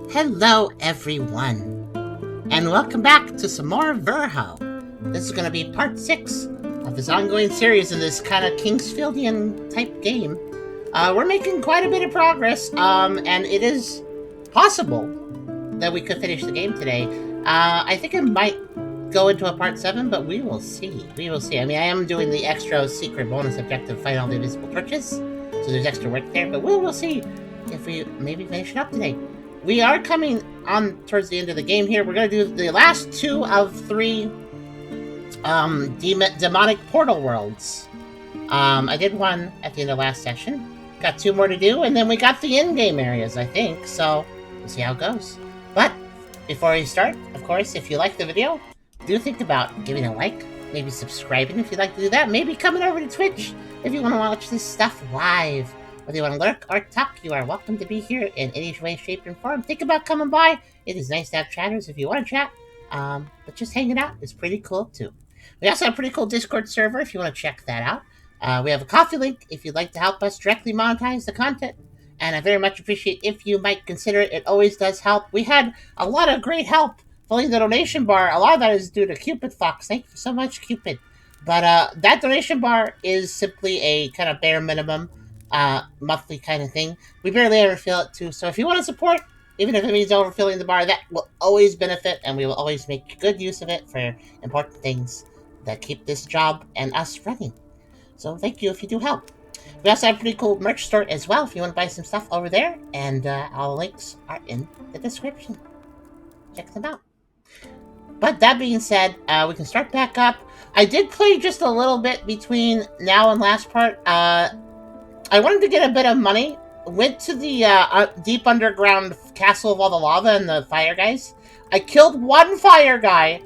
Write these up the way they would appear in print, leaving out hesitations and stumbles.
Hello, everyone, and welcome back to some more Verho. This is going to be part 6 of this ongoing series in this kind of Kingsfieldian type game. We're making quite a bit of progress, and it is possible that we could finish the game today. I think it might go into a part 7, but we will see. We will see. I mean, I am doing the extra secret bonus objective, find all the invisible torches, so there's extra work there, but we'll see if we maybe finish it up today. We are coming on towards the end of the game here. We're going to do the last 2 of 3 demonic portal worlds. I did one at the end of last session. Got 2 more to do, and then we got the in-game areas, I think. So, we'll see how it goes. But, before we start, of course, if you like the video, do think about giving a like, maybe subscribing if you'd like to do that, maybe coming over to Twitch if you want to watch this stuff live. Whether you want to lurk or talk, you are welcome to be here in any way, shape, and form. Think about coming by. It is nice to have chatters if you want to chat. But just hanging out is pretty cool, too. We also have a pretty cool Discord server if you want to check that out. We have a coffee link if you'd like to help us directly monetize the content. And I very much appreciate if you might consider it. It always does help. We had a lot of great help filling the donation bar. A lot of that is due to Cupid Fox. Thank you so much, Cupid. But that donation bar is simply a kind of bare minimum monthly kind of thing. We barely ever fill it too. So if you want to support, even if it means overfilling the bar, that will always benefit, and we will always make good use of it for important things that keep this job and us running. So thank you if you do help. We also have a pretty cool merch store as well if you want to buy some stuff over there, and all the links are in the description. Check them out. But that being said, we can start back up. I did play just a little bit between now and last part. I wanted to get a bit of money. Went to the deep underground castle of all the lava and the fire guys. I killed one fire guy,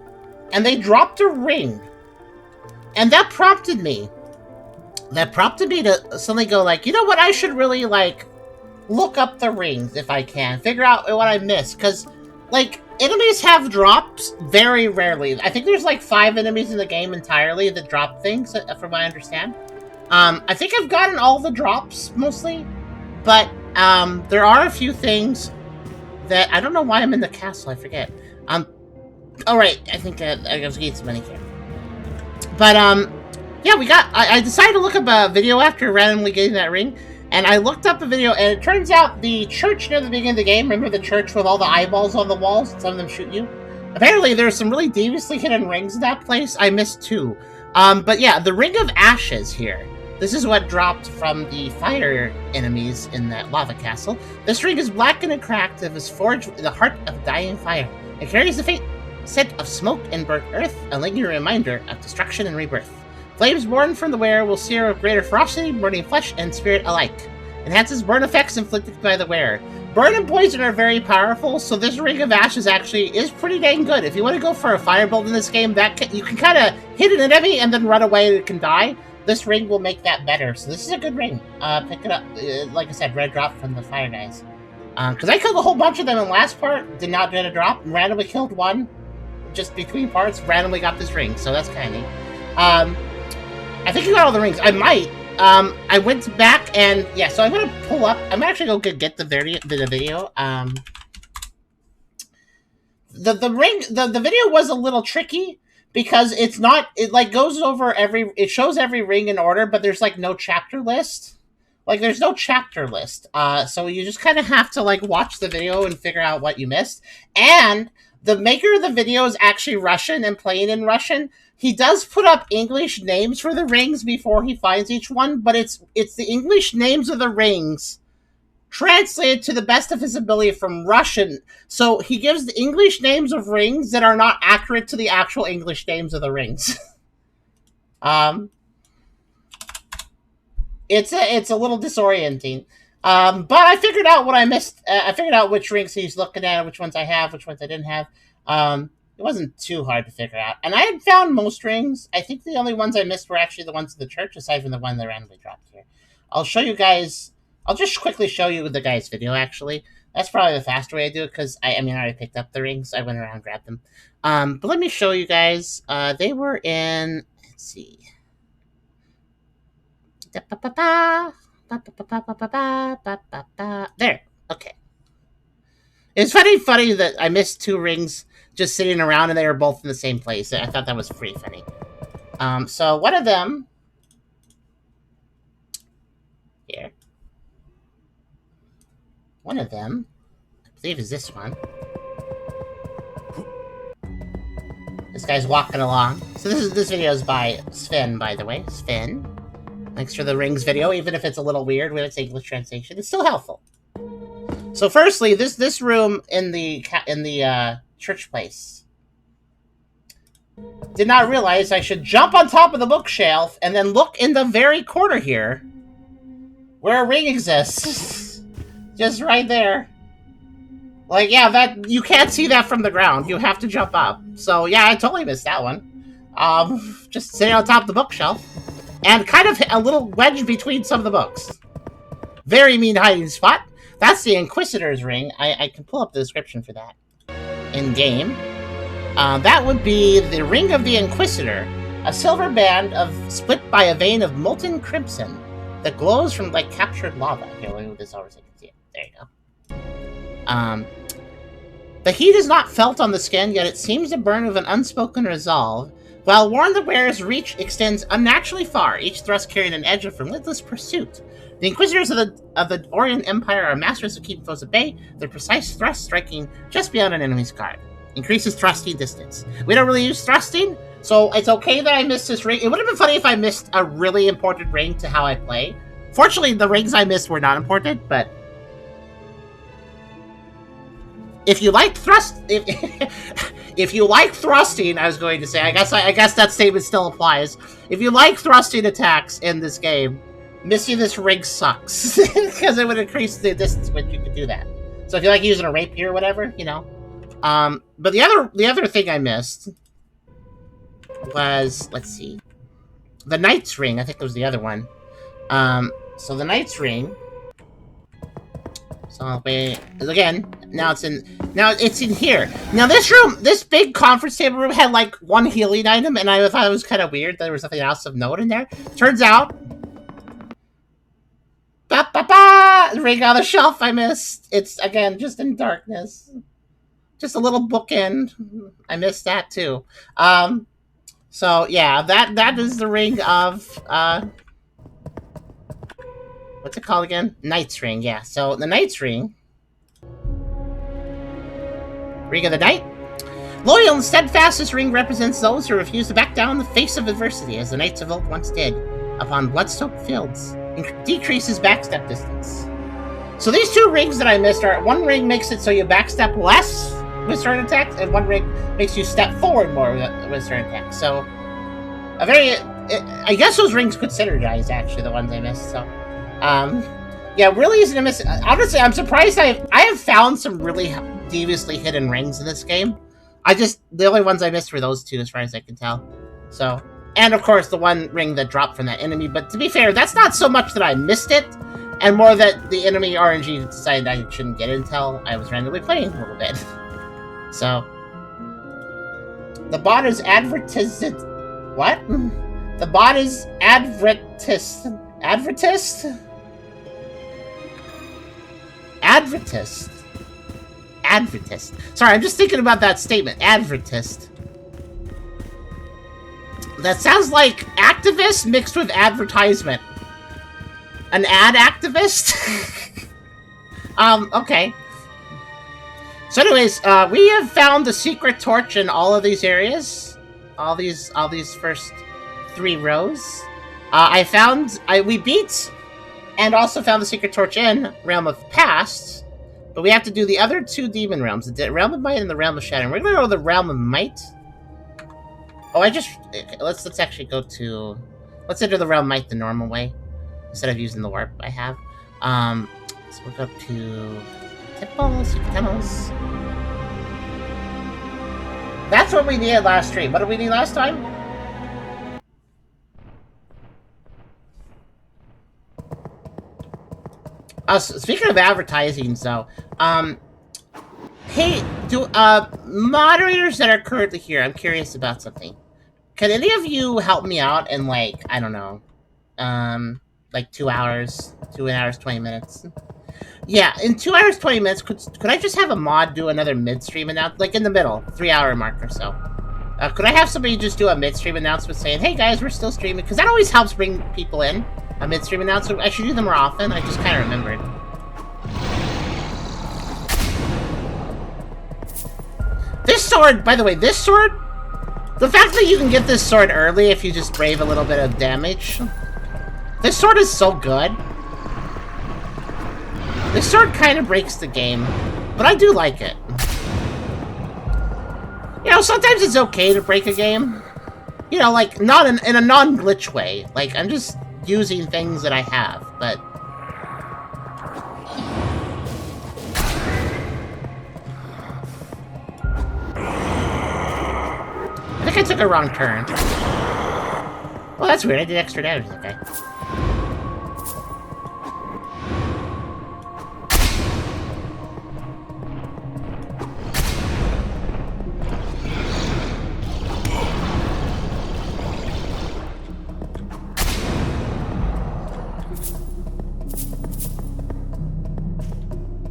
and they dropped a ring. And that prompted me. To suddenly go like, you know what, I should really, like, look up the rings if I can. Figure out what I missed. Because, like, enemies have drops very rarely. I think there's, like, 5 enemies in the game entirely that drop things, from what I understand. I think I've gotten all the drops, mostly, but, there are a few things that, I don't know why I'm in the castle, I forget. Alright, I think, I was getting some money here. But, yeah, I decided to look up a video after randomly getting that ring, and I looked up a video, and it turns out the church near the beginning of the game, remember the church with all the eyeballs on the walls, some of them shoot you? Apparently, there's some really deviously hidden rings in that place. I missed 2. But yeah, the Ring of Ashes here. This is what dropped from the fire enemies in that lava castle. This ring is blackened and cracked and is forged in the heart of dying fire. It carries the faint scent of smoke and burnt earth, a lingering reminder of destruction and rebirth. Flames born from the wearer will sear with greater ferocity, burning flesh and spirit alike. Enhances burn effects inflicted by the wearer. Burn and poison are very powerful, so this Ring of Ashes actually is pretty dang good. If you want to go for a fire build in this game, you can kind of hit an enemy and then run away and it can die. This ring will make that better, so this is a good ring. Pick it up. Like I said, red drop from the fire guys. Because I killed a whole bunch of them in the last part, did not get a drop, randomly killed one, just between parts, randomly got this ring, so that's kind of neat. I think you got all the rings. I might. I went back and, yeah, so I'm going to pull up, I'm actually going to get the video. The video was a little tricky, because it's not, it like goes over it shows every ring in order, but there's like no chapter list. Like there's no chapter list. So you just kind of have to like watch the video and figure out what you missed. And the maker of the video is actually Russian and playing in Russian. He does put up English names for the rings before he finds each one, but it's the English names of the rings translated to the best of his ability from Russian. So he gives the English names of rings that are not accurate to the actual English names of the rings. It's a little disorienting. But I figured out what I missed. I figured out which rings he's looking at, which ones I have, which ones I didn't have. It wasn't too hard to figure out. And I had found most rings. I think the only ones I missed were actually the ones in the church, aside from the one that randomly dropped here. I'll show you guys. I'll just quickly show you the guy's video, actually. That's probably the faster way to do it, because, I already picked up the rings. I went around and grabbed them. But let me show you guys. They were in, let's see. There. Okay. It's funny that I missed 2 rings just sitting around and they were both in the same place. I thought that was pretty funny. So one of them here, one of them, I believe, is this one. This guy's walking along. So this video is by Sven, by the way. Sven. Thanks for the rings video, even if it's a little weird with its English translation. It's still helpful. So firstly, this room in the church place. Did not realize I should jump on top of the bookshelf and then look in the very corner here where a ring exists. Just right there. Like, yeah, that you can't see that from the ground. You have to jump up. So, yeah, I totally missed that one. Just sitting on top of the bookshelf. And kind of a little wedge between some of the books. Very mean hiding spot. That's the Inquisitor's ring. I can pull up the description for that. In-game. That would be the Ring of the Inquisitor. A silver band split by a vein of molten crimson that glows from, like, captured lava. Here, let me move this over so I can see it. There you go. The heat is not felt on the skin, yet it seems to burn with an unspoken resolve. While worn, the wearer's reach extends unnaturally far, each thrust carrying an edge of relentless pursuit. The Inquisitors of the Orient Empire are masters of keeping foes at bay, their precise thrust striking just beyond an enemy's guard. Increases thrusting distance. We don't really use thrusting, so it's okay that I missed this ring. It would have been funny if I missed a really important ring to how I play. Fortunately, the rings I missed were not important, but if you like if you like thrusting, I was going to say, I guess that statement still applies. If you like thrusting attacks in this game, missing this ring sucks because it would increase the distance which you could do that. So if you like using a rapier or whatever, you know. But the other thing I missed was, let's see, the Knight's Ring. I think it was the other one. So the Knight's Ring. So again, now it's in here. Now this big conference table room had like one healing item, and I thought it was kind of weird that there was nothing else of note in there. Turns out, the ring on the shelf I missed. It's again just in darkness. Just a little bookend. I missed that too. So yeah, that is the ring of what's it called again? Knight's Ring, yeah. So the Knight's Ring. Ring of the Knight. Loyal and steadfast, this ring represents those who refuse to back down in the face of adversity, as the Knights of Old once did, upon blood-soaked fields. Decreases backstep distance. So these 2 rings that I missed are, one ring makes it so you backstep less with certain attacks, and one ring makes you step forward more with certain attacks. So, I guess those rings could synergize, actually, the ones I missed, so. Yeah, really easy to miss. Honestly, I'm surprised I have found some really deviously hidden rings in this game. The only ones I missed were those 2, as far as I can tell. So, and of course, the one ring that dropped from that enemy, but to be fair, that's not so much that I missed it, and more that the enemy RNG decided I shouldn't get it until I was randomly playing a little bit. So, the bot is advertised. What? The bot is advertised. Advertised? Advertised. Advertised. Sorry, I'm just thinking about that statement. Advertised. That sounds like activist mixed with advertisement. An ad activist? Okay. So anyways, we have found the secret torch in all of these areas. All these first 3 rows. We beat and also found the secret torch in Realm of Past. But we have to do the other 2 demon realms, the Realm of Might and the Realm of Shadow. We're gonna go to the Realm of Might. Oh, let's actually go to, let's enter the Realm of Might the normal way instead of using the warp I have. So we'll go to Temples, Secret Tunnels. That's what we needed last stream. What did we need last time? Speaking of advertising, so, hey, moderators that are currently here, I'm curious about something. Can any of you help me out in, like, I don't know, like 2 hours, 20 minutes? Yeah, in 2 hours, 20 minutes, could I just have a mod do another midstream announcement? Like in the middle, 3-hour mark or so. Could I have somebody just do a midstream announcement saying, hey guys, we're still streaming? Because that always helps bring people in. A midstream announcement. I should do them more often. I just kind of remembered. This sword, by the way, this sword, the fact that you can get this sword early if you just brave a little bit of damage. This sword is so good. This sword kind of breaks the game, but I do like it. You know, sometimes it's okay to break a game. You know, like, not in a non-glitch way. Like, I'm just using things that I have, but... I think I took a wrong turn. Well, that's weird. I did extra damage. Okay.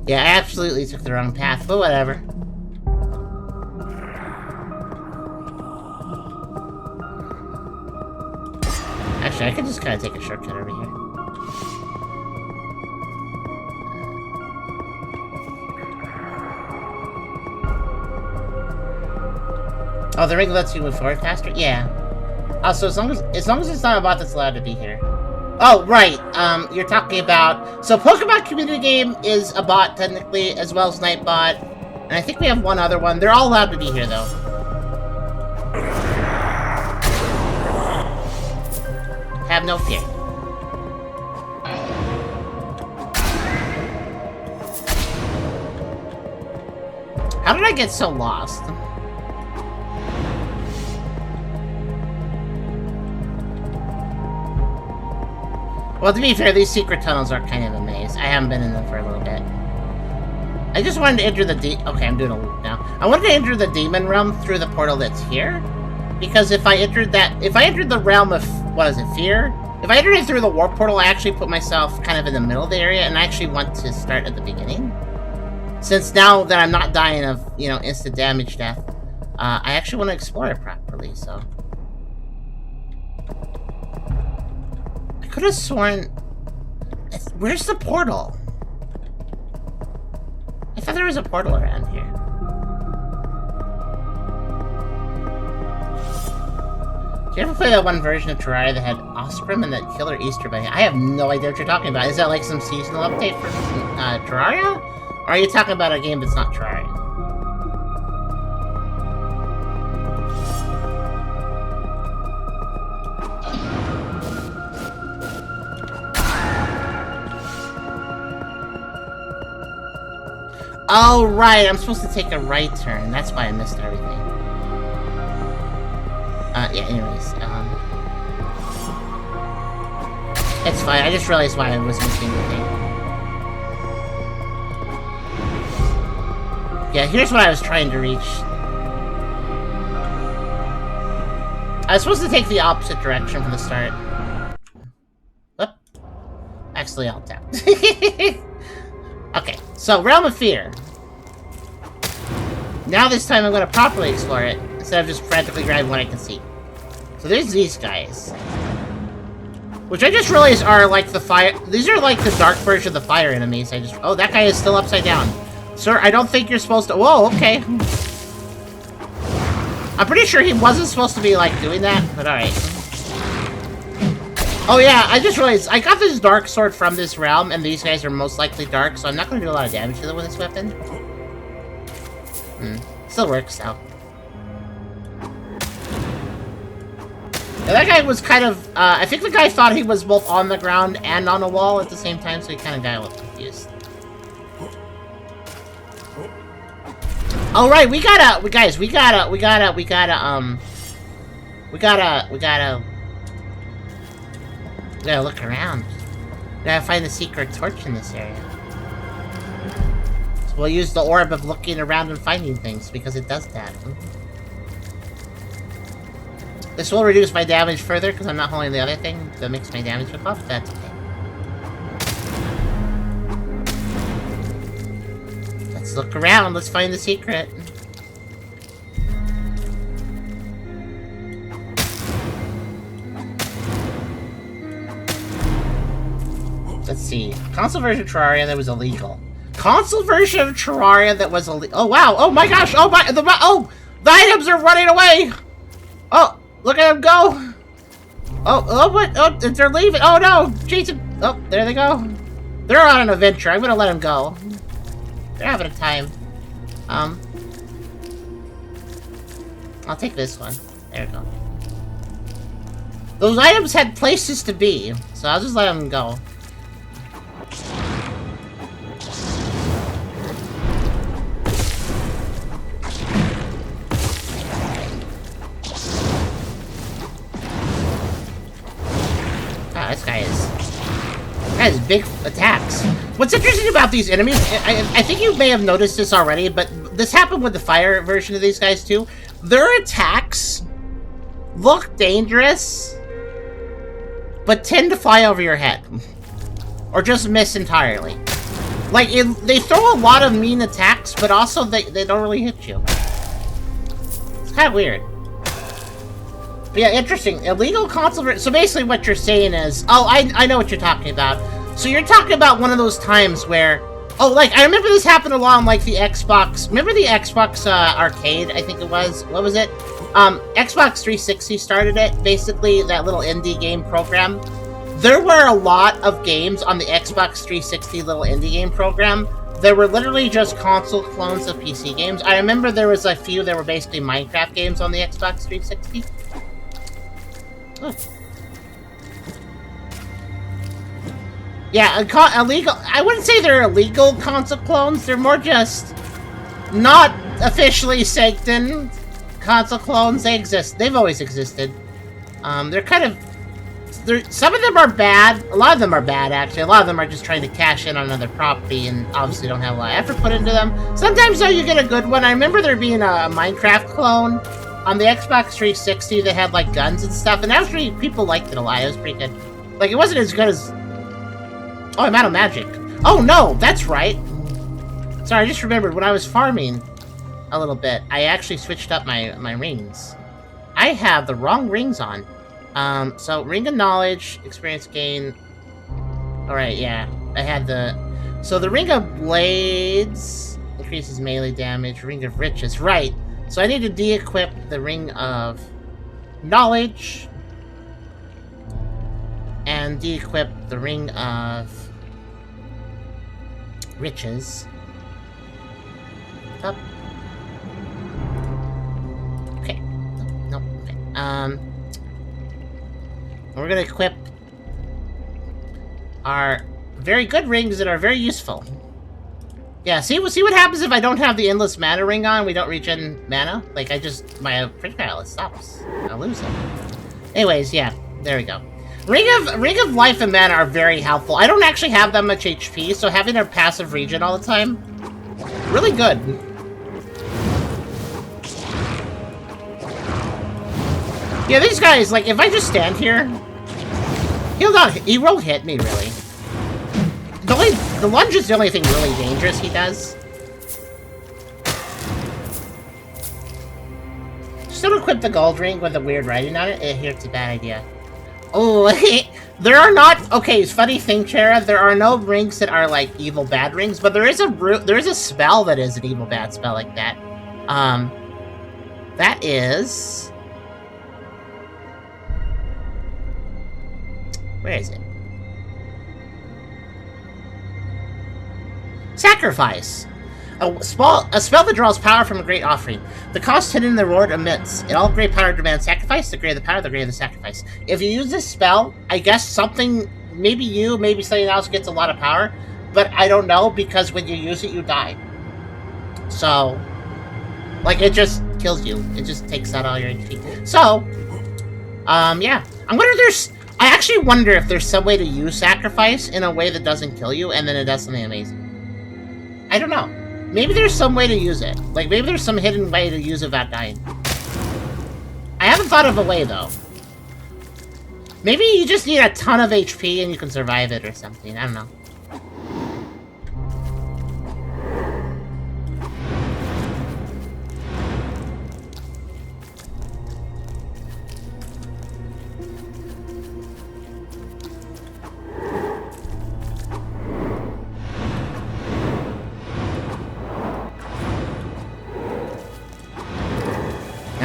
Yeah, I absolutely took the wrong path, but whatever. Actually, I could just kind of take a shortcut over here. Oh, the ring lets you move forward faster? Yeah. Also, as long as it's not a bot that's allowed to be here. Oh, right. You're talking about... So, Pokemon Community Game is a bot, technically, as well as Nightbot. And I think we have one other one. They're all allowed to be here, though. Have no fear. How did I get so lost? Well, to be fair, these secret tunnels are kind of a maze. I haven't been in them for a little bit. I just wanted to enter the okay, I'm doing a loop now. I wanted to enter the demon realm through the portal that's here. Because if I entered the realm of, what is it, fear? If I entered it through the warp portal, I actually put myself kind of in the middle of the area, and I actually want to start at the beginning. Since now that I'm not dying of, you know, instant damage death, I actually want to explore it properly, so... I could have sworn... Where's the portal? I thought there was a portal around here. Did you ever play that one version of Terraria that had Osprey and that killer Easter Bunny? I have no idea what you're talking about. Is that like some seasonal update for Terraria? Or are you talking about a game that's not Terraria? Oh, right, I'm supposed to take a right turn. That's why I missed everything. Yeah, anyways, it's fine. I just realized why I was missing the thing. Yeah, here's what I was trying to reach. I was supposed to take the opposite direction from the start. Whoop. Actually, I'll tap. Okay, so Realm of Fear. Now this time I'm going to properly explore it, instead of just frantically grabbing what I can see. So there's these guys. Which I just realized are like the fire... These are like the dark version of the fire enemies. Oh, that guy is still upside down. Sir, I don't think you're supposed to... Whoa, okay. I'm pretty sure he wasn't supposed to be, like, doing that, but alright. Oh yeah, I just realized, I got this dark sword from this realm, and these guys are most likely dark, so I'm not going to do a lot of damage to them with this weapon. Still works, though. Yeah, that guy was kind of, I think the guy thought he was both on the ground and on a wall at the same time, so he kind of got a little confused. All right, we gotta look around. We gotta find the secret torch in this area. So we'll use the orb of looking around and finding things, because it does that. This will reduce my damage further, because I'm not holding the other thing that makes my damage go up. That's okay. Let's look around. Let's find the secret. Let's see. Console version of Terraria that was illegal. Console version of Terraria that was illegal. Oh, wow. Oh, my gosh. Oh, my. The items are running away. Oh, look at them go. Oh, what? Oh, they're leaving. Oh, no. Jason. Oh, there they go. They're on an adventure. I'm going to let them go. They're having a time. I'll take this one. There we go. Those items had places to be, so I'll just let them go. This guy has big attacks. What's interesting about these enemies, I think you may have noticed this already, but this happened with the fire version of these guys too. Their attacks look dangerous, but tend to fly over your head. Or just miss entirely. Like, they throw a lot of mean attacks, but also they don't really hit you. It's kind of weird. But yeah, interesting. Illegal console... So basically what you're saying is... Oh, I know what you're talking about. So you're talking about one of those times where... Oh, like, I remember this happened along, like, the Xbox... Remember the Xbox Arcade, I think it was? What was it? Xbox 360 started it, basically, that little indie game program. There were a lot of games on the Xbox 360 little indie game program. There were literally just console clones of PC games. I remember there was a few that were basically Minecraft games on the Xbox 360. Oh. Yeah, illegal. I wouldn't say they're illegal console clones. They're more just not officially sanctioned console clones. They exist. They've always existed. They're kind of... some of them are bad. A lot of them are bad, actually. A lot of them are just trying to cash in on another property and obviously don't have a lot of effort put into them. Sometimes, though, you get a good one. I remember there being a Minecraft clone on the Xbox 360 that had, like, guns and stuff, and actually, people liked it a lot. It was pretty good. Like, it wasn't as good as... Oh, I'm out of magic. Oh, no! That's right! Sorry, I just remembered, when I was farming a little bit, I actually switched up my rings. I have the wrong rings on. So, Ring of Knowledge, Experience Gain... Alright, yeah. I had the... So, the Ring of Blades increases melee damage. Ring of Riches, right. So I need to de-equip the Ring of Knowledge and de-equip the Ring of Riches. Up. Okay. Nope. Okay. We're gonna equip our very good rings that are very useful. Yeah, see what happens if I don't have the endless mana ring on? We don't regen mana. Like, my projectile stops. I lose it. Anyways, yeah, there we go. Ring of Life and Mana are very helpful. I don't actually have that much HP, so having a passive regen all the time, really good. Yeah, these guys, like, if I just stand here, he won't hit me, really. The lunge is the only thing really dangerous he does. Just don't equip the gold ring with the weird writing on it. Here, it's a bad idea. Oh, there are not... Okay, funny thing, Chara, there are no rings that are, like, evil bad rings, but there is a spell that is an evil bad spell like that. That is... Where is it? Sacrifice. A spell that draws power from a great offering. The cost hidden in the reward immense. In all great power demands sacrifice. The greater the power, the greater the sacrifice. If you use this spell, I guess something, maybe something else gets a lot of power, but I don't know, because when you use it, you die. So, like, it just kills you. It just takes out all your HP. So, yeah. I actually wonder if there's some way to use sacrifice in a way that doesn't kill you, and then it does something amazing. I don't know. Maybe there's some way to use it. Like, maybe there's some hidden way to use it without dying. I haven't thought of a way, though. Maybe you just need a ton of HP and you can survive it or something. I don't know.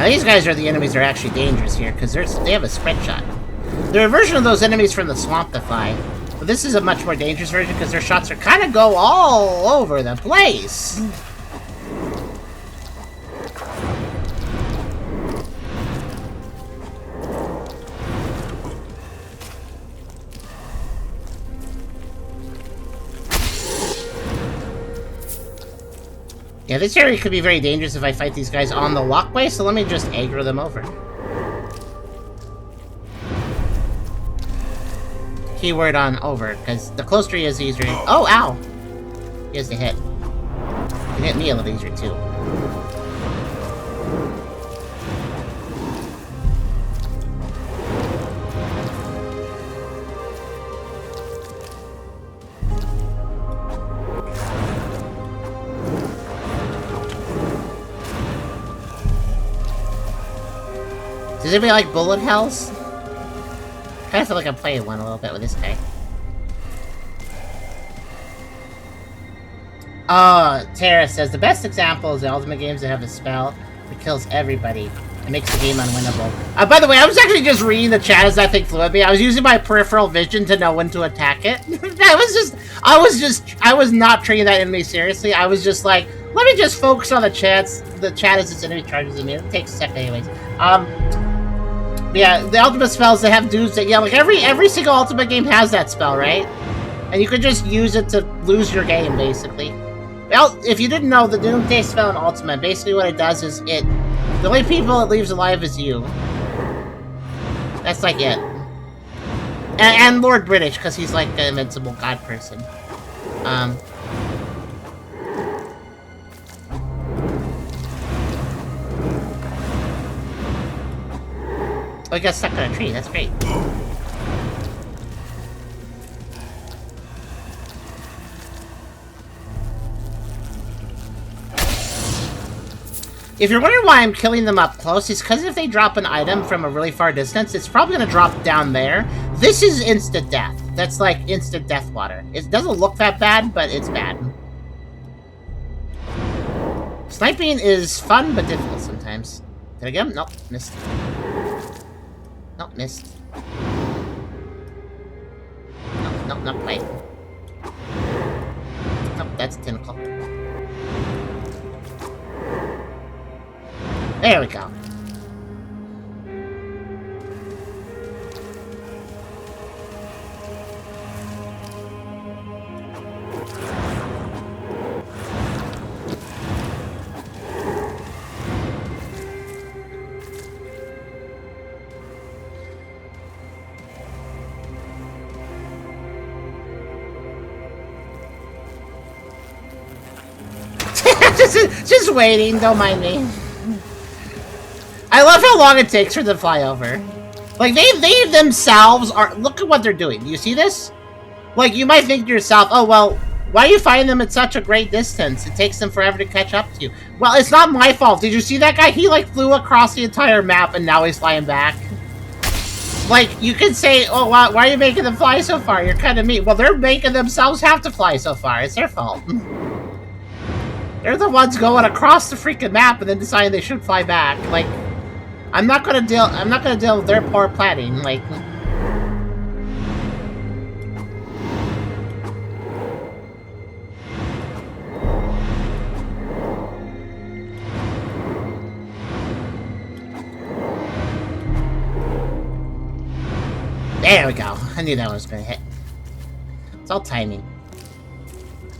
Now these guys are the enemies that are actually dangerous here, because they have a spread shot. They're a version of those enemies from the swamp that fly. But this is a much more dangerous version, because their shots are kind of go all over the place. Yeah, this area could be very dangerous if I fight these guys on the walkway, so let me just aggro them over. Keyword on over, because the closer he is, the easier. Oh, ow! He has the hit. He hit me a little easier, too. Does anybody like bullet hells? I feel like I'm playing one a little bit with this guy. Tara says, the best example is the Ultimate games that have a spell that kills everybody. It makes the game unwinnable. By the way, I was actually just reading the chat as that thing flew at me. I was using my peripheral vision to know when to attack it. I was not treating that enemy seriously. I was just like, let me just focus on the chat as this enemy charges at me. It takes a second anyways. Yeah, the ultimate spells that have dudes that, yeah, like every single ultimate game has that spell, right? And you could just use it to lose your game, basically. Well, if you didn't know, the Doomsday spell in Ultimate, basically what it does is the only people it leaves alive is you. That's like it. And Lord British, because he's like an invincible god person. Oh, he got stuck on a tree. That's great. If you're wondering why I'm killing them up close, it's because if they drop an item from a really far distance, it's probably going to drop down there. This is instant death. That's like instant death water. It doesn't look that bad, but it's bad. Sniping is fun, but difficult sometimes. Did I get him? Nope, missed. Nope, missed. Nope, not quite. Nope, that's a tentacle. There we go. just waiting, don't mind me. I love how long it takes for them to fly over. Like, they themselves are... Look at what they're doing. Do you see this? Like, you might think to yourself, oh, well, why are you finding them at such a great distance? It takes them forever to catch up to you. Well, it's not my fault. Did you see that guy? He, like, flew across the entire map, and now he's flying back. Like, you could say, oh, why are you making them fly so far? You're kind of mean. Well, they're making themselves have to fly so far. It's their fault. They're the ones going across the freaking map and then deciding they should fly back. Like... I'm not gonna deal with their poor planning, like... There we go. I knew that one was gonna hit. It's all timing.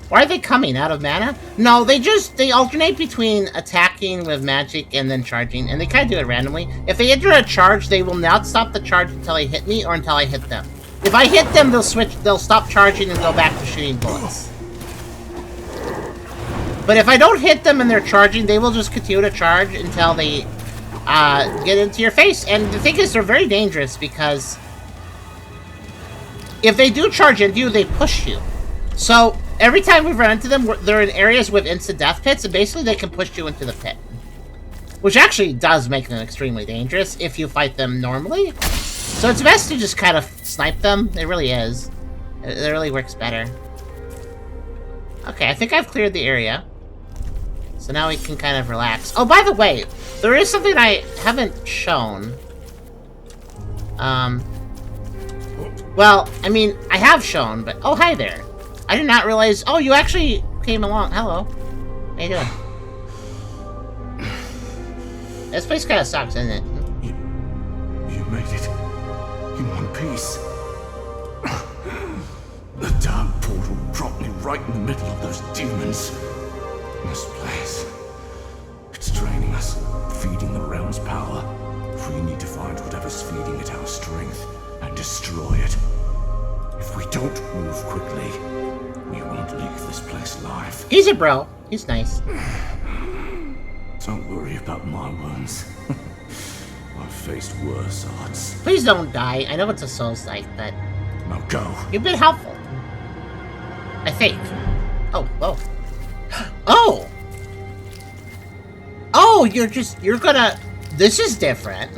Why are they coming? Out of mana? No, they alternate between attacking with magic and then charging, and they kind of do it randomly. If they enter a charge, they will not stop the charge until they hit me or until I hit them. If I hit them, they'll stop charging and go back to shooting bullets. But if I don't hit them and they're charging, they will just continue to charge until they get into your face. And the thing is, they're very dangerous because if they do charge into you, they push you. So every time we've run into them, they're in areas with instant death pits, and basically they can push you into the pit. Which actually does make them extremely dangerous if you fight them normally. So it's best to just kind of snipe them. It really is. It really works better. Okay, I think I've cleared the area. So now we can kind of relax. Oh, by the way, there is something I haven't shown. Well, I mean, I have shown, but... Oh, hi there. I did not realize... Oh, you actually came along. Hello. How you doing? This place kind of sucks, isn't it? You made it. In one piece. The dark portal dropped me right in the middle of those demons. This place... It's draining us, feeding the realm's power. We need to find whatever's feeding it our strength and destroy it. If we don't move quickly, we won't leave this place alive. He's a bro. He's nice. Don't worry about my wounds. I've faced worse odds. Please don't die. I know it's a Souls-like, but... Now go. You've been helpful. I think. Oh, whoa. Oh! Oh, you're gonna... This is different.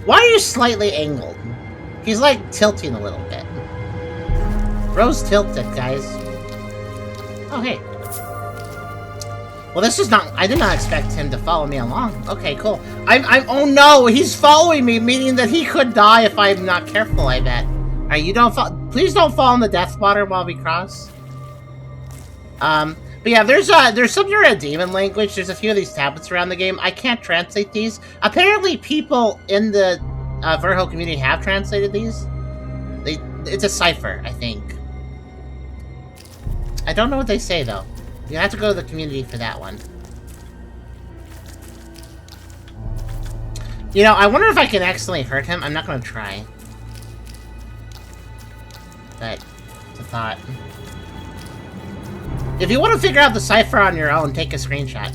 Why are you slightly angled? He's like tilting a little bit. Bro's tilted, guys. Oh, hey. Well, this is not... I did not expect him to follow me along. Okay, cool. Oh no, he's following me, meaning that he could die if I'm not careful, I bet. Alright, you don't fall... Please don't fall in the death water while we cross. But yeah, there's some sort of demon language. There's a few of these tablets around the game. I can't translate these. Apparently, people in the Verho community have translated these. It's a cipher, I think. I don't know what they say, though. You have to go to the community for that one. You know, I wonder if I can accidentally hurt him. I'm not going to try. But, it's a thought. If you want to figure out the cipher on your own, take a screenshot.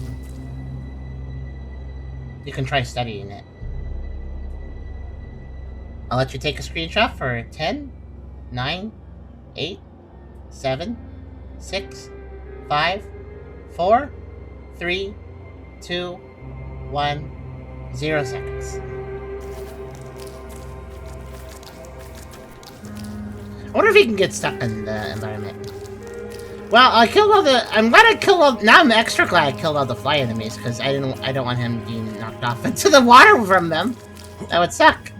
You can try studying it. I'll let you take a screenshot for 10, 9, 8, 7, 6, 5, 4, 3, 2, 1, 0 seconds. I wonder if he can get stuck in the environment. Well, I killed all the... I'm glad I killed all... Now I'm extra glad I killed all the fly enemies, because I don't want him being knocked off into the water from them. That would suck.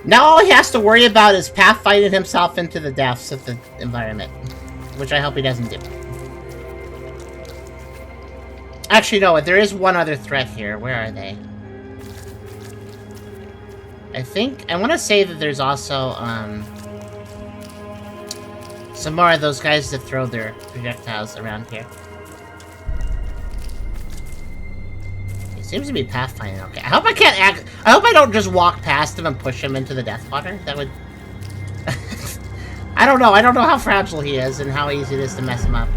Now all he has to worry about is pathfinding himself into the depths of the environment. Which I hope he doesn't do. Actually, no, there is one other threat here. Where are they? I think... I want to say that there's also, some more of those guys that throw their projectiles around here. He seems to be pathfinding okay. I hope I can't act... I hope I don't just walk past him and push him into the death water. That would... I don't know. I don't know how fragile he is and how easy it is to mess him up.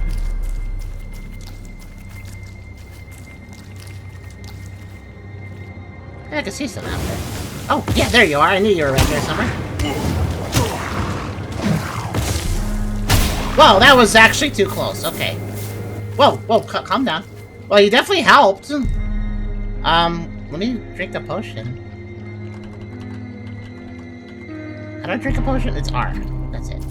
Yeah, I can see some out there. Oh, yeah, there you are. I knew you were right there somewhere. Whoa, that was actually too close. Okay. Whoa, calm down. Well, you definitely helped. Let me drink a potion. How do I drink a potion? It's R. That's it.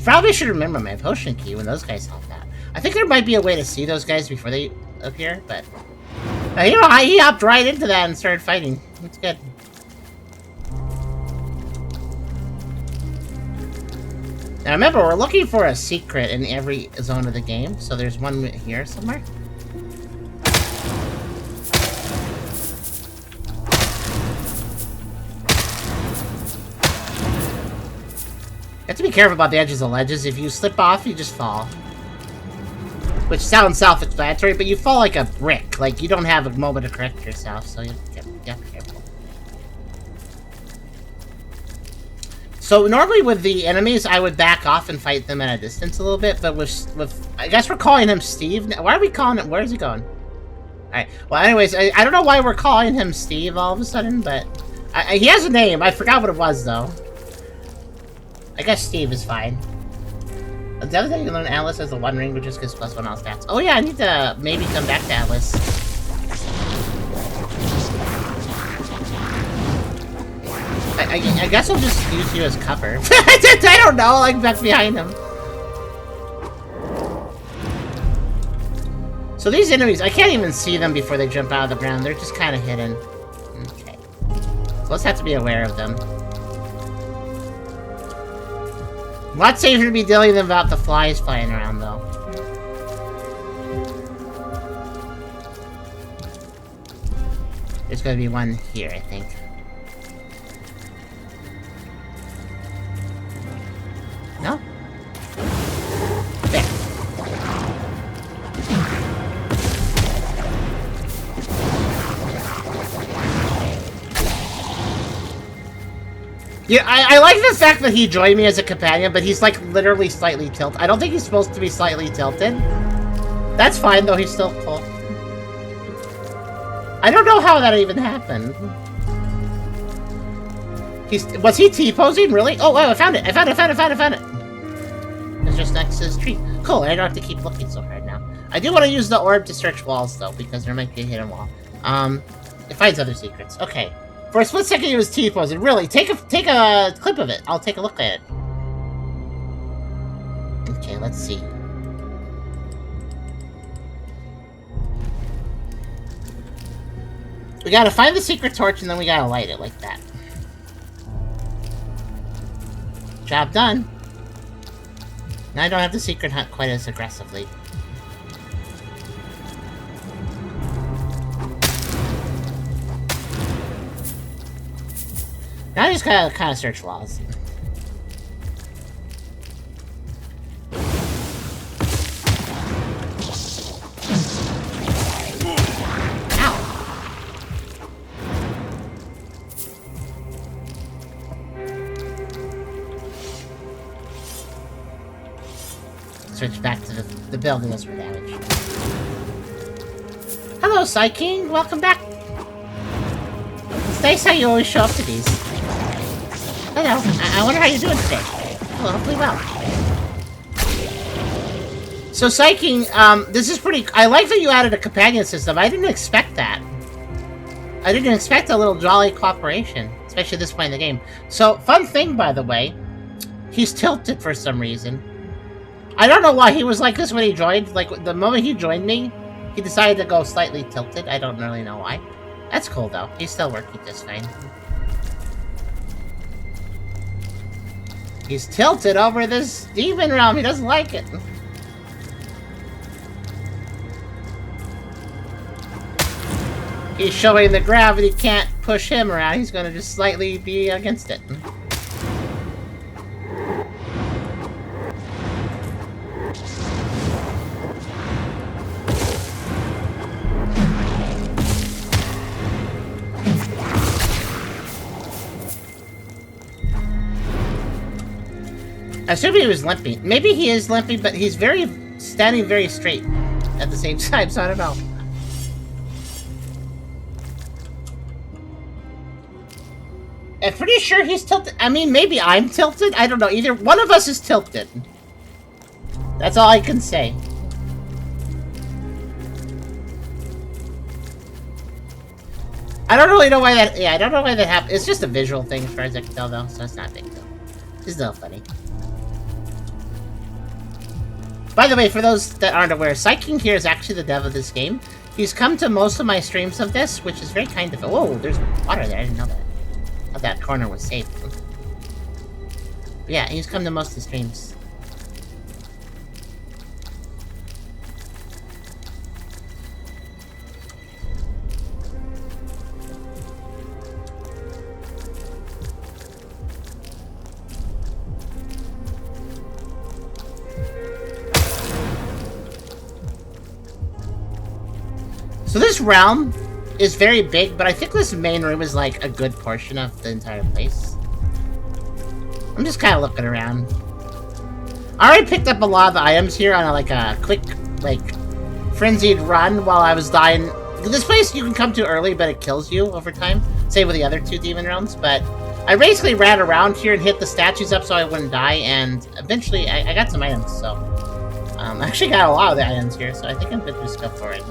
Probably should remember my potion key when those guys help out. I think there might be a way to see those guys before they appear, but... you know, he hopped right into that and started fighting. That's good. Now remember, we're looking for a secret in every zone of the game, so there's one here somewhere. You have to be careful about the edges of ledges. If you slip off, you just fall. Which sounds self-explanatory, but you fall like a brick. Like, you don't have a moment to correct yourself, so you have to be careful. So, normally with the enemies, I would back off and fight them at a distance a little bit, but with I guess we're calling him Steve. Why are we calling him? Where is he going? Alright, well, anyways, I don't know why we're calling him Steve all of a sudden, but... he has a name. I forgot what it was, though. I guess Steve is fine. The other thing you can learn Atlas has the One Ring, which just gives +1 all stats. Oh yeah, I need to maybe come back to Atlas. I guess I'll just use you as cover. I don't know, like back behind him. So these enemies, I can't even see them before they jump out of the ground. They're just kind of hidden. Okay. So let's have to be aware of them. A lot safer to be dealing with them without the flies flying around, though. There's going to be one here, I think. No? There. Yeah, I like the fact that he joined me as a companion, but he's like literally slightly tilted. I don't think he's supposed to be slightly tilted. That's fine, though. He's still cool. I don't know how that even happened. Was he T-posing, really? Oh, wow, I found it! I found it! It's just next to this tree. Cool, I don't have to keep looking so hard now. I do want to use the orb to search walls, though, because there might be a hidden wall. It finds other secrets. Okay. For a split second, he was T-posing. Really, take a clip of it. I'll take a look at it. Okay, let's see. We gotta find the secret torch, and then we gotta light it like that. Job done. Now I don't have to secret hunt quite as aggressively. Now I just gotta kind of search walls. Switch back to the building that's for damage. Hello, Psy King. Welcome back. It's nice how you always show up to these. Hello. I wonder how you're doing today. Well, hopefully well. So, Psy King, this is pretty... I like that you added a companion system. I didn't expect that. I didn't expect a little jolly cooperation, especially at this point in the game. So, fun thing, by the way, he's tilted for some reason. I don't know why he was like this when he joined. Like, the moment he joined me, he decided to go slightly tilted. I don't really know why. That's cool, though. He's still working just fine. He's tilted over this demon realm. He doesn't like it. He's showing the gravity can't push him around. He's going to just slightly be against it. I assume he was limping. Maybe he is limping, but he's standing very straight at the same time, so I don't know. I'm pretty sure he's tilted. I mean, maybe I'm tilted. I don't know. Either one of us is tilted. That's all I can say. I don't really know why that... Yeah, I don't know why that happened. It's just a visual thing as far as I can tell, though, so it's not a big deal. It's still funny. By the way, for those that aren't aware, Psy King here is actually the dev of this game. He's come to most of my streams of this, which is very kind of... Whoa, there's water there. I didn't know that. I thought that corner was safe. But yeah, he's come to most of the streams. So this realm is very big, but I think this main room is like a good portion of the entire place. I'm just kind of looking around. I already picked up a lot of the items here on a quick, frenzied run while I was dying. This place you can come to early, but it kills you over time. Same with the other two demon realms, but I basically ran around here and hit the statues up so I wouldn't die, and eventually I got some items, so... I actually got a lot of the items here, so I think I'm good to just go for it.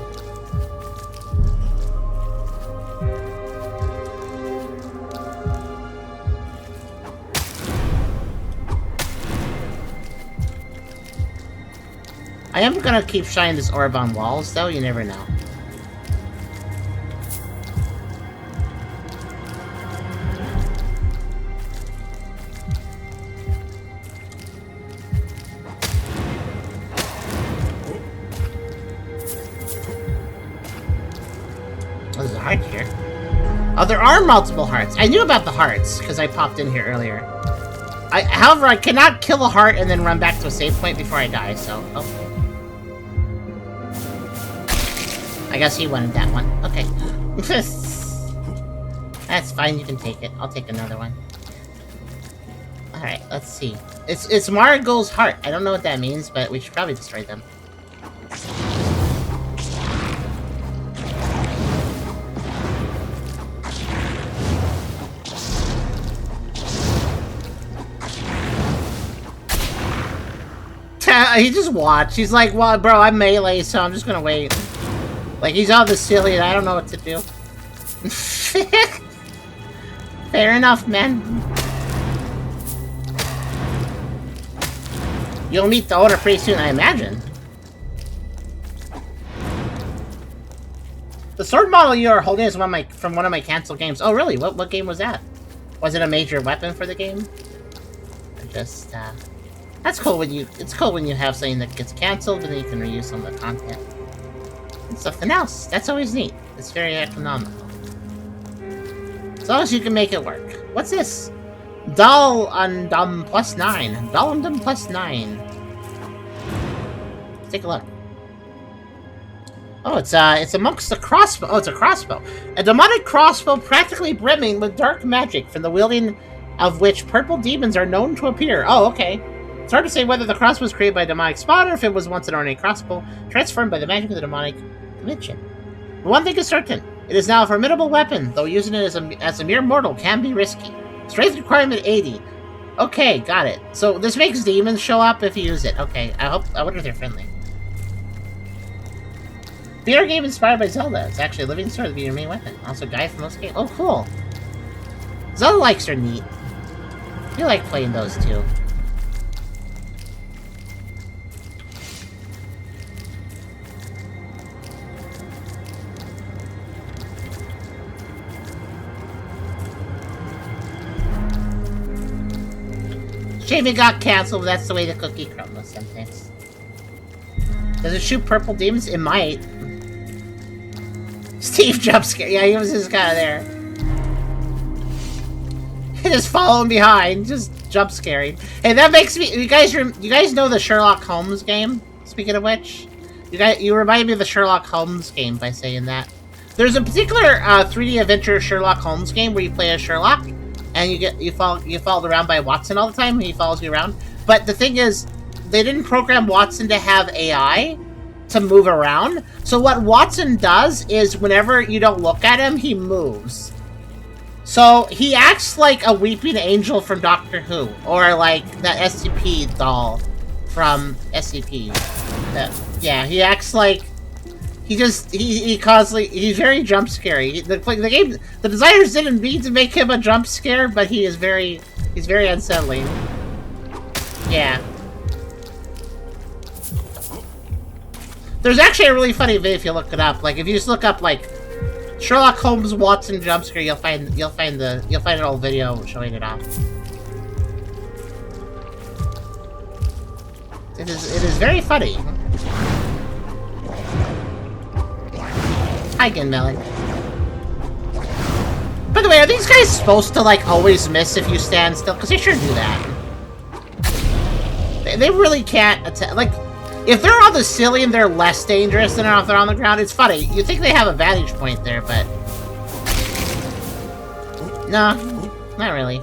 I am gonna keep shining this orb on walls, though. You never know. There's a heart here. Oh, there are multiple hearts. I knew about the hearts, because I popped in here earlier. However, I cannot kill a heart and then run back to a save point before I die, so... Oh. I guess he wanted that one. Okay. That's fine, you can take it. I'll take another one. Alright, let's see. It's Marigold's heart. I don't know what that means, but we should probably destroy them. He just watched. He's like, well, bro, I'm melee, so I'm just gonna wait. Like, he's all this silly and I don't know what to do. Fair enough, man. You'll meet the owner pretty soon, I imagine. The sword model you are holding is from one of my canceled games. Oh, really? What game was that? Was it a major weapon for the game? Or just, That's cool when it's cool when you have something that gets canceled and then you can reuse some of the content. And something else. That's always neat. It's very economical. As long as you can make it work. What's this? Dull undum plus 9. Dull undum plus 9. Let's take a look. Oh, it's amongst the crossbow. Oh, it's a crossbow. A demonic crossbow practically brimming with dark magic, from the wielding of which purple demons are known to appear. Oh, okay. It's hard to say whether the crossbow was created by a demonic spot or if it was once an ordinary crossbow, transformed by the magic of the demonic dimension. But one thing is certain. It is now a formidable weapon, though using it as a mere mortal can be risky. Strength requirement 80. Okay, got it. So this makes demons show up if you use it. Okay, I wonder if they're friendly. VR game inspired by Zelda. It's actually a living sword to be your main weapon. Also guide for most games. Oh, cool. Zelda likes are neat. You like playing those too. Shame it got canceled, but that's the way the cookie crumbles sometimes. Does it shoot purple demons? It might. Steve jumpscare. Yeah, he was just kind of there. He just following behind, just jump scaring. Hey, that makes me. You guys know the Sherlock Holmes game? Speaking of which, you remind me of the Sherlock Holmes game by saying that. There's a particular 3D adventure Sherlock Holmes game where you play as Sherlock. And you followed around by Watson all the time, and he follows you around. But the thing is, they didn't program Watson to have AI to move around. So what Watson does is, whenever you don't look at him, he moves. So he acts like a weeping angel from Doctor Who, or like that SCP doll from SCP. Yeah, he acts like. He's very jump scary. The game, the designers didn't mean to make him a jump scare, but he's very unsettling. Yeah. There's actually a really funny video if you look it up. Like if you just look up like Sherlock Holmes Watson jump scare, you'll find an old video showing it off. It is very funny. Hi again, Melon. By the way, are these guys supposed to, like, always miss if you stand still? Because they sure do that. They really can't attack. Like, if they're on the ceiling, they're less dangerous than if they're on the ground. It's funny. You think they have a vantage point there, but... No, not really.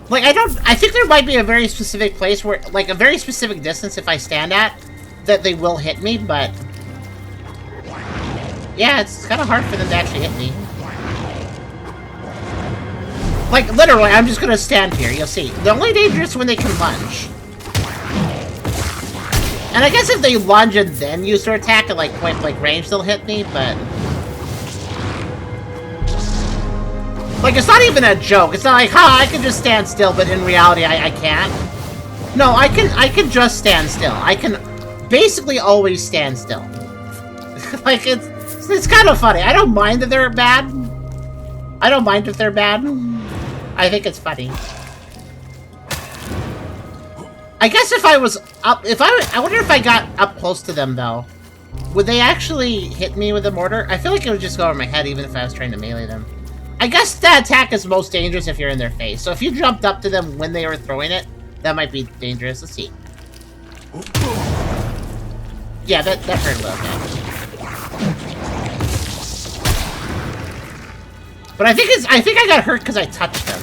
Like, I think there might be a very specific place where, like, a very specific distance if I stand at, that they will hit me, but... Yeah, it's kind of hard for them to actually hit me. Like, literally, I'm just gonna stand here, you'll see. The only danger is when they can lunge. And I guess if they lunge and then use their attack at, like, point-blank range, they'll hit me, but... Like, it's not even a joke. It's not like, ha, I can just stand still, but in reality, I can't. No, I can just stand still. I can basically always stand still. Like, it's kind of funny. I don't mind that they're bad. I don't mind if they're bad. I think it's funny. I guess if I was up, I wonder if I got up close to them, though. Would they actually hit me with a mortar? I feel like it would just go over my head, even if I was trying to melee them. I guess that attack is most dangerous if you're in their face. So if you jumped up to them when they were throwing it, that might be dangerous. Let's see. Yeah, that hurt a little bit. But I think I got hurt because I touched them.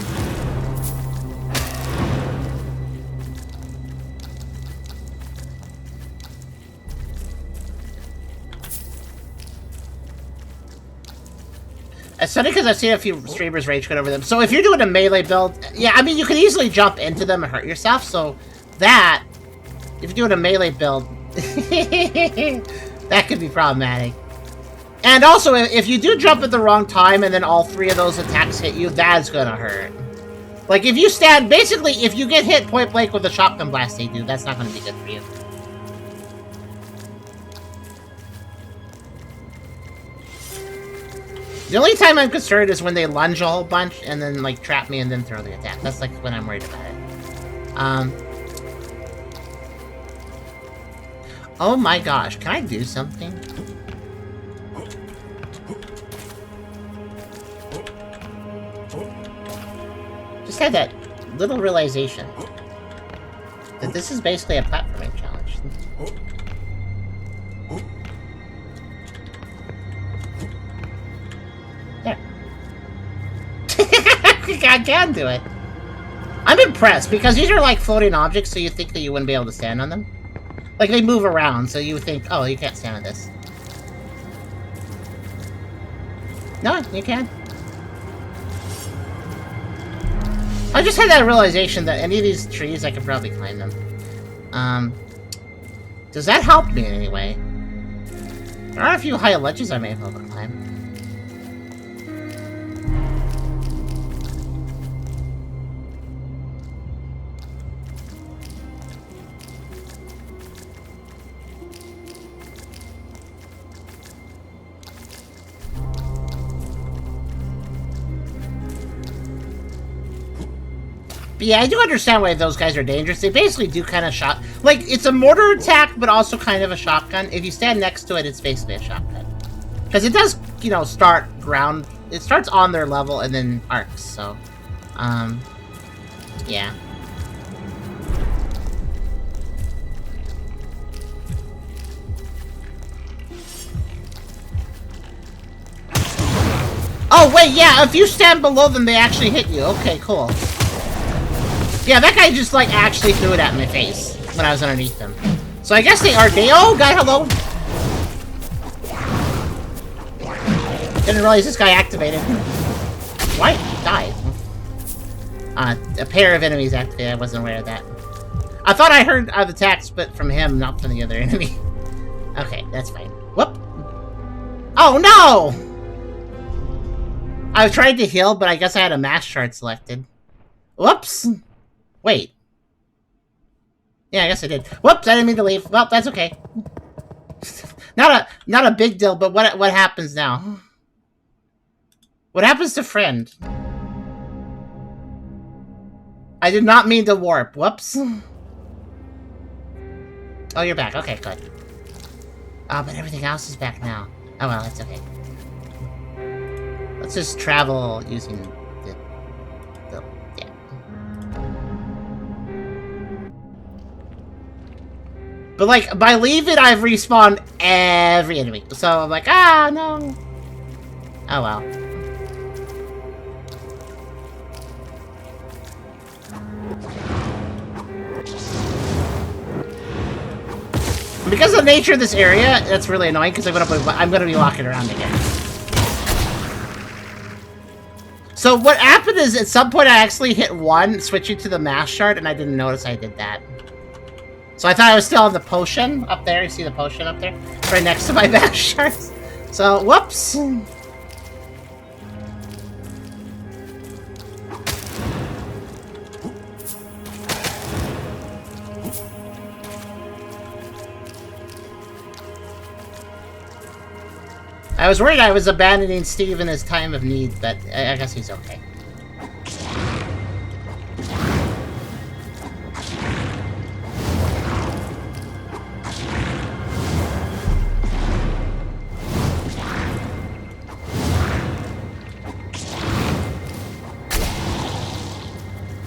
It's funny because I've seen a few streamers rage quit over them. So if you're doing a melee build, yeah, I mean, you can easily jump into them and hurt yourself. So that, if you're doing a melee build, that could be problematic. And also, if you do jump at the wrong time and then all three of those attacks hit you, that's gonna hurt. Like, if you stand, basically, if you get hit point blank with a shotgun blast they do, that's not gonna be good for you. The only time I'm concerned is when they lunge a whole bunch and then, like, trap me and then throw the attack. That's, like, when I'm worried about it. Oh my gosh, can I do something? Just had that little realization that this is basically a platforming challenge. There. I can do it. I'm impressed because these are like floating objects, so you think that you wouldn't be able to stand on them. Like, they move around, so you would think, oh, you can't stand on this. No, you can. I just had that realization that any of these trees, I could probably climb them. Does that help me in any way? There are a few high ledges I may be able to climb. But yeah, I do understand why those guys are dangerous. They basically do kind of shot... Like, it's a mortar attack, but also kind of a shotgun. If you stand next to it, it's basically a shotgun. Because it does, you know, start ground... It starts on their level and then arcs, so... yeah. Oh, wait, yeah, if you stand below them, they actually hit you. Okay, cool. Yeah, that guy just, like, actually threw it at my face when I was underneath them. So I guess they are... Oh, guy, hello! Didn't realize this guy activated. Why? He died. A pair of enemies activated. I wasn't aware of that. I thought I heard the attacks, but from him, not from the other enemy. Okay, that's fine. Whoop! Oh, no! I was trying to heal, but I guess I had a mass shard selected. Whoops! Wait. Yeah, I guess I did. Whoops, I didn't mean to leave. Well, that's okay. Not a big deal, but what happens now? What happens to friend? I did not mean to warp. Whoops. Oh, you're back. Okay, good. Oh, but everything else is back now. Oh well, that's okay. Let's just travel using the yeah. But like, by leaving, I've respawned every enemy. So I'm like, ah, no. Oh well. Because of the nature of this area, that's really annoying because I'm gonna be walking around again. So what happened is, at some point I actually hit one, switching to the mass shard, and I didn't notice I did that. So I thought I was still on the potion up there. You see the potion up there? Right next to my mass shards. So, whoops. I was worried I was abandoning Steve in his time of need, but I guess he's okay.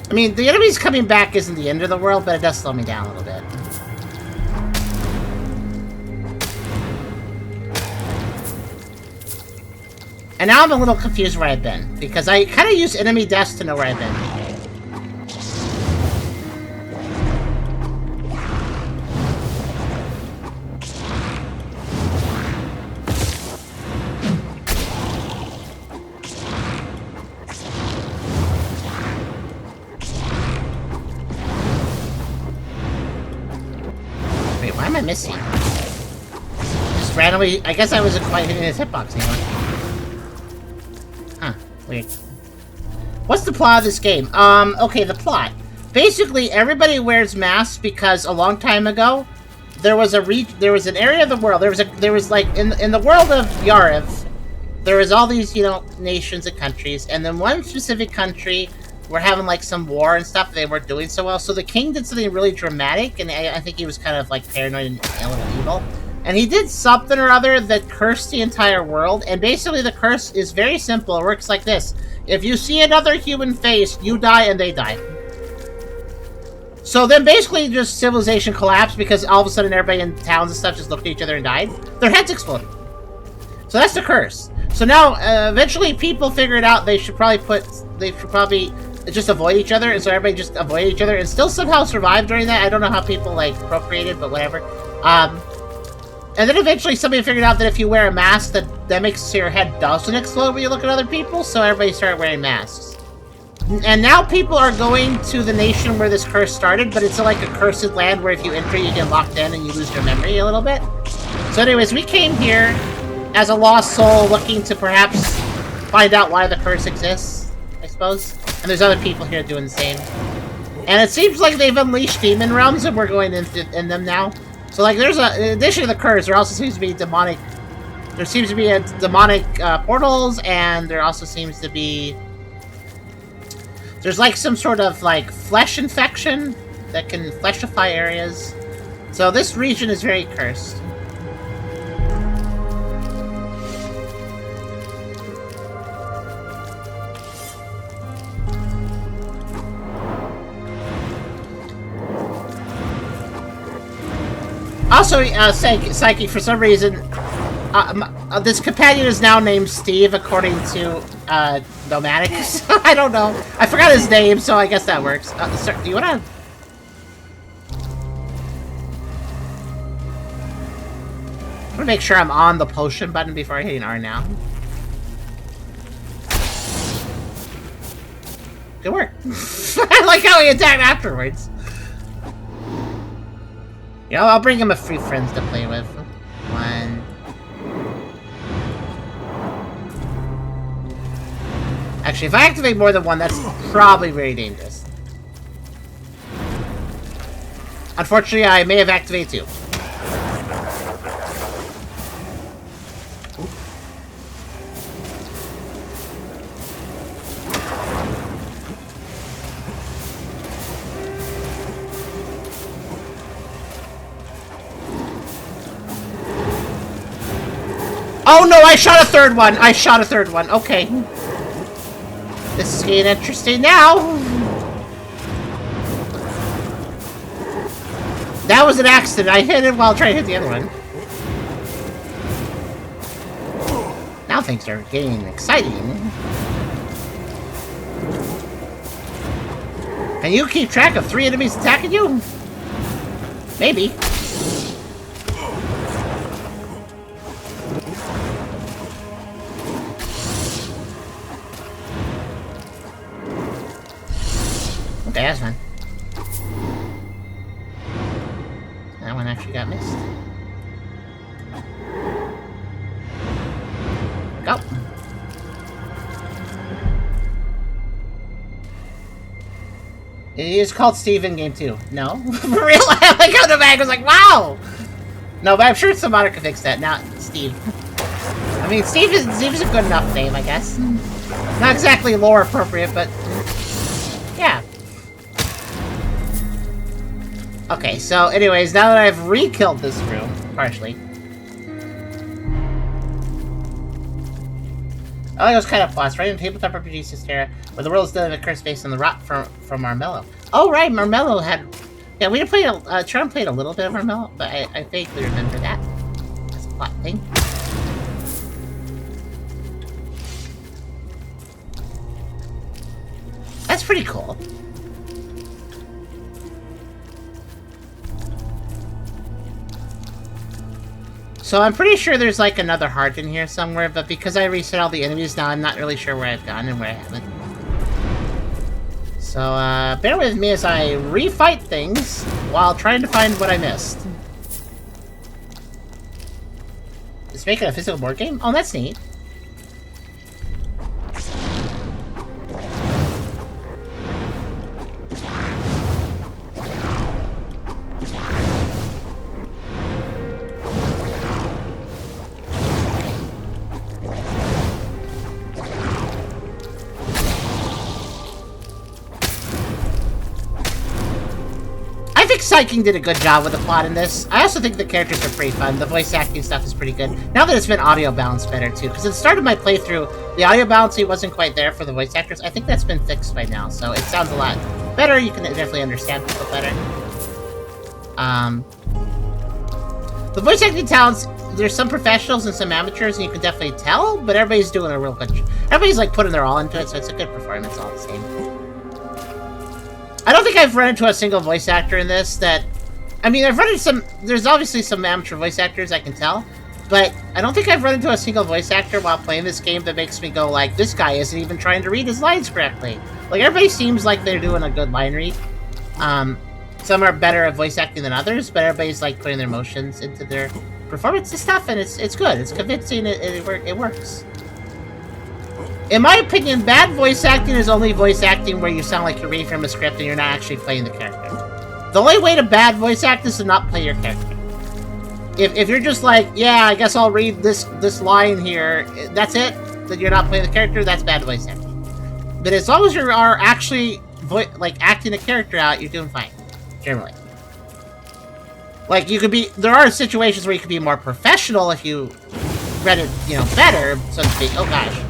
I mean, the enemies coming back isn't the end of the world, but it does slow me down a little bit. And now I'm a little confused where I've been, because I kind of use enemy deaths to know where I've been. Wait, why am I missing? Just randomly, I guess I wasn't quite hitting his hitbox anymore. Huh, weird. What's the plot of this game? Okay, the plot. Basically, everybody wears masks because a long time ago, there was an area of the world. There was like in the world of Yariv, there was all these, you know, nations and countries, and then one specific country were having like some war and stuff. They weren't doing so well, so the king did something really dramatic, and I think he was kind of like paranoid and a little evil. And he did something or other that cursed the entire world, and basically the curse is very simple. It works like this. If you see another human face, you die and they die. So then basically just civilization collapsed because all of a sudden everybody in towns and stuff just looked at each other and died. Their heads exploded. So that's the curse. So now, eventually people figured out they should probably just avoid each other, and so everybody just avoided each other and still somehow survived during that. I don't know how people, like, procreated, but whatever. And then eventually somebody figured out that if you wear a mask, that makes your head doesn't explode when you look at other people, so everybody started wearing masks. And now people are going to the nation where this curse started, but it's like a cursed land where if you enter, you get locked in and you lose your memory a little bit. So anyways, we came here as a lost soul looking to perhaps find out why the curse exists, I suppose. And there's other people here doing the same. And it seems like they've unleashed demon realms and we're going in them now. So, like, in addition to the curse, there also seems to be demonic... There seems to be demonic portals, and there also seems to be... There's, like, some sort of, like, flesh infection that can fleshify areas. So this region is very cursed. Also, Psyche, for some reason, this companion is now named Steve, according to Nomadic. I don't know. I forgot his name, so I guess that works. Sir, do you wanna... I'm gonna make sure I'm on the potion button before I hit an R now. Good work. I like how he attacked afterwards. You know, I'll bring him a few friends to play with. One. Actually, if I activate more than one, that's probably very dangerous. Unfortunately, I may have activated two. Oh no, I shot a third one! I shot a third one. Okay. This is getting interesting now. That was an accident. I hit it while trying to hit the other one. Now things are getting exciting. Can you keep track of 3 enemies attacking you? Maybe. Okay, that's fine. That one actually got missed. Go. It is called Steve in game 2. No? For real? I like how the bag was like, wow! No, but I'm sure some modder can fix that. Not Steve. I mean, Steve is a good enough name, I guess. Not exactly lore appropriate, but yeah. Okay, so anyways, now that I've re-killed this room, partially. I like those kind of plots, right? In tabletop RPGs Hysteria, where the world is dealing with a curse based on the rot from Marmello. Oh, right, Marmello had... Yeah, we played Charm played a little bit of Marmello, but I vaguely remember that. That's a plot thing. That's pretty cool. So I'm pretty sure there's like another heart in here somewhere, but because I reset all the enemies now, I'm not really sure where I've gone and where I haven't. So bear with me as I refight things while trying to find what I missed. It's making a physical board game? Oh, that's neat. Psyching did a good job with the plot in this. I also think the characters are pretty fun. The voice acting stuff is pretty good. Now that it's been audio balanced better too, because at the start of my playthrough, the audio balancing wasn't quite there for the voice actors. I think that's been fixed by now, so it sounds a lot better. You can definitely understand people better. The voice acting talents, there's some professionals and some amateurs, and you can definitely tell, but everybody's doing a real good job. Everybody's like putting their all into it, so it's a good performance all the same. I don't think I've run into a single voice actor in this that... I mean, I've run into some... There's obviously some amateur voice actors, I can tell. But I don't think I've run into a single voice actor while playing this game that makes me go, like, this guy isn't even trying to read his lines correctly. Like, everybody seems like they're doing a good line read. Some are better at voice acting than others, but everybody's, like, putting their emotions into their performance and stuff, and it's good. It's convincing, it works. In my opinion, bad voice acting is only voice acting where you sound like you're reading from a script and you're not actually playing the character. The only way to bad voice act is to not play your character. If you're just like, yeah, I guess I'll read this line here, that's it, that you're not playing the character, that's bad voice acting. But as long as you are actually acting a character out, you're doing fine, generally. Like, you could be, there are situations where you could be more professional if you read it, you know, better, so to speak. Oh gosh.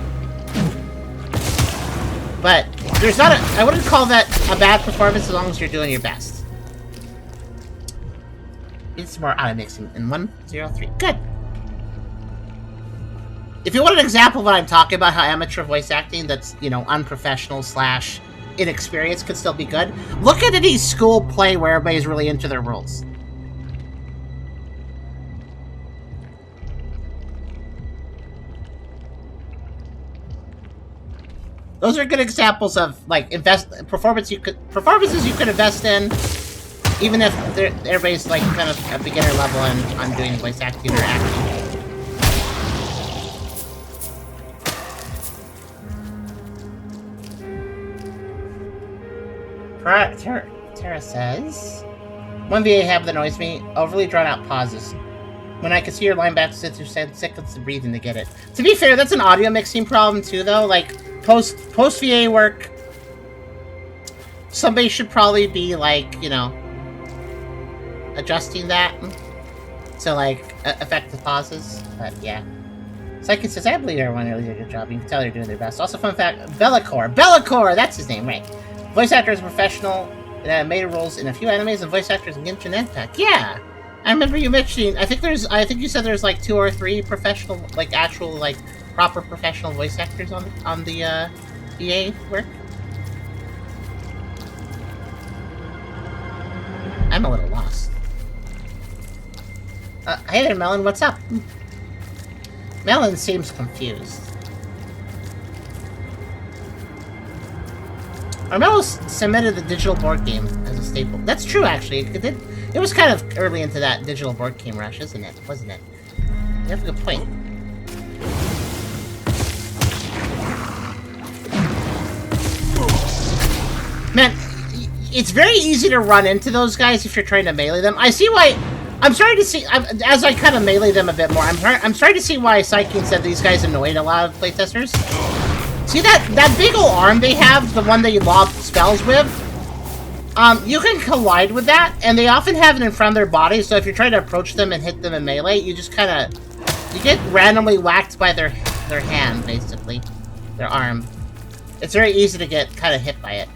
But there's not I wouldn't call that a bad performance as long as you're doing your best. It's more auto mixing in 103. Good. If you want an example of what I'm talking about, how amateur voice acting that's, you know, unprofessional / inexperienced could still be good, look at any school play where everybody's really into their rules. Those are good examples of like performances you could invest in, even if everybody's like kind of a beginner level on doing voice acting or acting. Tara says, one VA habit that annoys me: overly drawn out pauses. When I can see your linebacker sit through 6 seconds of breathing to get it. To be fair, that's an audio mixing problem too, though. Like, post VA work, somebody should probably be like, you know, adjusting that to like affect the pauses. But yeah, Psychic says, I believe everyone really did a good job. You can tell they're doing their best. Also, fun fact: Bellicor, that's his name, right? Voice actor is a professional. Made roles in a few animes and voice actors in Genshin Impact. Yeah, I remember you mentioning. I think you said there's like 2 or 3 professional, like actual, like proper professional voice actors on the EA work. I'm a little lost. Hey there, Melon. What's up? Melon seems confused. Armello submitted the digital board game as a staple. That's true, actually. It was kind of early into that digital board game rush, isn't it? Wasn't it? You have a good point. Man, it's very easy to run into those guys if you're trying to melee them. I see why I'm starting to see, as I kind of melee them a bit more, I'm starting to see why Psyche said these guys annoyed a lot of playtesters. See that big ol' arm they have, the one that you lob spells with? You can collide with that, and they often have it in front of their body, so if you're trying to approach them and hit them in melee, you just kind of... You get randomly whacked by their hand, basically. Their arm. It's very easy to get kind of hit by it.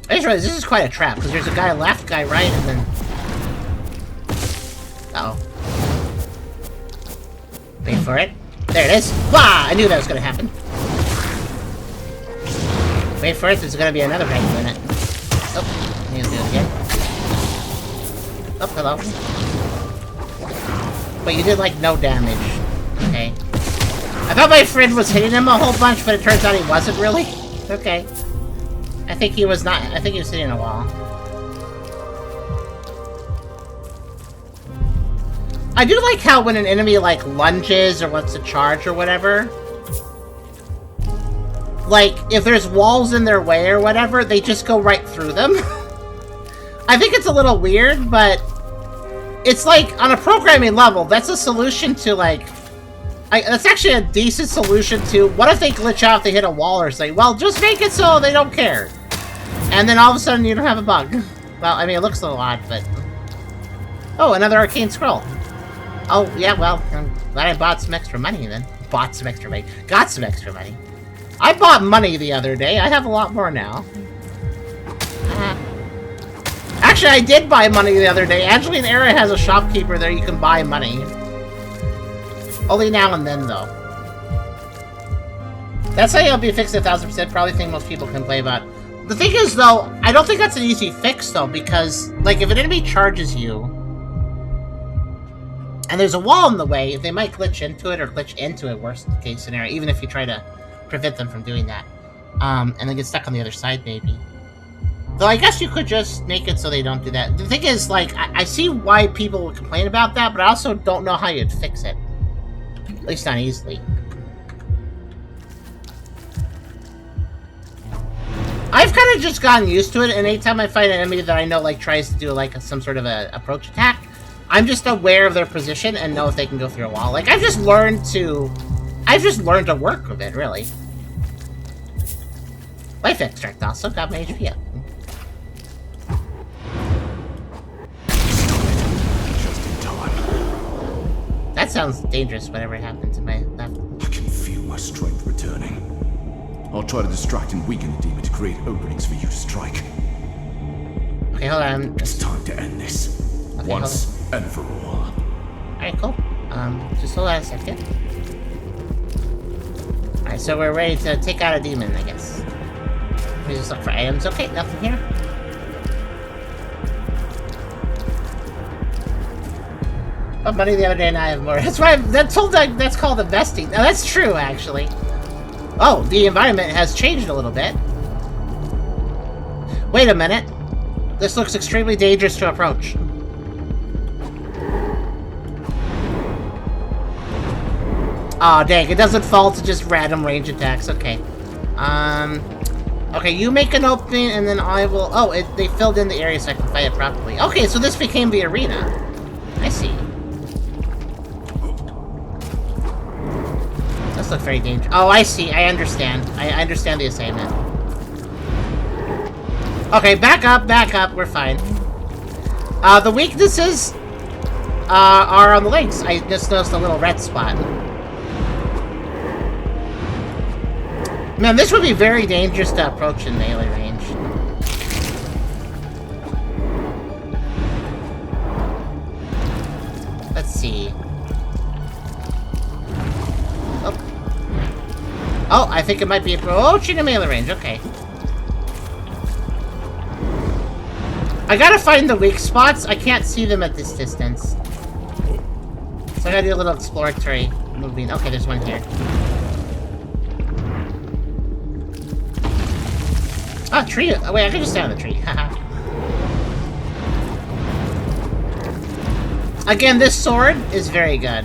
I just realized this is quite a trap, because there's a guy left, guy right, and then... Uh-oh. Wait for it. There it is. Wah! I knew that was going to happen. Wait for it, there's going to be another right in it. Oh, I'm going to do it again. Oh, hello. But you did, like, no damage. Okay. I thought my friend was hitting him a whole bunch, but it turns out he wasn't really. Okay. I think he was not. I think he was hitting a wall. I do like how when an enemy, like, lunges or wants to charge or whatever, like, if there's walls in their way or whatever, they just go right through them. I think it's a little weird, but it's like, on a programming level, that's a solution to, like, that's actually a decent solution to, what if they glitch out if they hit a wall or something? Well, just make it so they don't care. And then all of a sudden you don't have a bug. Well, I mean, it looks a little odd, but... Oh, another arcane scroll. Oh, yeah, well, I'm glad I bought some extra money then. Bought some extra money. Got some extra money. I bought money the other day. I have a lot more now. Actually, I did buy money the other day. Actually, in Era has a shopkeeper there you can buy money. Only now and then, though. That's how you'll be fixed 1,000%. Probably thing most people complain about. The thing is, though, I don't think that's an easy fix, though, because, like, if an enemy charges you, and there's a wall in the way, they might glitch into it, or glitch into it, worst case scenario, even if you try to prevent them from doing that. And then get stuck on the other side, maybe. Though I guess you could just make it so they don't do that. The thing is, like, I see why people would complain about that, but I also don't know how you'd fix it. At least not easily. I've kind of just gotten used to it, and anytime I find an enemy that I know, like, tries to do, like, some sort of a approach attack, I'm just aware of their position and know if they can go through a wall. Like, I've just learned to work with it, really. Life extract also got my HP up. Just in time. That sounds dangerous, whatever happened to my left. I can feel my strength returning. I'll try to distract and weaken the demon to create openings for you to strike. Okay, hold on. It's time to end this. Okay, once and for all. Alright, cool. Just hold on a second. Alright, so we're ready to take out a demon, I guess. Let me just look for items. Okay, nothing here. Oh, money the other day and I have more. That's why that's called investing. Now, that's true, actually. Oh, the environment has changed a little bit. Wait a minute. This looks extremely dangerous to approach. Aw, oh, dang, it doesn't fall to just random range attacks. Okay. Okay, you make an opening, and then I will... Oh, they filled in the area so I can fight it properly. Okay, so this became the arena. I see. This looks very dangerous. Oh, I see. I understand. I understand the assignment. Okay, back up. We're fine. The weaknesses are on the links. I just noticed a little red spot. Man, this would be very dangerous to approach in melee range. Let's see. Oh, I think it might be approaching in melee range. Okay. I gotta find the weak spots. I can't see them at this distance. So I gotta do a little exploratory moving. Okay, there's one here. Oh, tree. Oh, wait, I can just stay on the tree. Haha. Again, this sword is very good.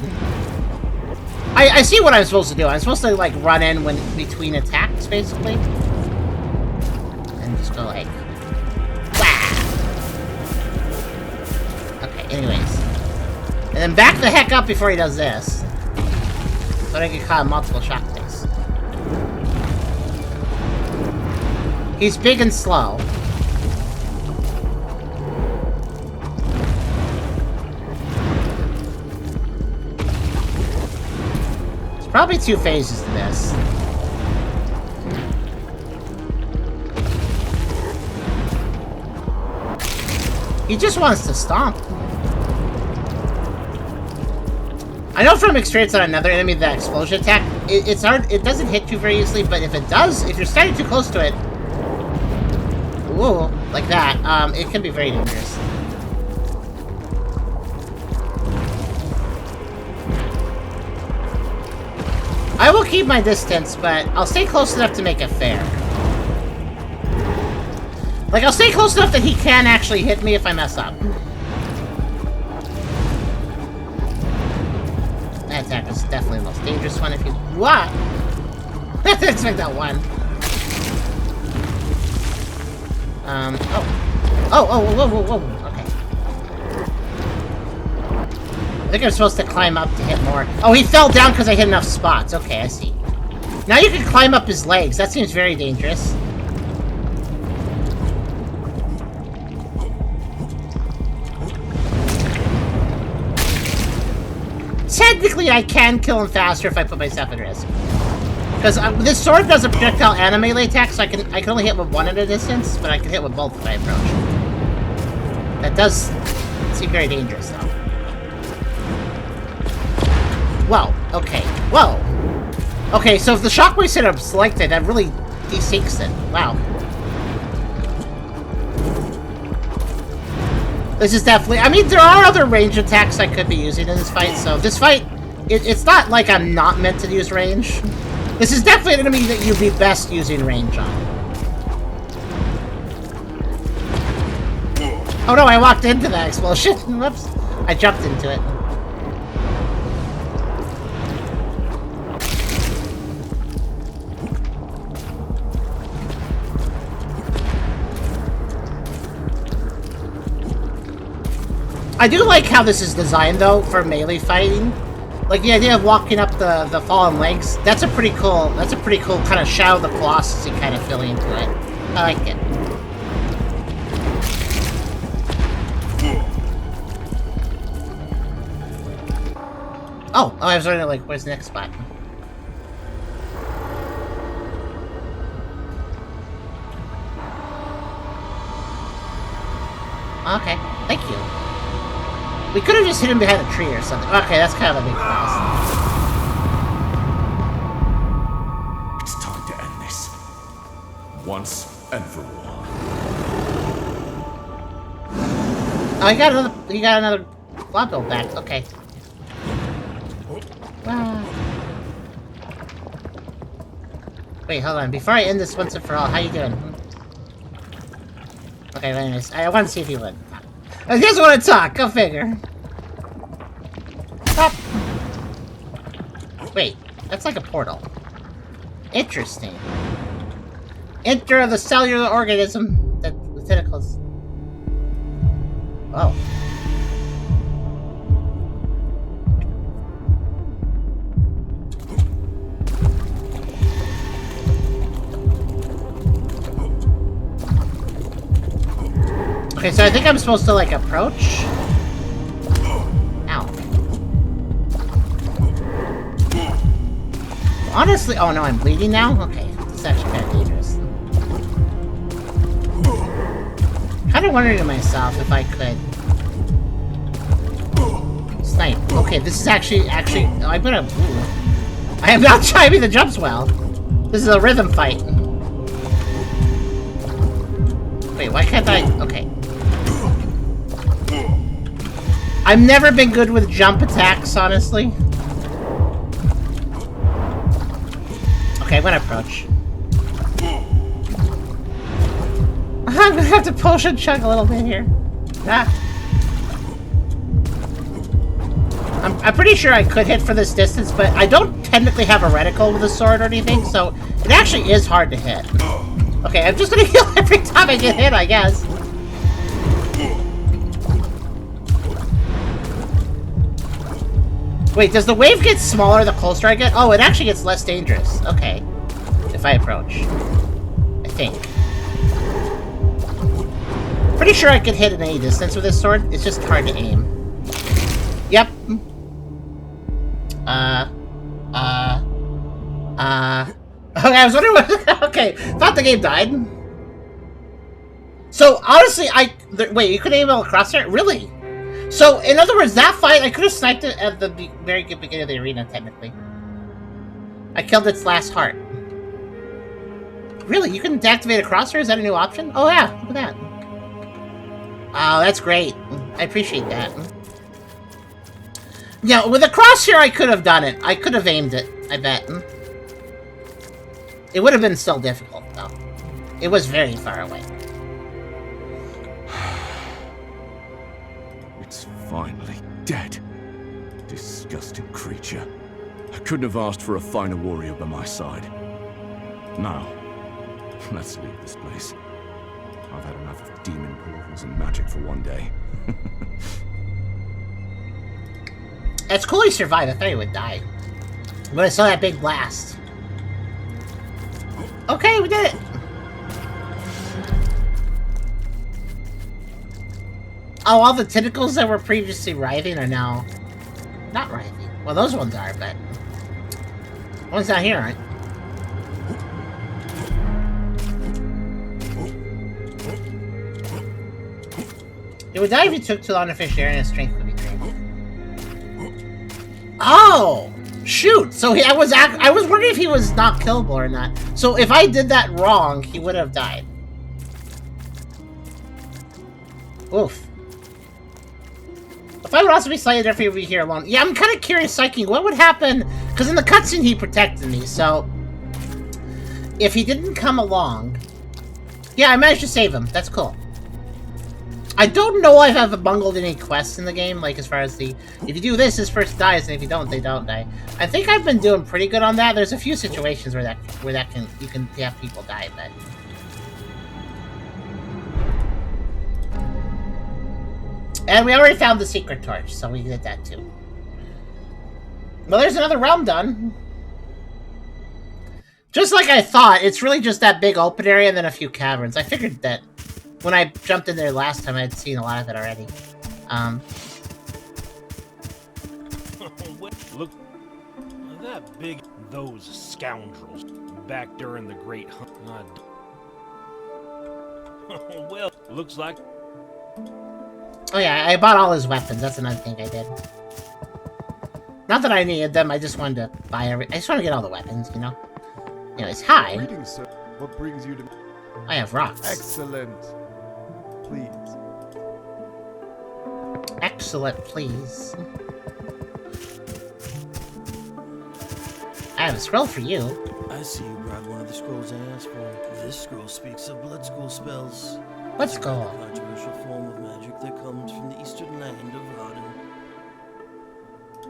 I see what I'm supposed to do. I'm supposed to, like, run in when between attacks, basically. And just go, like... Wah! Okay, anyways. And then back the heck up before he does this. So I get caught in multiple shockwaves. He's big and slow. There's probably 2 phases to this. He just wants to stomp. I know from experience on another enemy that explosion attack, it's hard. It doesn't hit you very easily, but if it does, if you're standing too close to it, ooh, like that, it can be very dangerous. I will keep my distance, but I'll stay close enough to make it fair. Like, I'll stay close enough that he can actually hit me if I mess up. That attack is definitely the most dangerous one if you... What? I didn't expect that one. Oh, whoa. Okay. I think I'm supposed to climb up to hit more. Oh, he fell down because I hit enough spots. Okay, I see. Now you can climb up his legs. That seems very dangerous. Technically, I can kill him faster if I put myself at risk. Because this sword does a projectile and melee attack, so I can only hit with one at a distance, but I can hit with both if I approach. That does seem very dangerous, though. Whoa. Okay. Whoa. Okay, so if the shockwave setup is selected, that really de-sinks it. Wow. This is definitely... I mean, there are other range attacks I could be using in this fight, so this fight... It's not like I'm not meant to use range. This is definitely an enemy that you'd be best using range on. Oh no, I walked into that explosion. Whoops. I jumped into it. I do like how this is designed, though, for melee fighting. Like, the idea of walking up the fallen legs, that's a pretty cool kind of Shadow of the Colossus-y kind of feeling to it. I like it. Oh, I was wondering, like, where's the next spot? Okay, thank you. We could have just hit him behind a tree or something. Okay, that's kind of a big boss. It's time to end this. Once and for all. Oh, he got another Globule back. Okay. Wow. Wait, hold on. Before I end this once and for all, how you doing? Okay, anyways, I want to see if he would. I just want to talk. Go figure. Stop. Wait, that's like a portal. Interesting. Enter the cellular organism. The tentacles. Oh. Okay, so I think I'm supposed to, like, approach? Ow. Honestly... Oh, no, I'm bleeding now? Okay, this is actually kind of dangerous. Kind of wondering to myself if I could... Snipe. Okay, this is actually... I'm gonna... Ooh. I am not timing the jumps well. This is a rhythm fight. Wait, why can't I... Okay. I've never been good with jump attacks, honestly. Okay, I'm gonna approach. I'm gonna have to potion chug a little bit here. Ah. I'm pretty sure I could hit for this distance, but I don't technically have a reticle with a sword or anything, so it actually is hard to hit. Okay, I'm just gonna heal every time I get hit, I guess. Wait, does the wave get smaller the closer I get? Oh, it actually gets less dangerous. Okay. If I approach. I think. Pretty sure I could hit at any distance with this sword. It's just hard to aim. Yep. Okay, I was wondering what... Okay, thought the game died. So, honestly, wait, you could aim all across there? Really? So, in other words, that fight, I could have sniped it at the very beginning of the arena, technically. I killed its last heart. Really? You can deactivate a crosshair? Is that a new option? Oh, yeah. Look at that. Oh, that's great. I appreciate that. Yeah, with a crosshair, I could have done it. I could have aimed it, I bet. It would have been still difficult, though. It was very far away. It's finally dead. Disgusting creature. I couldn't have asked for a finer warrior by my side. Now, let's leave this place. I've had enough of demon portals and magic for one day. It's cool he survived. I thought he would die. When I saw that big blast. Okay, we did it! Oh, all the tentacles that were previously writhing are now... not writhing. Well, those ones are, but... one's not here, aren't? It would die if you took too long to fish air and his strength would be drained. Oh! Shoot! So I was wondering if he was not killable or not. So if I did that wrong, he would have died. Oof. If I would also be slightly different, he would be here alone. Yeah, I'm kind of curious, Psyking, what would happen? Because in the cutscene, he protected me, so... if he didn't come along... yeah, I managed to save him. That's cool. I don't know if I've bungled any quests in the game, like as far as the... if you do this, this person dies, and if you don't, they don't die. I think I've been doing pretty good on that. There's a few situations where you can have people die, but... and we already found the secret torch, so we did that too. Well, there's another realm done. Just like I thought, it's really just that big open area and then a few caverns. I figured that when I jumped in there last time, I'd seen a lot of it already. Look, that big... those scoundrels back during the Great Hunt. Well, looks like... oh yeah, I bought all his weapons. That's another thing I did. Not that I needed them, I just wanted to buy I just want to get all the weapons, you know? Anyways, hi. Greetings, sir. What brings you to... I have rocks. Excellent. Please. Excellent, please. I have a scroll for you. I see you brought one of the scrolls I asked for. This scroll speaks of blood school spells. Let's It's a go. controversial form of magic that comes from the eastern land of Varden.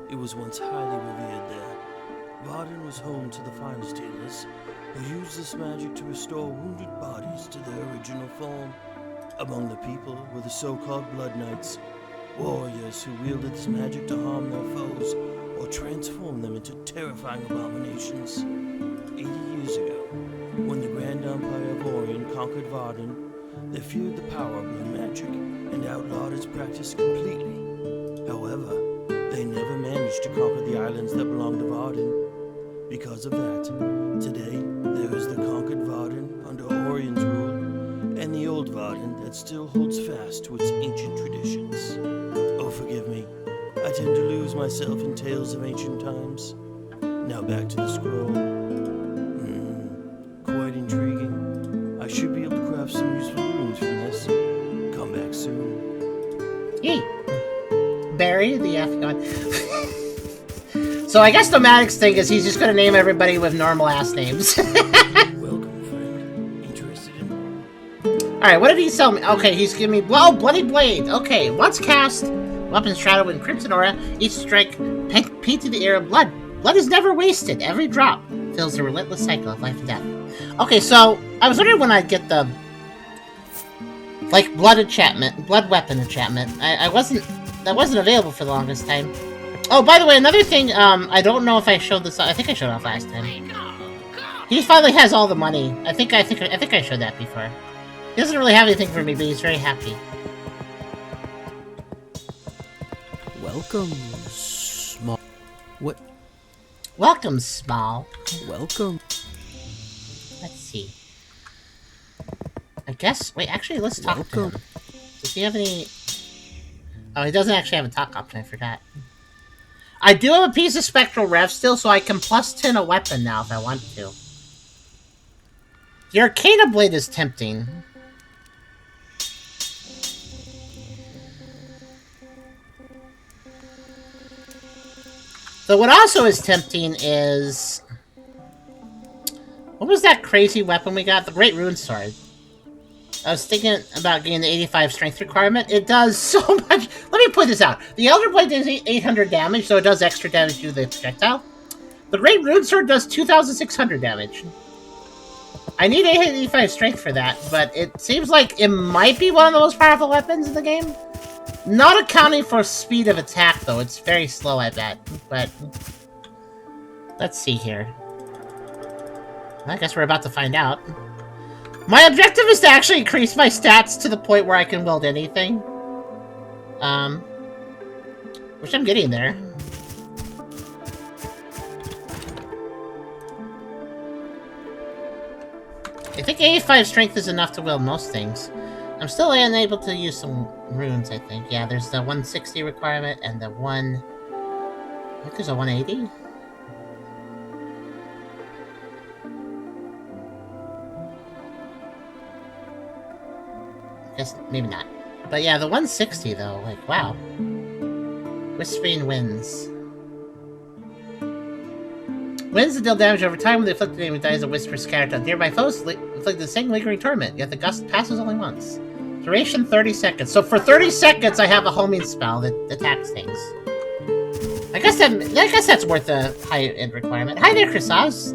It was once highly revered there. Varden was home to the finest healers, who used this magic to restore wounded bodies to their original form. Among the people were the so-called Blood Knights, warriors who wielded this magic to harm their foes or transform them into terrifying abominations. 80 years ago, when the Grand Empire of Orient conquered Varden, they feared the power of blood magic and outlawed its practice completely. However, they never managed to conquer the islands that belonged to Varden. Because of that, today there is the conquered Varden under Orion's rule, and the old Varden that still holds fast to its ancient traditions. Oh, forgive me. I tend to lose myself in tales of ancient times. Now back to the scroll. Quite intriguing. I should be able to craft some useful runes from this. Come back soon. Yay! Barry, the Afghan. So I guess the Maddox thing is he's just gonna name everybody with normal ass names. Welcome, friend. Interested in... Alright, what did he sell me? Okay, he's giving me... well, Bloody Blade! Okay, once cast, Weapons shrouded in crimson aura, each strike painted the air of blood. Blood is never wasted. Every drop fills a relentless cycle of life and death. Okay, so I was wondering when I'd get the blood weapon enchantment. That wasn't available for the longest time. Oh, by the way, another thing, I don't know if I showed this. I think I showed off last time. He finally has all the money. I think I showed that before. He doesn't really have anything for me, but he's very happy. Welcome, Small. What? Welcome, Small. Welcome. Let's see. I guess. Wait, actually, let's talk to him. Does he have any? Oh, he doesn't actually have a talk option. I forgot. I do have a piece of spectral rev still, so I can plus 10 a weapon now if I want to. The Arcana Blade is tempting. So what also is tempting is... What was that crazy weapon we got? The Great Rune Sword. I was thinking about getting the 85 strength requirement. It does so much... Let me put this out. The Elder Blade does 800 damage, so it does extra damage to the projectile. The Great Rune Sword does 2,600 damage. I need 85 strength for that, but it seems like it might be one of the most powerful weapons in the game. Not accounting for speed of attack, though. It's very slow, I bet. But let's see here. I guess we're about to find out. My objective is to actually increase my stats to the point where I can wield anything. Which I'm getting there. I think 85 strength is enough to wield most things. I'm still unable to use some runes, I think. Yeah, there's the 160 requirement and the one... I think there's a 180? Guess maybe not. But yeah, the 160 though, like, wow. Whispering Winds. Winds that deal damage over time when the afflicted enemy dies. A whisper scattered on nearby foes, inflict the same lingering torment, yet the gust passes only once. Duration 30 seconds. So for 30 seconds, I have a homing spell that attacks things. I guess that's worth a high-end requirement. Hi there, Chrisos.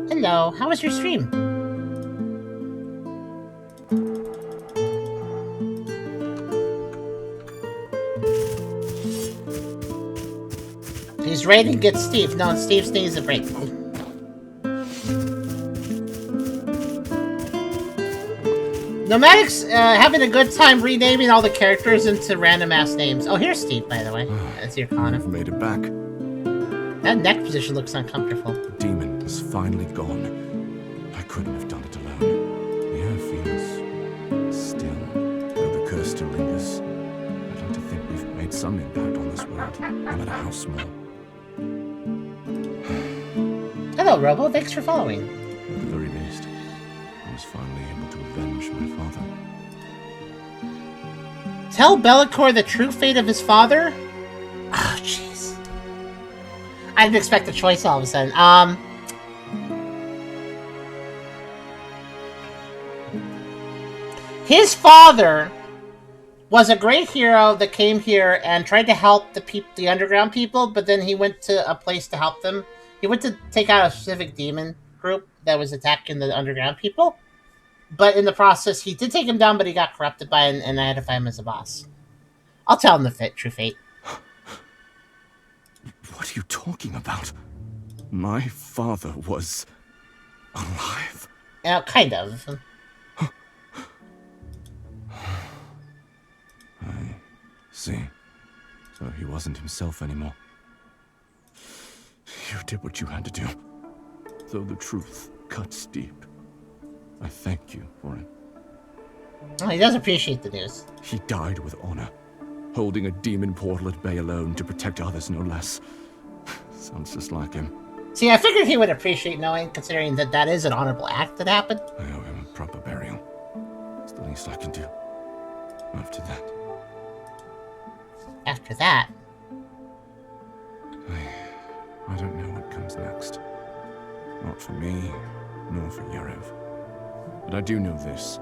Hello. How was your stream? He's ready to get Steve. No, Steve needs a break. Nomadic's having a good time renaming all the characters into random-ass names. Oh, here's Steve, by the way. That's your calling him. I've made it back. That neck position looks uncomfortable. The demon is finally gone. I couldn't have done it alone. The air feels still, though the curse still lingers. I'd like to think we've made some impact on this world, no matter how small. Hello, Robo. Thanks for following. At the very least, I was finally able to avenge my father. Tell Bellicor the true fate of his father? Oh, jeez. I didn't expect a choice all of a sudden. His father was a great hero that came here and tried to help the underground people, but then he went to a place to help them. He went to take out a specific demon group that was attacking the underground people. But in the process, he did take him down, but he got corrupted by it, and I had to fight him as a boss. I'll tell him the true fate. What are you talking about? My father was alive? Kind of. I see. So he wasn't himself anymore. You did what you had to do. Though the truth cuts deep. I thank you for it. Oh, he does appreciate the news. He died with honor, holding a demon portal at bay alone to protect others no less. Sounds just like him. See, I figured he would appreciate knowing, considering that that is an honorable act that happened. I owe him a proper burial. It's the least I can do. After that... After that... I don't know what comes next. Not for me, nor for Yariv. But I do know this.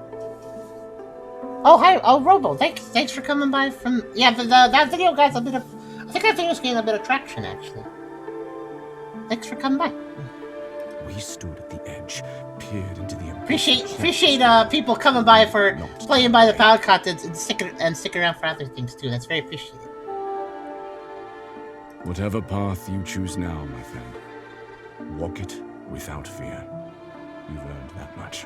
Oh, hi. Oh, Robo. Thanks for coming by from... Yeah, that video got a bit of... I think that video's getting a bit of traction, actually. Thanks for coming by. We stood at the edge, peered into the Appreciate people coming by for playing by the power content and stick around for other things, too. That's very appreciated. Whatever path you choose now, my friend, walk it without fear. You've earned that much.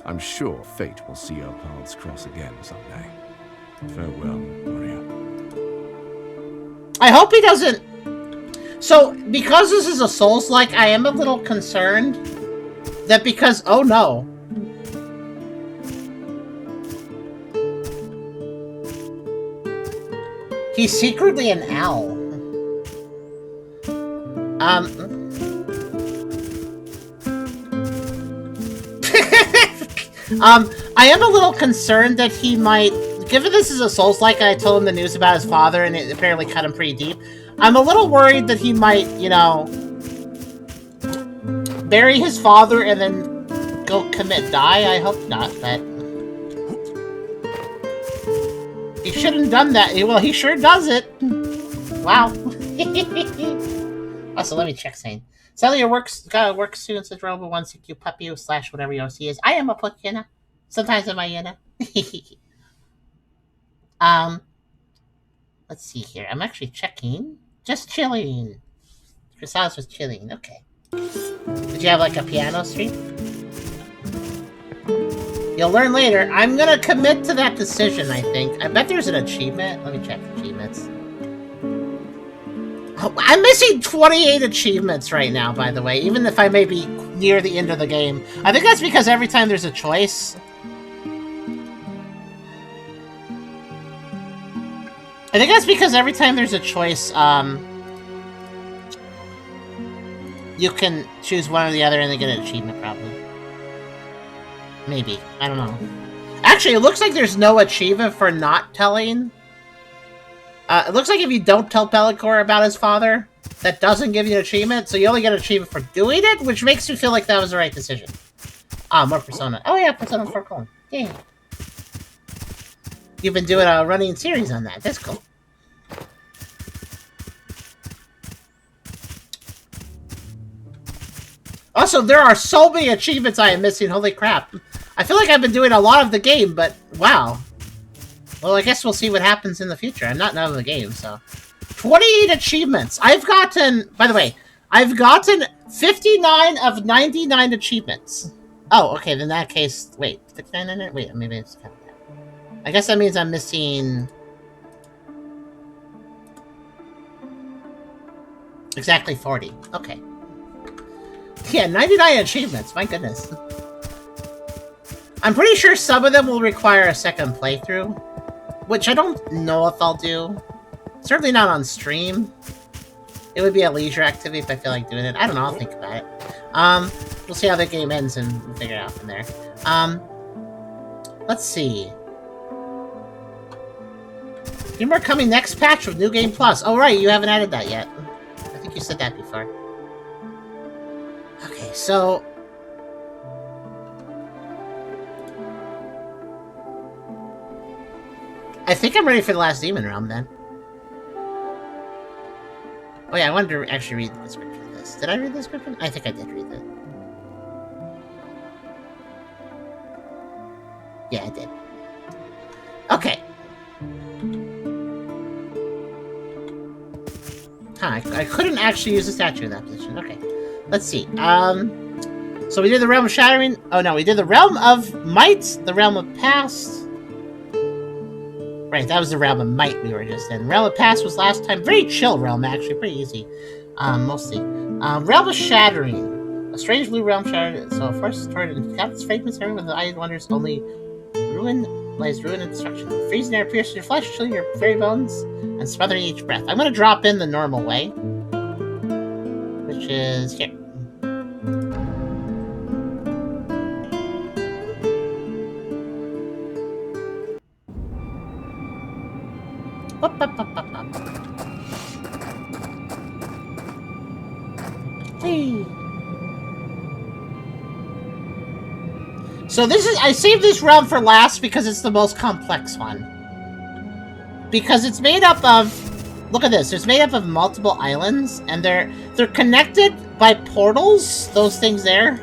I'm sure fate will see our paths cross again someday. Farewell, warrior. I hope he doesn't... So, because this is a Souls-like, I am a little concerned that because... Oh, no. He's secretly an owl. I am a little concerned that he might, given this is a Souls-like, and I told him the news about his father, and it apparently cut him pretty deep, I'm a little worried that he might, you know, bury his father and then go die. I hope not, but... He shouldn't have done that. Well, he sure does it. Wow. Also, let me check saying. Sell your gotta work soon, says Robo 1CQ puppy / whatever your OC is. I am a putyana. Sometimes I'm a yana. Let's see here. I'm actually checking. Just chilling. Chris House was chilling. Okay. Did you have like a piano stream? You'll learn later. I'm gonna commit to that decision, I think. I bet there's an achievement. Let me check achievements. Oh, I'm missing 28 achievements right now, by the way, even if I may be near the end of the game. I think that's because every time there's a choice... you can choose one or the other and then get an achievement, probably. Maybe. I don't know. Actually, it looks like there's no achievement for not telling. It looks like if you don't tell Pellicor about his father, that doesn't give you an achievement, so you only get an achievement for doing it, which makes me feel like that was the right decision. Ah, more Persona. Oh yeah, Persona 4 colon. Yeah. You've been doing a running series on that. That's cool. Also, there are so many achievements I am missing. Holy crap. I feel like I've been doing a lot of the game, but wow. Well, I guess we'll see what happens in the future. I'm not done with the game, so... 28 achievements! I've gotten... By the way, I've gotten 59 of 99 achievements. Oh, okay, then in that case... Wait, 59? Wait, maybe it's kind of that. I guess that means I'm missing... exactly 40. Okay. Yeah, 99 achievements, my goodness. I'm pretty sure some of them will require a second playthrough. Which I don't know if I'll do. Certainly not on stream. It would be a leisure activity if I feel like doing it. I don't know, I'll think about it. We'll see how the game ends and figure it out from there. Let's see. Few more coming next patch with New Game Plus. Oh right, you haven't added that yet. I think you said that before. Okay, so... I think I'm ready for the last demon realm, then. Oh yeah, I wanted to actually read the description of this. Did I read the description? I think I did read it. Yeah, I did. Okay. Huh, I couldn't actually use the statue in that position. Okay. Let's see. So we did the Realm of Shattering. Oh no, we did the Realm of Might, the Realm of Past. Right, that was the Realm of Might we were just in. Realm of Past was last time. Very chill realm, actually. Pretty easy. Mostly. Realm of Shattering. A strange blue realm shattered. So first started in countless fragments, everyone with the eye wonders only ruin lies ruin and destruction. Freezing air pierces your flesh, chilling your very bones, and smothering each breath. I'm gonna drop in the normal way. Which is here. Up, up, up, up, up. Hey. So this is... I saved this realm for last because it's the most complex one. Because it's made up of... Look at this. It's made up of multiple islands, and they're connected by portals. Those things there.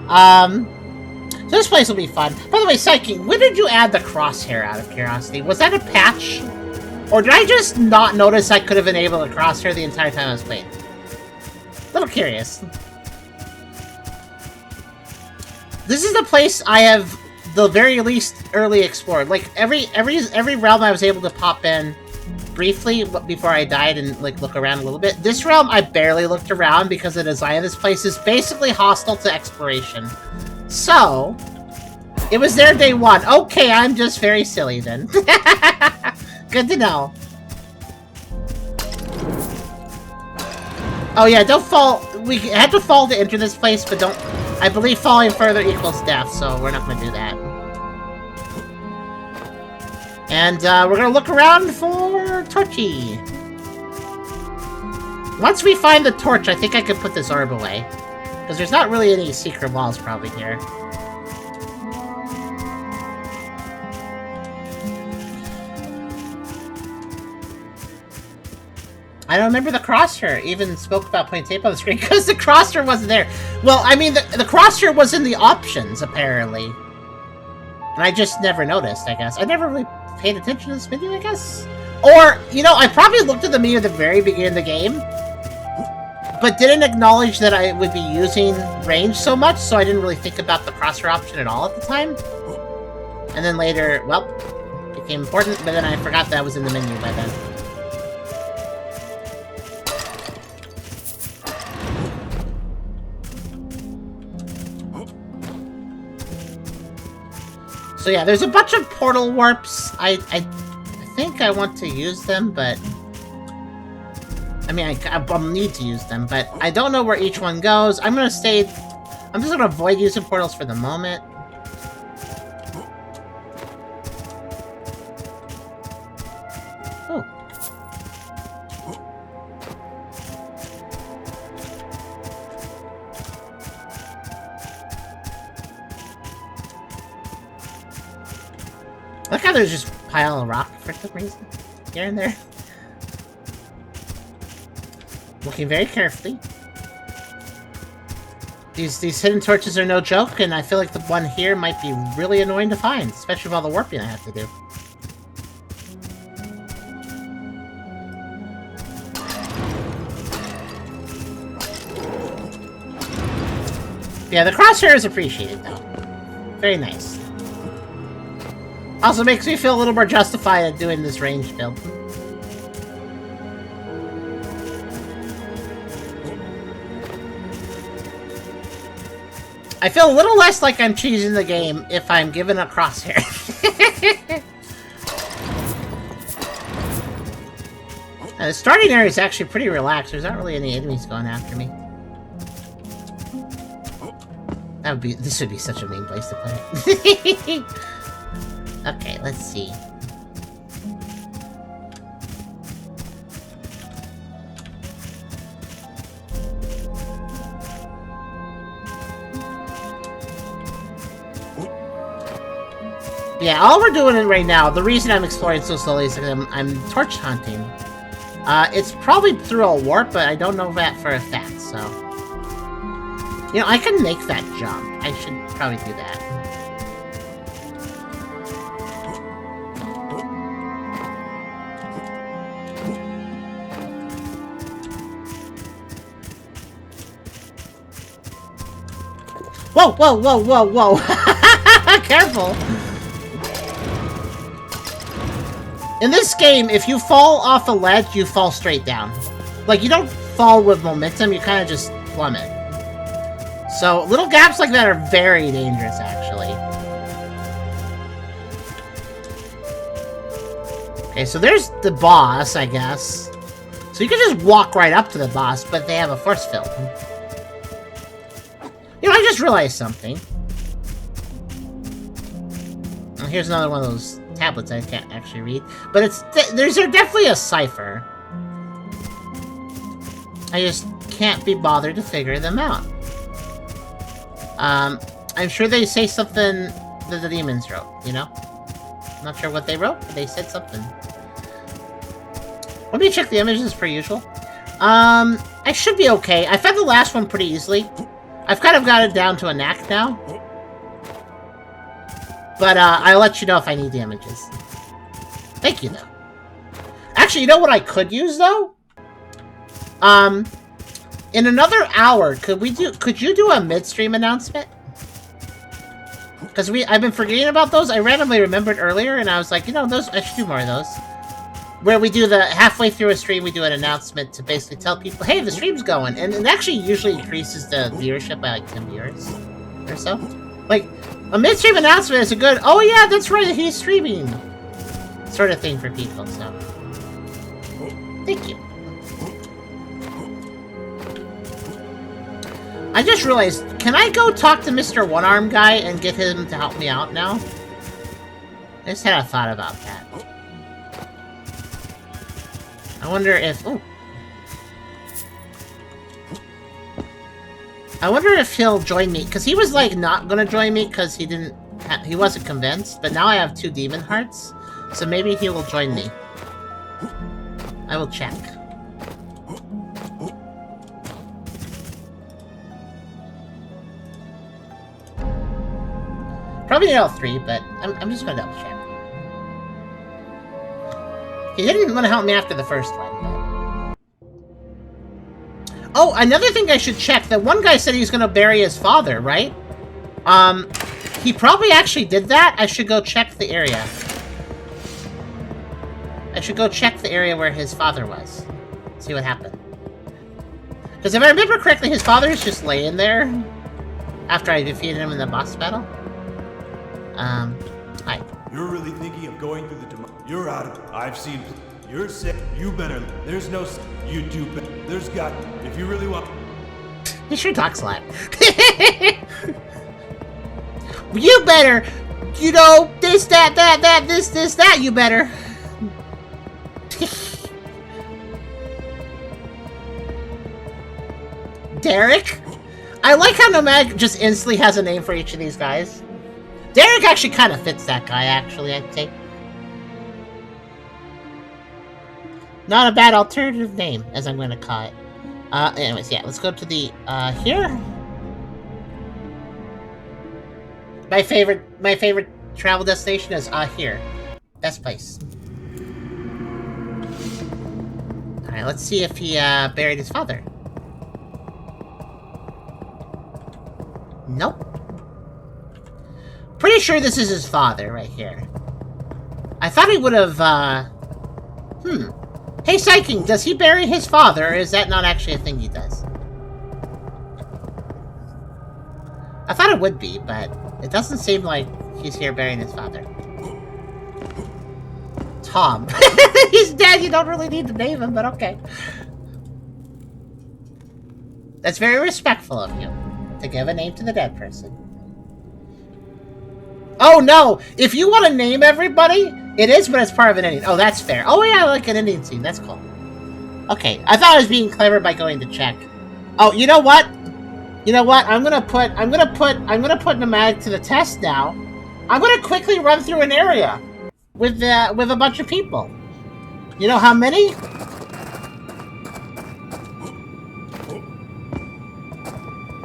So this place will be fun. By the way, Psyche, when did you add the crosshair out of curiosity? Was that a patch? Or did I just not notice I could have enabled the crosshair the entire time I was playing? A little curious. This is the place I have, the very least, early explored. Like, every realm I was able to pop in briefly before I died and, like, look around a little bit. This realm, I barely looked around because the design of this place is basically hostile to exploration. So, it was there day one. Okay, I'm just very silly then. Good to know. Oh yeah, don't fall. We had to fall to enter this place, but don't... I believe falling further equals death, so we're not going to do that. And we're going to look around for Torchy. Once we find the torch, I think I can put this orb away. Because there's not really any secret walls probably here. I don't remember the crosshair even spoke about putting tape on the screen because the crosshair wasn't there. Well, I mean, the crosshair was in the options, apparently. And I just never noticed, I guess. I never really paid attention to this menu, I guess. Or, you know, I probably looked at the menu at the very beginning of the game, but didn't acknowledge that I would be using range so much, so I didn't really think about the crosshair option at all at the time. And then later, well, it became important, but then I forgot that was in the menu by then. So yeah, there's a bunch of portal warps. I think I want to use them, but... I mean, I'll need to use them, but I don't know where each one goes. I'm just gonna avoid using portals for the moment. Oh. Look how there's just a pile of rock for some reason. Here and there. Looking very carefully. These hidden torches are no joke, and I feel like the one here might be really annoying to find, especially with all the warping I have to do. Yeah, the crosshair is appreciated, though. Very nice. Also makes me feel a little more justified at doing this range build. I feel a little less like I'm cheesing the game if I'm given a crosshair. The starting area is actually pretty relaxed. There's not really any enemies going after me. This would be such a mean place to put it. Okay, let's see. Yeah, all we're doing right now, the reason I'm exploring so slowly is because I'm torch hunting. It's probably through a warp, but I don't know that for a fact, so... You know, I can make that jump. I should probably do that. Whoa, whoa, whoa, whoa, whoa! Careful! In this game, if you fall off a ledge, you fall straight down. Like, you don't fall with momentum, you kind of just plummet. So, little gaps like that are very dangerous, actually. Okay, so there's the boss, I guess. So you can just walk right up to the boss, but they have a force field. You know, I just realized something. Well, here's another one of those tablets I can't actually read. But there's definitely a cipher. I just can't be bothered to figure them out. I'm sure they say something that the demons wrote, you know? Not sure what they wrote, but they said something. Let me check the images per usual. I should be okay. I found the last one pretty easily. I've kind of got it down to a knack now. But, I'll let you know if I need the images. Thank you, though. Actually, you know what I could use, though? In another hour, could you do a midstream announcement? Because I've been forgetting about those. I randomly remembered earlier, and I was like, you know, I should do more of those. Where we do halfway through a stream, we do an announcement to basically tell people, hey, the stream's going. And it actually usually increases the viewership by like 10 viewers or so. Like, a midstream announcement is a good, oh yeah, that's right, he's streaming sort of thing for people, so. Thank you. I just realized, can I go talk to Mr. One-Arm Guy and get him to help me out now? I just had a thought about that. I wonder if... Ooh. I wonder if he'll join me, because he was, like, not gonna join me because he wasn't convinced, but now I have 2 demon hearts, so maybe he will join me. I will check. Probably not all 3, but I'm just gonna double check. He didn't want to help me after the first one, but... Oh, another thing I should check. The one guy said he's gonna bury his father, right? He probably actually did that. I should go check the area. I should go check the area where his father was. See what happened. Because if I remember correctly, his father is just laying there after I defeated him in the boss battle. Hi. You're really thinking of going through the You're out of it. I've seen... You're sick. You better... There's no... You do better. There's got... If you really want... He sure talks a lot. You better... You know, this, that, this, that, you better. Derek? I like how Nomad just instantly has a name for each of these guys. Derek actually kind of fits that guy, actually, I'd say. Not a bad alternative name, as I'm going to call it. Anyways, yeah, let's go to the, here. My favorite travel destination is, here. Best place. Alright, let's see if he, buried his father. Nope. Pretty sure this is his father, right here. I thought he would have, Hey, Psyking, does he bury his father, or is that not actually a thing he does? I thought it would be, but it doesn't seem like he's here burying his father. Tom. He's dead, you don't really need to name him, but okay. That's very respectful of you, to give a name to the dead person. Oh, no! If you want to name everybody, it is, but it's part of an ending. Oh, that's fair. Oh, yeah, like an ending scene. That's cool. Okay, I thought I was being clever by going to check. Oh, you know what? You know what? I'm gonna put Nomadic to the test now. I'm gonna quickly run through an area with a bunch of people. You know how many?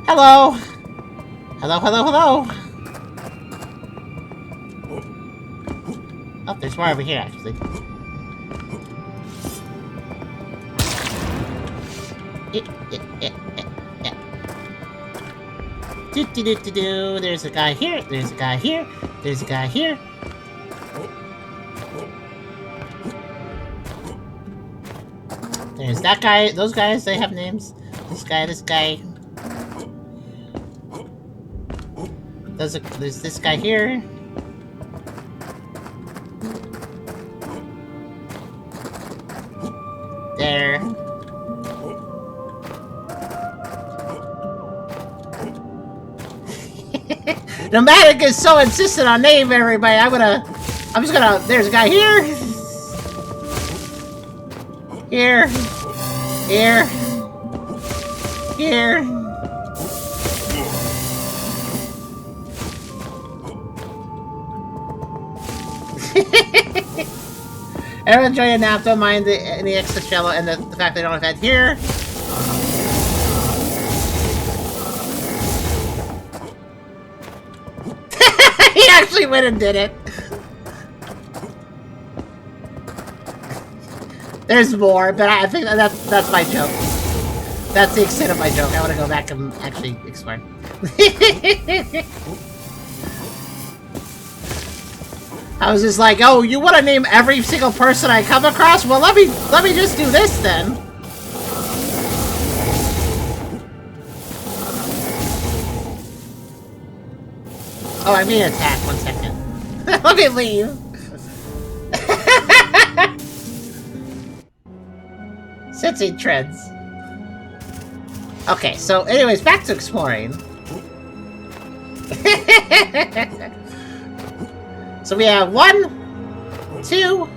Hello. Hello, hello, hello. Oh, there's more over here, actually. Do. There's a guy here. There's a guy here. There's a guy here. There's that guy. Those guys, they have names. This guy, this guy. There's this guy here. There. Nomadic is so insistent on naming everybody. I'm just gonna. There's a guy here. Here. Here. Here. Everyone enjoy a nap, don't mind any excess shallow and the fact they don't have head here. He actually went and did it. There's more, but I think that's my joke. That's the extent of my joke. I want to go back and actually explain. I was just like, oh, you want to name every single person I come across? Well, let me just do this then. Oh, I mean attack. 1 second. Let me leave. Sensing trends. Okay, so anyways, back to exploring. So we have 1, 2,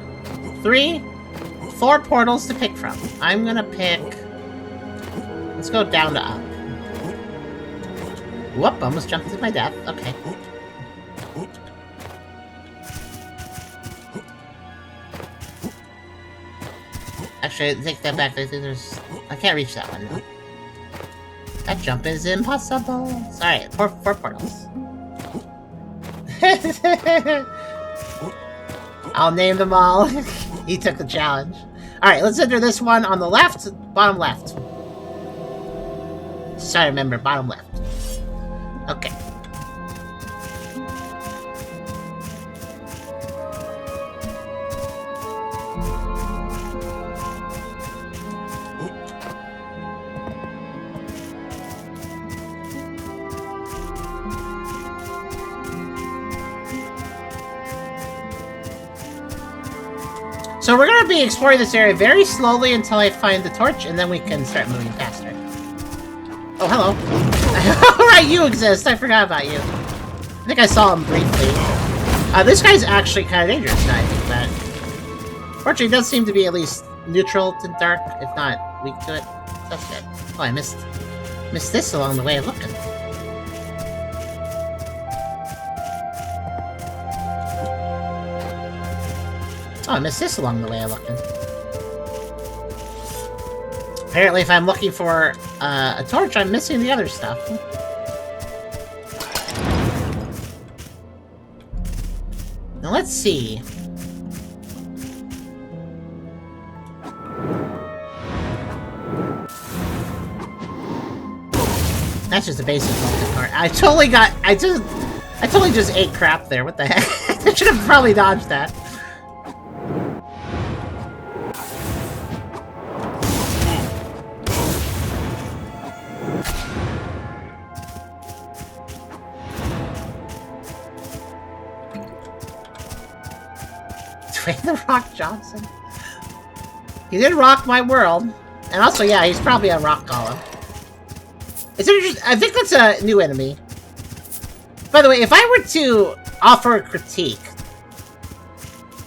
3, 4 portals to pick from. I'm gonna pick... Let's go down to up. Whoop, almost jumped to my death. Okay. Actually, take that back. I think there's... I can't reach that one, no. That jump is impossible. Sorry, 4 portals. I'll name them all. He took the challenge. Alright, let's enter this one on the left. Bottom left. Sorry, remember, bottom left. Okay. So we're gonna be exploring this area very slowly until I find the torch, and then we can start moving faster. Oh, hello. Alright, you exist. I forgot about you. I think I saw him briefly. This guy's actually kind of dangerous now, I think that. Fortunately, he does seem to be at least neutral to dark, if not weak to it. That's good. Oh, I missed this along the way of looking. Oh, I missed this along the way of looking. Apparently, if I'm looking for a torch, I'm missing the other stuff. Now, let's see. That's just a basic multi-card. I totally just ate crap there. What the heck? I should have probably dodged that. The Rock Johnson. He did rock my world. And also, yeah, he's probably a rock golem. It's interesting. I think that's a new enemy. By the way, if I were to offer a critique,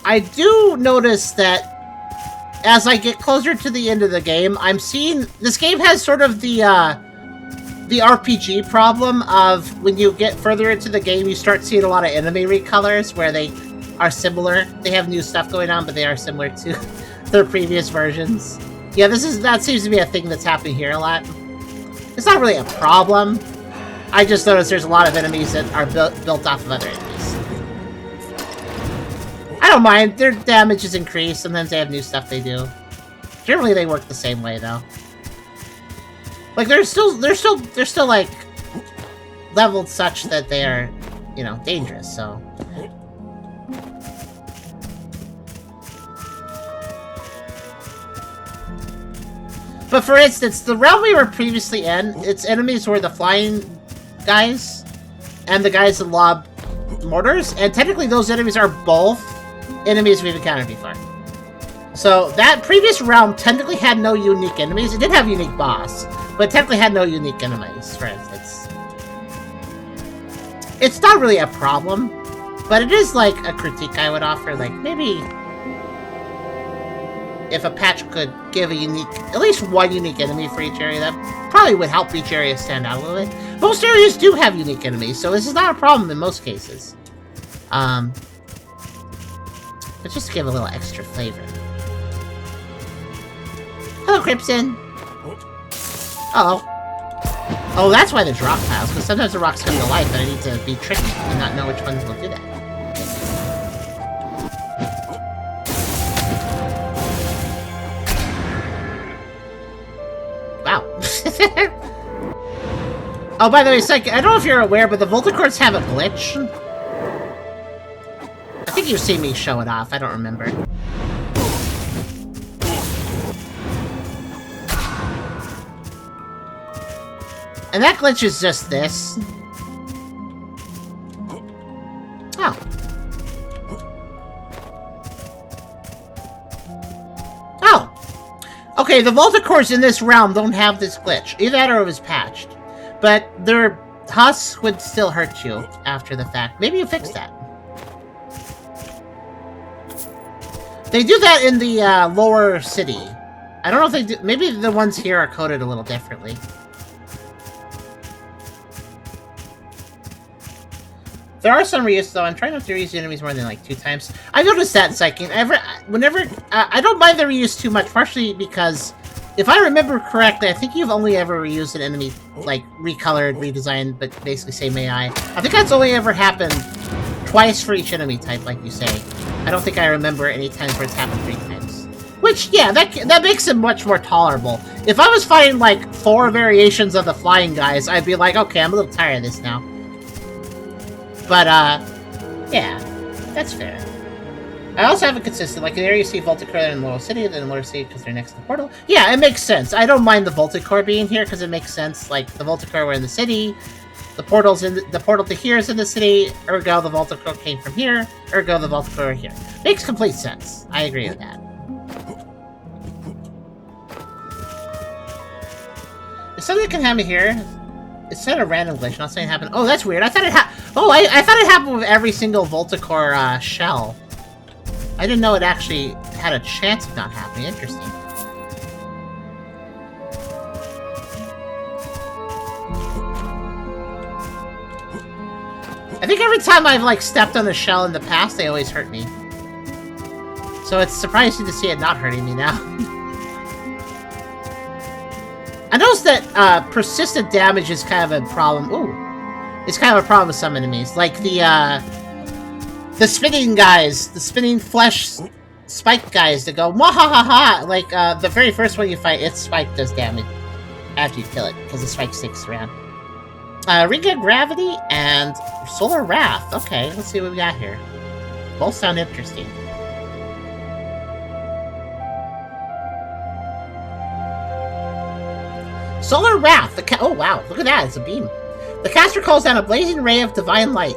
I do notice that as I get closer to the end of the game, I'm seeing... This game has sort of the RPG problem of when you get further into the game, you start seeing a lot of enemy recolors where they are similar. They have new stuff going on, but they are similar to their previous versions. Yeah, that seems to be a thing that's happening here a lot. It's not really a problem. I just noticed there's a lot of enemies that are built off of other enemies. I don't mind. Their damage is increased. Sometimes they have new stuff they do. Generally, they work the same way though. Like they're still like leveled such that they are, you know, dangerous. So. But for instance, the realm we were previously in, its enemies were the flying guys and the guys that lob mortars, and technically those enemies are both enemies we've encountered before. So that previous realm technically had no unique enemies. It did have a unique boss, but technically had no unique enemies, for instance. It's not really a problem, but it is like a critique I would offer, like maybe... if a patch could give a unique, at least one unique enemy for each area, that probably would help each area stand out a little bit. Most areas do have unique enemies, so this is not a problem in most cases. But just to give a little extra flavor. Hello, Crimson! Uh-oh. Oh, that's why there's rock piles, because sometimes the rocks come to life and I need to be tricky and not know which ones will do that. Wow. Oh, by the way, Psych, I don't know if you're aware, but the Volticores have a glitch. I think you've seen me show it off, I don't remember. And that glitch is just this. Oh. Oh. Okay, the Volticores in this realm don't have this glitch. Either that or it was patched. But their husks would still hurt you after the fact. Maybe you fixed that. They do that in the lower city. I don't know if they do. Maybe the ones here are coded a little differently. There are some reuse, though. I'm trying not to reuse enemies more than like 2 times. I've noticed that in Psychic. Whenever I don't mind the reuse too much, partially because if I remember correctly, I think you've only ever reused an enemy, like, recolored, redesigned, but basically same AI. I think that's only ever happened twice for each enemy type, like you say. I don't think I remember any times where it's happened 3 times. Which, yeah, that makes it much more tolerable. If I was fighting, like, 4 variations of the flying guys, I'd be like, okay, I'm a little tired of this now. But, yeah, that's fair. I also have it consistent, like, there you see Volticore in Laurel City, then Laurel City because they're next to the portal. Yeah, it makes sense. I don't mind the Volticore being here because it makes sense. Like, the Volticore were in the city, the portal to here is in the city, ergo the Volticore came from here, ergo the Volticore are here. Makes complete sense. I agree with that. If something can happen here, it's not a random glitch, not saying it happened. Oh, that's weird. I thought it happened. Oh, I thought it happened with every single Volticore shell. I didn't know it actually had a chance of not happening. Interesting. I think every time I've, like, stepped on a shell in the past, they always hurt me. So it's surprising to see it not hurting me now. I noticed that persistent damage is kind of a problem. Ooh. It's kind of a problem with some enemies. Like the spinning guys, the spinning flesh spike guys that go mwahahaha. Like the very first one you fight, its spike does damage after you kill it, because the spike sticks around. Ring of Gravity and Solar Wrath. Okay, let's see what we got here. Both sound interesting. Solar Wrath! Oh wow, look at that, it's a beam. The caster calls down a blazing ray of divine light,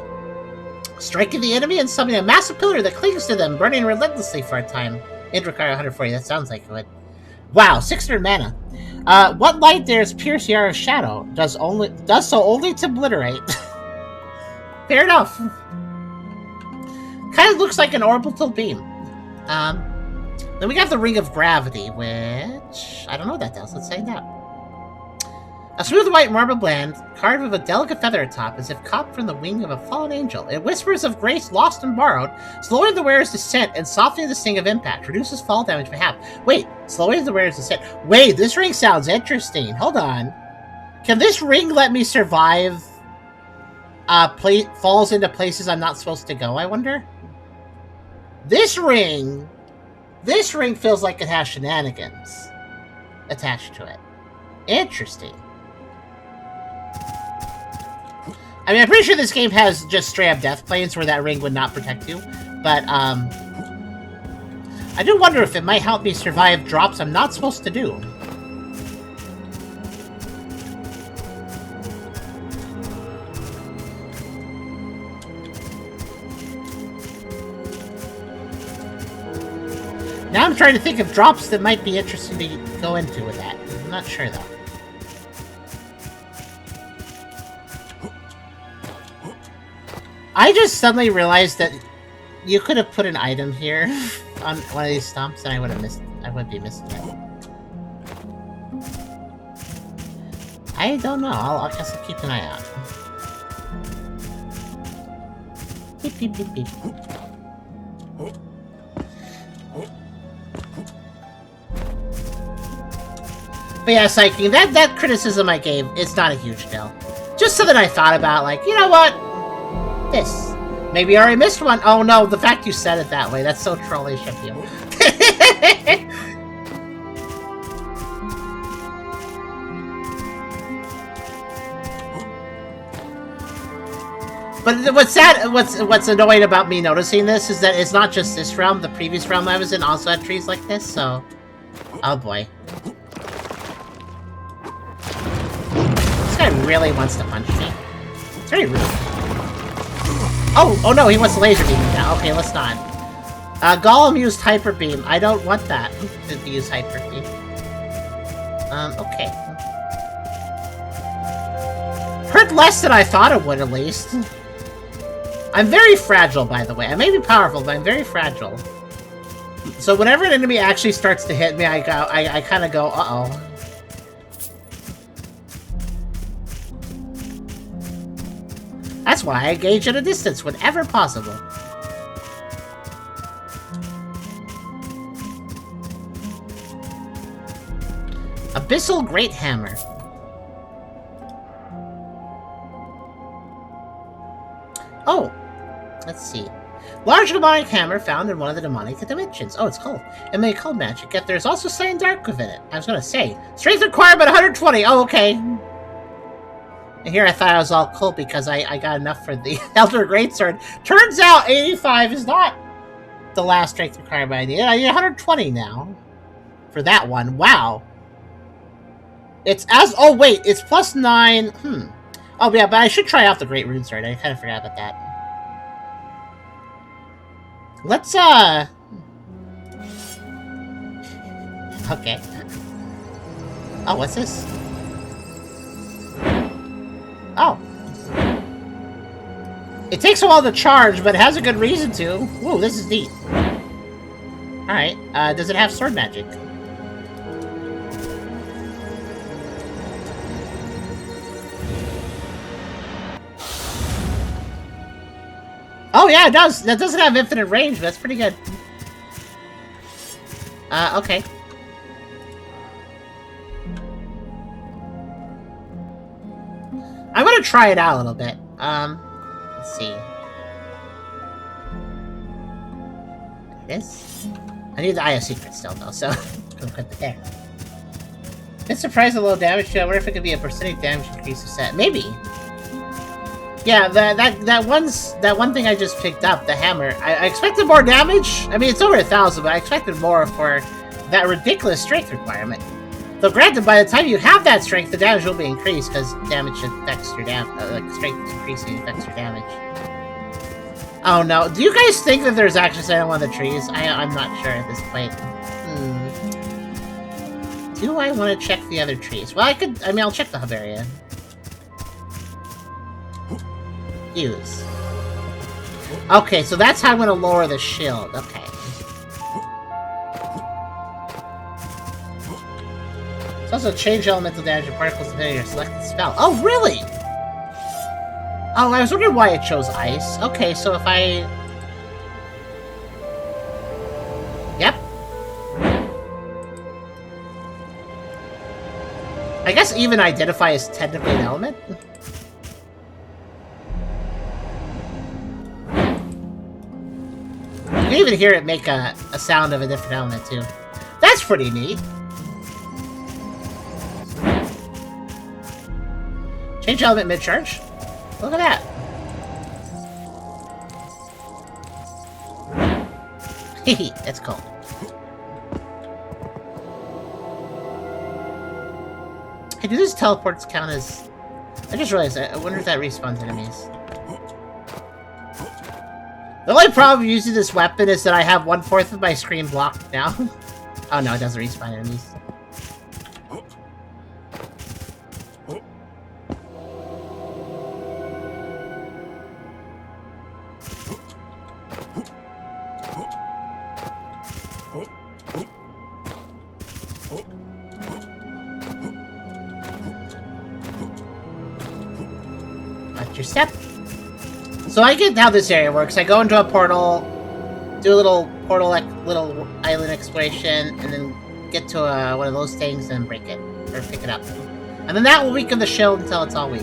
striking the enemy and summoning a massive pillar that clings to them, burning relentlessly for a time. Indrakar 140, that sounds like it would. Wow, 600 mana. What light dares pierce Yariv's shadow does so only to obliterate. Fair enough. Kind of looks like an orbital beam. Then we got the Ring of Gravity, which I don't know what that does. Let's say that. A smooth white marble band, carved with a delicate feather atop, as if caught from the wing of a fallen angel. It whispers of grace lost and borrowed, slowing the wearer's descent and softening the sting of impact. Reduces fall damage by half. Wait, slowing the wearer's descent. Wait, this ring sounds interesting. Hold on. Can this ring let me survive falls into places I'm not supposed to go, I wonder? This ring feels like it has shenanigans attached to it. Interesting. I mean, I'm pretty sure this game has just straight-up death planes where that ring would not protect you, but, I do wonder if it might help me survive drops I'm not supposed to do. Now I'm trying to think of drops that might be interesting to go into with that. I'm not sure, though. I just suddenly realized that you could have put an item here on one of these stumps, and I wouldn't be missing it. I don't know. I guess I'll keep an eye out. Beep, beep, beep, beep. But yeah, Psyche, that criticism I gave, it's not a huge deal. Just something I thought about, like, you know what? This. Maybe I already missed one. Oh no, the fact you said it that way, that's so trollish of you. But what's annoying about me noticing this is that it's not just this realm. The previous realm I was in also had trees like this, so... Oh boy. This guy really wants to punch me. It's very rude. Oh no, he wants to laser beam me now. Okay, let's not. Gollum used Hyper Beam. I don't want that to use Hyper Beam. Okay. Hurt less than I thought it would, at least. I'm very fragile, by the way. I may be powerful, but I'm very fragile. So whenever an enemy actually starts to hit me, I kind of go, uh-oh. That's why I engage at a distance whenever possible. Abyssal Great Hammer. Oh, let's see. Large demonic hammer found in one of the demonic dimensions. Oh, it's called. It may call magic, yet there's also Saiyan Dark within it. I was gonna say. Strength requirement 120. Oh, okay. And here I thought I was all cool because I got enough for the Elder Greatsword. Turns out 85 is not the last strength requirement I need. I need 120 now. For that one. Wow. It's as... Oh, wait. It's plus 9. Oh, yeah, but I should try out the Great Rune Sword. I kind of forgot about that. Let's, Okay. Oh, what's this? Oh. It takes a while to charge, but it has a good reason to. Whoa, this is neat. Alright, does it have sword magic? Oh yeah, it does! That doesn't have infinite range, but that's pretty good. Okay. I'm gonna try it out a little bit. Let's see. This? I need the Eye of Secret still, though, so... I'm gonna put it there. It's surprised at low damage, too. I wonder if it could be a percentage damage increase of set. Maybe! Yeah, that one thing I just picked up, the hammer. I expected more damage. I mean, it's over 1,000, but I expected more for that ridiculous strength requirement. Though granted, by the time you have that strength, the damage will be increased because damage affects your like strength increasing affects your damage. Oh no! Do you guys think that there's actually something on one of the trees? I'm not sure at this point. Do I want to check the other trees? Well, I could. I mean, I'll check the hub area. Use. Okay, so that's how I'm going to lower the shield. Okay. It's also change elemental damage and particles depending on your selected spell. Oh, really? Oh, I was wondering why it chose ice. Okay, so if I... Yep. I guess even identify as technically an element? You can even hear it make a sound of a different element, too. That's pretty neat. Change element mid-charge. Look at that. Hehe, that's cool. Hey, do these teleports count as... I just realized that. I wonder if that respawns enemies. The only problem using this weapon is that I have 1/4 of my screen blocked now. Oh no, it doesn't respawn enemies. Watch your step. So I get how this area works. I go into a portal, do a little portal, little island exploration, and then get to one of those things and break it. or pick it up. And then that will weaken the shield until it's all weak.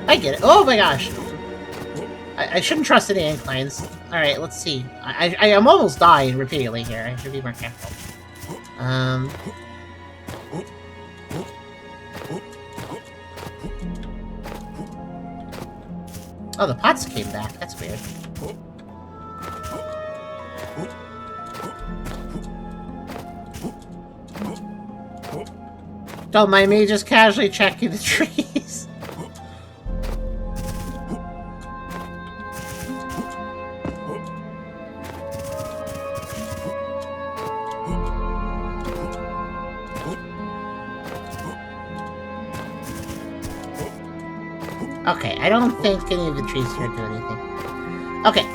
I get it. Oh my gosh! I shouldn't trust any inclines. Alright, let's see. I'm almost dying repeatedly here. I should be more careful. Oh, the pots came back. That's weird. Don't mind me just casually checking the trees. Okay, I don't think any of the trees here do anything. Okay.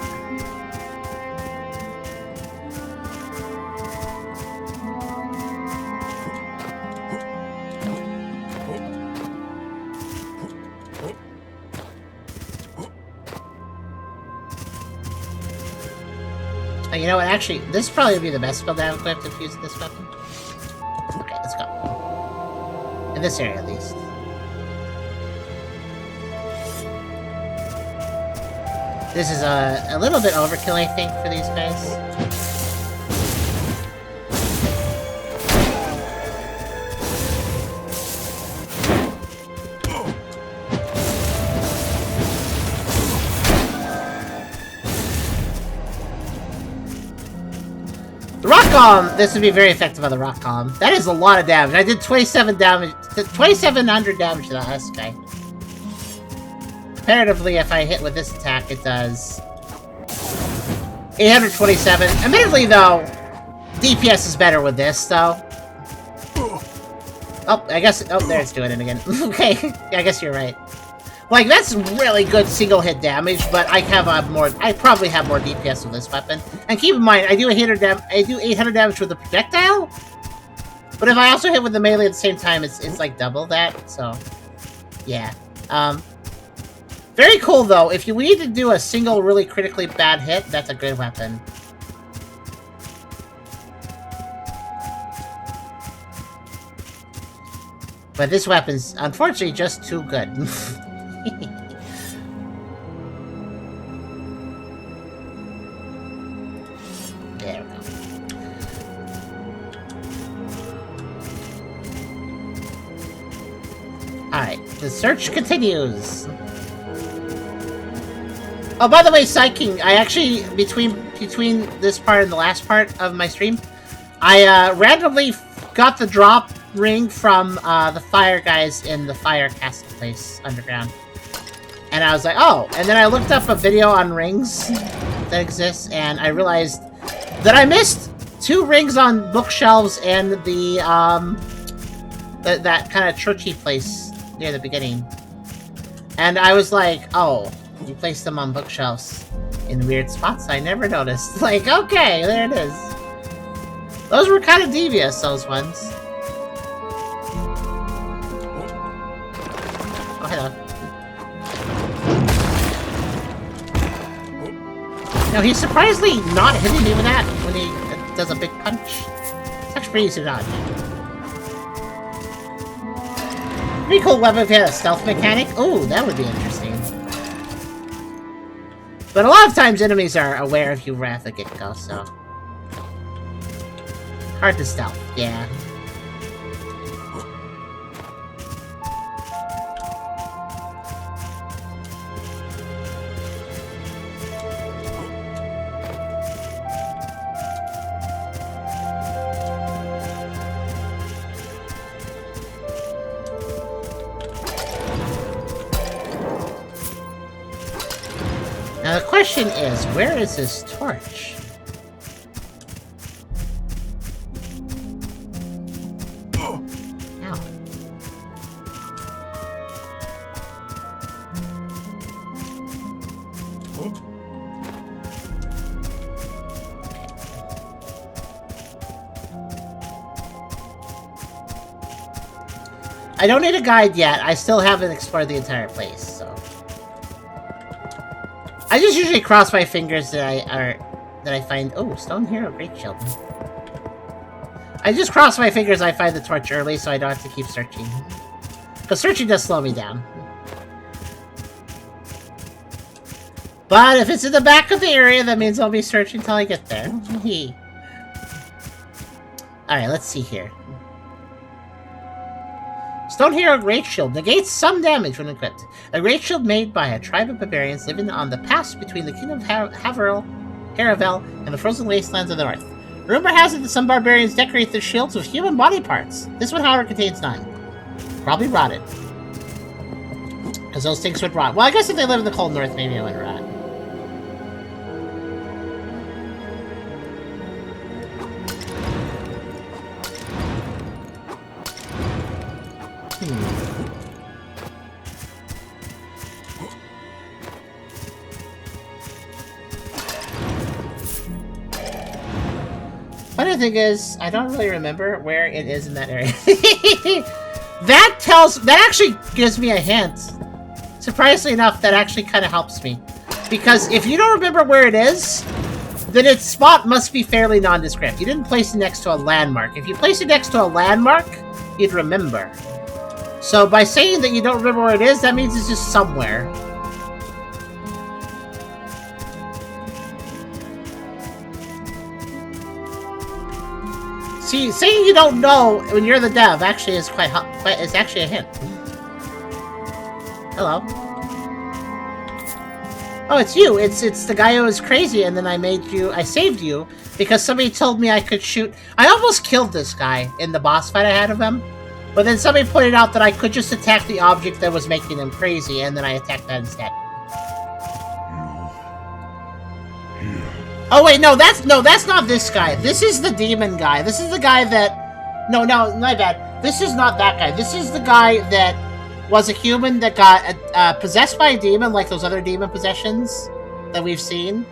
You know what, actually, this would probably be the best build I've equipped if using this weapon. Okay, let's go. In this area, at least. This is a little bit overkill, I think, for these guys. The rock column, this would be very effective on the rock column. That is a lot of damage. I did 27 damage, 2,700 damage to the husk guy. Comparatively, if I hit with this attack, it does 827. Admittedly, though, DPS is better with this, though. Oh, I guess... Oh, there it's doing it again. Okay, yeah, I guess you're right. Like, that's really good single-hit damage, but I have more... I probably have more DPS with this weapon. And keep in mind, I do 800 damage with the projectile, but if I also hit with the melee at the same time, it's like double that, so... Yeah. Very cool, though. If you need to do a single really critically bad hit, that's a good weapon. But this weapon's, unfortunately, just too good. There we go. Alright, the search continues. Oh, by the way, Psyking, I actually, between this part and the last part of my stream, I randomly got the drop ring from the fire guys in the fire castle place underground. And I was like, oh, and then I looked up a video on rings that exists, and I realized that I missed 2 rings on bookshelves and the, that kind of churchy place near the beginning. And I was like, oh, you placed them on bookshelves in weird spots I never noticed. Like, okay, there it is. Those were kind of devious, those ones. Oh, hello. No, he's surprisingly not hitting me with that when he does a big punch. It's actually pretty easy to dodge. Pretty cool weapon if you had a stealth mechanic. Ooh, that would be interesting. But a lot of times enemies are aware of you right at the get-go, so... Hard to stealth, yeah. Now the question is, where is this torch? Ow. I don't need a guide yet. I still haven't explored the entire place, so... I just usually cross my fingers that I find... Oh, Stone Hero, great shield. I just cross my fingers I find the torch early so I don't have to keep searching. Because searching does slow me down. But if it's in the back of the area, that means I'll be searching until I get there. Alright, let's see here. Stone Hero Great Shield negates some damage when equipped. A great shield made by a tribe of barbarians living on the pass between the Kingdom of Haravel and the frozen wastelands of the north. Rumor has it that some barbarians decorate their shields with human body parts. This one, however, contains none. Probably rotted. Because those things would rot. Well, I guess if they live in the cold north, maybe it would rot. Funny thing is, I don't really remember where it is in that area. That actually gives me a hint. Surprisingly enough, that actually kind of helps me. Because if you don't remember where it is, then its spot must be fairly nondescript. You didn't place it next to a landmark. If you place it next to a landmark, you'd remember. So by saying that you don't remember where it is, that means it's just somewhere. See, saying you don't know when you're the dev actually is it's actually a hint. Hello. Oh, it's you. It's the guy who was crazy, and then I saved you because somebody told me I could shoot. I almost killed this guy in the boss fight I had of him, but then somebody pointed out that I could just attack the object that was making him crazy, and then I attacked that instead. Oh wait, no, that's not this guy. This is the demon guy. This is the guy that... No, my bad. This is not that guy. This is the guy that was a human that got possessed by a demon, like those other demon possessions that we've seen.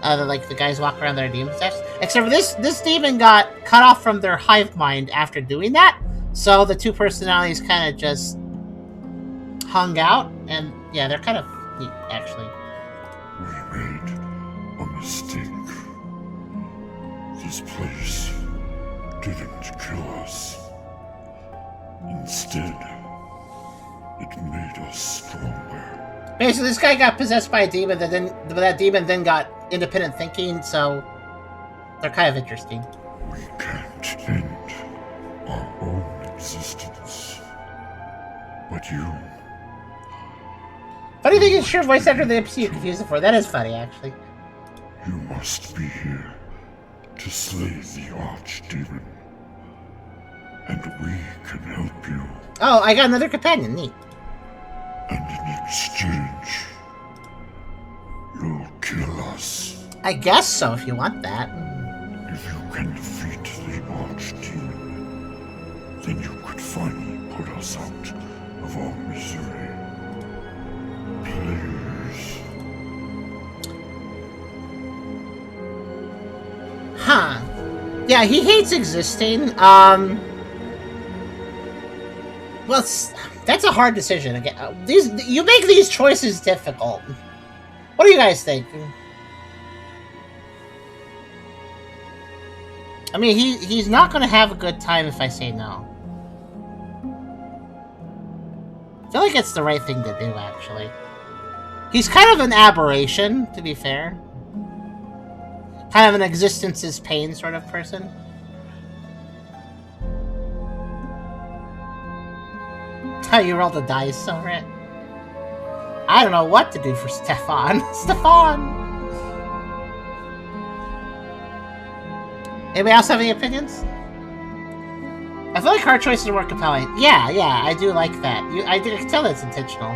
Like the guys walk around that are demon possessed. Except for this demon got cut off from their hive mind after doing that. So the two personalities kind of just hung out, and yeah, they're kind of neat, actually. We made a mistake. This place didn't kill us. Instead, it made us stronger. Basically, this guy got possessed by a demon, that demon then got independent thinking, so they're kind of interesting. We can't end our own existence. But you... Funny thing is, sure, voice actor the NPC you confused it for. That is funny, actually. You must be here to slay the archdemon. And we can help you. Oh, I got another companion. Neat. And in exchange, you'll kill us. I guess so, if you want that. If you can defeat the archdemon, then you could finally put us out of our misery. Please. Huh. Yeah, he hates existing. Well, that's a hard decision. Again, you make these choices difficult. What do you guys think? I mean, he's not going to have a good time if I say no. I feel like it's the right thing to do, actually. He's kind of an aberration, to be fair. Kind of an existence is pain sort of person. How you roll the dice over it. I don't know what to do for Stefan. Stefan! Anybody else have any opinions? I feel like hard choices are more compelling. Yeah, I do like that. I can tell that's intentional.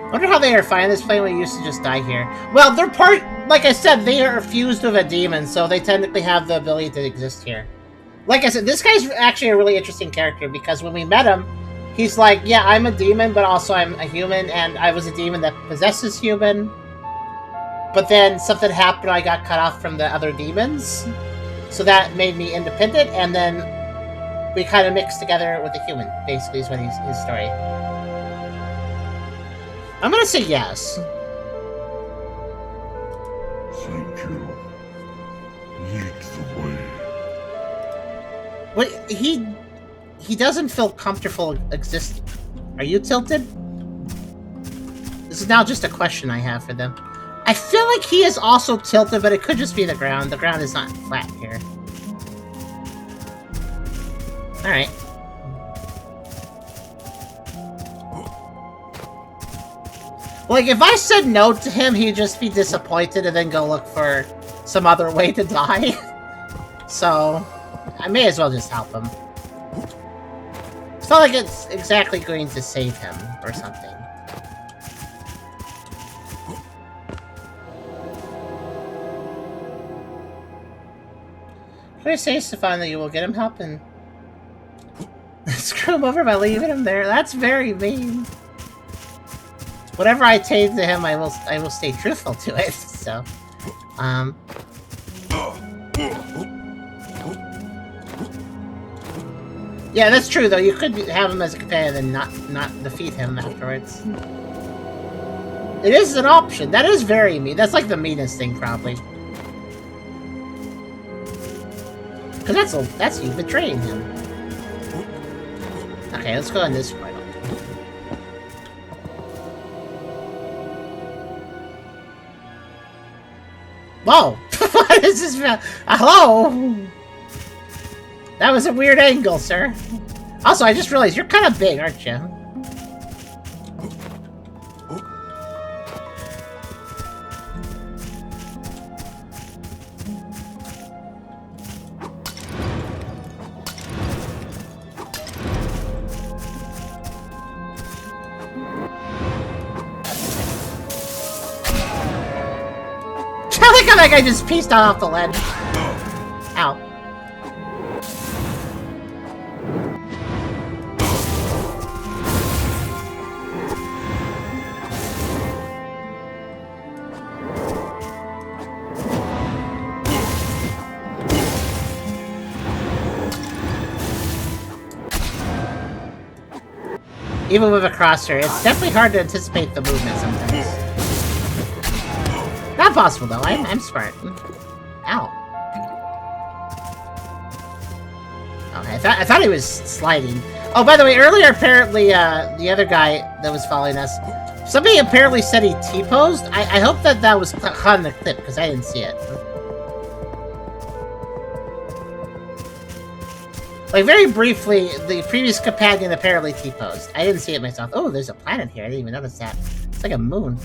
I wonder how they are finding this plane when we used to just die here. Well, they're part... Like I said, they are fused with a demon, so they technically have the ability to exist here. Like I said, this guy's actually a really interesting character, because when we met him, he's like, yeah, I'm a demon, but also I'm a human, and I was a demon that possesses human. But then something happened, I got cut off from the other demons. So that made me independent, and then we kind of mixed together with the human, basically, is what his story. I'm gonna say yes. Thank you. Lead the way. What he doesn't feel comfortable existing. Are you tilted? This is now just a question I have for them. I feel like he is also tilted, but it could just be the ground. The ground is not flat here. Alright. Like, if I said no to him, he'd just be disappointed and then go look for some other way to die. So, I may as well just help him. It's not like it's exactly going to save him or something. Can I say, Stefan, that you will get him help and screw him over by leaving him there? That's very mean. Whatever I say to him, I will stay truthful to it. So, yeah, that's true though. You could have him as a companion and not defeat him afterwards. It is an option. That is very mean. That's like the meanest thing, probably. Because that's you betraying him. Okay, let's go on this portal. Whoa! What is this? Hello? That was a weird angle, sir. Also, I just realized you're kind of big, aren't you? I like how I just pieced off the ledge. Ow. Even with a crosser, it's definitely hard to anticipate the movement sometimes. Not possible though. I'm smart. Ow. Okay, I thought he was sliding. Oh, by the way, earlier apparently the other guy that was following us, somebody apparently said he T-posed. I hope that was caught in the clip because I didn't see it. Like very briefly, the previous companion apparently T-posed. I didn't see it myself. Oh, there's a planet here. I didn't even notice that. It's like a moon.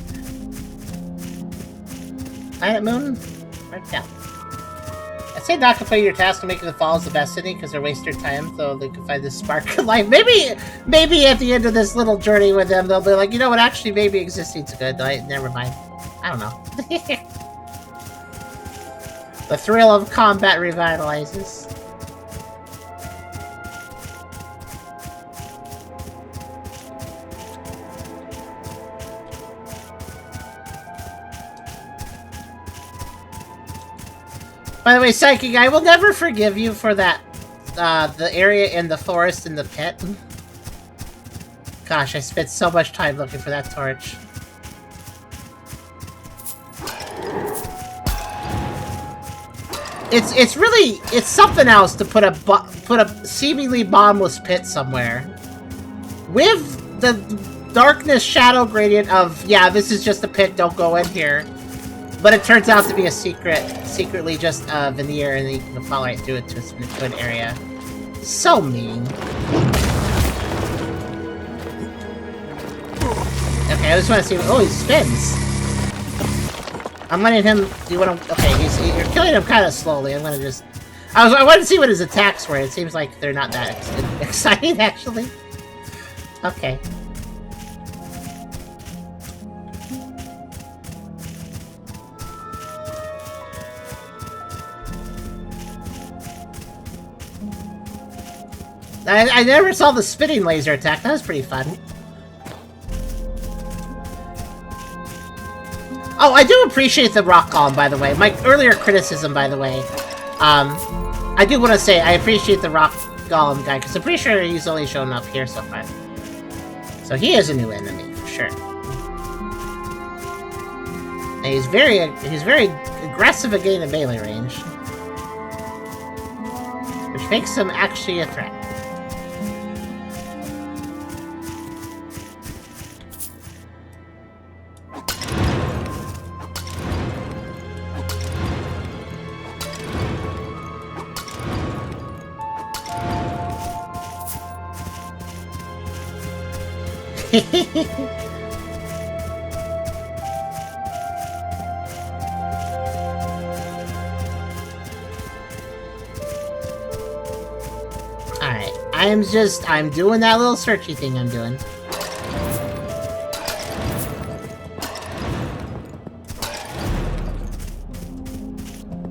Planet moon? Right down. I'd say not complete your task of making the falls the best city because they're wasting their time, so they can find this spark of life. Maybe at the end of this little journey with them, they'll be like, you know what, actually, maybe existing's good. Never mind. I don't know. The thrill of combat revitalizes. By the way, Psychic, I will never forgive you for that, the area in the forest in the pit. Gosh, I spent so much time looking for that torch. It's something else to put a seemingly bombless pit somewhere. With the darkness shadow gradient of, yeah, this is just a pit, don't go in here. But it turns out to be a secretly just a veneer, and you can fall right through it to an area. So mean. Okay, I just want to see. Oh, he spins. I'm letting him. Do you want to? Okay, you're killing him kind of slowly. I'm gonna just. I wanted to see what his attacks were. It seems like they're not that exciting, actually. Okay. I never saw the spinning laser attack. That was pretty fun. Oh, I do appreciate the rock golem, by the way. My earlier criticism, by the way. I do want to say I appreciate the rock golem guy, because I'm pretty sure he's only shown up here so far. So he is a new enemy, for sure. And he's very aggressive at getting the melee range. which makes him actually a threat. Alright, I'm doing that little searchy thing I'm doing.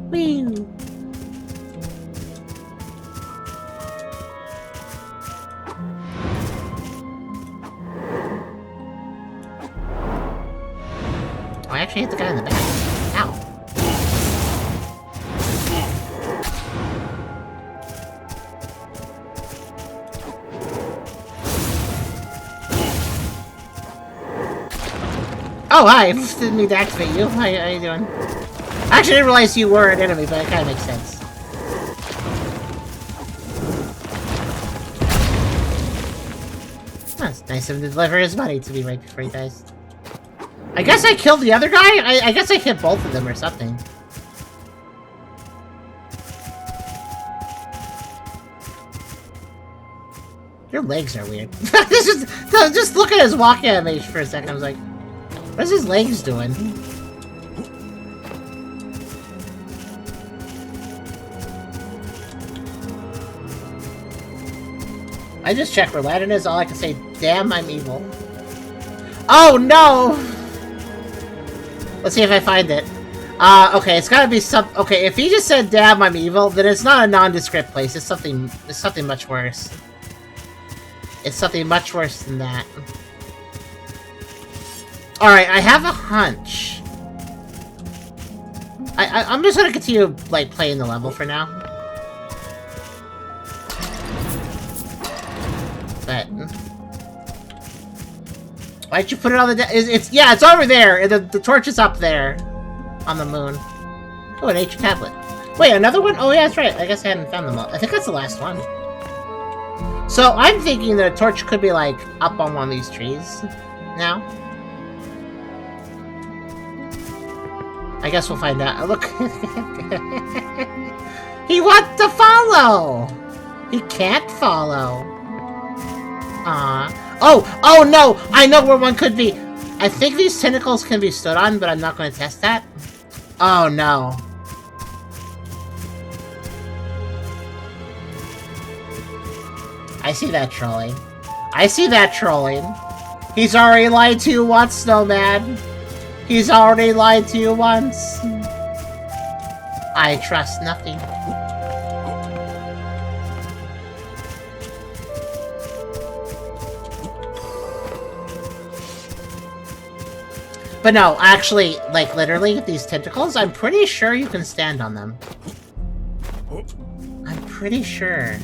Whee! Oh, I actually hit the guy in the back. Ow. Oh, hi! Didn't need to activate you. How you doing? I actually didn't realize you were an enemy, but it kind of makes sense. That's nice of him to deliver his money to me right before he dies. I guess I killed the other guy? I guess I hit both of them or something. Your legs are weird. Just look at his walking animation for a second. I was like, what's his legs doing? I just checked where Aladdin is. All I can say, damn, I'm evil. Oh no! Let's see if I find it. Okay, it's gotta be some. Okay, if he just said, damn, I'm evil, then it's not a nondescript place. It's something much worse. It's something much worse than that. Alright, I have a hunch. I'm just gonna continue, like, playing the level for now. But... why'd you put it on the yeah, it's over there! The torch is up there. On the moon. Oh, an ancient tablet. Wait, another one? Oh, yeah, that's right. I guess I hadn't found them all. I think that's the last one. So, I'm thinking the torch could be, like, up on one of these trees now. I guess we'll find out. Look. He wants to follow! He can't follow. Oh no! I know where one could be! I think these tentacles can be stood on, but I'm not going to test that. Oh no. I see that trolling. I see that trolling. He's already lied to you once, Snowman. He's already lied to you once. I trust nothing. But no, actually, like, literally, these tentacles, I'm pretty sure you can stand on them. I'm pretty sure.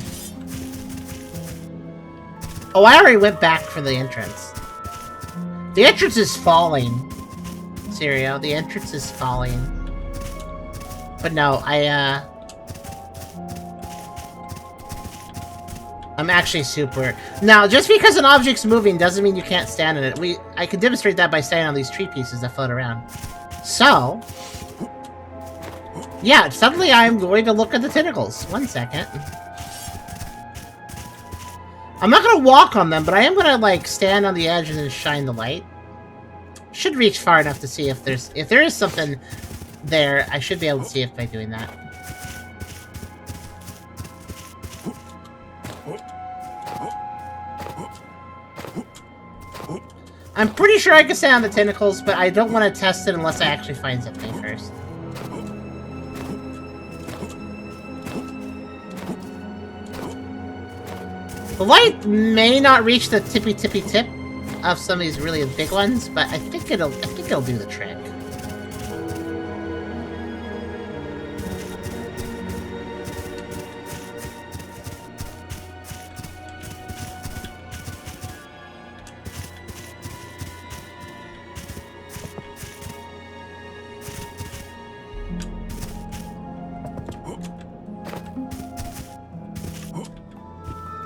Oh, I already went back for the entrance. The entrance is falling. Serio, the entrance is falling. But no, I'm actually super... Now, just because an object's moving doesn't mean you can't stand on it. I can demonstrate that by standing on these tree pieces that float around. So... yeah, suddenly I'm going to look at the tentacles. 1 second. I'm not gonna walk on them, but I am gonna, like, stand on the edge and then shine the light. Should reach far enough to see if there is something there. I should be able to see it by doing that. I'm pretty sure I can stand on the tentacles, but I don't want to test it unless I actually find something first. The light may not reach the tippy tip of some of these really big ones, but I think it'll do the trick.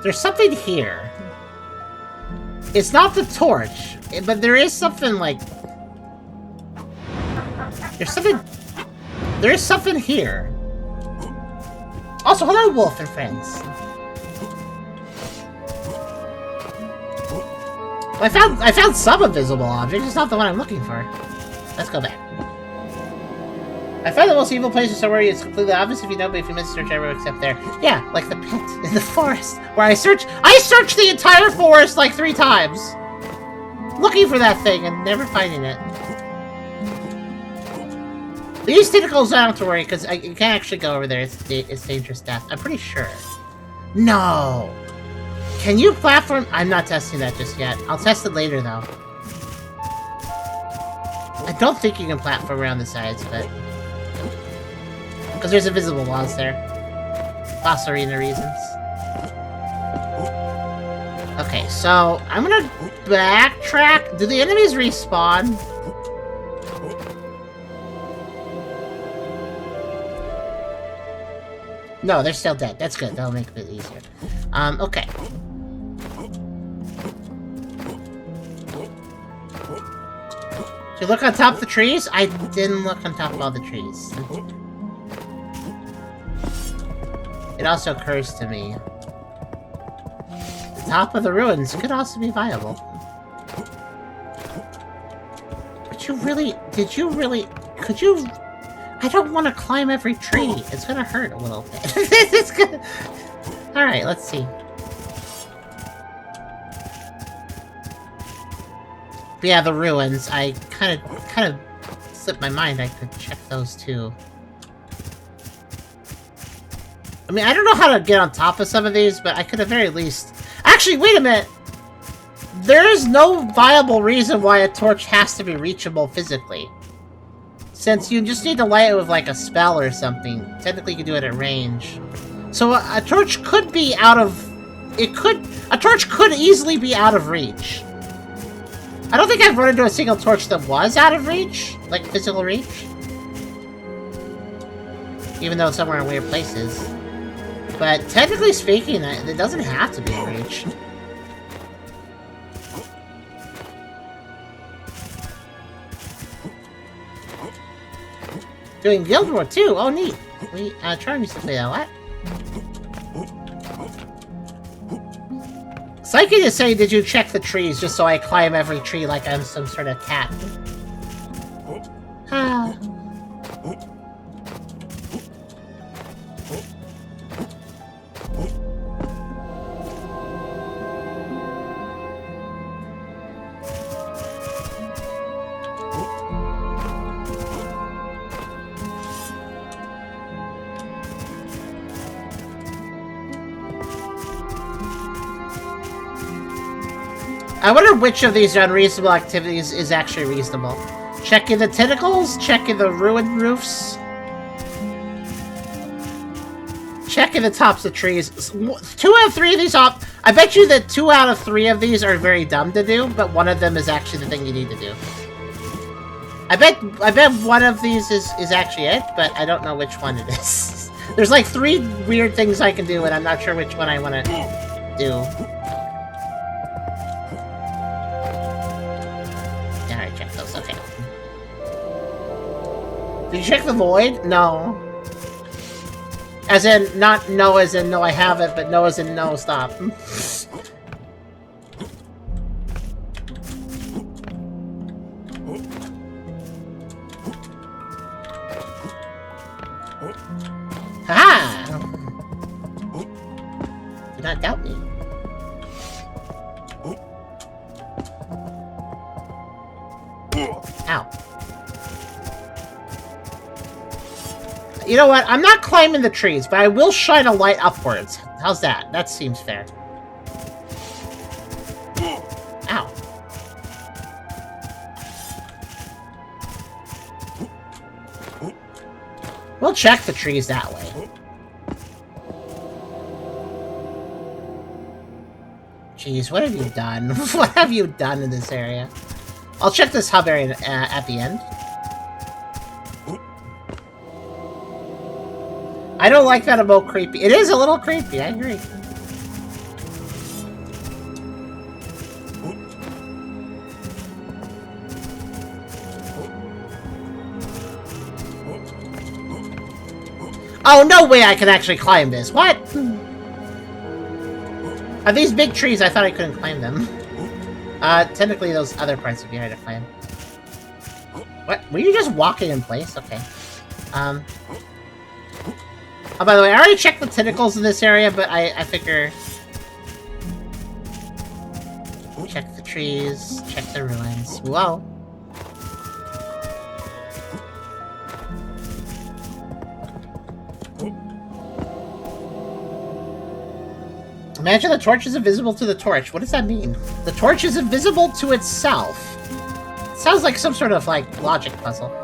There's something here. It's not the torch, but there is something like... There is something here. Also, hello, wolf and friends. I found some invisible object, it's not the one I'm looking for. Let's go back. I found the most evil place somewhere. It's completely obvious if you know, but if you miss a search everywhere except there. Yeah, like the pit in the forest, where I searched the entire forest like 3 times! Looking for that thing and never finding it. These tentacles, I don't have to worry, because you can't actually go over there. It's dangerous death. I'm pretty sure. No! Can you platform? I'm not testing that just yet. I'll test it later, though. I don't think you can platform around the sides, but... Because there's invisible walls there. Boss arena reasons. Okay, so I'm gonna backtrack. Do the enemies respawn? No, they're still dead. That's good. That'll make it a bit easier. Okay. Did you look on top of the trees? I didn't look on top of all the trees. It also occurs to me. The top of the ruins could also be viable. But did you really, could you... I don't want to climb every tree. It's gonna hurt a little bit. It's gonna... Alright, let's see. But yeah, the ruins. I kind of slipped my mind. I could check those too. I mean, I don't know how to get on top of some of these, but I could at very least... Actually, wait a minute! There is no viable reason why a torch has to be reachable physically. Since you just need to light it with, like, a spell or something. Technically, you can do it at range. So, a torch could be out of... A torch could easily be out of reach. I don't think I've run into a single torch that was out of reach. Like, physical reach. Even though it's somewhere in weird places. But, technically speaking, it doesn't have to be in reach. Doing Guild War too. Oh, neat. Charm used to play that a lot. Psyche is saying, did you check the trees just so I climb every tree like I'm some sort of cat? Ah. I wonder which of these unreasonable activities is actually reasonable. Checking the tentacles, checking the ruined roofs, checking the tops of trees. 2 out of 3 of these I bet you that 2 out of 3 of these are very dumb to do, but one of them is actually the thing you need to do. I bet one of these is actually it, but I don't know which one it is. There's like 3 weird things I can do, and I'm not sure which one I want to do. Did you check the void? No. As in, not no as in no I haven't, but no as in no, stop. Haha! Do not doubt me. Ow. You know what? I'm not climbing the trees, but I will shine a light upwards. How's that? That seems fair. Ow. We'll check the trees that way. Jeez, what have you done? What have you done in this area? I'll check this hub area at the end. I don't like that emote creepy. It is a little creepy, I agree. Oh, no way I can actually climb this. What? Are these big trees? I thought I couldn't climb them. Technically those other parts would be hard to climb. What? Were you just walking in place? Okay. Oh, by the way, I already checked the tentacles in this area, but I figure... Check the trees, check the ruins. Whoa. Imagine the torch is invisible to the torch. What does that mean? The torch is invisible to itself. Sounds like some sort of, like, logic puzzle.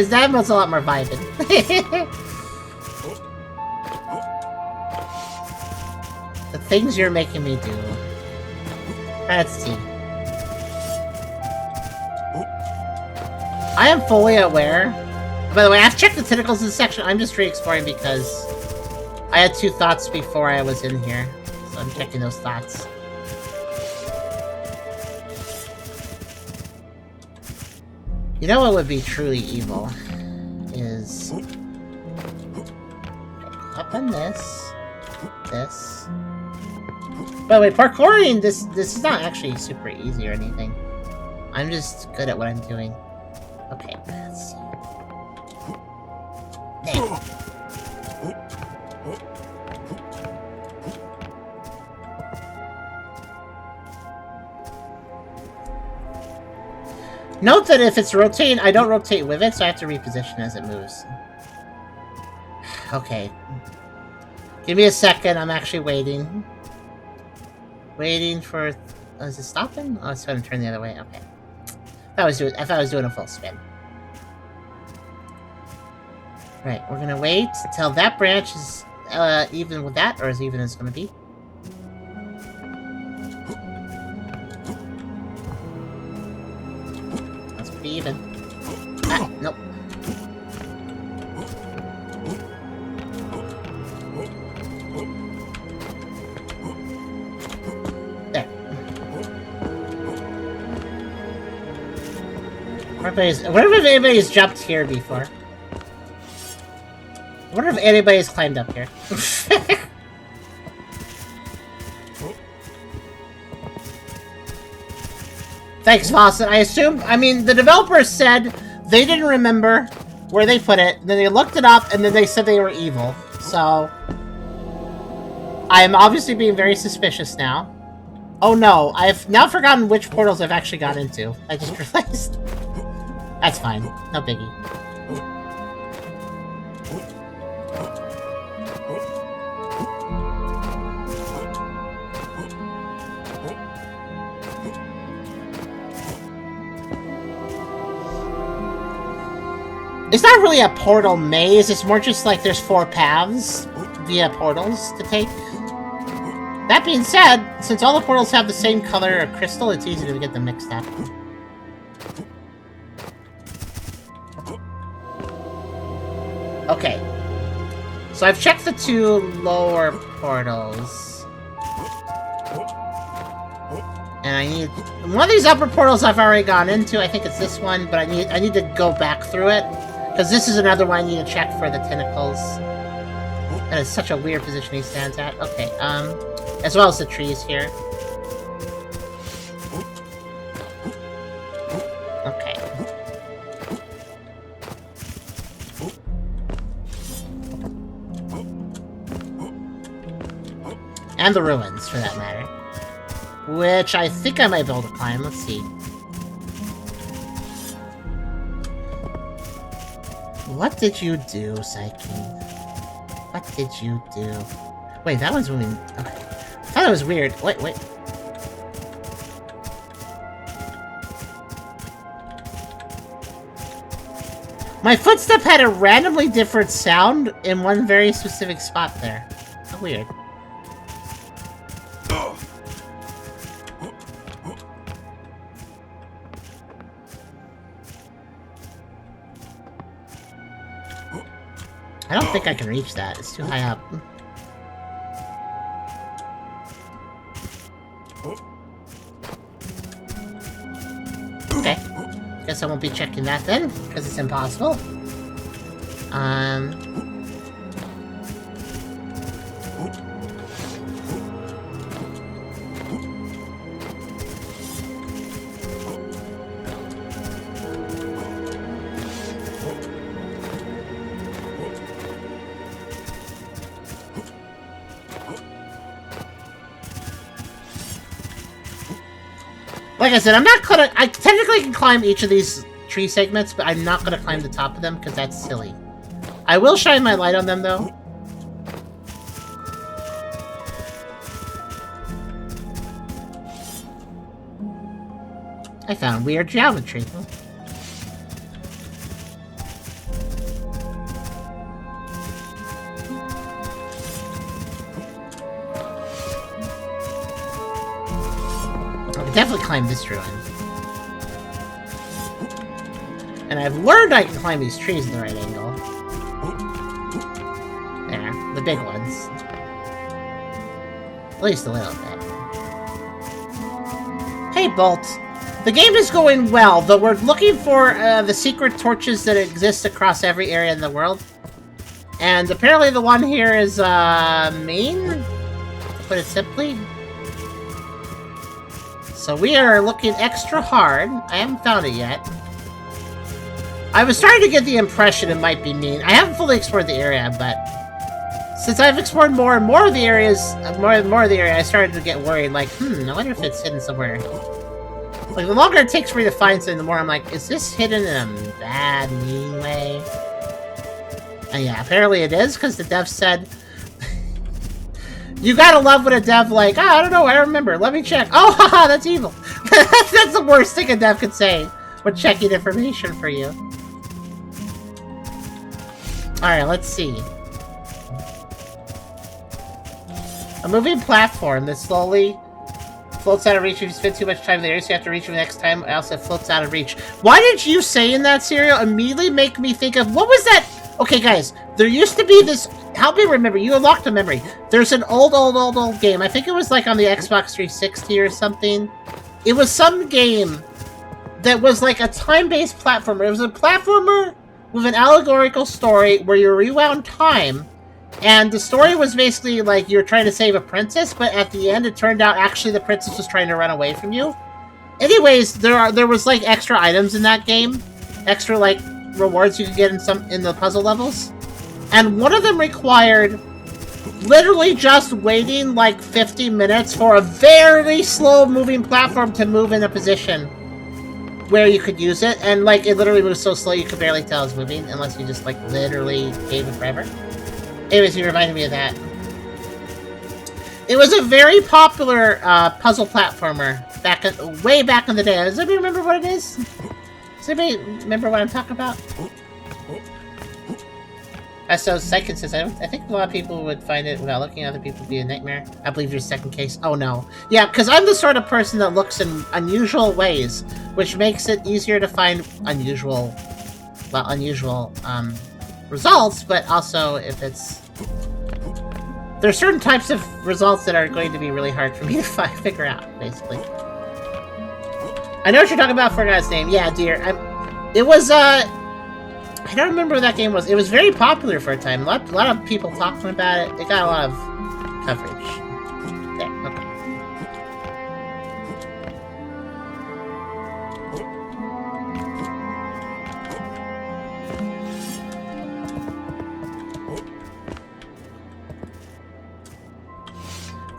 That mode's a lot more vibing. The things you're making me do. Let's see. I am fully aware. By the way, I've checked the tentacles in this section. I'm just re-exploring because I had 2 thoughts before I was in here. So I'm checking those thoughts. You know what would be truly evil? Is... Up on this. This. By the way, parkouring, this is not actually super easy or anything. I'm just good at what I'm doing. Okay, let's see. There. Note that if it's rotating, I don't rotate with it, so I have to reposition as it moves. Okay. Give me a second, I'm actually waiting. Waiting for... Oh, is it stopping? Oh, it's going to turn the other way. Okay. I thought I was doing a full spin. Right, we're gonna wait until that branch is even with that, or as even as it's gonna be. Let's be even. Ah, nope. There. I wonder if anybody's jumped here before. I wonder if anybody's climbed up here. Thanks, Vossen. I mean, the developers said they didn't remember where they put it, then they looked it up, and then they said they were evil. So, I am obviously being very suspicious now. Oh no, I've now forgotten which portals I've actually got into. I just realized. That's fine. No biggie. It's not really a portal maze, it's more just like there's 4 paths via portals to take. That being said, since all the portals have the same color or crystal, it's easy to get them mixed up. Okay. So I've checked the 2 lower portals. And I need... One of these upper portals I've already gone into, I think it's this one, but I need to go back through it. Because this is another one I need to check for the tentacles. That is such a weird position he stands at. Okay, as well as the trees here. Okay. And the ruins, for that matter. Which I think I might be able to climb. Let's see. What did you do, Psyche? What did you do? Wait, that one's moving. Okay. I thought it was weird. Wait. My footstep had a randomly different sound in one very specific spot there. How weird. I don't think I can reach that. It's too high up. Okay. Guess I won't be checking that then, because it's impossible. Like I said, I'm not gonna... I technically can climb each of these tree segments, but I'm not gonna climb the top of them, because that's silly. I will shine my light on them, though. I found weird geometry. Definitely climb this ruin. And I've learned I can climb these trees in the right angle. There, the big ones. At least a little bit. Hey, Bolt. The game is going well, though we're looking for the secret torches that exist across every area in the world. And apparently the one here is, mean? To put it simply. So we are looking extra hard. I haven't found it yet. I was starting to get the impression it might be mean. I haven't fully explored the area, but since I've explored more and more of the areas, I started to get worried. Like, I wonder if it's hidden somewhere. Like, the longer it takes for me to find something, the more I'm like, is this hidden in a bad, mean way? And yeah, apparently it is, because the dev said... You gotta love when a dev like, I don't know, I remember, let me check. Oh, haha, that's evil. That's the worst thing a dev could say when checking information for you. Alright, let's see. A moving platform that slowly floats out of reach if you spend too much time there, so you have to reach for the next time, else it floats out of reach. Why did you say in that serial immediately make me think of, what was that? Okay, guys, there used to be this... Help me remember, you unlocked a memory. There's an old game. I think it was like on the Xbox 360 or something. It was some game that was like a time-based platformer. It was a platformer with an allegorical story where you rewound time. And the story was basically like you were trying to save a princess, but at the end it turned out actually the princess was trying to run away from you. Anyways, there was like extra items in that game. Extra like rewards you could get in the puzzle levels. And one of them required literally just waiting like 50 minutes for a very slow moving platform to move in a position where you could use it. And like it literally moves so slow you could barely tell it's moving unless you just like literally gave it forever. Anyways, you reminded me of that. It was a very popular puzzle platformer way back in the day. Does anybody remember what it is? Does anybody remember what I'm talking about? So Psychic says, I think a lot of people would find it without looking at other people be a nightmare. I believe your second case. Oh no. Yeah, because I'm the sort of person that looks in unusual ways, which makes it easier to find unusual results, but also if it's... There are certain types of results that are going to be really hard for me to figure out, basically. I know what you're talking about, for God's name. Yeah, dear. It was, I don't remember what that game was. It was very popular for a time. A lot of people talking about it. It got a lot of coverage. There, okay.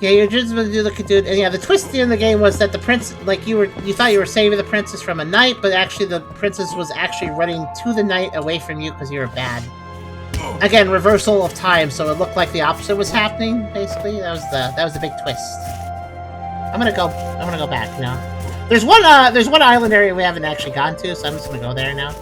Yeah, you're just gonna do the dude, and yeah, the twist in the game was that the prince, like you thought you were saving the princess from a knight, but actually the princess was actually running to the knight away from you because you were bad. Again, reversal of time, so it looked like the opposite was happening. Basically, that was the big twist. I'm gonna go back now. There's one island area we haven't actually gone to, so I'm just gonna go there now.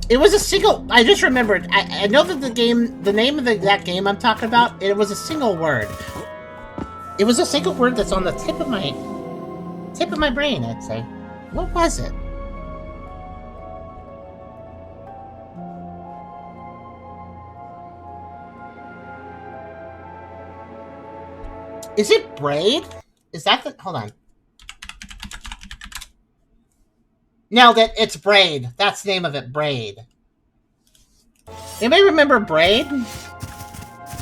It was a single... I just remembered. I know that the name of that game I'm talking about, it was a single word. It was a single word that's on the tip of my brain, I'd say. What was it? Is it Braid? Is that the... Hold on. Nailed it. It's Braid. That's the name of it. Braid. Anybody remember Braid?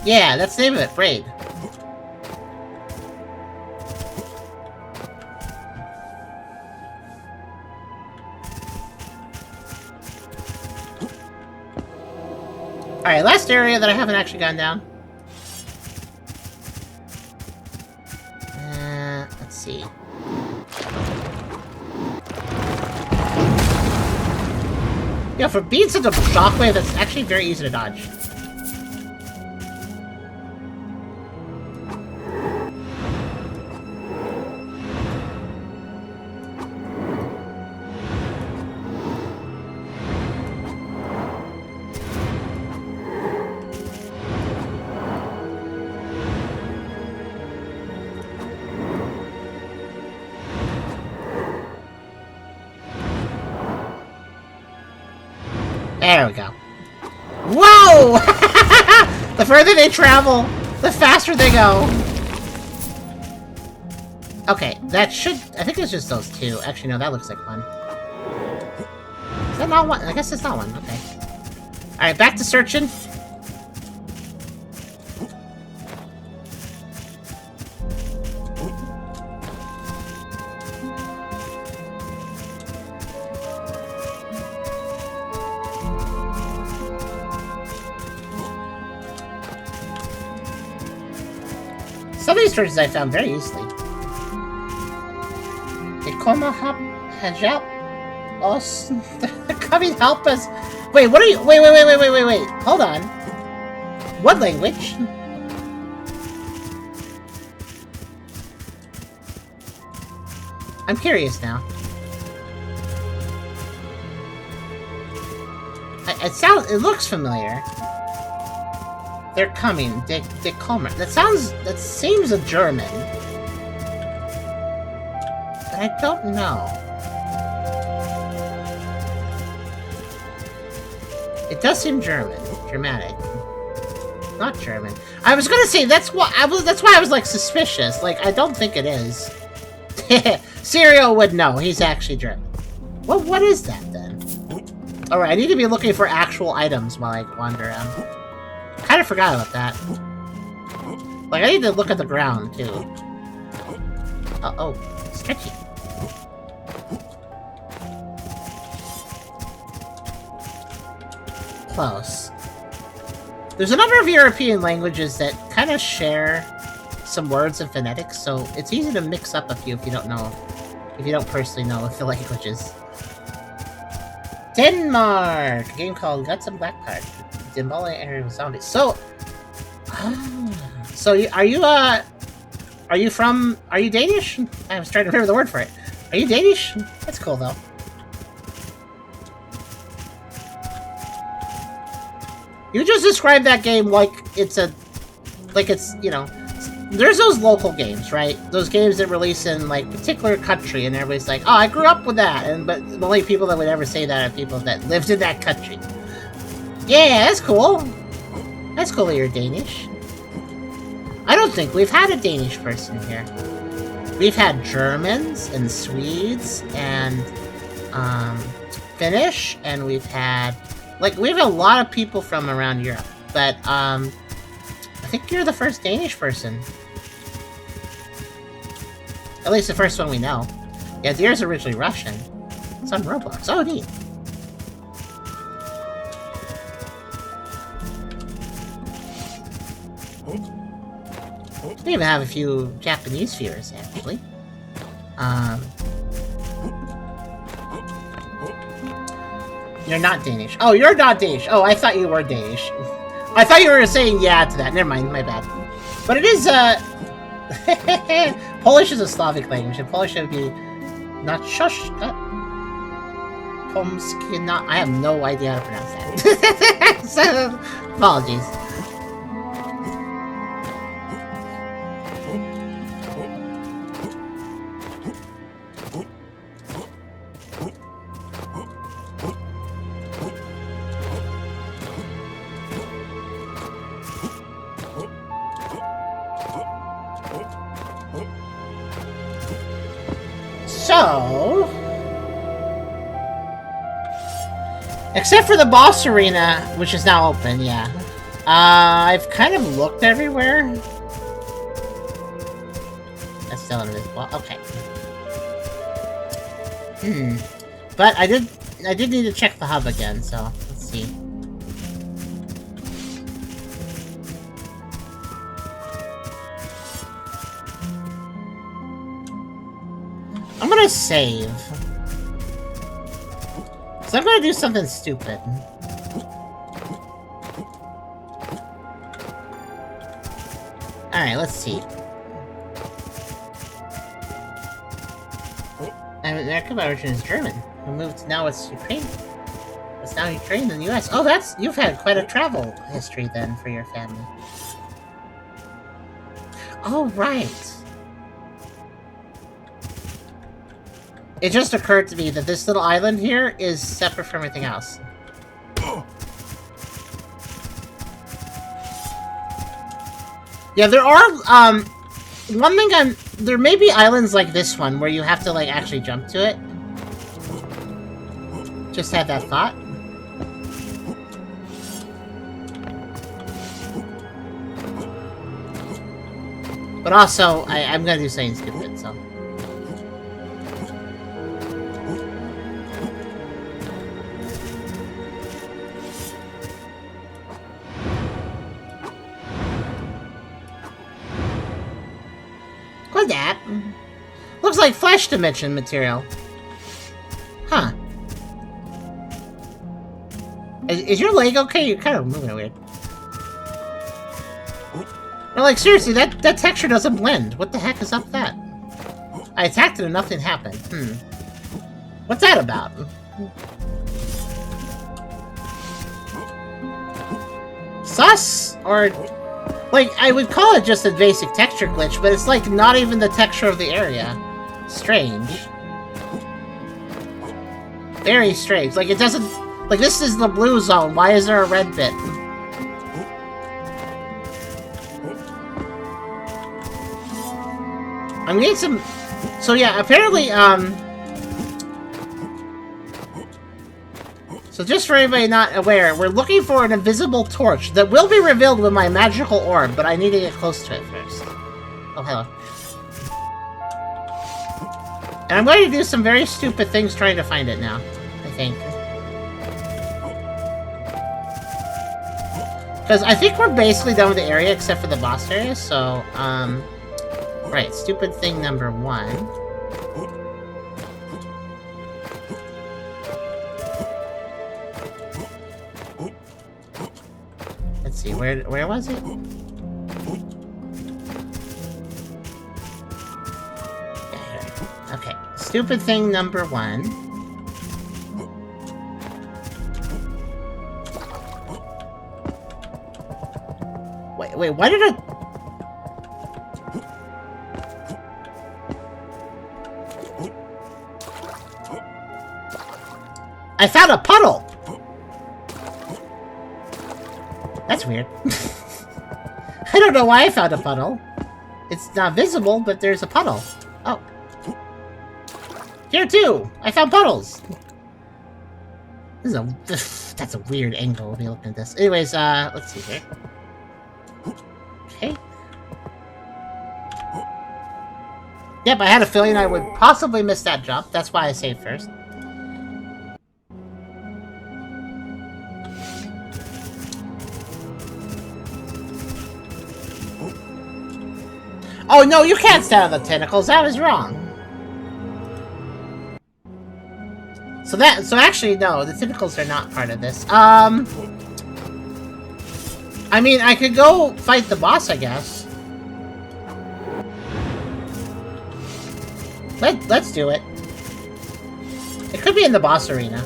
Yeah, that's the name of it. Braid. Alright, last area that I haven't actually gone down. Let's see. Yeah, for being such a shockwave, that's actually very easy to dodge. There we go. Whoa! The further they travel, the faster they go. Okay, that should... I think it's just those two. Actually, no, that looks like one. Is that not one? I guess it's not one. Okay. Alright, back to searching. Some of these searches I found very easily. Os coming help us. Wait, what are you? Wait. Hold on. What language? I'm curious now. It looks familiar. They're coming. They come. That seems a German. But I don't know. It does seem German. Dramatic. Not German. I was gonna say that's why I was like suspicious. Like I don't think it is. Serial would know. He's actually German. Well, what is that then? Alright, I need to be looking for actual items while I wander around. Kind of forgot about that. Like, I need to look at the ground, too. Oh, stretchy. Close. There's a number of European languages that kind of share some words and phonetics, so it's easy to mix up a few if you don't personally know the languages. Denmark! A game called Guts and Black Part. Dimbole Era of Solitude. So, are you Danish? I was trying to remember the word for it. Are you Danish? That's cool though. You just described that game like it's, you know, there's those local games, right? Those games that release in like particular country, and everybody's like, "Oh, I grew up with that," but the only people that would ever say that are people that lived in that country. Yeah, that's cool. That's cool that you're Danish. I don't think we've had a Danish person here. We've had Germans and Swedes and Finnish, and we've had we have a lot of people from around Europe. But I think you're the first Danish person. At least the first one we know. Yeah, Deer's originally Russian. It's on Roblox. Oh, neat. We even have a few Japanese viewers, actually. You're not Danish. Oh, you're not Danish. Oh, I thought you were Danish. I thought you were saying yeah to that. Never mind, my bad. But it is, Polish is a Slavic language, and Polish would be... not shush. Pomskina. I have no idea how to pronounce that. So, apologies. So, except for the boss arena, which is now open, yeah. I've kind of looked everywhere. That's still invisible. Okay. But I did need to check the hub again, so let's see. I'm gonna save. So I'm gonna do something stupid. Alright, let's see. American origin is German. We moved, now it's Ukraine. It's now Ukraine in the US. Oh, you've had quite a travel history then for your family. Oh, right. It just occurred to me that this little island here is separate from everything else. Yeah, there are, one thing there may be islands like this one where you have to, like, actually jump to it. Just had that thought. But also, I'm gonna do something stupid, so... What's that? Looks like flesh dimension material. Huh. Is your leg okay? You're kind of moving weird. No, like, seriously, that texture doesn't blend. What the heck is up with that? I attacked it and nothing happened. What's that about? Sus? Or... like, I would call it just a basic texture glitch, but it's like not even the texture of the area. Strange. Very strange. Like, it doesn't... like, this is the blue zone. Why is there a red bit? I'm getting some... so yeah, apparently, so just for anybody not aware, we're looking for an invisible torch that will be revealed with my magical orb, but I need to get close to it first. Oh, hello. And I'm going to do some very stupid things trying to find it now, I think. Because I think we're basically done with the area except for the boss area, so, right, stupid thing number 1. Let's see, where was it? Okay, stupid thing number 1. Wait, why did I... I found a puddle! That's weird. I don't know why I found a puddle. It's not visible, but there's a puddle. Oh. Here too! I found puddles! That's a weird angle to be looking at this. Anyways, let's see here. Okay. Yep, I had a feeling I would possibly miss that jump. That's why I saved first. Oh no, you can't stand on the tentacles. That was wrong. So actually, no, the tentacles are not part of this. I mean, I could go fight the boss, I guess. Let's do it. It could be in the boss arena.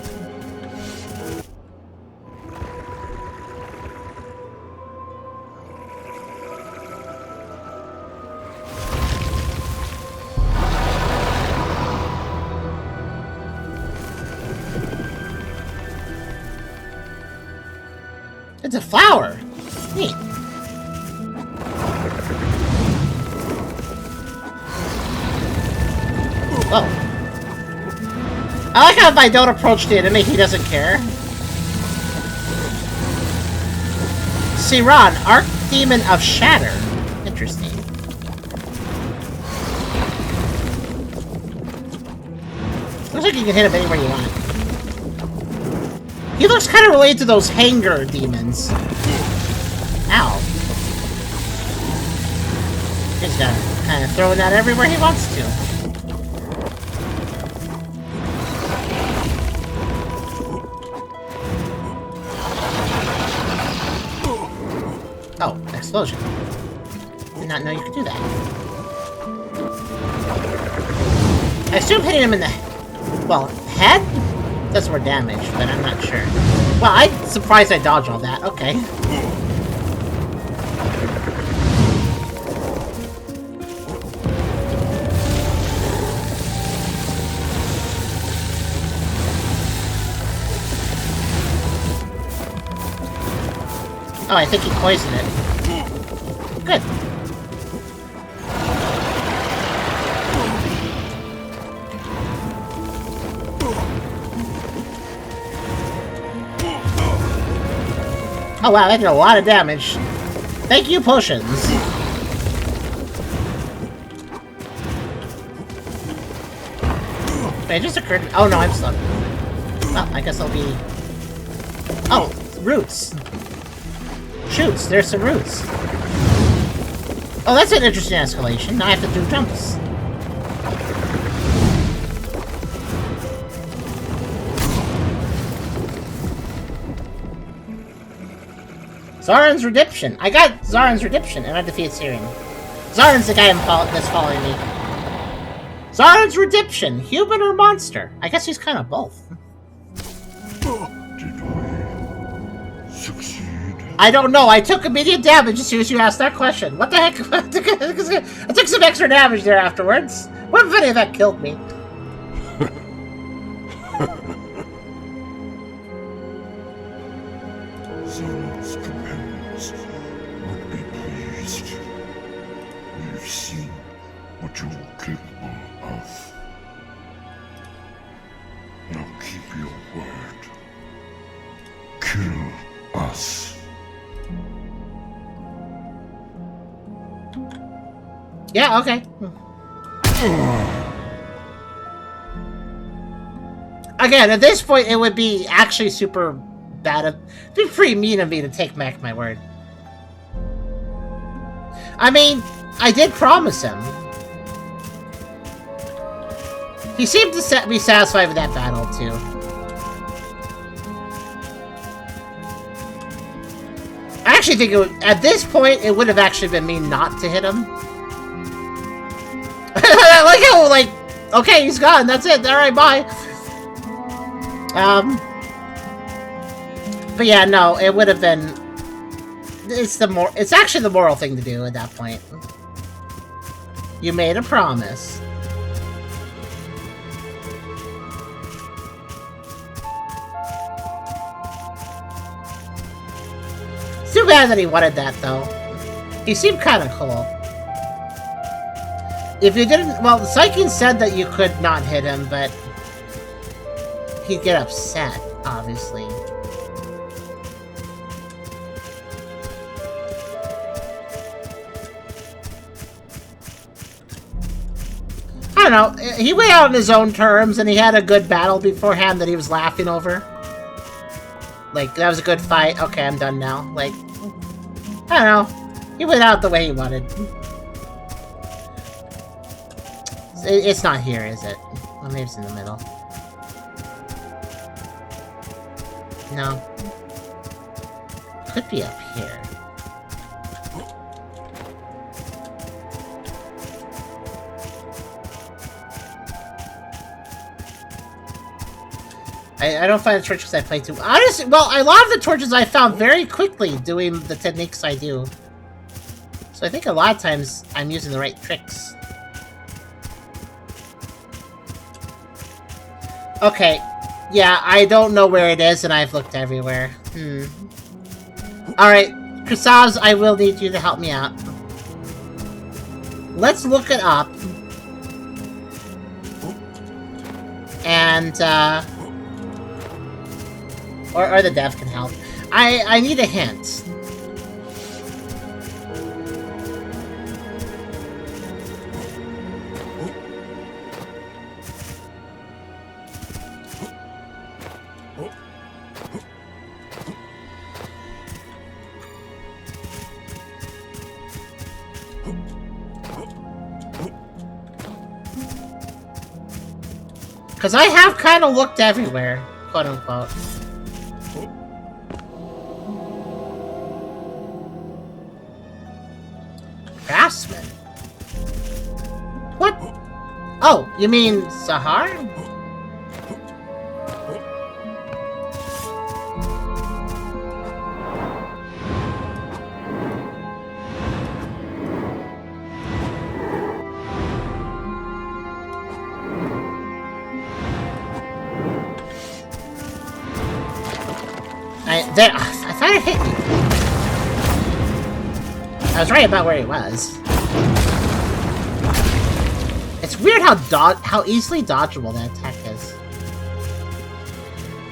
It's a flower. Neat. Whoa. I like how if I don't approach the enemy, he doesn't care. Siran, Archdemon of Shatter. Interesting. Looks like you can hit him anywhere you want. He looks kind of related to those hanger demons. Ow. He's kind of throwing that everywhere he wants to. Oh, explosion. Did not know you could do that. I assume hitting him in the... well, head? Does more damage, but I'm not sure. Well, I'm surprised I dodged all that. Okay. Oh, I think he poisoned it. Good. Oh wow, that did a lot of damage. Thank you, potions. Wait, it just occurred... oh no, I'm stuck. Well, I guess I'll be... oh, roots. Shoots, there's some roots. Oh, that's an interesting escalation. Now I have to do jumps. Zaren's Redemption. I got Zaren's Redemption, and I defeated Siren. Zaren's the guy that's following me. Zaren's Redemption. Human or monster? I guess he's kind of both. Did we succeed? I don't know. I took immediate damage as soon as you asked that question. What the heck? I took some extra damage there afterwards. What if any of that killed me? Someone's companions would be pleased. We've seen what you're capable of. Now keep your word. Kill us. Yeah, okay. Again, at this point, it would be actually super bad. It'd be pretty mean of me to take back my word. I mean, I did promise him. He seemed to be satisfied with that battle, too. I actually think it would, at this point, it would have actually been mean not to hit him. I like how, like, okay, he's gone, that's it, alright, bye. But yeah, no, it would have been... it's actually the moral thing to do at that point. You made a promise. It's too bad that he wanted that, though. He seemed kind of cool. If you didn't... well, Psyche said that you could not hit him, but... he'd get upset, obviously. I don't know. He went out on his own terms, and he had a good battle beforehand that he was laughing over. Like, that was a good fight. Okay, I'm done now. Like, I don't know. He went out the way he wanted. It's not here, is it? Well, maybe it's in the middle. No. Could be up here. I don't find the torches I play too... honestly, well, a lot of the torches I found very quickly doing the techniques I do. So I think a lot of times I'm using the right tricks. Okay. Yeah, I don't know where it is, and I've looked everywhere. Alright, Krisaz, I will need you to help me out. Let's look it up. And, or the dev can help. I need a hint. Because I have kind of looked everywhere, quote-unquote. Craftsman? What? Oh, you mean Sahar? I thought I hit you. I was right about where he was. It's weird how easily dodgeable that attack is.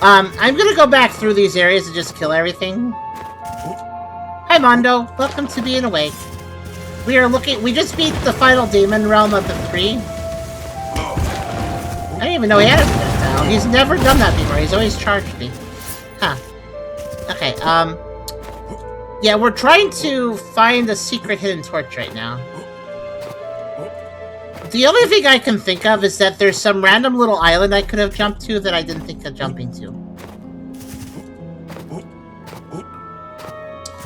I'm gonna go back through these areas and just kill everything. Hi Mondo, welcome to being awake. We just beat the final demon realm of the 3. I didn't even know he had a projectile. He's never done that before, he's always charged me. Huh. Okay, yeah, we're trying to find a secret hidden torch right now. The only thing I can think of is that there's some random little island I could have jumped to that I didn't think of jumping to.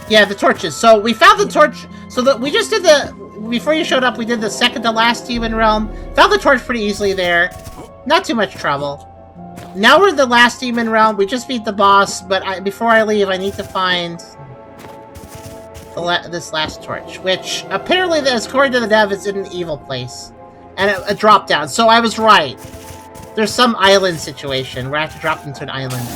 Yeah, the torches. So we found the torch. So we just did before you showed up, we did the second to last demon realm. Found the torch pretty easily there. Not too much trouble. Now we're in the last demon realm. We just beat the boss, but before I leave, I need to find this last torch, which apparently, according to the dev, is in an evil place. And a drop down. So I was right. There's some island situation where I have to drop into an island.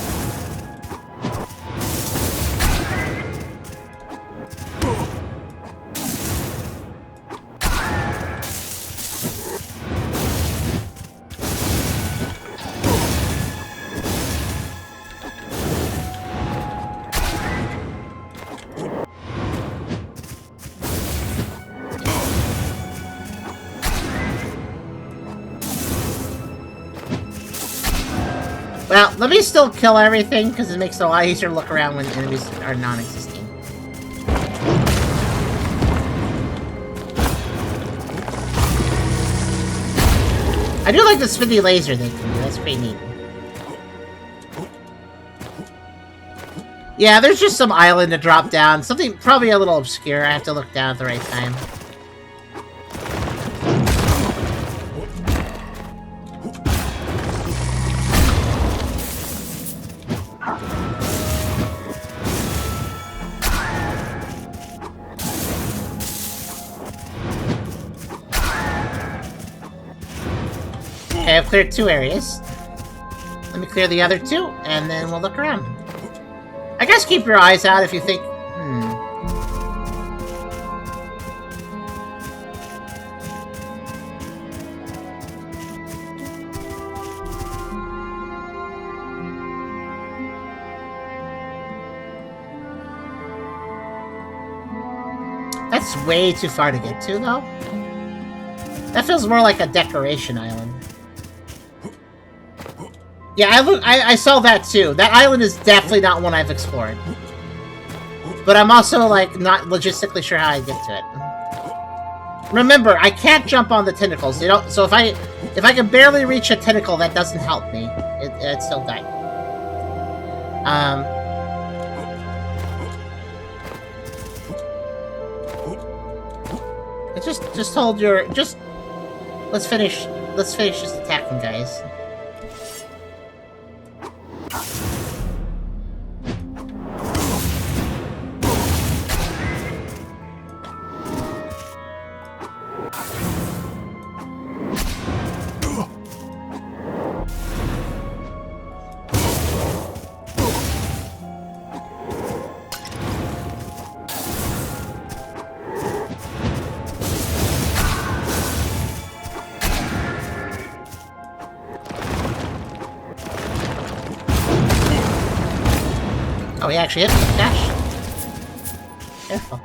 Well, let me still kill everything, because it makes it a lot easier to look around when enemies are non-existing. I do like the spinny laser they can do, that's pretty neat. Yeah, there's just some island to drop down, something probably a little obscure, I have to look down at the right time. Okay, I've cleared 2 areas. Let me clear the other 2, and then we'll look around. I guess keep your eyes out if you think... That's way too far to get to, though. That feels more like a decoration island. Yeah, I saw that too. That island is definitely not one I've explored. But I'm also, like, not logistically sure how I get to it. Remember, I can't jump on the tentacles. You know, so if I can barely reach a tentacle, that doesn't help me. It still died. Just hold your... Let's finish just attacking, guys. Oh, he actually hit me. Dash. Careful.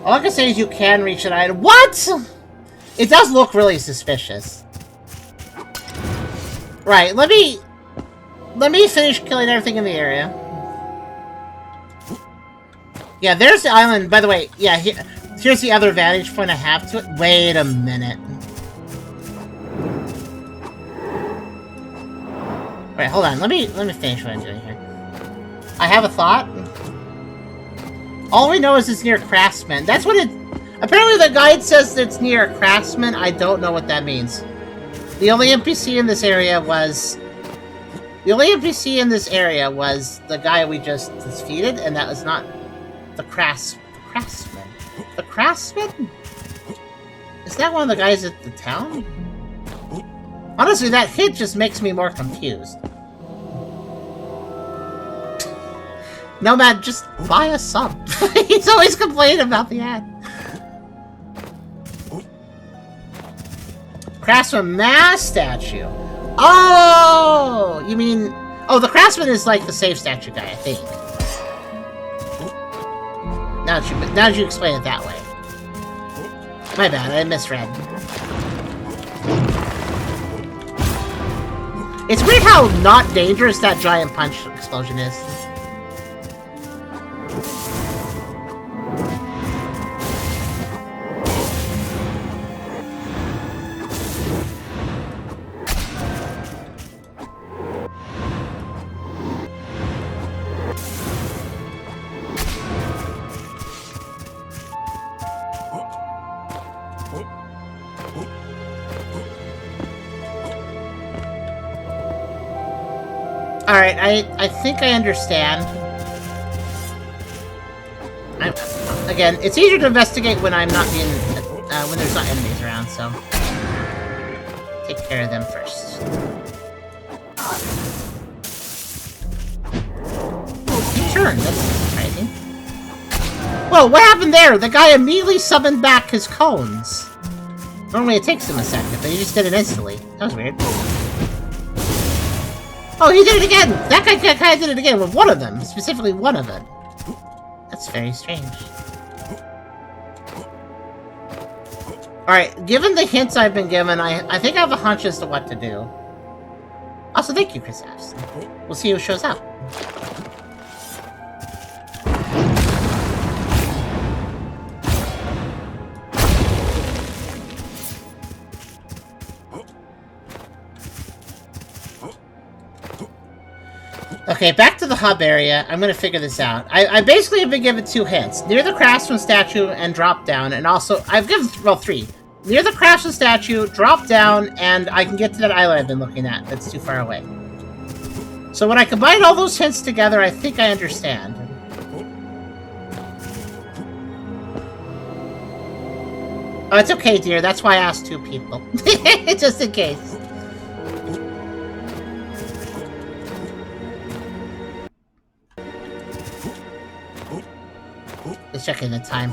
All I can say is you can reach an item. What? It does look really suspicious. Right, let me finish killing everything in the area. Yeah, there's the island. By the way, yeah, here's the other vantage point I have to it. Wait a minute. Alright, hold on. Let me finish what I'm doing here. I have a thought. All we know is it's near Craftsman. That's what it... Apparently the guide says that it's near Craftsman. I don't know what that means. The only NPC in this area was... The only NPC in this area was the guy we just defeated, and that was not the Craftsman. The Craftsman? Is that one of the guys at the town? Honestly, that hit just makes me more confused. Nomad, just buy a sub. He's always complaining about the ad. Craftsman mass statue. Oh, you mean... Oh, the Craftsman is like the safe statue guy, I think. Now that you explain it that way. My bad, I misread. It's weird how not dangerous that giant punch explosion is. Alright, I think I understand. Again, it's easier to investigate when I'm not being... when there's not enemies around, so... Take care of them first. Oh, turn, that's surprising. Whoa, what happened there? The guy immediately summoned back his cones. Normally it takes him a second, but he just did it instantly. That was weird. Oh, he did it again! That guy kind of did it again with one of them. Specifically one of them. That's very strange. Alright, given the hints I've been given, I think I have a hunch as to what to do. Also, thank you, Chris Apps. We'll see who shows up. Okay, back to the hub area. I'm gonna figure this out. I basically have been given 2 hints. Near the Craftsman statue and drop down, and also... I've given, well, 3. Near the Craftsman statue, drop down, and I can get to that island I've been looking at. That's too far away. So when I combine all those hints together, I think I understand. Oh, it's okay, dear. That's why I asked 2 people. Just in case. Just checking the time.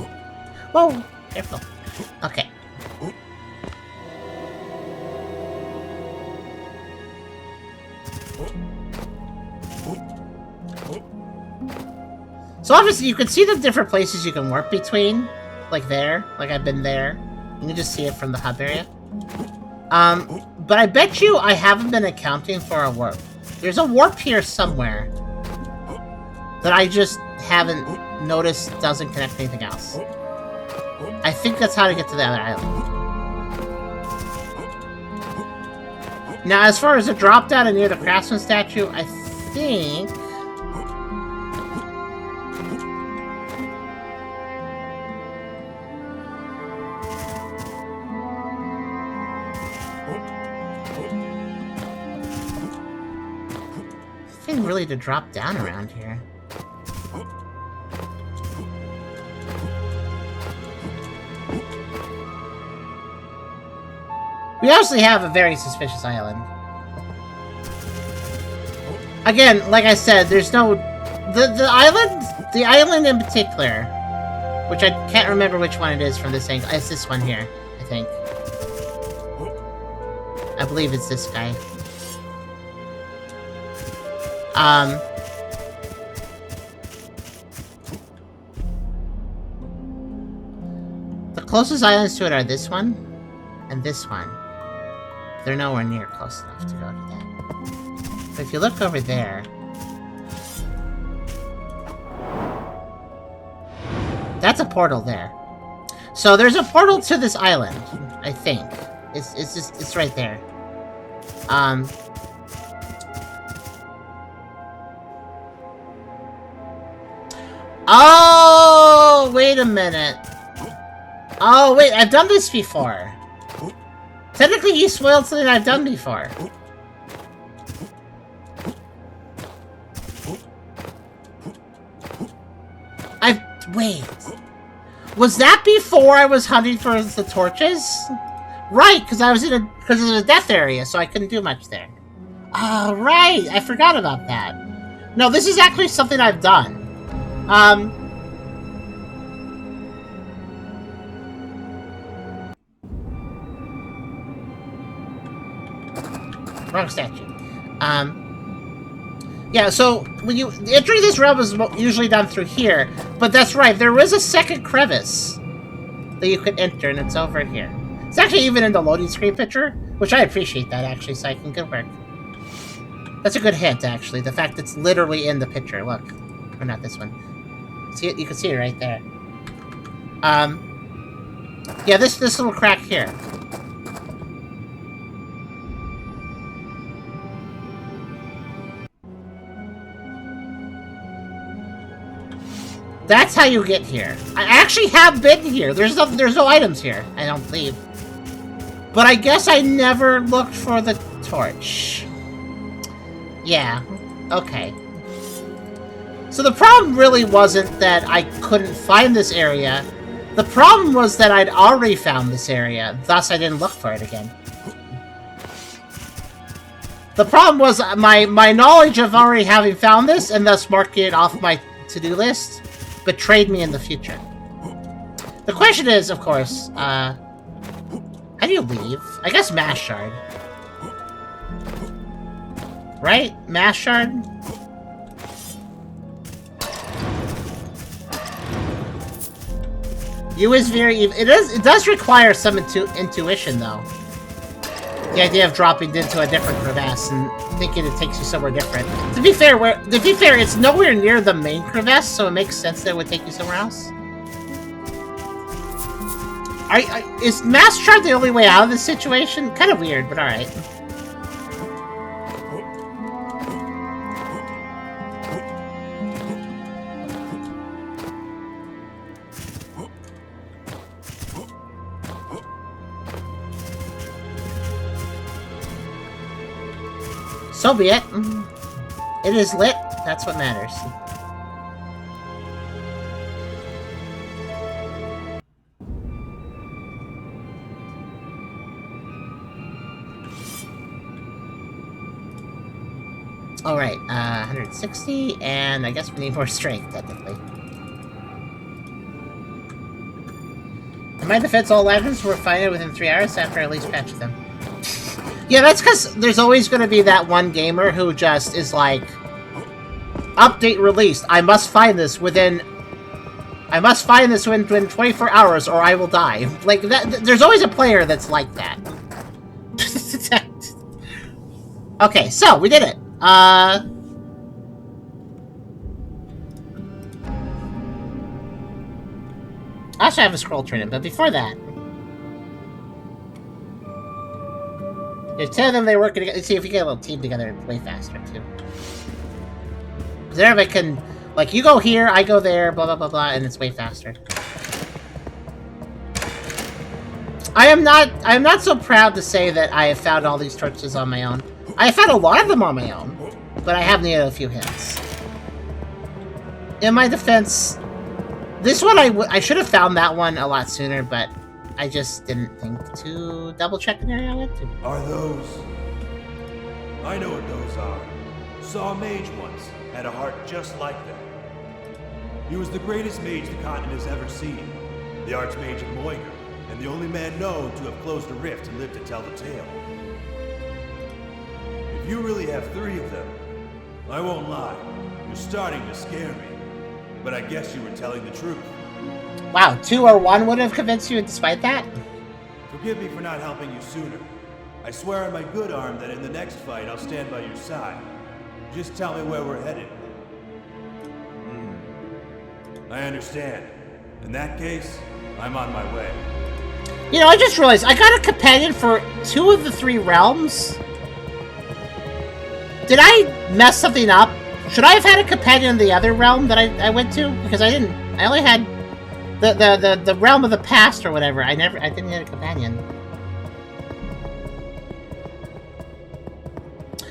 Whoa! Careful. Okay. So obviously you can see the different places you can warp between. Like there. Like I've been there. You can just see it from the hub area. But I bet you I haven't been accounting for a warp. There's a warp here somewhere that I just haven't noticed doesn't connect anything else. I think that's how to get to the other island. Now, as far as the drop down and near the Craftsman statue, I think... Nothing really to drop down around here. We obviously have a very suspicious island. Again, like I said, there's no... The island in particular, which I can't remember which one it is from this angle. It's this one here, I think. I believe it's this guy. The closest islands to it are this one and this one. They're nowhere near close enough to go to that. But if you look over there... That's a portal there. So there's a portal to this island, I think. It's right there. Oh, wait a minute. Oh, wait, I've done this before. Technically, he spoiled something I've done before. Wait. Was that before I was hunting for the torches? Right, because I was in a death area, so I couldn't do much there. Oh, right. I forgot about that. No, this is actually something I've done. Wrong statue. Yeah, so when you entering this realm is usually done through here, but that's right. There is a second crevice that you could enter, and it's over here. It's actually even in the loading screen picture, which I appreciate that actually. Psyche, good work. That's a good hint, actually. The fact it's literally in the picture. Look, or not this one. See it? You can see it right there. Yeah, this little crack here. That's how you get here. I actually have been here. There's no items here, I don't believe. But I guess I never looked for the torch. Yeah, okay. So the problem really wasn't that I couldn't find this area. The problem was that I'd already found this area, thus I didn't look for it again. The problem was my knowledge of already having found this, and thus marking it off my to-do list, betrayed me in the future. The question is, of course, how do you leave? I guess Mass Shard. Right? Mass Shard? You is very... It does require some intuition, though. The idea of dropping into a different crevasse and thinking it takes you somewhere different. To be fair, it's nowhere near the main crevasse, so it makes sense that it would take you somewhere else. Is Mass Shard the only way out of this situation? Kind of weird, but alright. So be it. It is lit. That's what matters. Alright, 160, and I guess we need more strength, technically. In my defense, all items were finding within 3 hours after I at least patched them. Yeah, that's because there's always going to be that one gamer who just is like, update released. I must find this within 24 hours or I will die. Like that. There's always a player that's like that. Okay, so we did it. I also have a scroll trinity, but before that, there's 10 of them, they work together. See, if you get a little team together, it's way faster, too. Because everybody can... Like, you go here, I go there, blah, blah, blah, blah, and it's way faster. I am not so proud to say that I have found all these torches on my own. I have found a lot of them on my own, but I have needed a few hints. In my defense, this one, I should have found that one a lot sooner, but... I just didn't think to double-check an area I went to. Are those... I know what those are. Saw a mage once, had a heart just like that. He was the greatest mage the continent has ever seen. The Archmage of Moiga, and the only man known to have closed a rift and lived to tell the tale. If you really have 3 of them, I won't lie. You're starting to scare me. But I guess you were telling the truth. Wow, 2 or 1 would have convinced you despite that? Forgive me for not helping you sooner. I swear on my good arm that in the next fight I'll stand by your side. Just tell me where we're headed. I understand. In that case, I'm on my way. You know, I just realized I got a companion for 2 of the 3 realms. Did I mess something up? Should I have had a companion in the other realm that I went to? Because I didn't. I only had the realm of the past or whatever. I didn't get a companion.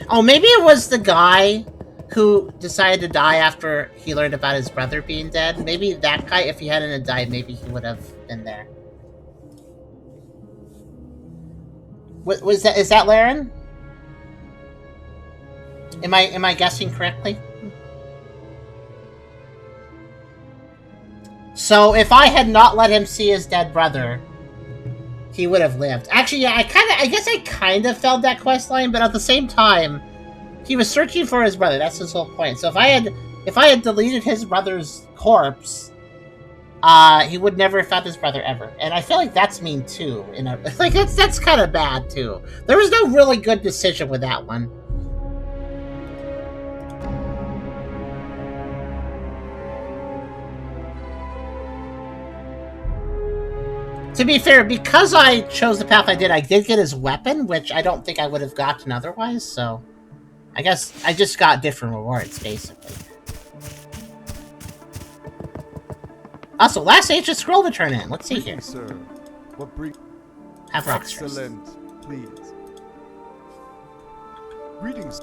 Oh, maybe it was the guy who decided to die after he learned about his brother being dead. Maybe that guy, if he hadn't died, maybe he would have been there. Was that? Is that Laren? Am I guessing correctly? So if I had not let him see his dead brother, he would have lived. Actually, yeah, I guess I kind of felt that quest line, but at the same time, he was searching for his brother. That's his whole point. So if I had deleted his brother's corpse, he would never have found his brother ever. And I feel like that's mean too. Like that's kind of bad too. There was no really good decision with that one. To be fair, because I chose the path I did get his weapon, which I don't think I would have gotten otherwise, so I guess I just got different rewards, basically. Also, last ancient scroll to turn in. Let's see here. Sir, what bring? Have rocks first. Excellent, please. Greetings.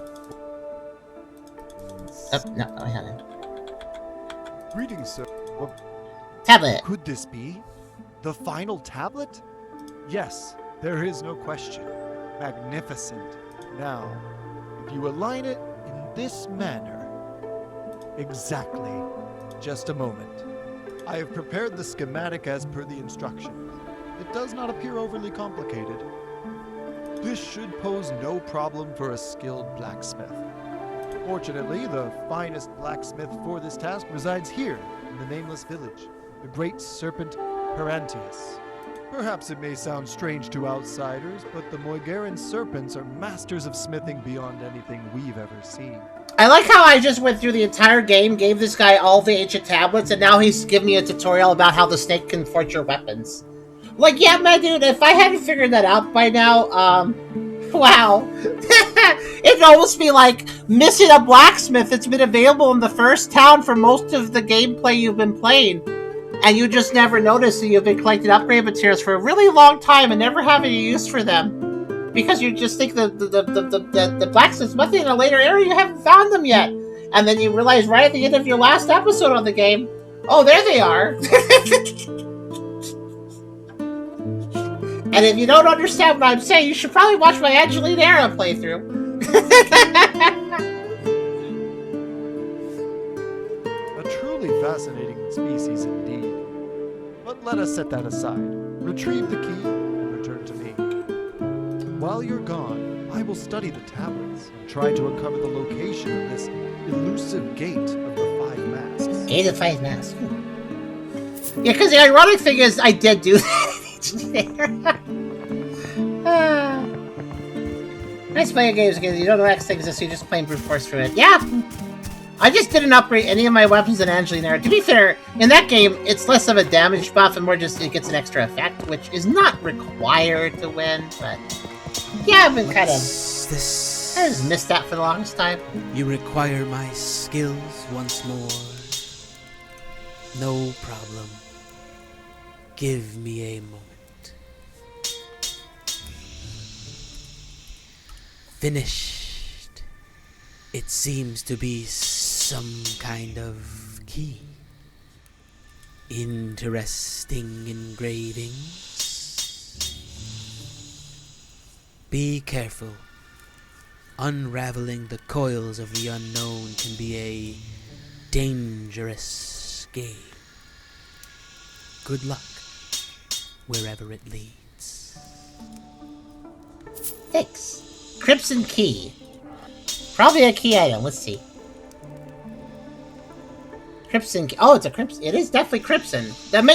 Oh, no, I haven't. Greetings, sir. What Tablet. could this be? The final tablet? Yes, there is no question. Magnificent. Now, if you align it in this manner. Exactly. Just a moment. I have prepared the schematic as per the instructions. It does not appear overly complicated. This should pose no problem for a skilled blacksmith. Fortunately, the finest blacksmith for this task resides here, in the nameless village, the great serpent Parantius. Perhaps it may sound strange to outsiders, but the Moigaran serpents are masters of smithing beyond anything we've ever seen. I like how I just went through the entire game, gave this guy all the ancient tablets, and now he's giving me a tutorial about how the snake can forge your weapons. Like, yeah, man, dude, if I hadn't figured that out by now, wow. It'd almost be like missing a blacksmith that's been available in the first town for most of the gameplay you've been playing. And you just never notice that you've been collecting upgrade materials for a really long time and never having any use for them. Because you just think the blacksmith's nothing in a later area, you haven't found them yet. And then you realize right at the end of your last episode on the game, oh, there they are. And if you don't understand what I'm saying, you should probably watch my Angelina Era playthrough. A truly fascinating species indeed. But let us set that aside. Retrieve the key and return to me. While you're gone, I will study the tablets and try to uncover the location of this elusive gate of the 5 masks. Gate of 5 masks. Yeah, because the ironic thing is, I did do that. Nice playing games again. You don't know X things, so you're just playing brute force through it. Yeah! I just didn't upgrade any of my weapons in Angelina. To be fair, in that game, it's less of a damage buff and more just it gets an extra effect, which is not required to win, but yeah, I've been kind of... This? I just missed that for the longest time. You require my skills once more. No problem. Give me a moment. Finished. It seems to be some kind of key. Interesting engravings. Be careful. Unraveling the coils of the unknown can be a dangerous game. Good luck, wherever it leads. Thanks. Crimson Key. Probably a key item. Let's see. Crimson. Oh, it's a crimson. It is definitely crimson.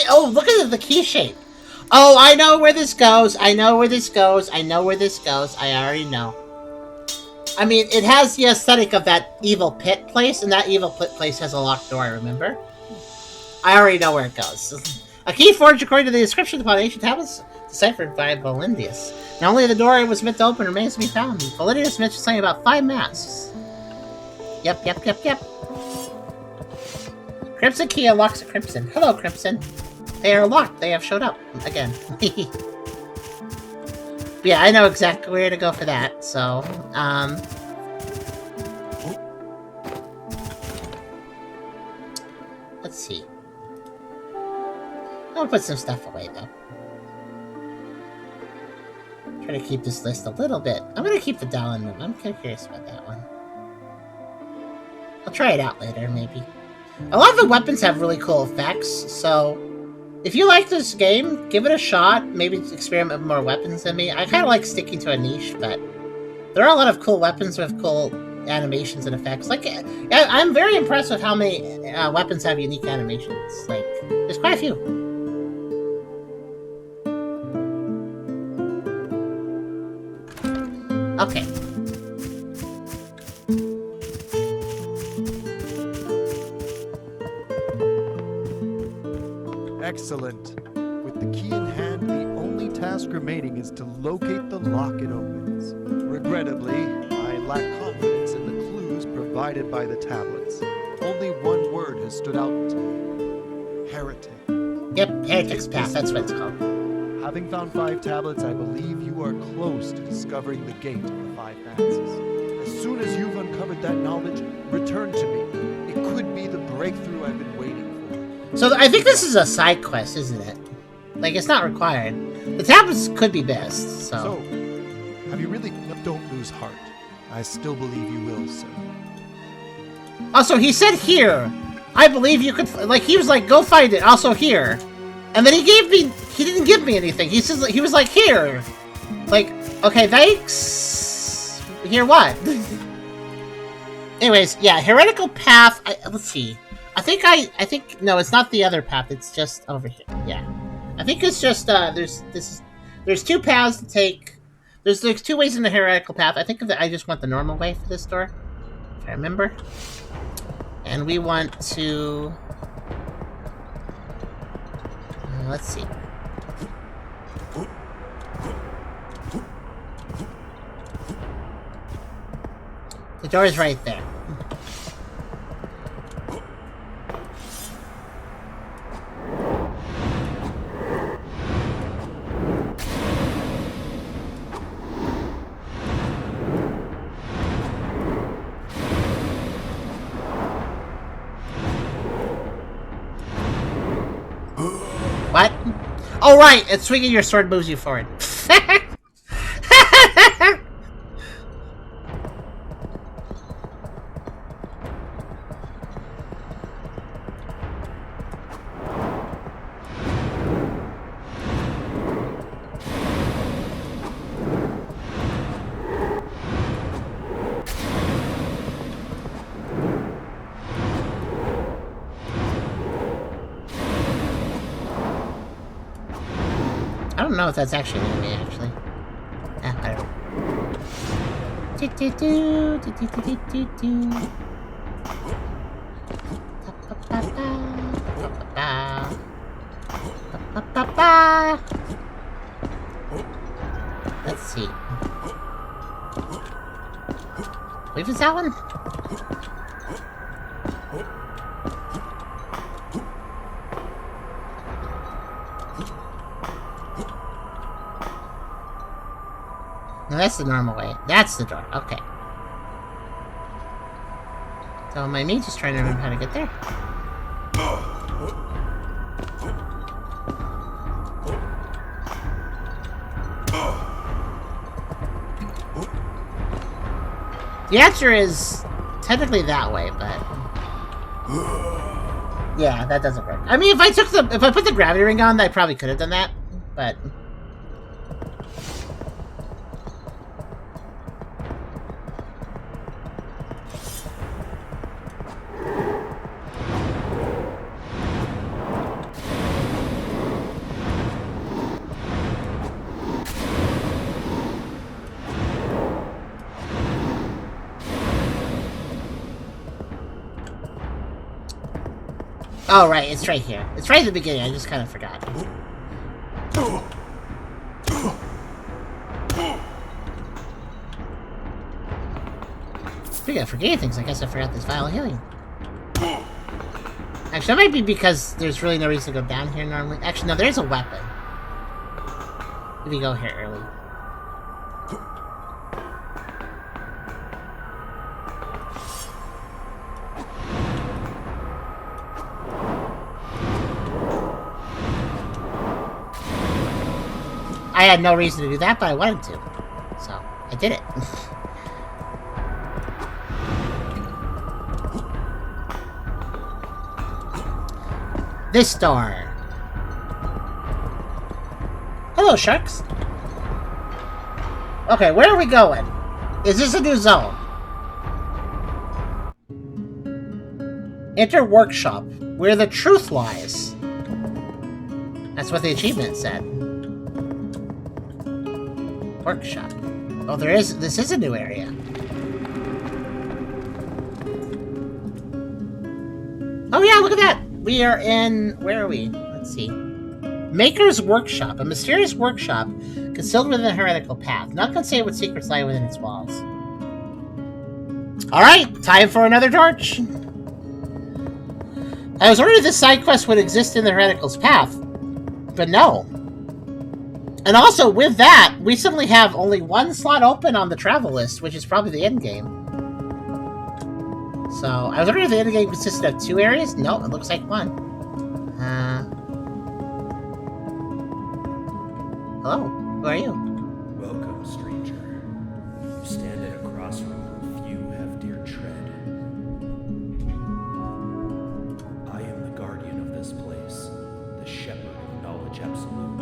Oh, look at the key shape. Oh, I know where this goes. I know where this goes. I know where this goes. I already know. I mean, it has the aesthetic of that evil pit place, and that evil pit place has a locked door, remember? I already know where it goes. A key forged according to the description upon ancient tablets deciphered by Volindius. Not only the door it was meant to open remains to be found. Volindius mentioned something about 5 masks. Yep. Crimson key unlocks a crimson. Hello, Crimson. They are locked. They have showed up again. Yeah, I know exactly where to go for that, so, let's see. I'll put some stuff away, though. Try to keep this list a little bit. I'm gonna keep the Dallin Moon. I'm kind of curious about that one. I'll try it out later, maybe. A lot of the weapons have really cool effects, so if you like this game, give it a shot. Maybe experiment with more weapons than me. I kind of like sticking to a niche, but there are a lot of cool weapons with cool animations and effects. Like, I'm very impressed with how many weapons have unique animations. Like, there's quite a few. Okay. Excellent. With the key in hand, the only task remaining is to locate the lock it opens. Regrettably, I lack confidence in the clues provided by the tablets. Only one word has stood out. Heretic. Yep, Heretic's Path, that's what it's called. Having found 5 tablets, I believe you are close to discovering the gate of the 5 masses. As soon as you've uncovered that knowledge, return to me. It could be the breakthrough I've been waiting for. So I think this is a side quest, isn't it? Like, it's not required. The tablets could be best, so... have you really... Don't lose heart. I still believe you will, sir. Also, he said here. I believe you could... Like, he was like, go find it. Also here. And then he gave me... He didn't give me anything. He says he was like, here. Like, okay, thanks. Here what? Anyways, yeah, heretical path. Let's see. I think no, it's not the other path. It's just over here. Yeah, I think it's just there's 2 paths to take. There's 2 ways in the heretical path. I think that I just want the normal way for this door, if I remember. And we want to. Let's see. The door is right there. What? Oh, right! And swinging your sword moves you forward. I don't know if that's actually an enemy, actually. Whatever. Let's see. Wait, is that one? No, that's the normal way. That's the door. Okay. So my mage is trying to remember how to get there. The answer is technically that way, but yeah, that doesn't work. I mean, if I put the gravity ring on, I probably could have done that, but. Oh, right, it's right here. It's right at the beginning, I just kind of forgot. Speaking of forgetting things, I guess I forgot this vial of healing. Actually, that might be because there's really no reason to go down here normally. Actually, no, there's a weapon. If you go here early. I had no reason to do that, but I wanted to. So, I did it. This door. Hello, sharks. Okay, where are we going? Is this a new zone? Enter workshop, where the truth lies. That's what the achievement said. Workshop. Oh, this is a new area. Oh yeah, look at that! We are in... Where are we? Let's see. Maker's Workshop. A mysterious workshop concealed within the heretical path. None can say what secrets lie within its walls. Alright, time for another torch. I was worried this side quest would exist in the heretical's path. But no. And also, with that, we suddenly have only one slot open on the travel list, which is probably the end game. So, I was wondering if the end game consisted of 2 areas? No, it looks like 1. Hello, who are you? Welcome, stranger. You stand at a crossroad where few have dared tread. I am the guardian of this place, the shepherd of knowledge absolute.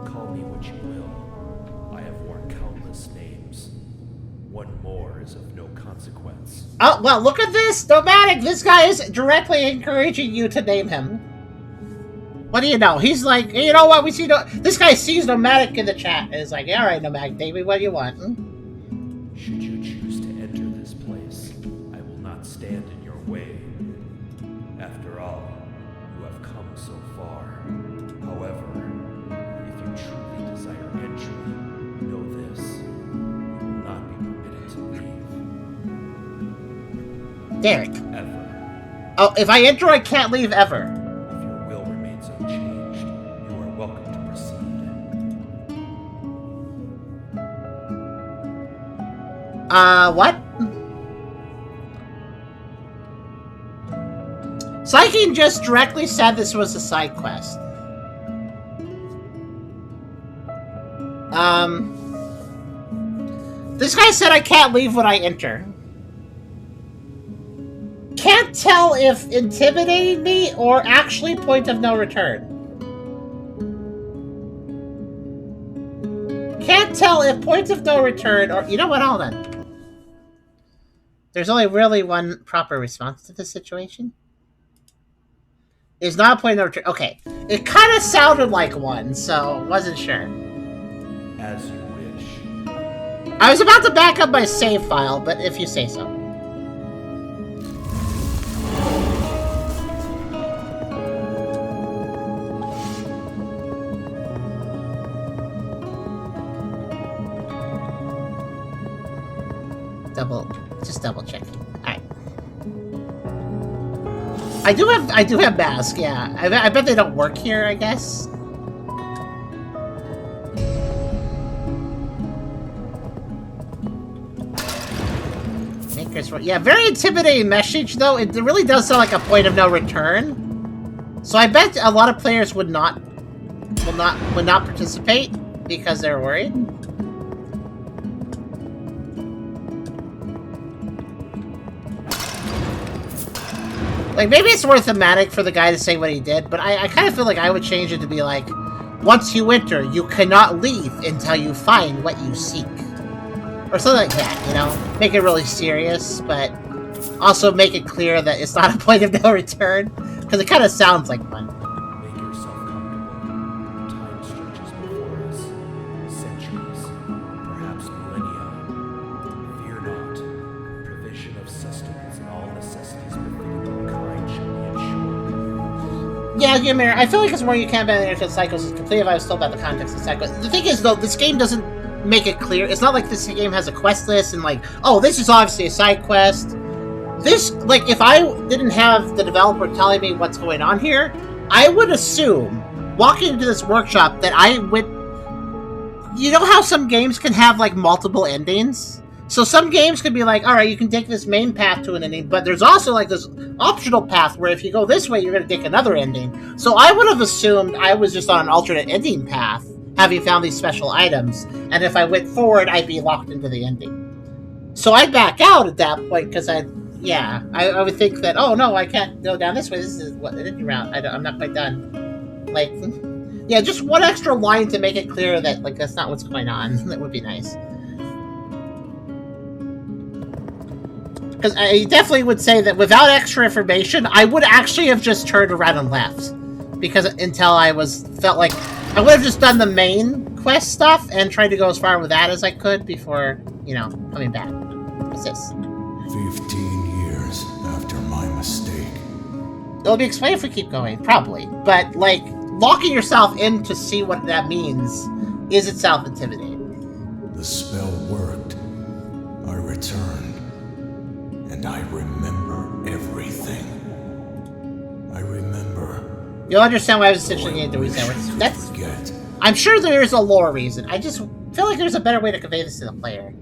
Call me what you will. I have worn countless names. One more is of no consequence. Oh, well, look at this! Nomadic! This guy is directly encouraging you to name him. What do you know? He's like, you know what? We see this guy sees Nomadic in the chat and is like, alright, Nomadic, name me what you want. Should you choose to enter this place, I will not stand in your way. After all, you have come so far. However, if you truly desire entry, know this. You will not be permitted to leave. Derek. Ever. Oh, if I enter, I can't leave ever. If your will remains unchanged, you are welcome to proceed. What? Psyche just directly said this was a side quest. This guy said I can't leave when I enter. Can't tell if intimidating me or actually point of no return. Can't tell if point of no return or... You know what? Hold on. There's only really one proper response to this situation. It's not a point of no return. Okay. It kind of sounded like one, so wasn't sure. As you wish. I was about to back up my save file, but if you say so. Just double checking. Alright. I do have mask, yeah. I bet they don't work here, I guess. Yeah, very intimidating message though. It really does sound like a point of no return. So I bet a lot of players would not participate because they're worried. Like, maybe it's more thematic for the guy to say what he did, but I kind of feel like I would change it to be like, once you enter, you cannot leave until you find what you seek. Or something like that, you know? Make it really serious, but also make it clear that it's not a point of no return, because it kind of sounds like one. Make yourself comfortable. Time stretches before us. Centuries, perhaps millennia. Fear not. Provision of sustenance and all necessities befitting mankind shall be ensured. Yeah, Ymir, I feel like it's more you can't ban the cycles is complete if I was told about the context of the cycle. The thing is, though, this game doesn't make it clear. It's not like this game has a quest list and like, oh, this is obviously a side quest. This, like, if I didn't have the developer telling me what's going on here, I would assume, walking into this workshop, that I would... You know how some games can have, like, multiple endings? So some games could be like, alright, you can take this main path to an ending, but there's also, like, this optional path where if you go this way, you're going to take another ending. So I would have assumed I was just on an alternate ending path, having found these special items, and if I went forward, I'd be locked into the ending. So I'd back out at that point, because I would think that, oh no, I can't go down this way, this is what an ending route, I'm not quite done. Like, yeah, just one extra line to make it clear that, like, that's not what's going on. That would be nice. Because I definitely would say that without extra information, I would actually have just turned around and left. Because until I felt like I would have just done the main quest stuff and tried to go as far with that as I could before, you know, coming back. What's this? 15 years after my mistake. It'll be explained if we keep going, probably. But, like, locking yourself in to see what that means is itself intimidating. The spell worked. I returned. And I remember everything. I remember. You'll understand why I was essentially needed to reset. I'm sure there is a lore reason. I just feel like there's a better way to convey this to the player.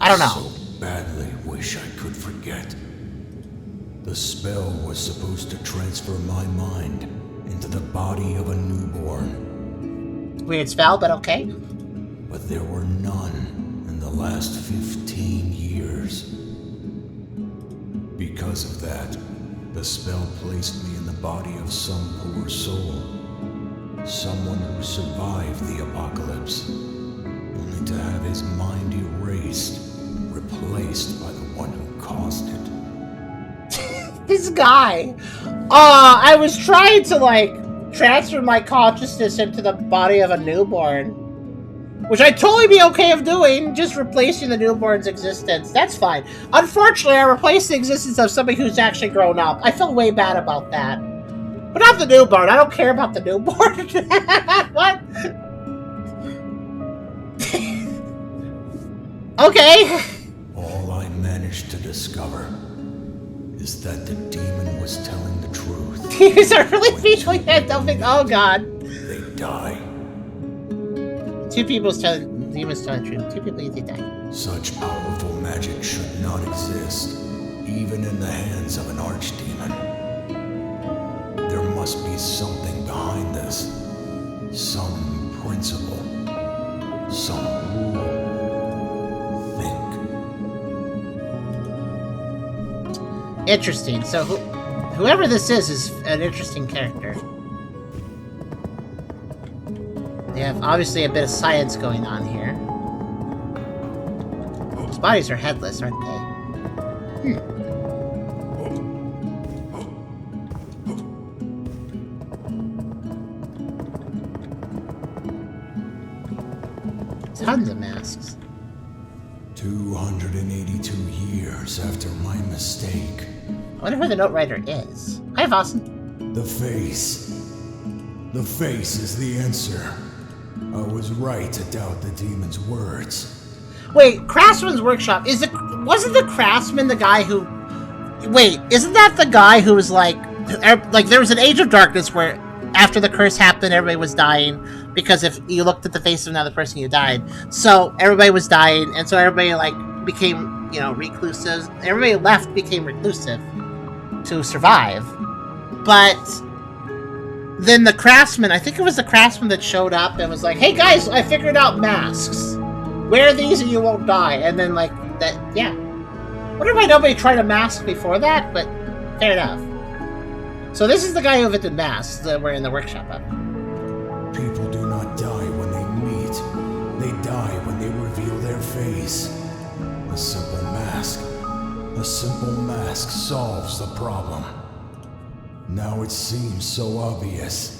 I don't know. So badly wish I could forget. The spell was supposed to transfer my mind into the body of a newborn. Weird spell, but okay. But there were none in the last 15 years. Because of that, the spell placed me in the body of some poor soul. Someone who survived the apocalypse, only to have his mind erased, replaced by the one who caused it. This guy! I was trying to, like, transfer my consciousness into the body of a newborn. Which I'd totally be okay of doing, just replacing the newborn's existence. That's fine. Unfortunately, I replaced the existence of somebody who's actually grown up. I feel way bad about that. But not the newborn. I don't care about the newborn. What? Okay. All I managed to discover is that the demon was telling the truth. These are really people that don't think, oh god. They die. Two demons telling the truth. Two people they die. Such powerful magic should not exist, even in the hands of an archdemon. There must be something behind this. Some principle. Some rule. Think. Interesting. So whoever this is an interesting character. They have obviously a bit of science going on here. Those bodies are headless, aren't they? Tons of masks. 282 years after my mistake. I wonder who the note writer is. Hi, Vossen. The face. The face is the answer. I was right to doubt the demon's words. Wait, Craftsman's Workshop, wasn't the Craftsman the guy who... Wait, isn't that the guy who was like there was an Age of Darkness where after the curse happened, everybody was dying, because if you looked at the face of another person, you died. So everybody was dying, and so everybody, like, became, you know, reclusive. Everybody left became reclusive to survive. But then the Craftsman, I think it was the Craftsman that showed up and was like, hey guys, I figured out masks. Wear these and you won't die. And then, like, that, yeah. I wonder why nobody tried a mask before that, but fair enough. So this is the guy who invented masks that were in the workshop of. People do not die when they meet. They die when they reveal their face. A simple mask. A simple mask solves the problem. Now it seems so obvious.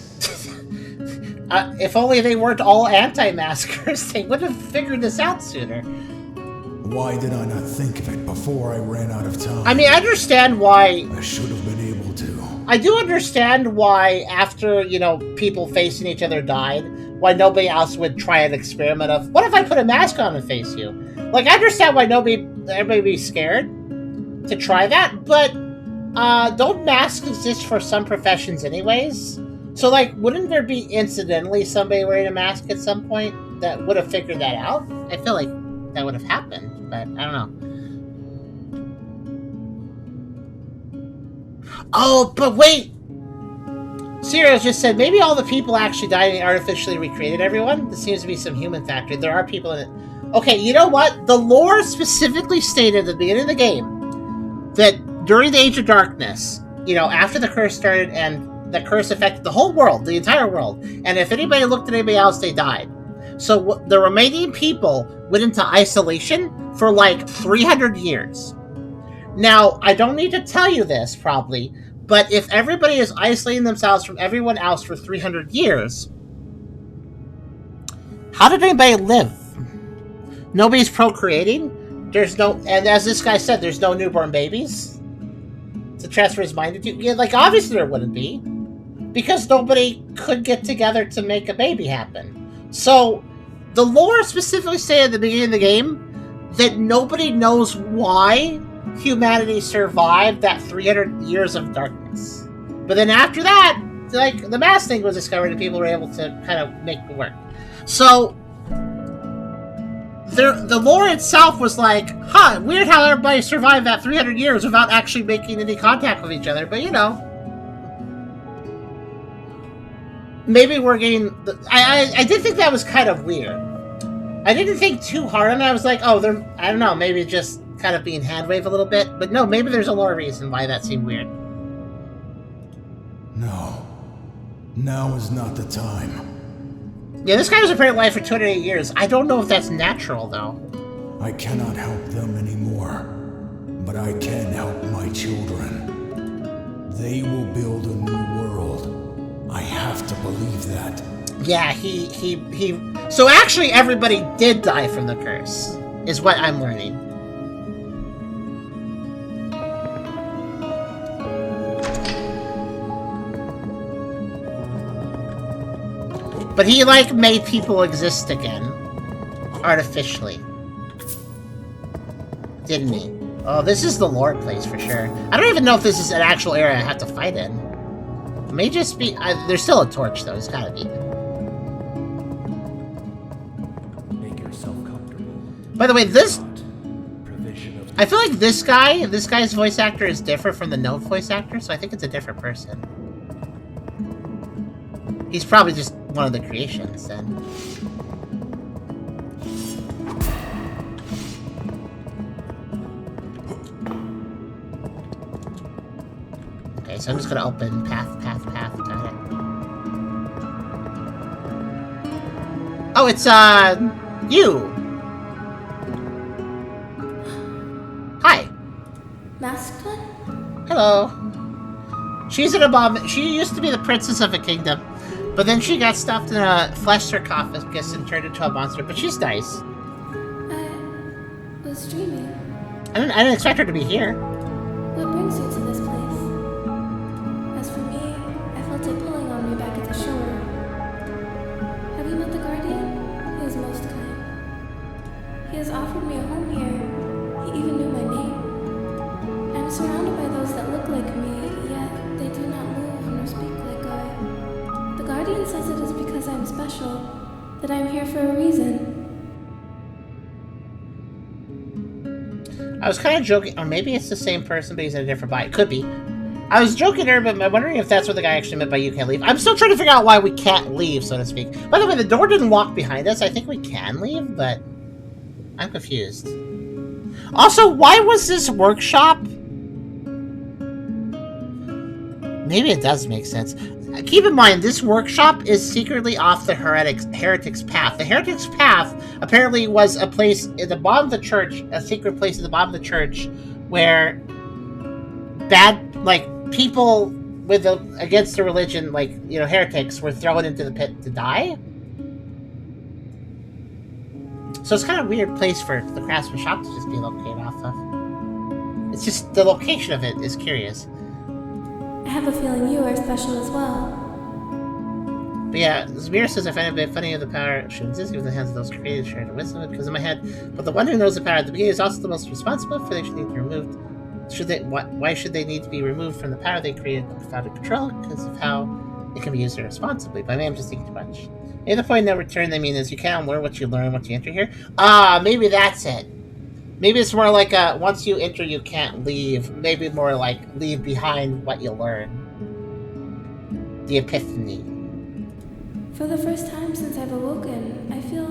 If only they weren't all anti-maskers, they would have figured this out sooner. Why did I not think of it before I ran out of time? I mean, I understand why... I should have been able to. I do understand why after, you know, people facing each other died, why nobody else would try an experiment of, what if I put a mask on and face you? Like, I understand why everybody would be scared to try that, but don't masks exist for some professions anyways? So, like, wouldn't there be incidentally somebody wearing a mask at some point that would have figured that out? I feel like that would have happened, but I don't know. Oh, but wait! Sirius just said, maybe all the people actually died and artificially recreated everyone? There seems to be some human factor. There are people in it. Okay, you know what? The lore specifically stated at the beginning of the game that during the Age of Darkness, you know, after the curse started and the curse affected the whole world, the entire world, and if anybody looked at anybody else, they died. So the remaining people went into isolation for like 300 years. Now, I don't need to tell you this, probably, but if everybody is isolating themselves from everyone else for 300 years, how did anybody live? Nobody's procreating? There's no, and as this guy said, there's no newborn babies to transfer his mind into. Yeah, like, obviously there wouldn't be, because nobody could get together to make a baby happen. So, the lore specifically said at the beginning of the game that nobody knows why humanity survived that 300 years of darkness. But then after that, like, the mask thing was discovered and people were able to kind of make it work. So, the lore itself was like, huh, weird how everybody survived that 300 years without actually making any contact with each other, but you know. Maybe we're getting... I did think that was kind of weird. I didn't think too hard on it. I was like, oh, they're... I don't know, maybe just kind of being hand-waved a little bit. But no, maybe there's a lore reason why that seemed weird. No. Now is not the time. Yeah, this guy was apparently alive for 208 years. I don't know if that's natural, though. I cannot help them anymore. But I can help my children. They will build a new world. I have to believe that. Yeah, So actually, everybody did die from the curse, is what I'm learning. But he, like, made people exist again. Artificially. Didn't he? Oh, this is the lore place for sure. I don't even know if this is an actual area I have to fight in. It may just be... there's still a torch, though. It's gotta be. Make yourself comfortable. By the way, this... I feel like this guy's voice actor is different from the known voice actor, so I think it's a different person. He's probably just one of the creations, then. Okay, so I'm just gonna open path, got it. Oh, it's, you! Hi! Masked one? Hello. She's an abomination. She used to be the princess of a kingdom, but then she got stuffed in a flesh sarcophagus and turned into a monster, but she's nice. I was dreaming. I didn't expect her to be here. What brings you to this place? As for me, I felt it pulling on me back at the shore. Have you met the Guardian? He is most kind. He has offered me a home here. He even knew my name. I'm surrounded by those that look like me, yet they do not move nor speak like I. The Guardian says it is because I'm special, that I'm here for a reason. I was kind of joking, or maybe it's the same person, but he's in a different body. It could be. I was joking there, but I'm wondering if that's what the guy actually meant by you can't leave. I'm still trying to figure out why we can't leave, so to speak. By the way, the door didn't lock behind us. I think we can leave, but I'm confused. Also, why was this workshop? Maybe it does make sense. Keep in mind, this workshop is secretly off the Heretic's Path. The Heretic's Path apparently was a place at the bottom of the church, a secret place at the bottom of the church, where bad, like, people with against the religion, like, you know, heretics, were thrown into the pit to die. So it's kind of a weird place for the craftsman shop to just be located off of. It's just, the location of it is curious. I have a feeling you are special as well. But yeah, Zamir says I find it a bit funny of the power should exist even in the hands of those who created shared wisdom because in my head. But the one who knows the power at the beginning is also the most responsible for they should need to be removed. Why should they need to be removed from the power they created without control? Because of how it can be used irresponsibly. But maybe I'm just thinking too much. Maybe the point of no return they mean is you can't learn what you learn once you enter here. Maybe that's it. Maybe it's more like once you enter you can't leave. Maybe more like leave behind what you learn. The epiphany. For the first time since I've awoken, I feel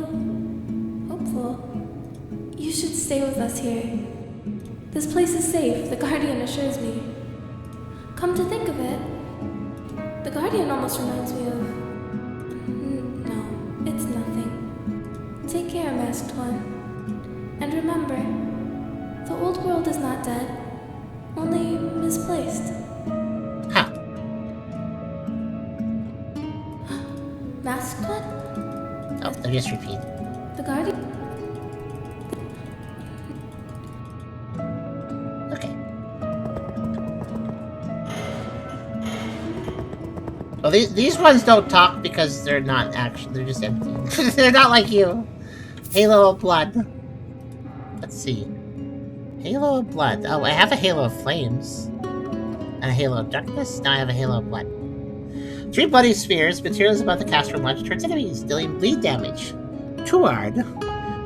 hopeful. You should stay with us here. This place is safe, the Guardian assures me. Come to think of it, the Guardian almost reminds me of... No, it's nothing. Take care, Masked One. And remember, the old world is not dead, only misplaced. Huh. Masked One? Oh, they'll just repeat. The Guardian? Okay. Well, these ones don't talk because they're not actually, they're just empty. They're not like you. Halo of Blood. Let's see. Halo of Blood. Oh, I have a Halo of Flames. And a Halo of Darkness. Now I have a Halo of Blood. 3 bloody spheres, materials about the caster launch towards enemies, dealing bleed damage. Tuard.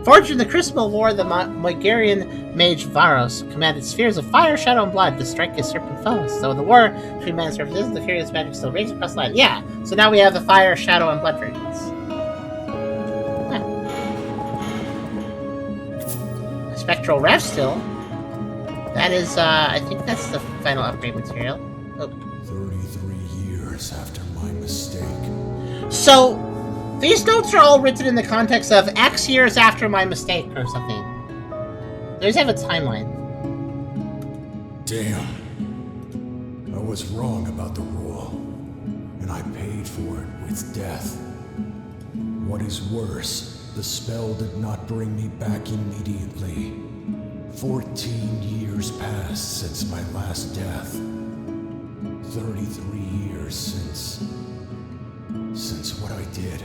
Forged in the Crucible War, the Megarian mage Varos commanded spheres of fire, shadow, and blood to strike his serpent foes. So in the war between man and serpent, the furious magic still rages across the line. Yeah, so now we have the fire, shadow, and blood versions. Spectral Rev still. That is, I think that's the final upgrade material. Oh. 33 years after my mistake. So, these notes are all written in the context of X years after my mistake or something. They just have a timeline. Damn. I was wrong about the rule, and I paid for it with death. What is worse, the spell did not bring me back immediately. 14 years passed since my last death. 33 years since what I did.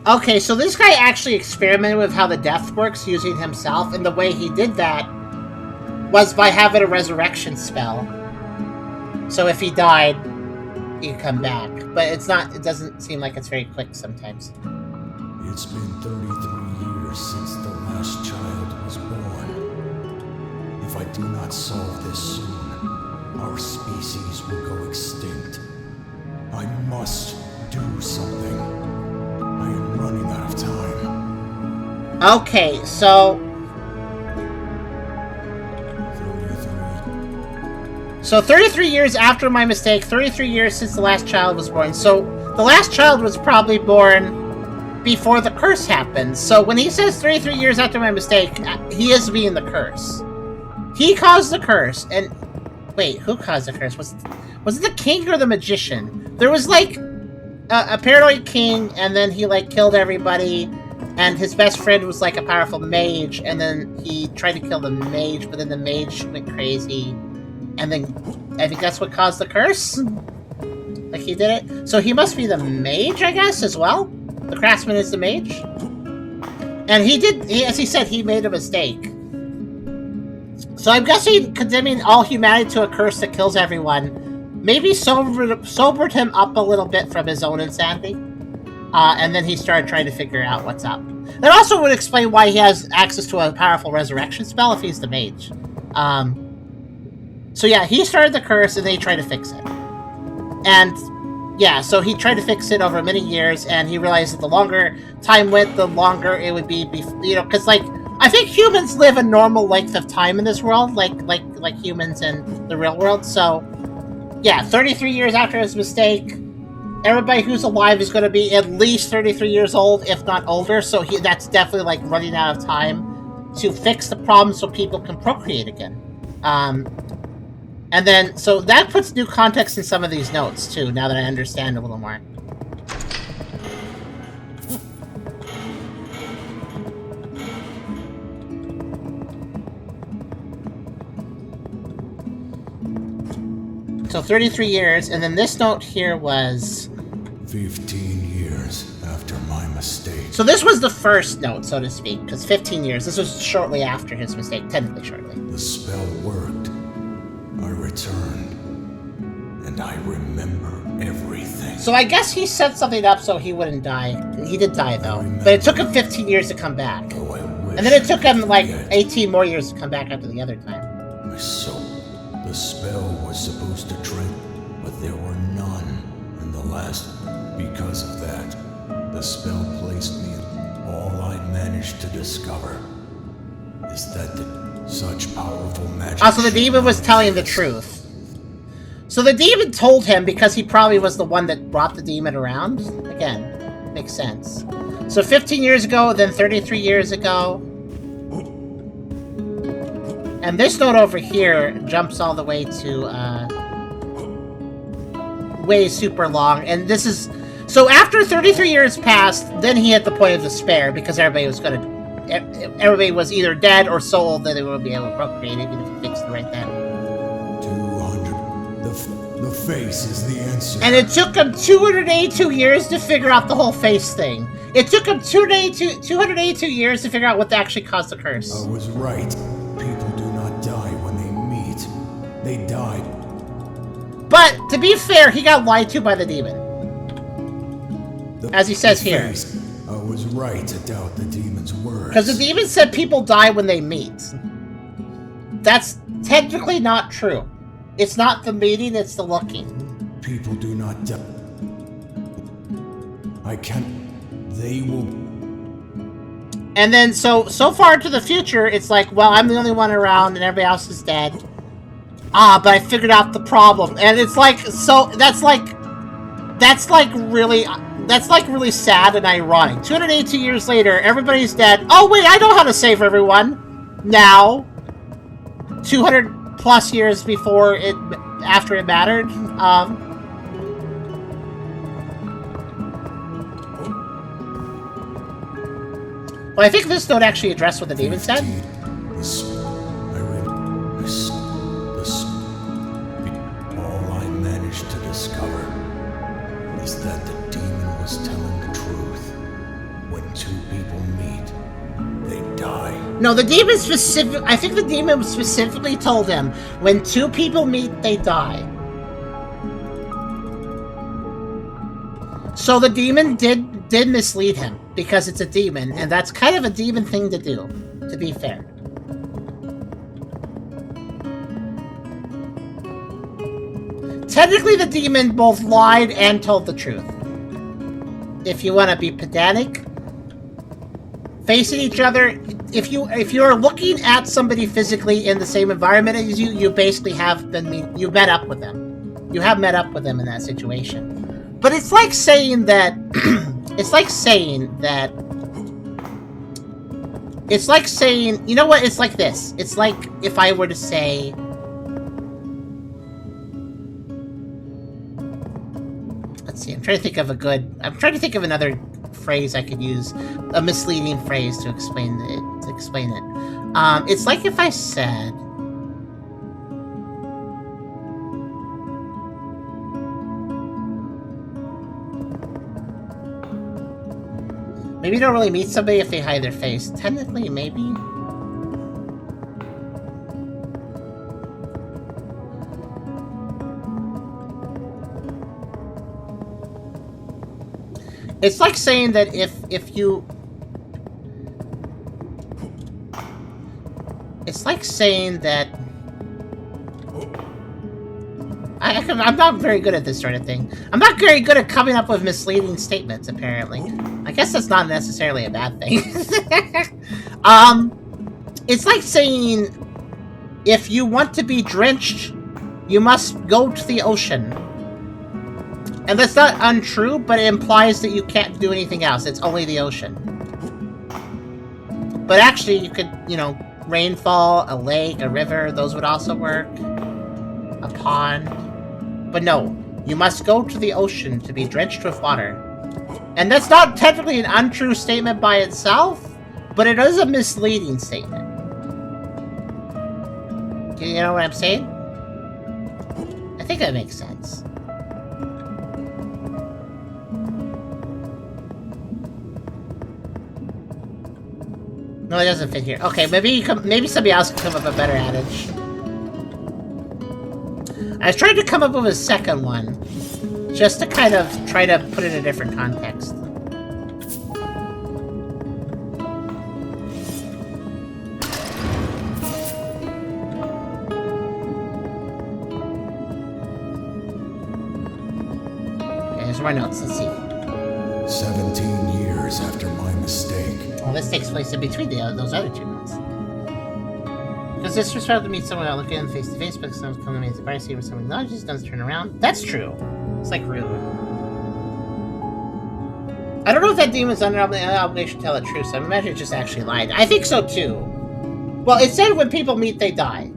Okay, so this guy actually experimented with how the death works using himself, and the way he did that was by having a resurrection spell. So if he died, he'd come back. But it doesn't seem like it's very quick sometimes. It's been 33 years since the last child was born. If I do not solve this soon, our species will go extinct. I must do something. I am running out of time. Okay, so... 33. So 33 years after my mistake, 33 years since the last child was born. So the last child was probably born before the curse happened. So when he says 33 years after my mistake, he is being the curse. He caused the curse, and... Wait, who caused the curse? Was it the king or the magician? There was, like, a paranoid king, and then he, like, killed everybody, and his best friend was, like, a powerful mage, and then he tried to kill the mage, but then the mage went crazy, and then I think that's what caused the curse? Like, he did it? So he must be the mage, I guess, as well? The craftsman is the mage? And as he said, he made a mistake. So I'm guessing condemning all humanity to a curse that kills everyone maybe sobered him up a little bit from his own insanity. And then he started trying to figure out what's up. That also would explain why he has access to a powerful resurrection spell if he's the mage. So yeah, he started the curse and then he tried to fix it. And yeah, so he tried to fix it over many years, and he realized that the longer time went, the longer it would be, because, like, I think humans live a normal length of time in this world, like humans in the real world, so, yeah, 33 years after his mistake, everybody who's alive is going to be at least 33 years old, if not older, so that's definitely, like, running out of time to fix the problem so people can procreate again. And then, so that puts new context in some of these notes, too, now that I understand a little more. So 33 years, and then this note here was... 15 years after my mistake. So this was the first note, so to speak, because 15 years. This was shortly after his mistake, technically shortly. The spell worked. I returned. And I remember everything. So I guess he set something up so he wouldn't die. He did die, though. But it took him 15 years to come back. Oh, I wish. And then it took him, like, 18 more years to come back after the other time. My soul. The spell was supposed to drink, but there were none. And the last, because of that, the spell placed me in all I managed to discover is that such powerful magic... Also, the demon was telling the truth. So the demon told him because he probably was the one that brought the demon around. Again, makes sense. So 15 years ago, then 33 years ago. And this note over here jumps all the way to, way super long. And this is... So after 33 years passed, then he hit the point of despair because everybody was either dead or so old that they wouldn't be able to procreate even if he fixed it right then. 200. The face is the answer. And it took him 282 years to figure out the whole face thing. It took him 282 years to figure out what actually caused the curse. I was right. People do not die when they meet. They died. But, to be fair, he got lied to by the demon. As he says here. I was right to doubt the demon's words. Because the demon said people die when they meet. That's technically not true. It's not the meeting, it's the looking. People do not die. I can't... They will... And then, so far into the future, it's like, well, I'm the only one around and everybody else is dead. But I figured out the problem. And it's like, so, that's really sad and ironic. 282 years later, everybody's dead. Oh, wait, I know how to save everyone. Now. 200 plus years after it mattered. Well, I think this note actually addressed what the demon said. All I managed to discover is that the demon was telling the truth. When two people meet, they die. No, the demon I think the demon specifically told him, when two people meet, they die. So the demon did mislead him, because it's a demon, and that's kind of a demon thing to do, to be fair. Technically, the demon both lied and told the truth. If you want to be pedantic, facing each other, if you're looking at somebody physically in the same environment as you basically you met up with them. You have met up with them in that situation. But it's like saying that, you know what, it's like this. It's like if I were to say, let's see, I'm trying to think of another phrase I could use, a misleading phrase to explain it. It's like if I said, maybe you don't really meet somebody if they hide their face. Technically, maybe. It's like saying that if you... It's like saying that... I'm not very good at this sort of thing. I'm not very good at coming up with misleading statements, apparently. I guess that's not necessarily a bad thing. It's like saying, if you want to be drenched, you must go to the ocean. And that's not untrue, but it implies that you can't do anything else. It's only the ocean. But actually, you could, rainfall, a lake, a river, those would also work. A pond. But no, you must go to the ocean to be drenched with water. And that's not technically an untrue statement by itself, but it is a misleading statement. You know what I'm saying? I think that makes sense. No, it doesn't fit here. Okay, maybe somebody else can come up with a better adage. I was trying to come up with a second one, just to kind of try to put it in a different context. Okay, here's my notes. Let's see. 17 years after my mistake. Well, this takes place in between those other 2 months. Because this was hard to meet someone out looking face to face, but someone's coming to me as a see where someone acknowledges, doesn't turn around. That's true. It's like rude. I don't know if that demon's under obligation to tell the truth, so I imagine it just actually lied. I think so too. Well, it said when people meet, they die.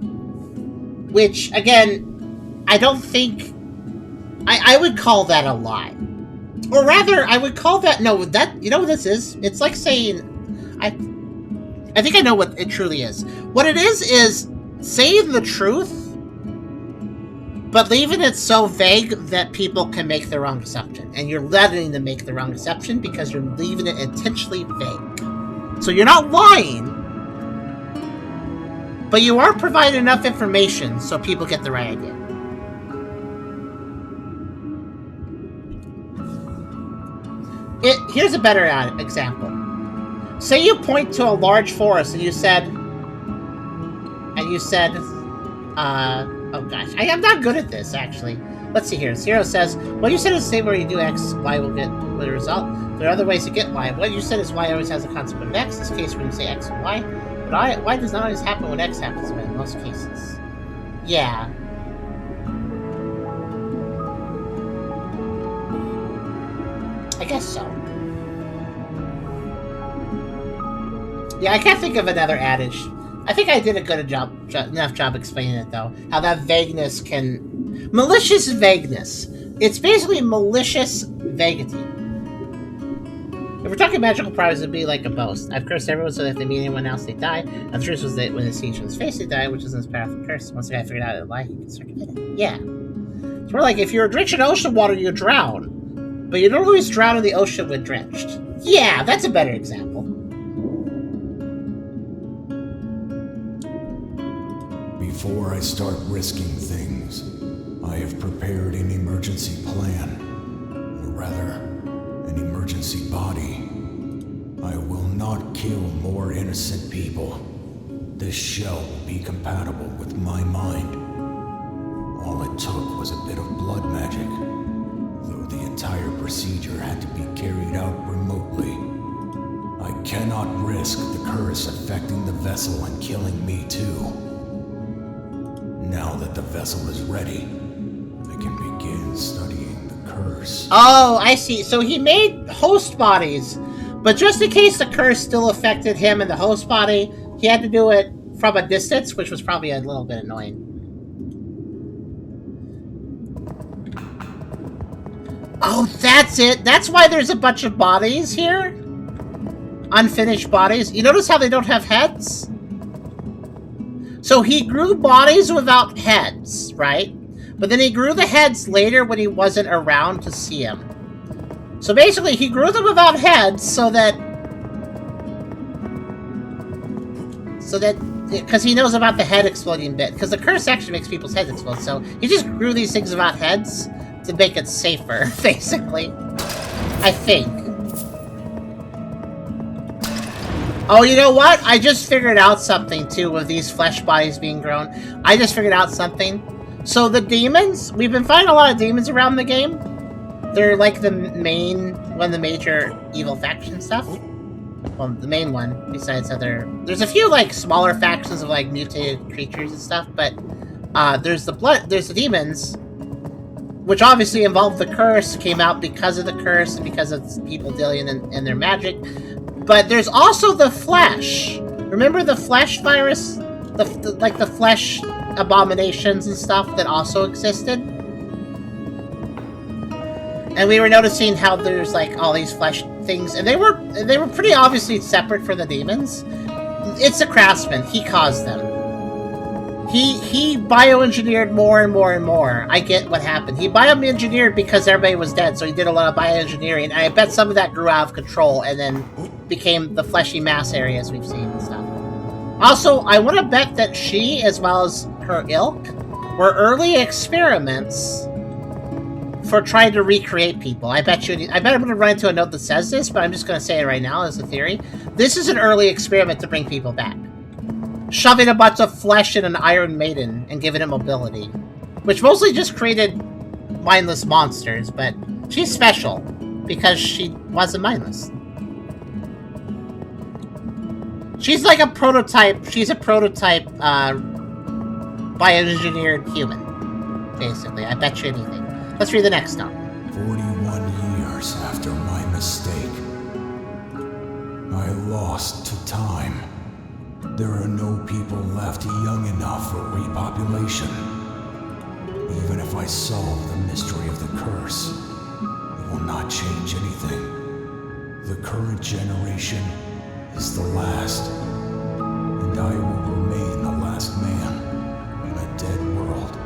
Which, again, I don't think... I would call that a lie. Or rather, I would call that... No, that... You know what this is? It's like saying... I think I know what it truly is. What it is saying the truth, but leaving it so vague that people can make the wrong assumption. And you're letting them make the wrong assumption because you're leaving it intentionally vague. So you're not lying, but you are providing enough information so people get the right idea. Here's a better example. Say you point to a large forest and you said, oh gosh, I am not good at this, actually. Let's see here. Zero says, what you said is say where you do X, Y will get the result. There are other ways to get Y. What you said is Y always has a consequence of X. In this case, when you say X and Y. But Y does not always happen when X happens, but in most cases. Yeah. I guess so. Yeah, I can't think of another adage. I think I did a good enough job explaining it, though. How that vagueness can... Malicious vagueness. It's basically malicious vaguity. If we're talking magical powers, it'd be like a boast. I've cursed everyone so that if they meet anyone else, they die. And the truth was that when they see each other's face, they die, which is this powerful curse. Once the guy figured out a lie, he can start committing. Yeah. It's more like if you're drenched in ocean water, you drown. But you don't always drown in the ocean when drenched. Yeah, that's a better example. Before I start risking things, I have prepared an emergency plan. Or rather, an emergency body. I will not kill more innocent people. This shell will be compatible with my mind. All it took was a bit of blood magic, though the entire procedure had to be carried out remotely. I cannot risk the curse affecting the vessel and killing me too. Now that the vessel is ready, I can begin studying the curse. Oh, I see. So he made host bodies, but just in case the curse still affected him and the host body, he had to do it from a distance, which was probably a little bit annoying. Oh, that's it. That's why there's a bunch of bodies here. Unfinished bodies. You notice how they don't have heads? So he grew bodies without heads, right? But then he grew the heads later when he wasn't around to see him. So basically, he grew them without heads so that... Because he knows about the head exploding bit. Because the curse actually makes people's heads explode. So he just grew these things without heads to make it safer, basically. I think. Oh, you know what? I just figured out something, too, with these flesh bodies being grown. I just figured out something. So the demons, we've been finding a lot of demons around the game. They're like one of the major evil faction stuff. Well, the main one, besides there's a few, like, smaller factions of, like, mutated creatures and stuff, but there's the demons, which obviously involved the curse, came out because of the curse, and because of people dealing in their magic. But there's also the flesh. Remember the flesh virus? The flesh abominations and stuff that also existed? And we were noticing how there's like all these flesh things, and they were pretty obviously separate for the demons. It's the craftsman. He caused them. He bioengineered more and more and more. I get what happened. He bioengineered because everybody was dead, so he did a lot of bioengineering, and I bet some of that grew out of control and then became the fleshy mass areas we've seen and stuff. Also, I want to bet that she, as well as her ilk, were early experiments for trying to recreate people. I bet I'm going to run into a note that says this, but I'm just going to say it right now as a theory. This is an early experiment to bring people back. Shoving a bunch of flesh in an Iron Maiden and giving it mobility. Which mostly just created mindless monsters, but she's special because she wasn't mindless. She's like a prototype. She's a prototype bioengineered human, basically. I bet you anything. Let's read the next note. 41 years after my mistake, I lost to time. There are no people left young enough for repopulation. Even if I solve the mystery of the curse, it will not change anything. The current generation is the last, and I will remain the last man in a dead world.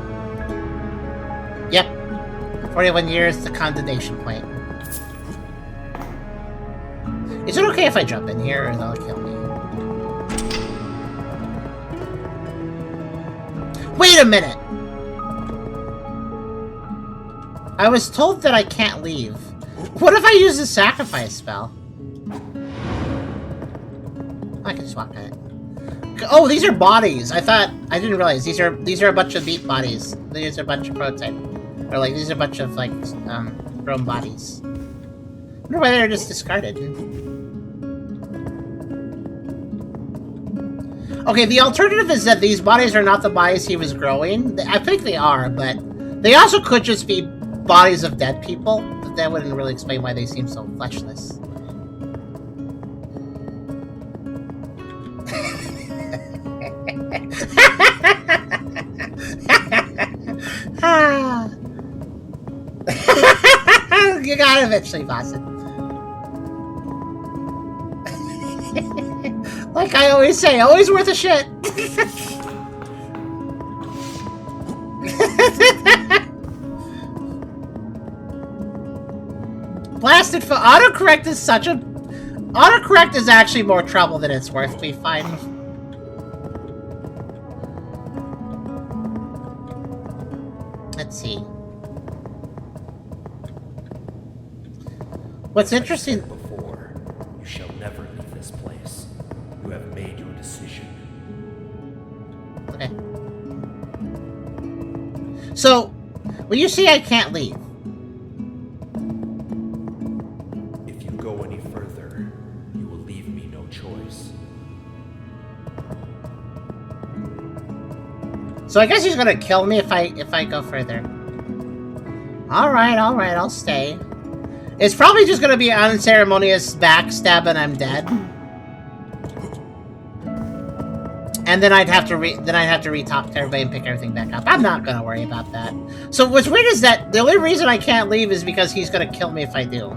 Yep. 41 years, the condemnation point. Is it okay if I jump in here, or they'll kill me? Wait a minute! I was told that I can't leave. What if I use the sacrifice spell? I can swap it. Oh, these are bodies. I didn't realize these are a bunch of beat bodies. These are a bunch of prototype, or like these are a bunch of like grown bodies. I wonder why they're just discarded. Okay, the alternative is that these bodies are not the bodies he was growing. I think they are, but they also could just be bodies of dead people. But that wouldn't really explain why they seem so fleshless. You got it eventually, Boston. Like I always say, always worth a shit. Blasted for autocorrect is such a... Autocorrect is actually more trouble than it's worth, we find. Let's see. What's interesting... Before, you shall never leave this place. You have made your decision. Okay. So, when you say I can't leave... If you go any further, you will leave me no choice. So I guess he's gonna kill me if I go further. Alright, I'll stay. It's probably just gonna be an unceremonious backstab and I'm dead. And then I'd have to re-talk to everybody and pick everything back up. I'm not gonna worry about that. So what's weird is that the only reason I can't leave is because he's gonna kill me if I do.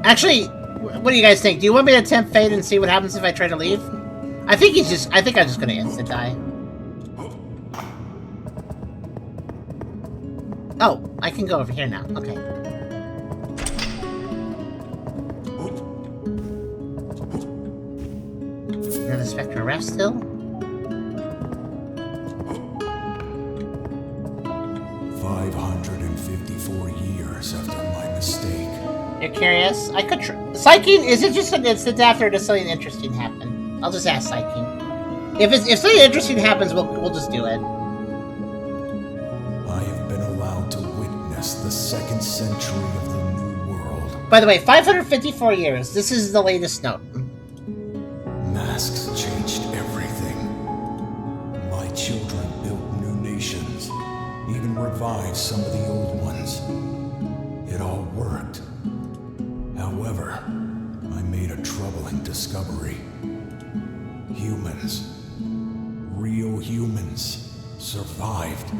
Actually, what do you guys think? Do you want me to attempt fate and see what happens if I try to leave? I think I'm just gonna instant die. Oh, I can go over here now. Okay. Another Spectre rest still? Years after my mistake. You're curious? I could Psyching, is it just an instant death or does something interesting happen? I'll just ask Psyching. If something interesting happens, we'll just do it. I have been allowed to witness the second century of the New World. By the way, 554 years. This is the latest note. Masks changed everything. My children built new nations, even revived some of the old ones. It all worked. However, I made a troubling discovery. Humans, real humans, survived.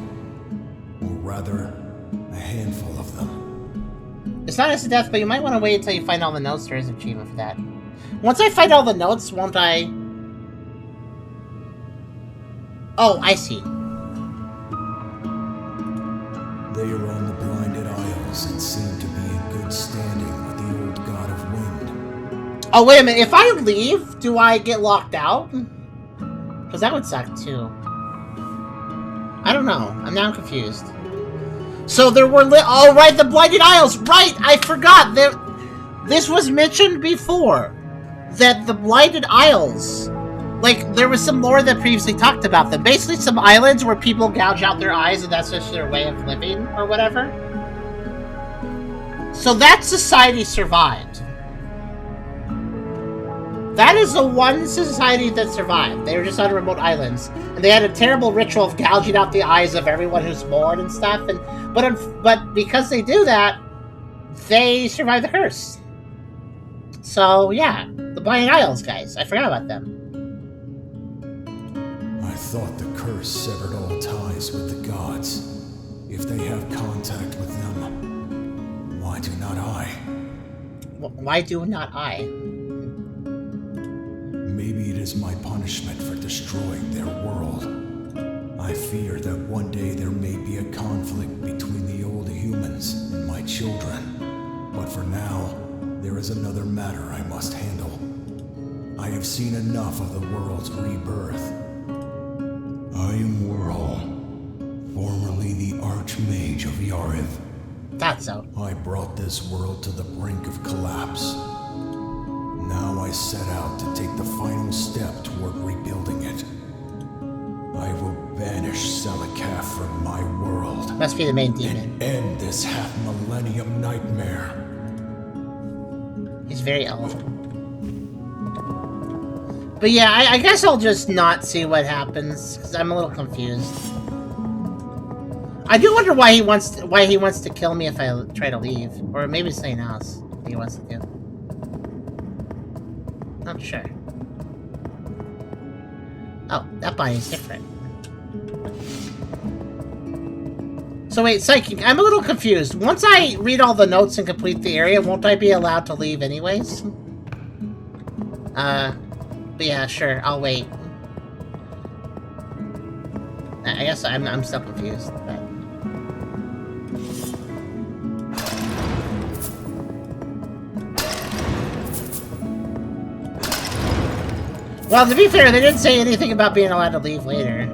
Or rather, a handful of them. It's not instant death, but you might want to wait until you find all the notes. There is an achievement for that. Once I find all the notes, won't I... Oh, I see. They are on the Blinded Isles and seem to be in good standing with the old god of wind. Oh, wait a minute. If I leave, do I get locked out? Because that would suck, too. I don't know. I'm now confused. So there were... Oh, right, the Blinded Isles! Right! I forgot! This was mentioned before. That the Blinded Isles... Like, there was some lore that previously talked about them. Basically, some islands where people gouge out their eyes and that's just their way of living, or whatever. So that society survived. That is the one society that survived. They were just on remote islands. And they had a terrible ritual of gouging out the eyes of everyone who's born and stuff. But because they do that, they survive the curse. So, yeah. The Blinded Isles, guys. I forgot about them. I thought the curse severed all ties with the gods. If they have contact with them, why do not I? Why do not I? Maybe it is my punishment for destroying their world. I fear that one day there may be a conflict between the old humans and my children. But for now, there is another matter I must handle. I have seen enough of the world's rebirth. I am Verho, formerly the Archmage of Yariv. That's so. I brought this world to the brink of collapse. Now I set out to take the final step toward rebuilding it. I will banish Selakaf from my world. Must be the main demon. And end this half-millennium nightmare. He's very old. But yeah, I guess I'll just not see what happens, because I'm a little confused. I do wonder why he wants to kill me if I try to leave. Or maybe something else he wants to do. Not sure. Oh, that body's different. So wait, Psychic, I'm a little confused. Once I read all the notes and complete the area, won't I be allowed to leave anyways? But yeah, sure, I'll wait. I guess I'm still confused, but... Well, to be fair, they didn't say anything about being allowed to leave later.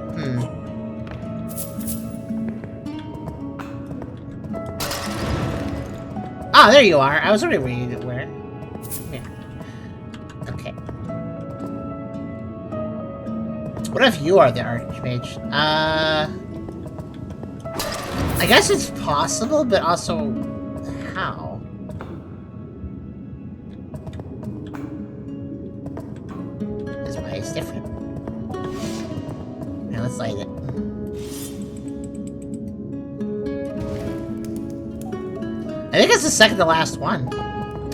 Ah, there you are. I was wondering where you were. Yeah. Okay. What if you are the Archmage? I guess it's possible, but also... how? This way is different. Now let's light it. I think it's the second to last one.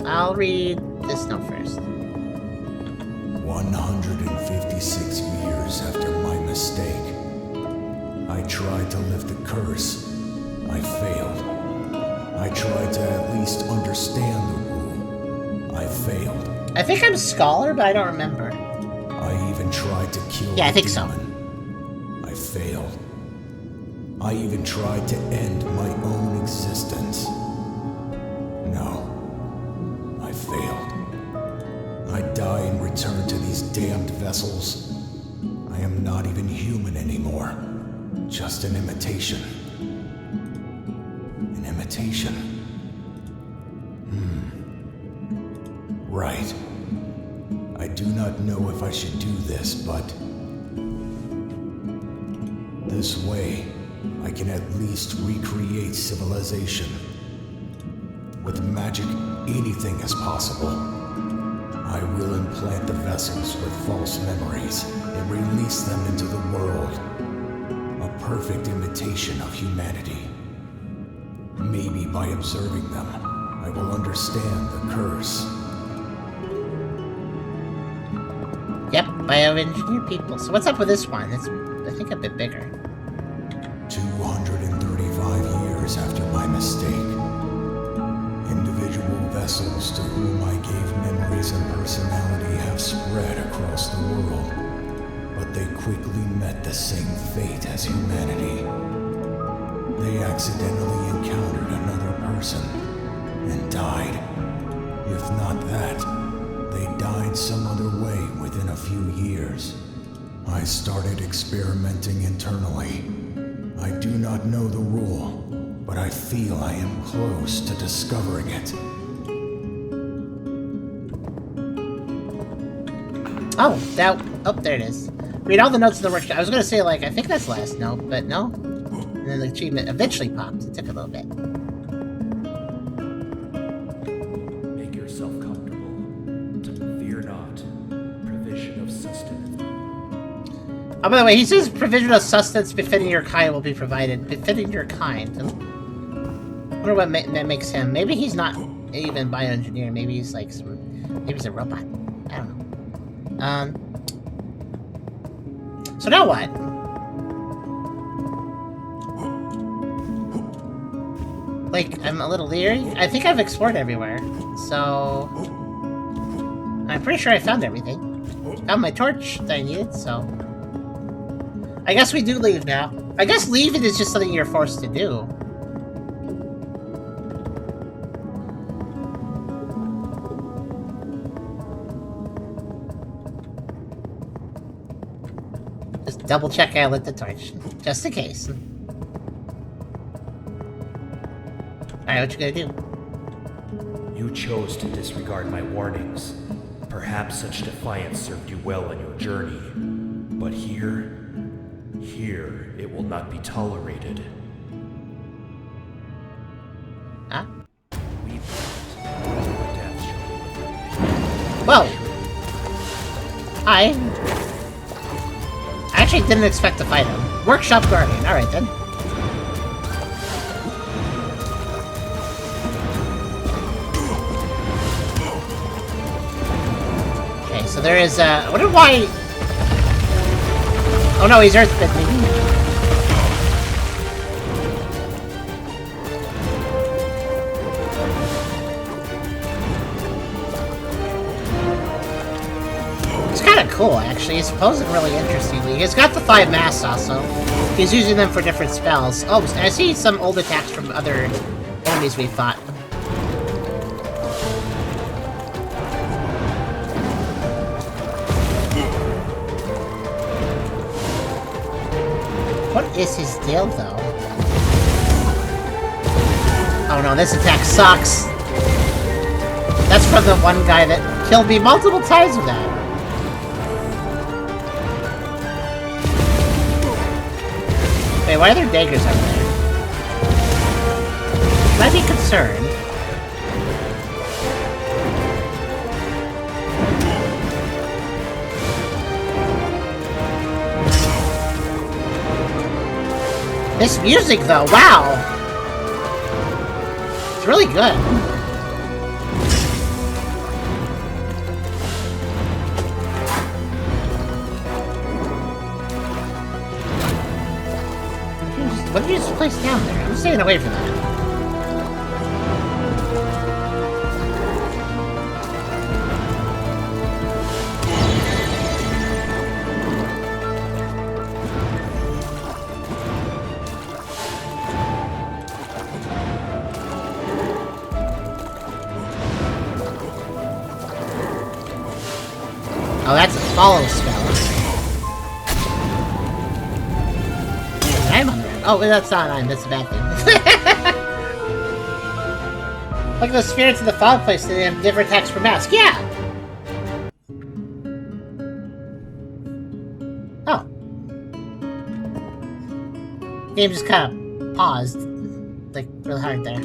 I'll read this note first. 156 years after my mistake, I tried to lift the curse. I failed. I tried to at least understand the rule. I failed. I think I'm Scholar, but I don't remember. I even tried to kill I think demon. I failed. I even tried to end my own existence. No. I failed. I die and return to these damned vessels. I am not even human anymore. Just an imitation. An imitation. Right. I do not know if I should do this, but... this way, I can at least recreate civilization. With magic, anything is possible. I will implant the vessels with false memories and release them into the world. A perfect imitation of humanity. Maybe by observing them, I will understand the curse. Yep, bioengineer people. So what's up with this one? It's, I think, a bit bigger. 235 years after my mistake, Individual vessels to whom I gave memories and personality have spread across the world, but they quickly met the same fate as humanity. They accidentally encountered another person and died. If not that, they died some other way within a few years. I started experimenting internally. I do not know the rule, but I feel I am close to discovering it. Oh, there it is. Read all the notes in the workshop. I was gonna say, like, I think that's the last note, but no. And then the achievement eventually popped. It took a little bit. Make yourself comfortable. Fear not. Provision of sustenance. Oh, by the way, he says provision of sustenance befitting your kind will be provided. Befitting your kind. I wonder what makes him. Maybe he's not even bioengineer. Maybe he's like maybe he's a robot. I don't know. So now what? Like, I'm a little leery. I think I've explored everywhere, so I'm pretty sure I found everything. Found my torch that I needed, so I guess we do leave now. I guess leaving is just something you're forced to do. Just double check I lit the torch, just in case. Alright, what you gonna do? You chose to disregard my warnings. Perhaps such defiance served you well on your journey. But here it will not be tolerated. Huh? We Whoa! I actually didn't expect to fight him. Workshop Guardian, alright then. Okay, so there is, I wonder why... Oh no, he's earthbending. It's kind of cool, actually. He's posing really interestingly. He's got the 5 masks also. He's using them for different spells. Oh, I see some old attacks from other enemies we fought. What is his deal, though? Oh no, this attack sucks. That's from the one guy that killed me multiple times with that. Wait, why are there daggers over there? Should I be concerned? This music, though, wow! It's really good. What did you just place down there? I'm staying away from that. Oh, that's a follow spell. I'm on the Oh, that's not on. That's a bad thing. Like the spirits in the fog place, they have different attacks per mask. Yeah! Oh. Game just kind of paused. Like, really hard there.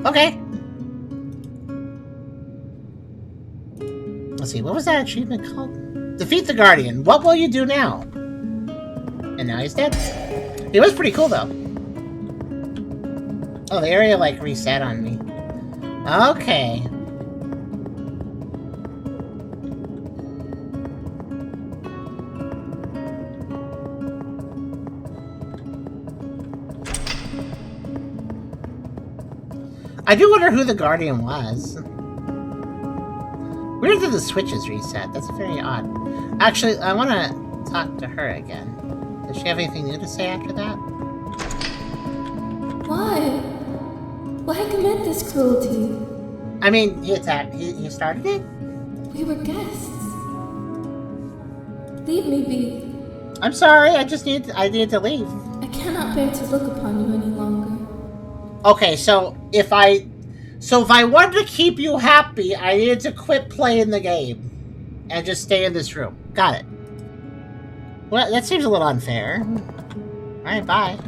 Okay. Let's see, what was that achievement called? Defeat the Guardian. What will you do now? And now he's dead. He was pretty cool, though. Oh, the area, like, reset on me. Okay. I do wonder who the Guardian was. Weird that the switch is reset. That's very odd. Actually, I want to talk to her again. Does she have anything new to say after that? Why? Why commit this cruelty? I mean, he attacked. He started it? We were guests. Leave me be. I'm sorry, I needed to leave. I cannot bear to look upon you any longer. Okay, so if I wanted to keep you happy, I needed to quit playing the game and just stay in this room. Got it. Well, that seems a little unfair. Alright, bye.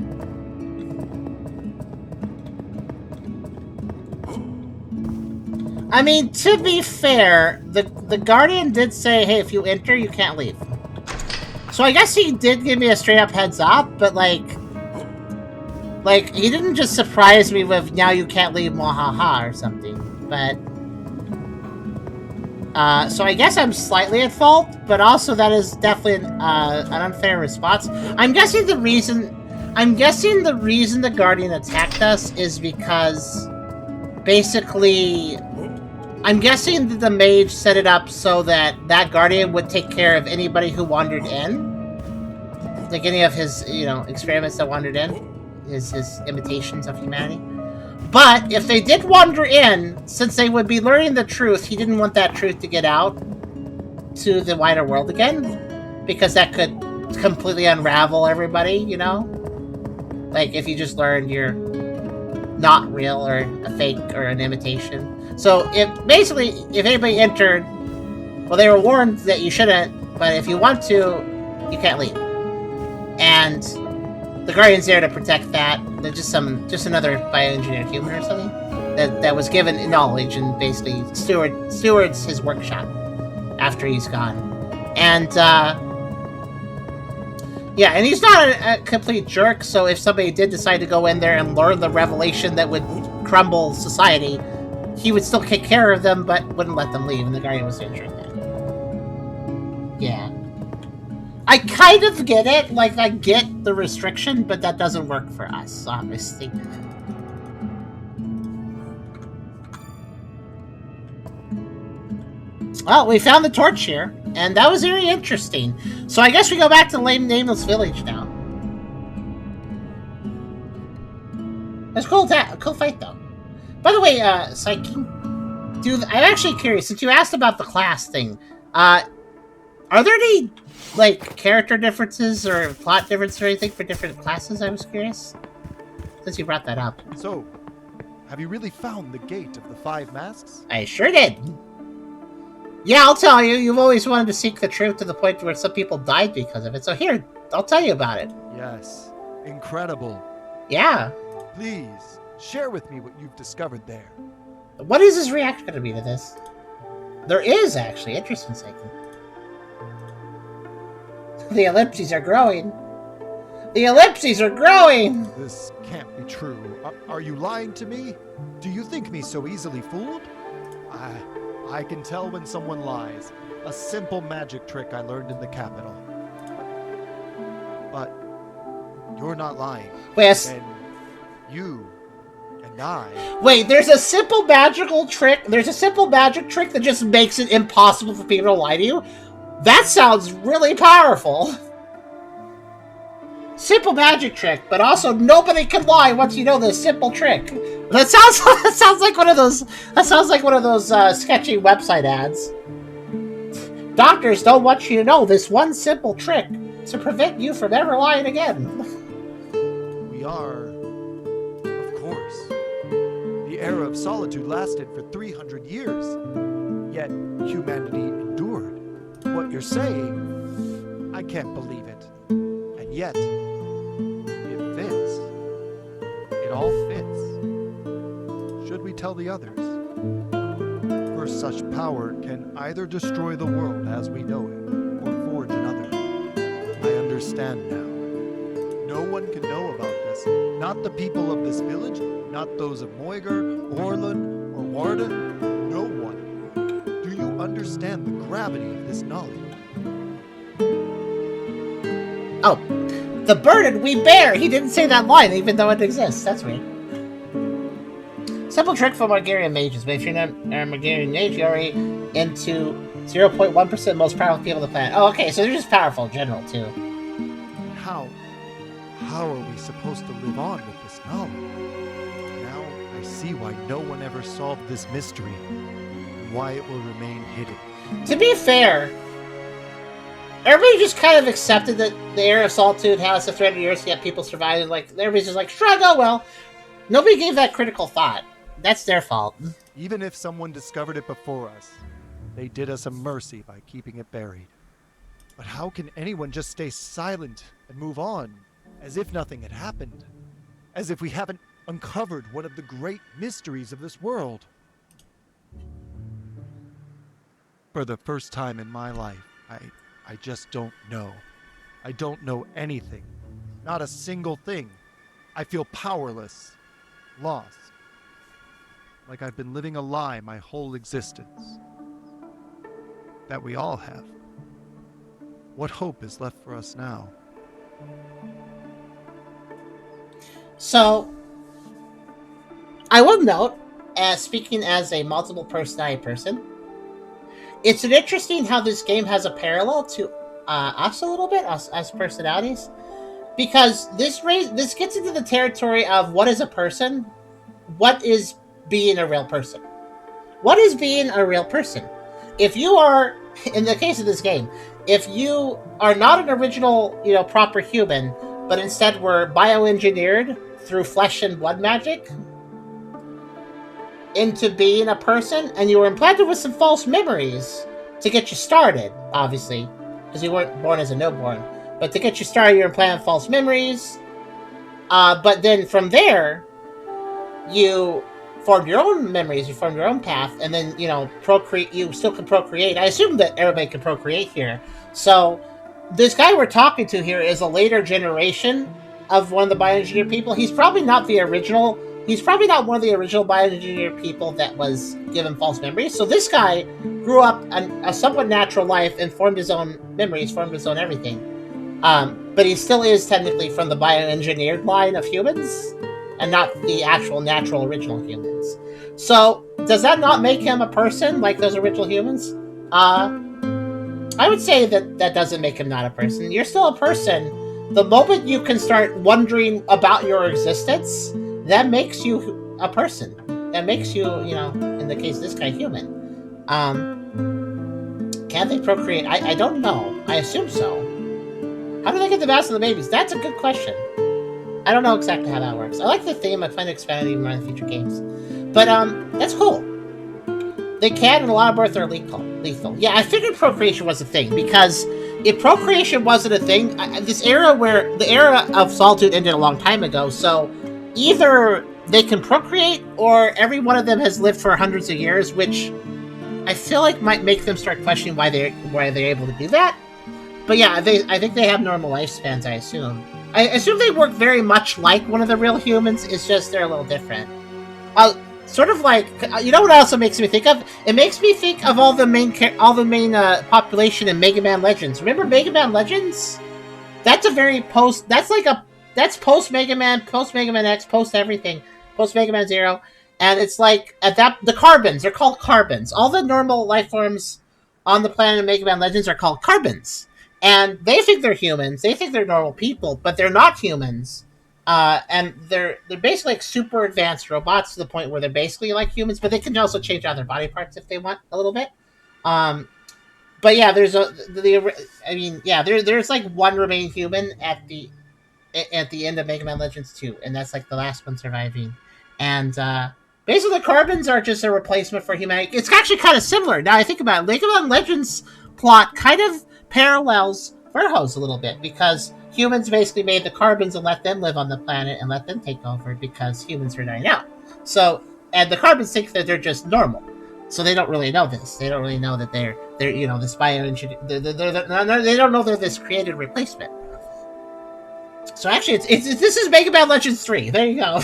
I mean, to be fair, the Guardian did say, hey, if you enter, you can't leave. So I guess he did give me a straight up heads up, but like he didn't just surprise me with now you can't leave Mwahaha or something. But so I guess I'm slightly at fault, but also that is definitely an unfair response. I'm guessing the reason the Guardian attacked us is because basically I'm guessing that the mage set it up so that Guardian would take care of anybody who wandered in. Like any of his, experiments that wandered in. His imitations of humanity. But if they did wander in, since they would be learning the truth, he didn't want that truth to get out to the wider world again. Because that could completely unravel everybody, Like if you just learned you're not real or a fake or an imitation. So if anybody entered, well, they were warned that you shouldn't, but if you want to, you can't leave. And the Guardian's there to protect that. They're just another bioengineered human or something that was given knowledge and basically stewards his workshop after he's gone. And and he's not a complete jerk. So if somebody did decide to go in there and learn the revelation that would crumble society, he would still take care of them, but wouldn't let them leave, and the Guardian was injured then. Yeah. I kind of get it, like, I get the restriction, but that doesn't work for us, obviously. Well, we found the torch here, and that was very interesting. So I guess we go back to Nameless Village now. That's cool fight, though. By the way, Psyche, dude, I'm actually curious, since you asked about the class thing, are there any, like, character differences or plot differences or anything for different classes? I was curious, since you brought that up. So, have you really found the Gate of the Five Masks? I sure did. Yeah, I'll tell you, you've always wanted to seek the truth to the point where some people died because of it, so here, I'll tell you about it. Yes, incredible. Yeah. Please, share with me what you've discovered there. What is his reaction going to be to this? There is, actually. Interesting, Psyche. The ellipses are growing. The ellipses are growing! This can't be true. Are you lying to me? Do you think me so easily fooled? I can tell when someone lies. A simple magic trick I learned in the capital. But you're not lying. Wait, and you and I... Wait, there's a simple magical trick. There's a simple magic trick that just makes it impossible for people to lie to you? That sounds really powerful. Simple magic trick, but also nobody can lie once you know this simple trick. That sounds like one of those. That sounds like one of those sketchy website ads. Doctors don't want you to know this one simple trick to prevent you from ever lying again. We are, of course. The Era of Solitude lasted for 300 years, yet humanity endured. What you're saying, I can't believe it. And yet, it fits. It all fits. Should we tell the others? For such power can either destroy the world as we know it, or forge another. I understand now. No one can know about this. Not the people of this village, not those of Moiger, Orlin, or Warden. No one. Do you understand the gravity of this knowledge? Oh, the burden we bear! He didn't say that line, even though it exists. That's weird. Simple trick for Margarian mages, but if you're not a Margarian mage, you're already into 0.1% most powerful people on the planet. Oh, okay, so they're just powerful in general, too. How are we supposed to live on with this knowledge? Now I see why no one ever solved this mystery, and why it will remain hidden. To be fair, everybody just kind of accepted that the Era of Solitude has a 300 years to get people surviving. Like, everybody's just like, shrug, oh well. Nobody gave that critical thought. That's their fault. Even if someone discovered it before us, they did us a mercy by keeping it buried. But how can anyone just stay silent and move on, as if nothing had happened? As if we haven't uncovered one of the great mysteries of this world? For the first time in my life, I just don't know. I don't know anything. Not a single thing. I feel powerless. Lost. Like I've been living a lie my whole existence. That we all have. What hope is left for us now? So, I will note, speaking as a multiple personality person, it's an interesting how this game has a parallel to us a little bit, us as personalities, because this gets into the territory of what is a person, what is being a real person. What is being a real person? If you are, in the case of this game, if you are not an original, proper human, but instead were bioengineered through flesh and blood magic into being a person, and you were implanted with some false memories to get you started, obviously, because you weren't born as a no-born, but to get you started, you're implanted false memories, but then from there, you formed your own memories, you formed your own path, and then, procreate. You still can procreate. I assume that everybody can procreate here. So, this guy we're talking to here is a later generation of one of the bioengineered people. He's probably not the original. He's probably not one of the original bioengineered people that was given false memories. So this guy grew up a somewhat natural life and formed his own memories, formed his own everything. But he still is technically from the bioengineered line of humans, and not the actual natural original humans. So, does that not make him a person like those original humans? I would say that doesn't make him not a person. You're still a person. The moment you can start wondering about your existence, that makes you a person. That makes you, in the case of this guy, human. Can they procreate? I don't know. I assume so. How do they get the mass of the babies? That's a good question. I don't know exactly how that works. I like the theme. I plan to expand it even more in future games. But, that's cool. They can, and a lot of births are lethal. Yeah, I figured procreation was a thing, because if procreation wasn't a thing, the Era of Solitude ended a long time ago, so either they can procreate, or every one of them has lived for hundreds of years, which I feel like might make them start questioning why they're able to do that. But yeah, I think they have normal lifespans, I assume. I assume they work very much like one of the real humans, it's just they're a little different. Sort of like, you know what also makes me think of? It makes me think of all the main population in Mega Man Legends. Remember Mega Man Legends? That's a very that's post Mega Man X, post everything, post Mega Man Zero, and it's like the carbons. They're called carbons. All the normal life forms on the planet of Mega Man Legends are called carbons. And they think they're humans. They think they're normal people, but they're not humans. And they're basically like super advanced robots to the point where they're basically like humans, but they can also change out their body parts if they want a little bit. But yeah, there's like one remaining human at the end of Mega Man Legends 2, and that's like the last one surviving. And basically, the carbons are just a replacement for humanity. It's actually kind of similar. Now I think about it, Mega Man Legends plot kind of parallels Verho's a little bit, because humans basically made the carbons and let them live on the planet and let them take over because humans are dying out. So, and the carbons think that they're just normal. So they don't really know this. They don't really know that they're this bioengineer. They don't know they're this created replacement. So actually, this is Mega Man Legends 3. There you go.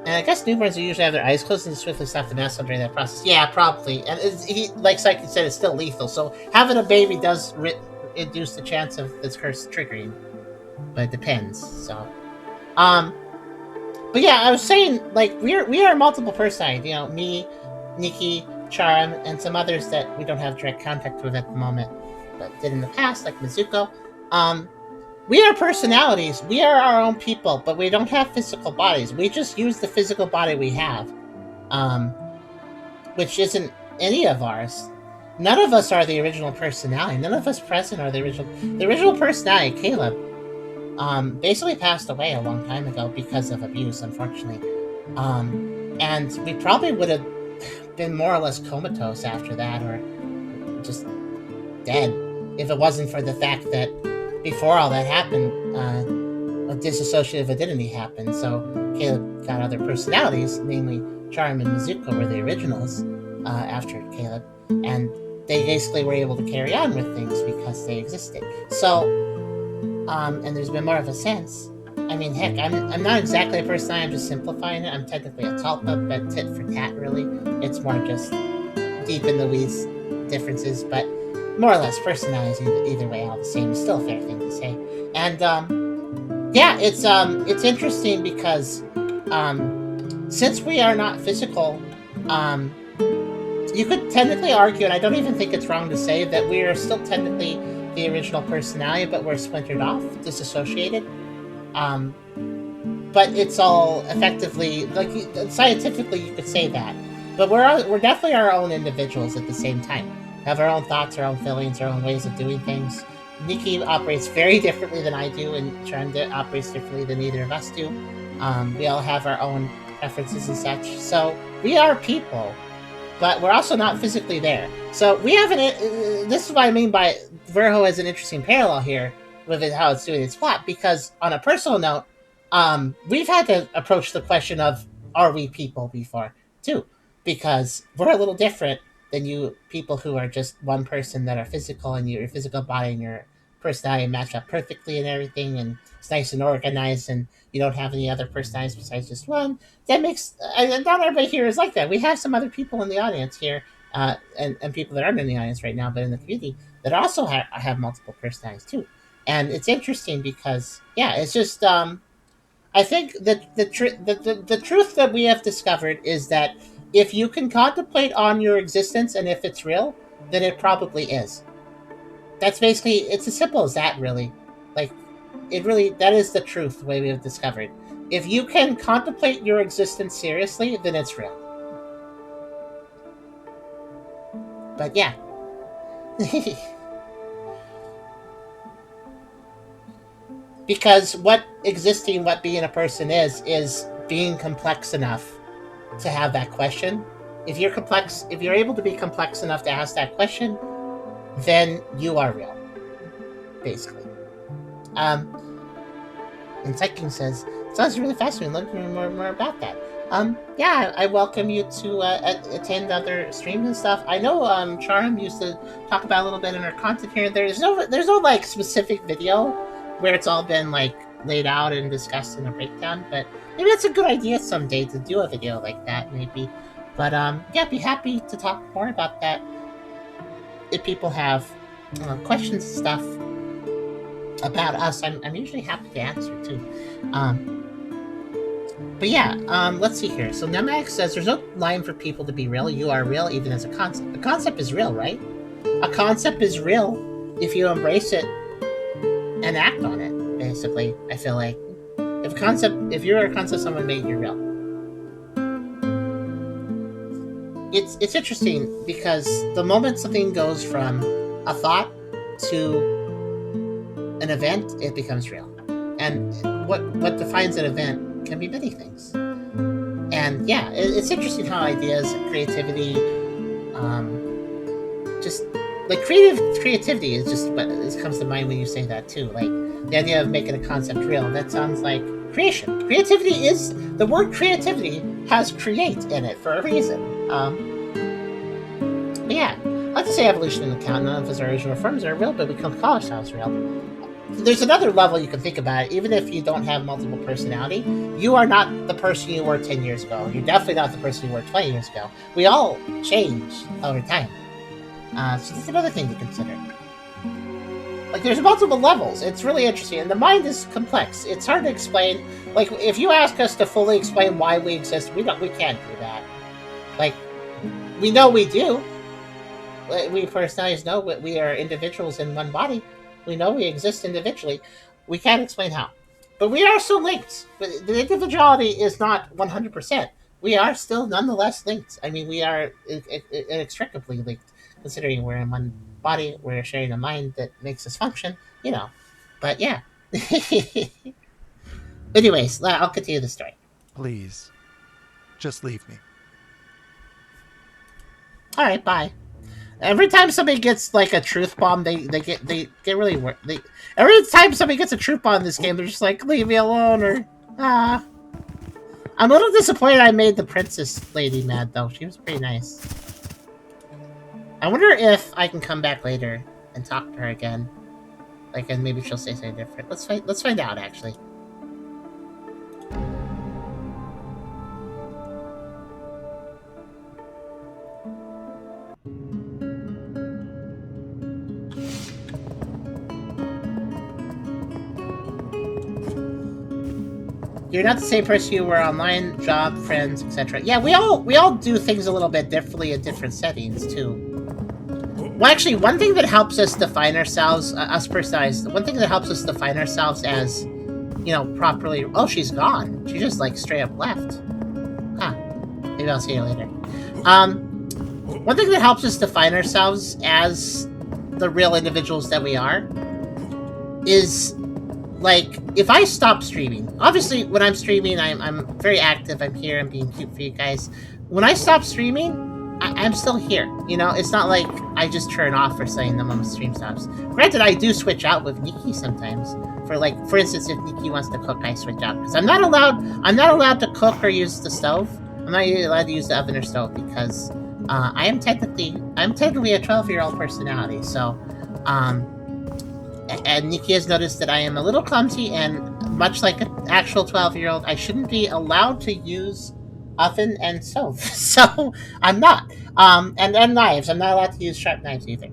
And I guess newborns usually have their eyes closed and swiftly stop the mass during that process. Yeah, probably. And like Psyche said, it's still lethal. So having a baby does reduce the chance of this curse triggering, but it depends. So, But yeah, I was saying, like, we are multiple personalities. You know, me, Nikki, Charm, and some others that we don't have direct contact with at the moment, but did in the past, like Mizuko. We are personalities. We are our own people, but we don't have physical bodies. We just use the physical body we have, which isn't any of ours. None of us are the original personality. None of us present are the original. The original personality, Caleb, basically passed away a long time ago because of abuse, unfortunately. And we probably would have been more or less comatose after that, or just dead, if it wasn't for the fact that before all that happened, a dissociative identity happened. So Caleb got other personalities, namely Charm and Mizuko were the originals after Caleb, and they basically were able to carry on with things because they existed. So, and there's been more of a sense. I mean, heck, I'm not exactly a personality, I'm just simplifying it. I'm technically a Tulpa, but tit for tat, really. It's more just deep in the weeds differences, but more or less personalities either way, all the same. It's still a fair thing to say. And yeah, it's interesting because since we are not physical, you could technically argue, and I don't even think it's wrong to say, that we are still technically the original personality, but we're splintered off, disassociated. But it's all effectively, like, scientifically you could say that, but we're definitely our own individuals at the same time. Have our own thoughts, our own feelings, our own ways of doing things. Nikki operates very differently than I do, and Charm operates differently than either of us do. We all have our own preferences and such. So we are people, but we're also not physically there. So we have this is what I mean by Verho has an interesting parallel here with how it's doing its plot, because on a personal note, we've had to approach the question of, are we people before, too? Because we're a little different than you people who are just one person that are physical, and your physical body and your personality match up perfectly and everything, and it's nice and organized, and you don't have any other personalities besides just one. That makes, and not everybody here is like that. We have some other people in the audience here, and people that aren't in the audience right now, but in the community, that also have multiple personalities too. And it's interesting because, yeah, it's just, I think that the truth that we have discovered is that if you can contemplate on your existence and if it's real, then it probably is. That's basically, it's as simple as that, really. Like, it really, that is the truth, the way we have discovered. If you can contemplate your existence seriously, then it's real. But yeah. Because what existing, what being a person is being complex enough to have that question. If you're complex, if you're able to be complex enough to ask that question, then you are real, basically. And Psyking says, sounds really fascinating. Learn more about that. Yeah, I welcome you to attend other streams and stuff. I know Charm used to talk about a little bit in her content here. There's no like specific video where it's all been like laid out and discussed in a breakdown, but maybe it's a good idea someday to do a video like that, maybe. But yeah, be happy to talk more about that if people have questions and stuff about us. I'm usually happy to answer too. But yeah, let's see here. So Nemax says there's no line for people to be real. You are real even as a concept. A concept is real, right? A concept is real if you embrace it and act on it, basically. I feel like if you're a concept someone made, you're real. It's interesting because the moment something goes from a thought to an event, it becomes real. And what defines an event can be many things. And yeah, it's interesting how ideas, creativity, just like creativity is just what comes to mind when you say that too. Like the idea of making a concept real, that sounds like creation. Creativity is, the word creativity has create in it for a reason. But yeah, I like to say evolution in account. None of us original forms are real, but we can call ourselves real. There's another level you can think about it. Even if you don't have multiple personality, you are not the person you were 10 years ago. You're definitely not the person you were 20 years ago. We all change over time. So that's another thing to consider. Like, there's multiple levels. It's really interesting, and the mind is complex. It's hard to explain. Like, if you ask us to fully explain why we exist, we can't do that. Like, we know we do. We personalities know we are individuals in one body. We know we exist individually. We can't explain how. But we are still linked. But the individuality is not 100%. We are still nonetheless linked. I mean, we are inextricably linked, considering we're in one body, we're sharing a mind that makes us function, you know. But yeah. Anyways, I'll continue the story. Please, just leave me. All right, bye. Every time somebody gets like a truth bomb, they get really every time somebody gets a truth bomb in this game, they're just like, leave me alone, or I'm a little disappointed I made the princess lady mad though. She was pretty nice. I wonder if I can come back later and talk to her again. Like, and maybe she'll say something different. Let's find out, actually. You're not the same person you were online, job, friends, etc. Yeah, we all do things a little bit differently in different settings too. Well, actually, one thing that helps us define ourselves, us personalized, one thing that helps us define ourselves as, you know, properly. Oh, she's gone. She just like straight up left. Huh. Maybe I'll see you later. One thing that helps us define ourselves as the real individuals that we are is, like, if I stop streaming, obviously when I'm streaming, I'm very active. I'm here. I'm being cute for you guys. When I stop streaming, I'm still here. You know, it's not like I just turn off or something the moment stream stops. Granted, I do switch out with Nikki sometimes. For instance, if Nikki wants to cook, I switch out because I'm not allowed to cook or use the stove. I'm not allowed to use the oven or stove because I'm technically a 12-year-old personality. So, and Nikki has noticed that I am a little clumsy, and much like an actual 12-year-old, I shouldn't be allowed to use oven and stove. So I'm not. And knives. I'm not allowed to use sharp knives either.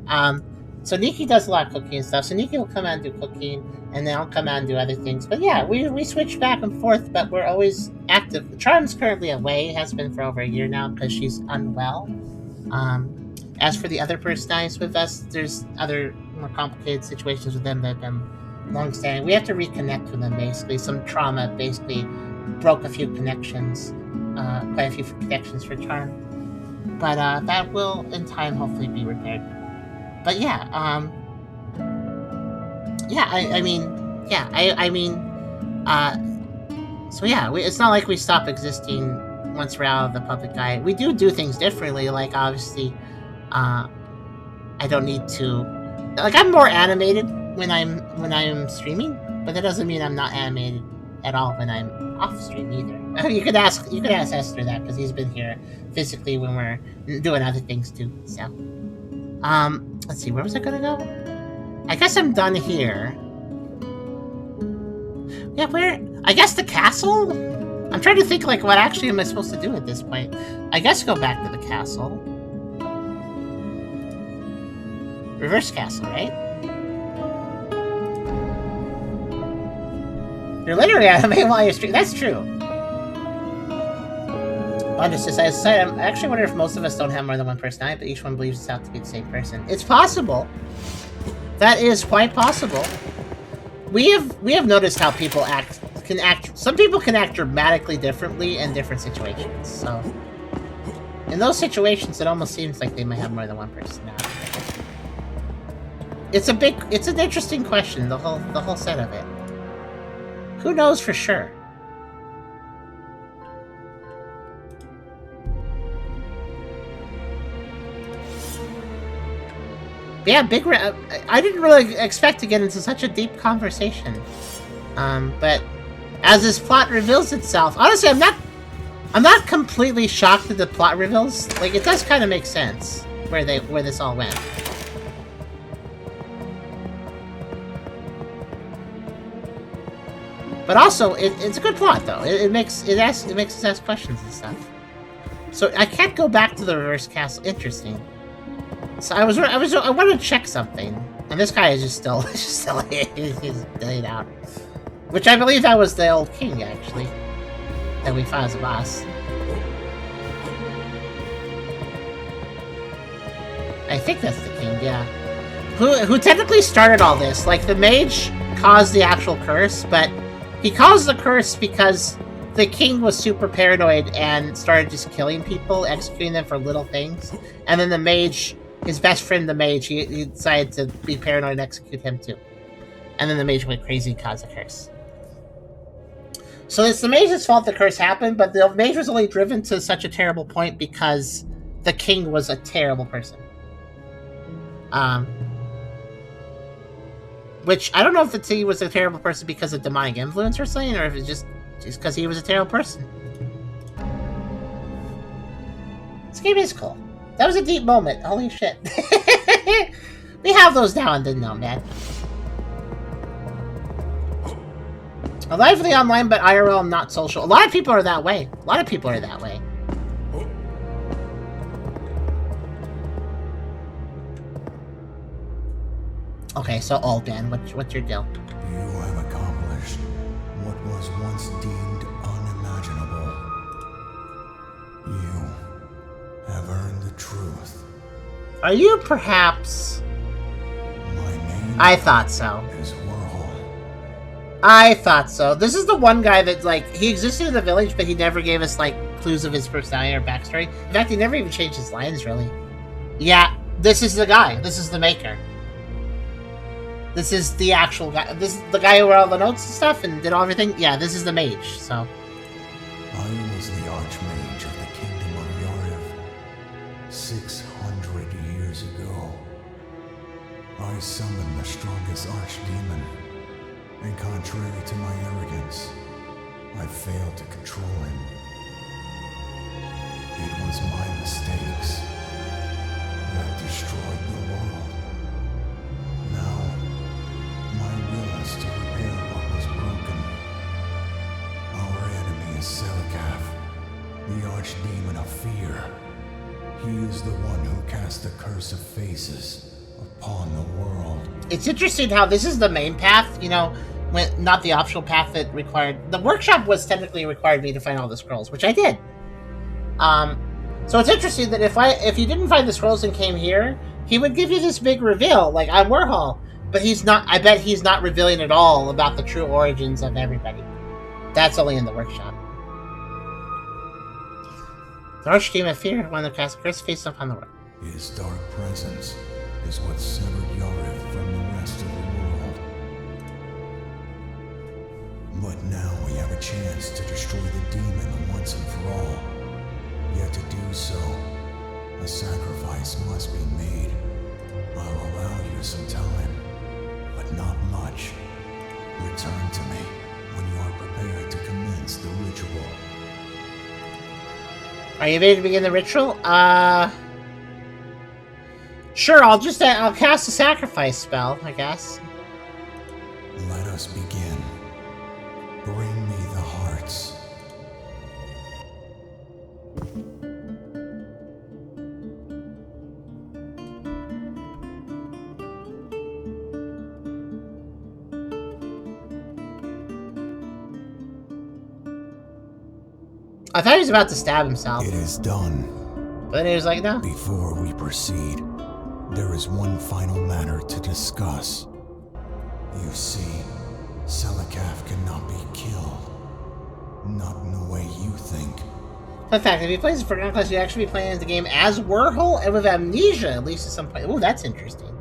So Nikki does a lot of cooking and stuff. So Nikki will come out and do cooking, and then I'll come out and do other things. But yeah, we switch back and forth, but we're always active. Charm's currently away, has been for over a year now because she's unwell. As for the other personalities with us, there's other more complicated situations with them that have been long-standing. We have to reconnect with them, basically. Some trauma basically broke a few connections, quite a few connections for Charm. But that will, in time, hopefully be repaired. But yeah, so yeah, it's not like we stop existing once we're out of the public eye. We do things differently, like obviously, I don't need to, like, I'm more animated when I'm streaming, but that doesn't mean I'm not animated at all when I'm off stream either. You could ask Esther that, because he's been here physically when we're doing other things too. So, let's see, where was I gonna go? I guess I'm done here. Yeah, where? I guess the castle? I'm trying to think, like, what actually am I supposed to do at this point? I guess go back to the castle. Reverse castle, right? You're literally animating while you're streaming. That's true. Wanda says, I actually wonder if most of us don't have more than one personality, but each one believes itself to be the same person. It's possible. That is quite possible. We have noticed how people can act. Some people can act dramatically differently in different situations. So, in those situations, it almost seems like they might have more than one personality. It's an interesting question. The whole set of it. Who knows for sure? Yeah, I didn't really expect to get into such a deep conversation. But as this plot reveals itself, honestly, I'm not completely shocked at the plot reveals. Like, it does kind of make sense where this all went. But also, it's a good plot though. It makes us ask questions and stuff. So I can't go back to the reverse castle. Interesting. So I wanted to check something. And this guy is just still he's laid out. Which I believe that was the old king, actually. That we found as a boss. I think that's the king, yeah. Who technically started all this. Like, the mage caused the actual curse, but he caused the curse because the king was super paranoid and started just killing people, executing them for little things. And then the mage, his best friend, the mage, he decided to be paranoid and execute him too. And then the mage went crazy and caused the curse. So it's the mage's fault the curse happened, but the mage was only driven to such a terrible point because the king was a terrible person. Which, I don't know if he was a terrible person because of demonic influence or something, or if it's just because he was a terrible person. This game is cool. That was a deep moment. Holy shit. We have those now and then, though, man. A lively online, but IRL not social. A lot of people are that way. A lot of people are that way. Okay, so old man, what's your deal? You have accomplished what was once deemed unimaginable. You have earned the truth. Are you perhaps... My name I thought so. is Verho. I thought so. This is the one guy that, like, he existed in the village, but he never gave us, like, clues of his personality or backstory. In fact, he never even changed his lines, really. Yeah, this is the guy. This is the maker. This is the actual guy. This is the guy who wrote all the notes and stuff and did everything. Yeah, this is the mage, so. I was the archmage of the kingdom of Yariv 600 years ago. I summoned the strongest archdemon, and contrary to my arrogance, I failed to control him. It was my mistakes that destroyed the world. Now, my will is to repair what was broken. Our enemy is Selikath, the archdemon of fear. He is the one who cast the curse of faces upon the world. It's interesting how this is the main path, you know, not the optional path that required... The workshop was technically required me to find all the scrolls, which I did. So it's interesting that if you didn't find the scrolls and came here, he would give you this big reveal, like, I'm Verho. But he's not, I bet he's not revealing at all about the true origins of everybody. That's only in the workshop. The Archdemon of Fear, one of the cast curse face upon the world. His dark presence is what severed Yariv from the rest of the world. But now we have a chance to destroy the demon once and for all. Yet to do so, a sacrifice must be made. I'll allow you some time, but not much. Return to me when you are prepared to commence the ritual. Are you ready to begin the ritual? Sure, I'll cast a sacrifice spell, I guess. Let us begin. Bring me the hearts. I thought he was about to stab himself. It is done. But then he was like, no. Before we proceed, there is one final matter to discuss. You see, Selikath cannot be killed. Not in the way you think. Fun fact, if you play this Forgotten Class, you actually be playing the game as Verho and with amnesia, at least at some point. Ooh, that's interesting.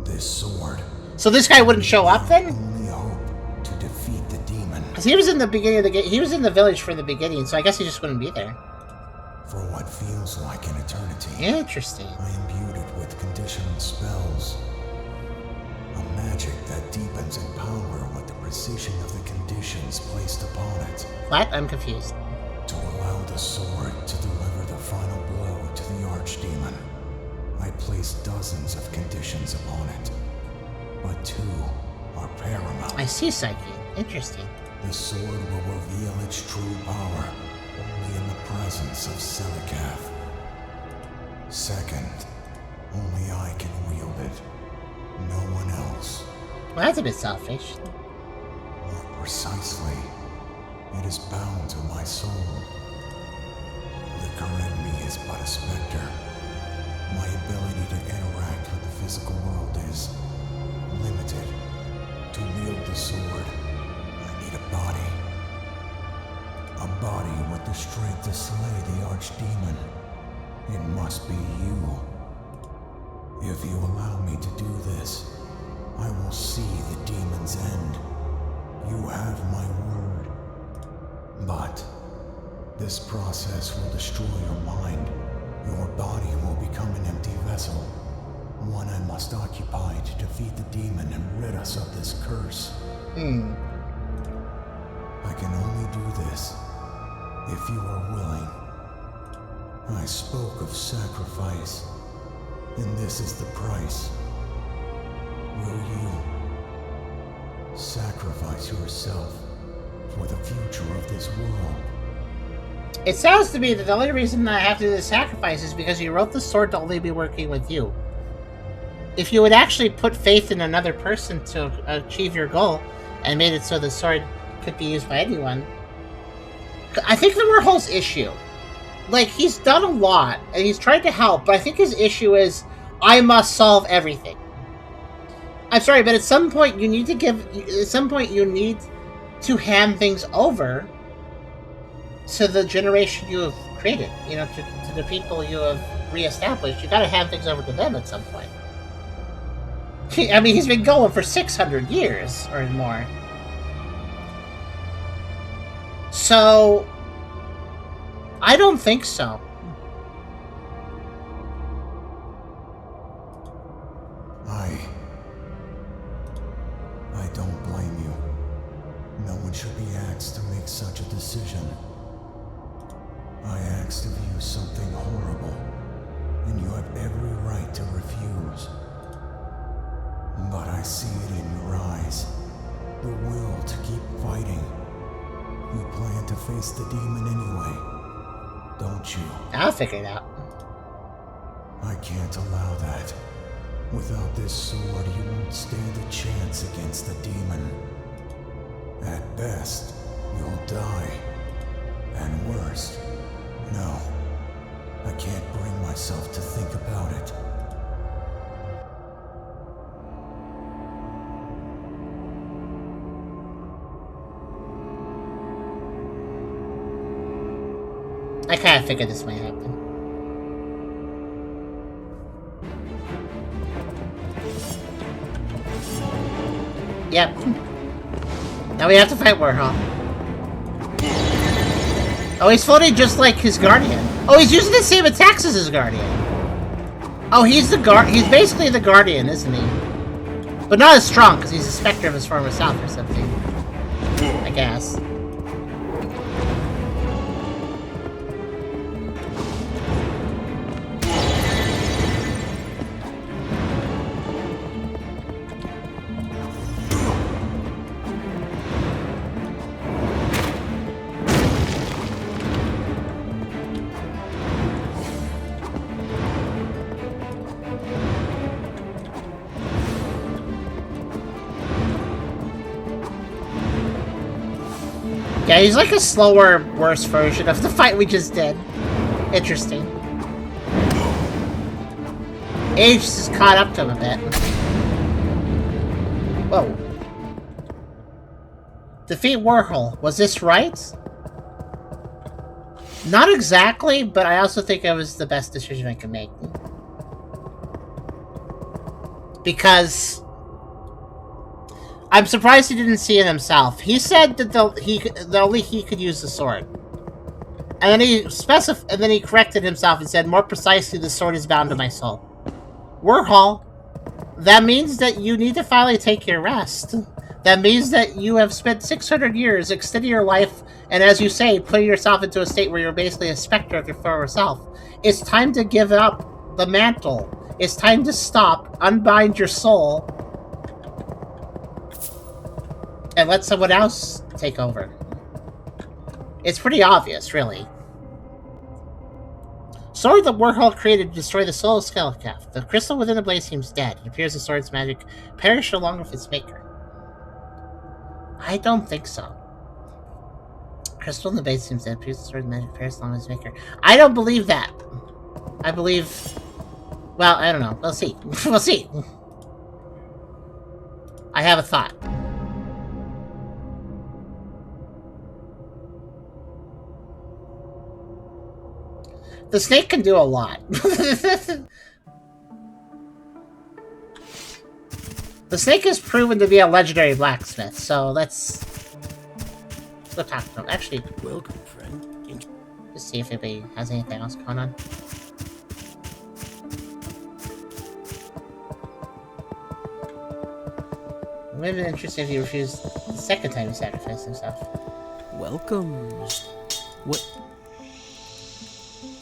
This sword. So this guy wouldn't show up then? Only hope to defeat the demon. Because he was in the beginning of the game. He was in the village for the beginning, so I guess he just wouldn't be there. For what feels like an eternity. Interesting. I imbued it with conditional spells. A magic that deepens in power with the precision of the conditions placed upon it. What? I'm confused. To allow the sword to deliver the final blow to the archdemon, I placed dozens of conditions upon it. But two are paramount. I see, Psyche. Interesting. The sword will reveal its true power only in the presence of Selikath. Second, only I can wield it. Well, that's a bit selfish. More precisely, it is bound to my soul. The current me is but a specter. My ability to interact with the physical world is limited. To wield the sword, I need a body. A body with the strength to slay the archdemon. It must be you. If you allow me to do this, I will see the demon's end. You have my word. But this process will destroy your mind. Your body will become an empty vessel. One I must occupy to defeat the demon and rid us of this curse. I can only do this if you are willing. I spoke of sacrifice, and this is the price. Will you sacrifice yourself for the future of this world? It sounds to me that the only reason I have to do the sacrifice is because you wrote the sword to only be working with you. If you would actually put faith in another person to achieve your goal, and made it so the sword could be used by anyone, I think the Verho's issue, like, he's done a lot, and he's tried to help, but I think his issue is, I must solve everything. I'm sorry, but at some point you need to hand things over to the generation you have created, to the people you have reestablished. You gotta hand things over to them at some point. I mean, he's been going for 600 years or more. So, I don't think so. I don't blame you. No one should be asked to make such a decision. I asked of you something horrible, and you have every right to refuse. But I see it in your eyes. The will to keep fighting. You plan to face the demon anyway, don't you? I'll figure it out. I can't allow that. Without this sword, you won't stand a chance against the demon. At best, you'll die. And worst, no. I can't bring myself to think about it. I kind of figured this might happen. Yep. Now we have to fight Verho. Oh, he's floating just like his guardian. Oh, he's using the same attacks as his guardian. Oh, he's basically the guardian, isn't he? But not as strong, because he's a specter of his former self or something. I guess. Yeah, he's like a slower, worse version of the fight we just did. Interesting. Age has caught up to him a bit. Whoa. Defeat Verho. Was this right? Not exactly, but I also think it was the best decision I could make. Because I'm surprised he didn't see it himself. He said that only he could use the sword. And then he corrected himself and said, more precisely, the sword is bound to my soul. Verho, that means that you need to finally take your rest. That means that you have spent 600 years extending your life, and as you say, putting yourself into a state where you're basically a specter of your former self. It's time to give up the mantle. It's time to stop, unbind your soul, and let someone else take over. It's pretty obvious, really. Sword that Verho created to destroy the soul of Skelecaf. The crystal within the blade seems dead. It appears the sword's magic perished along with its maker. I don't think so. Crystal in the base seems dead. Pierce the sword magic Paris long as maker. I don't believe that. I believe... Well, I don't know. We'll see. We'll see. I have a thought. The snake can do a lot. The snake is proven to be a legendary blacksmith, so let's go talk to him. Actually, Welcome, friend. Just see if anybody has anything else going on. It would have been interesting if he refused the second time he sacrificed himself. Welcome. What?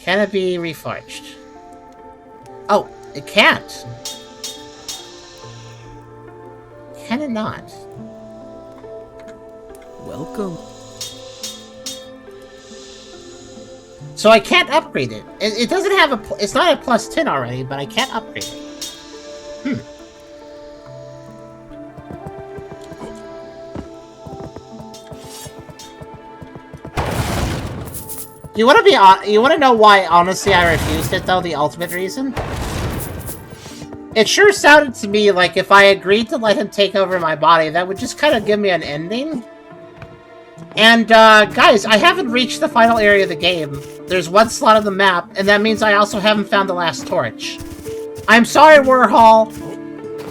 Can it be reforged? Oh, it can't. Can it not? Welcome. So I can't upgrade it. It doesn't have a... It's not a plus 10 already, but I can't upgrade it. You want to know why, honestly, I refused it, though? The ultimate reason? It sure sounded to me like if I agreed to let him take over my body, that would just kind of give me an ending. And, guys, I haven't reached the final area of the game. There's one slot on the map, and that means I also haven't found the last torch. I'm sorry, Verho,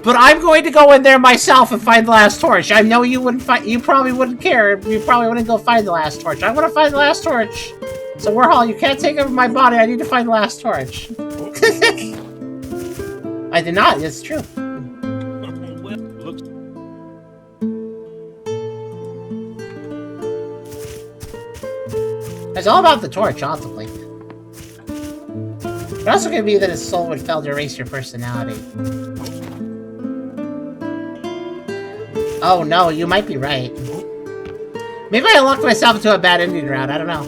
but I'm going to go in there myself and find the last torch. I know you wouldn't you probably wouldn't care. You probably wouldn't go find the last torch. I want to find the last torch. So, Verho, you can't take over my body. I need to find the last torch. I did not. It's true. It's all about the torch, ultimately. It also could be that his soul would fail to erase your personality. Oh no, you might be right. Maybe I locked myself into a bad ending route. I don't know.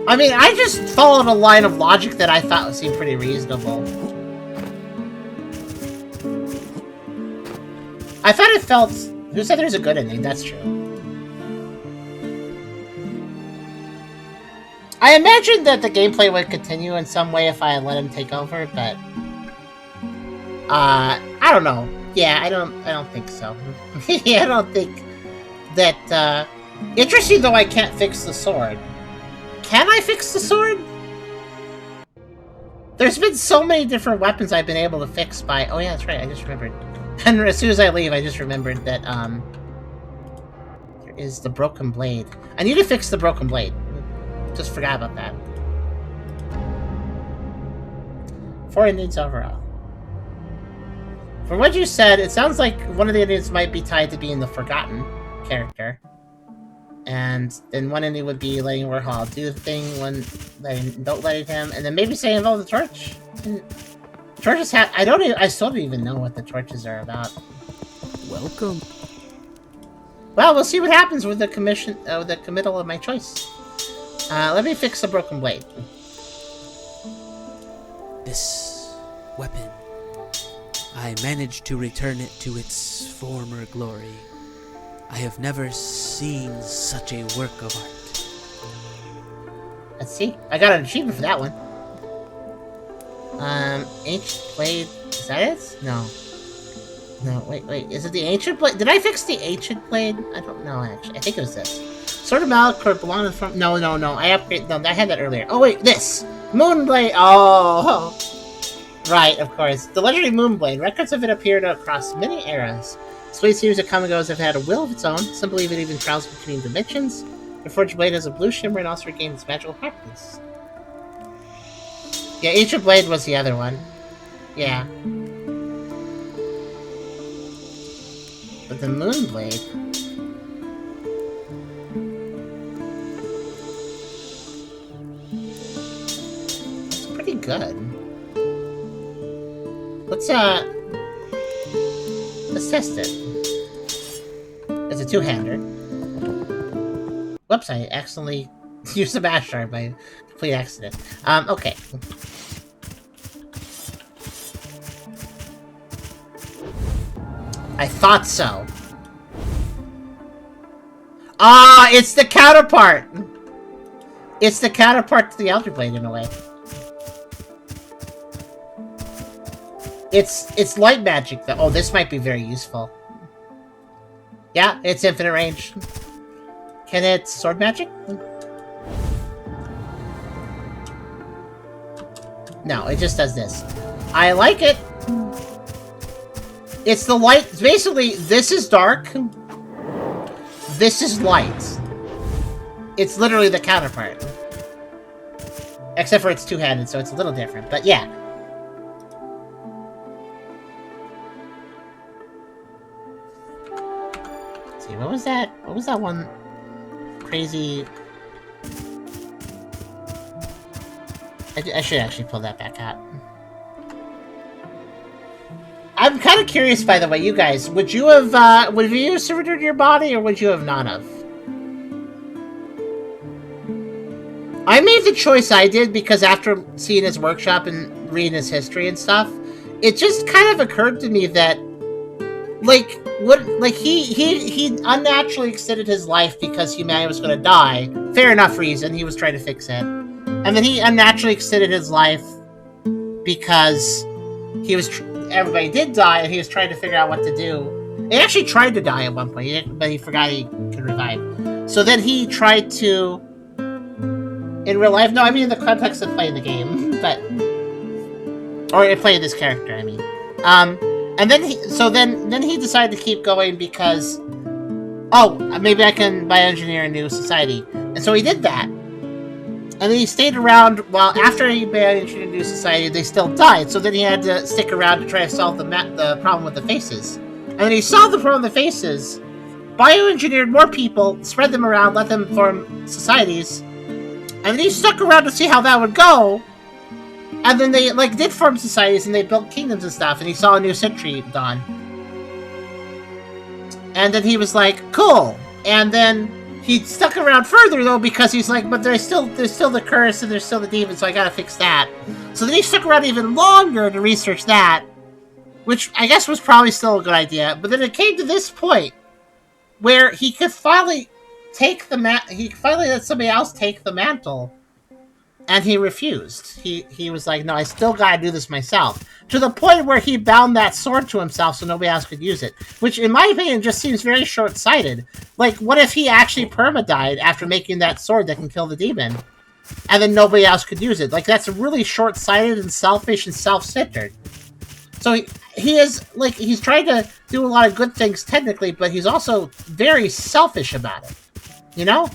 I mean, I just followed a line of logic that I thought seemed pretty reasonable. I thought it felt... Who said there's a good ending? That's true. I imagined that the gameplay would continue in some way if I had let him take over, but... I don't know. Yeah, I don't think so. Yeah, I don't think that, Interesting, though, I can't fix the sword. Can I fix the sword? There's been so many different weapons I've been able to fix by... Oh yeah, that's right, I just remembered. And as soon as I leave, I just remembered that, there is the broken blade. I need to fix the broken blade. Just forgot about that. 4 Indians overall. From what you said, it sounds like one of the Indians might be tied to being the Forgotten character. And then one ending would be letting Verho do the thing, don't letting him, and then maybe saying involve the torch. And torches have... I still don't even know what the torches are about. Welcome. Well, we'll see what happens with the committal of my choice. Let me fix the broken blade. This weapon, I managed to return it to its former glory. I have never seen such a work of art. Let's see. I got an achievement for that one. Ancient blade. Is that it? No. No, wait. Is it the ancient blade? Did I fix the ancient blade? I don't know, actually. I think it was this. Sword of Malachor belonged from... No. I upgraded... No, I had that earlier. Oh, wait, this! Moonblade! Oh! Right, of course. The legendary Moonblade. Records of it appeared across many eras. This blade seems to come and goes have had a will of its own. Some believe it even travels between dimensions. The forged blade has a blue shimmer and also regains its magical properties. Yeah, Ancient Blade was the other one. Yeah. But the Moonblade... It's pretty good. Let's test it. It's a two-hander. Whoops, I accidentally used the mash shard by complete accident. Okay. I thought so. Ah, it's the counterpart! It's the counterpart to the Elder Blade, in a way. It's light magic, though. Oh, this might be very useful. Yeah, it's infinite range. Can it sword magic? No, it just does this. I like it. It's the light. Basically, this is dark. This is light. It's literally the counterpart. Except for it's two-handed, so it's a little different. But yeah. Let's see, what was that? What was that one crazy... I should actually pull that back out. I'm kind of curious, by the way, you guys. Would you have surrendered your body, or would you have not have? I made the choice I did because after seeing his workshop and reading his history and stuff, it just kind of occurred to me that, he unnaturally extended his life because humanity was going to die. Fair enough reason. He was trying to fix it. And then he unnaturally extended his life because he was... everybody did die, and he was trying to figure out what to do. He actually tried to die at one point, but he forgot he could revive. So then he tried to... In real life? No, I mean in the context of playing the game, but... Or playing this character, I mean. And then he decided to keep going because... Oh, maybe I can bioengineer a new society. And so he did that. And then he stayed around, well, after he bioengineered a new society, they still died. So then he had to stick around to try to solve the problem with the faces. And then he solved the problem with the faces, bioengineered more people, spread them around, let them form societies. And then he stuck around to see how that would go. And then they, did form societies, and they built kingdoms and stuff, and he saw a new century dawn. And then he was like, cool. And then... he stuck around further, though, because he's like, but there's still the curse and there's still the demon, so I gotta fix that. So then he stuck around even longer to research that, which I guess was probably still a good idea. But then it came to this point where he could finally let somebody else take the mantle, and he refused. He was like, no, I still gotta do this myself. To the point where he bound that sword to himself so nobody else could use it. Which, in my opinion, just seems very short-sighted. What if he actually perma-died after making that sword that can kill the demon? And then nobody else could use it? That's really short-sighted and selfish and self-centered. So he is, he's trying to do a lot of good things technically, but he's also very selfish about it. You know?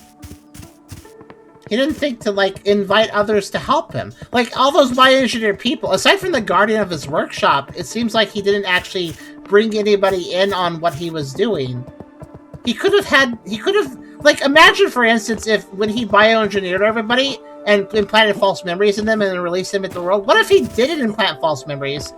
He didn't think to, invite others to help him. All those bioengineered people, aside from the guardian of his workshop, it seems like he didn't actually bring anybody in on what he was doing. He could have, imagine, for instance, if when he bioengineered everybody and implanted false memories in them and then released them into the world, what if he didn't implant false memories?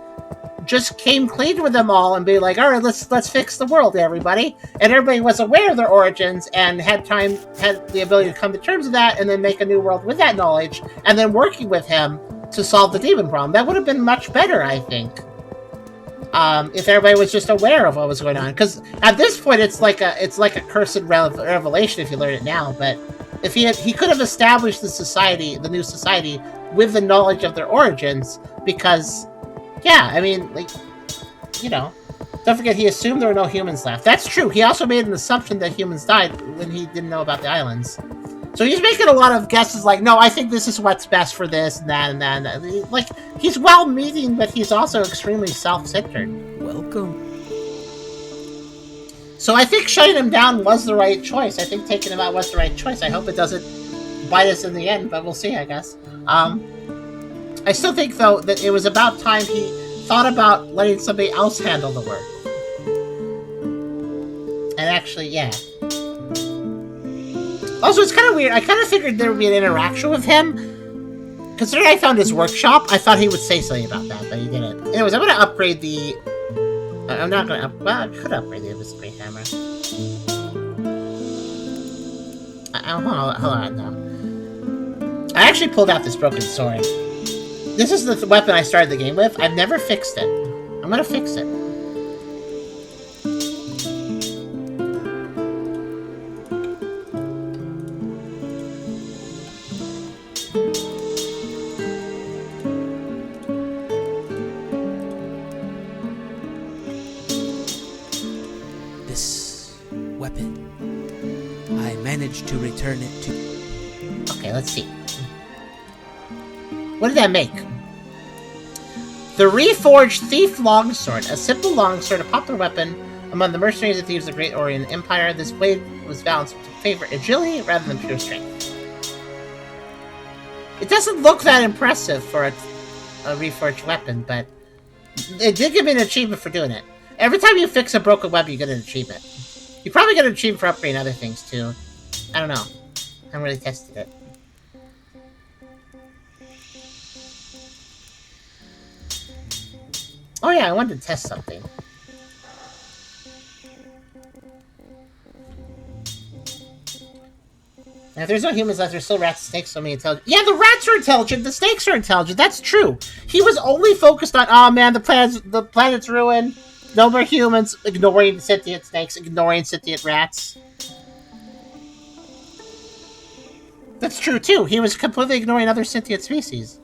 Just came clean with them all and be like, all right, let's fix the world, everybody. And everybody was aware of their origins and had the ability to come to terms with that and then make a new world with that knowledge and then working with him to solve the demon problem. That would have been much better, I think. If everybody was just aware of what was going on. Because at this point, it's like a cursed revelation if you learn it now. But if he could have established the new society, with the knowledge of their origins, because... yeah, I mean, don't forget he assumed there were no humans left. That's true. He also made an assumption that humans died when he didn't know about the islands. So he's making a lot of guesses no, I think this is what's best for this and that and that. And that. He's well-meaning, but he's also extremely self-centered. Welcome. So I think shutting him down was the right choice. I think taking him out was the right choice. I hope it doesn't bite us in the end, but we'll see, I guess. I still think, though, that it was about time he thought about letting somebody else handle the work. And actually, yeah. Also, it's kind of weird. I kind of figured there would be an interaction with him. Considering I found his workshop, I thought he would say something about that, but he didn't. Anyways, I'm going to upgrade the... I'm not going to... Well, I could upgrade the Mystery Hammer. Hold on, no. I actually pulled out this broken sword. This is the weapon I started the game with. I've never fixed it. I'm gonna fix it. This weapon, I managed to return it to... Okay, let's see. What did that make? The Reforged Thief Longsword, a simple longsword, a popular weapon among the mercenaries and thieves of the Great Orient Empire. This blade was balanced to favor agility rather than pure strength. It doesn't look that impressive for a Reforged weapon, but it did give me an achievement for doing it. Every time you fix a broken weapon, you get an achievement. You probably get an achievement for upgrading other things, too. I don't know. I haven't really tested it. Oh yeah, I wanted to test something. And if there's no humans left, there's still rats and snakes, so many intelligent. Yeah, the rats are intelligent, the snakes are intelligent, that's true. He was only focused on, oh man, the planet's ruined, no more humans, ignoring sentient snakes, ignoring sentient rats. That's true too, he was completely ignoring other sentient species.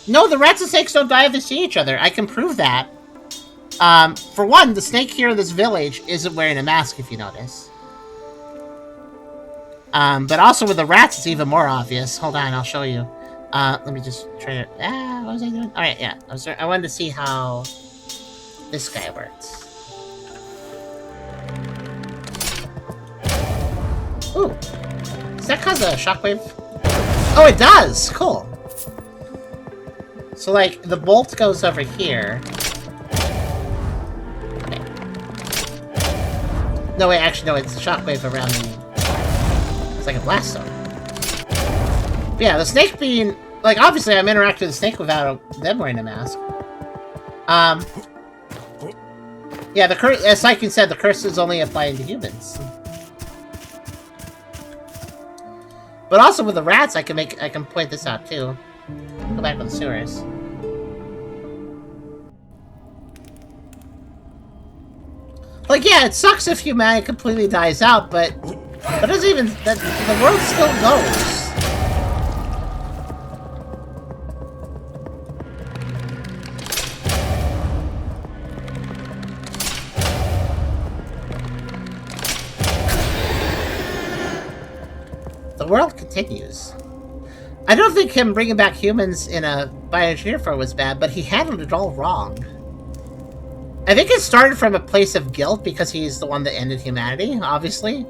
No, the rats and snakes don't die if they see each other. I can prove that. For one, the snake here in this village isn't wearing a mask, if you notice. But also with the rats, it's even more obvious. Hold on, I'll show you. Let me just try to... what was I doing? Alright, yeah. I wanted to see how this guy works. Ooh. Does that cause a shockwave? Oh, it does! Cool. So, like, the bolt goes over here. Okay. No, wait, actually, no, it's a shockwave around the... It's like a blast zone. But yeah, the snake being... Like, obviously, I'm interacting with the snake without them wearing a mask. Yeah, the curse... As Sykin said, the curse is only applying to humans. But also with the rats, I can point this out, too. Go back to the sewers. Like, yeah, it sucks if humanity completely dies out, but that doesn't even... the world still goes. The world continues. I don't think him bringing back humans in a bioengineer form was bad, but he handled it all wrong. I think it started from a place of guilt because he's the one that ended humanity, obviously.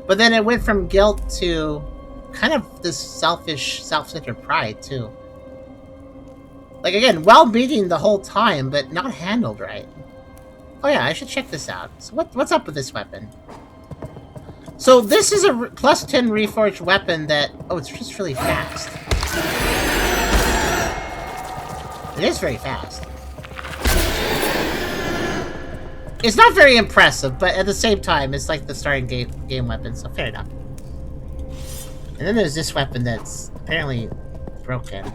But then it went from guilt to kind of this selfish, self-centered pride, too. Like, again, well-meaning the whole time, but not handled right. Oh yeah, I should check this out. So what's up with this weapon? So this is a plus 10 reforged weapon that... Oh, it's just really fast. It is very fast. It's not very impressive, but at the same time, it's like the starting game weapon, so fair enough. And then there's this weapon that's apparently broken.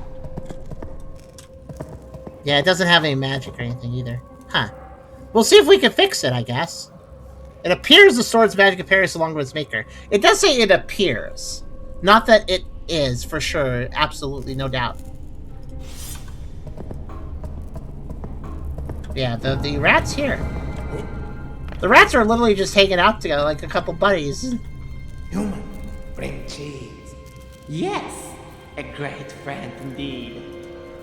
Yeah, it doesn't have any magic or anything either. Huh. We'll see if we can fix it, I guess. It appears the sword's magic appears along with its maker. It does say it appears. Not that it is, for sure. Absolutely, no doubt. Yeah, the rat's here. The rats are literally just hanging out together like a couple buddies. Human, bring cheese. Yes, a great friend indeed.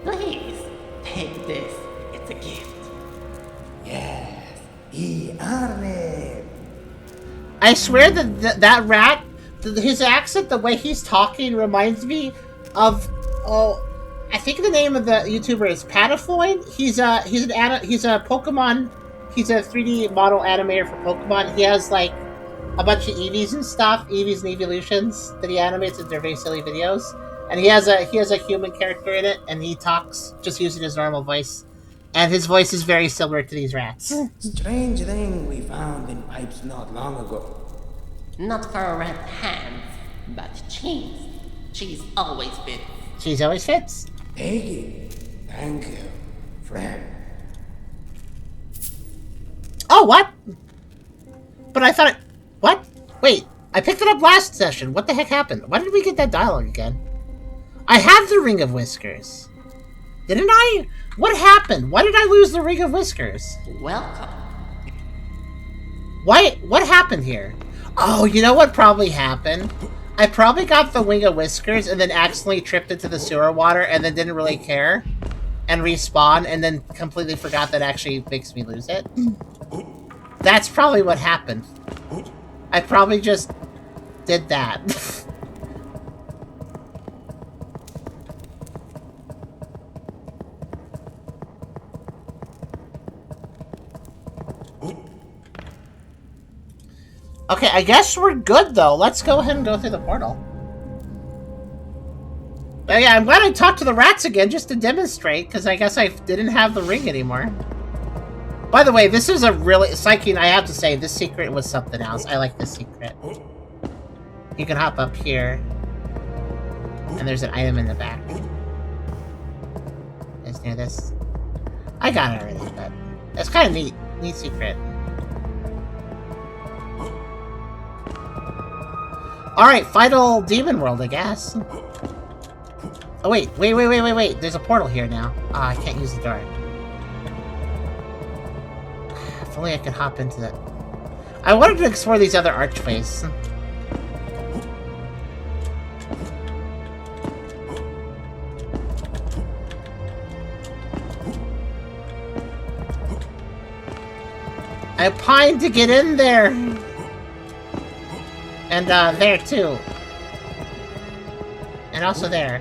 Please, take this. It's a gift. Yes, Yariv. I swear that that rat, his accent, the way he's talking reminds me of, I think the name of the YouTuber is Patafoid. He's a Pokemon. He's a 3D model animator for Pokemon. He has like a bunch of Eevees and stuff, Eevees and evolutions that he animates in their very silly videos. And he has a human character in it, and he talks just using his normal voice. And his voice is very similar to these rats. Strange thing we found in pipes not long ago. Not for rat hands. But cheese always fits. Cheese always fits. Peggy, thank you, friend. Oh, what? But I thought it... What? Wait, I picked it up last session. What the heck happened? Why did we get that dialogue again? I have the Ring of Whiskers. Didn't I? What happened? Why did I lose the Ring of Whiskers? Welcome. Why? What happened here? Oh, you know what probably happened? I probably got the Ring of Whiskers and then accidentally tripped into the sewer water and then didn't really care and respawn and then completely forgot that actually makes me lose it. That's probably what happened. I probably just did that. Okay, I guess we're good, though. Let's go ahead and go through the portal. Oh, yeah, I'm glad I talked to the rats again just to demonstrate, because I guess I didn't have the ring anymore. By the way, this is a really... Psyche, I have to say, this secret was something else. I like this secret. You can hop up here. And there's an item in the back. Is near this. I got it already, but... It's kind of neat. Neat secret. Alright, final demon world, I guess. Oh, wait. There's a portal here now. Ah, I can't use the door. If only I could hop into that. I wanted to explore these other archways. I pined to get in there! And, there, too. And also there.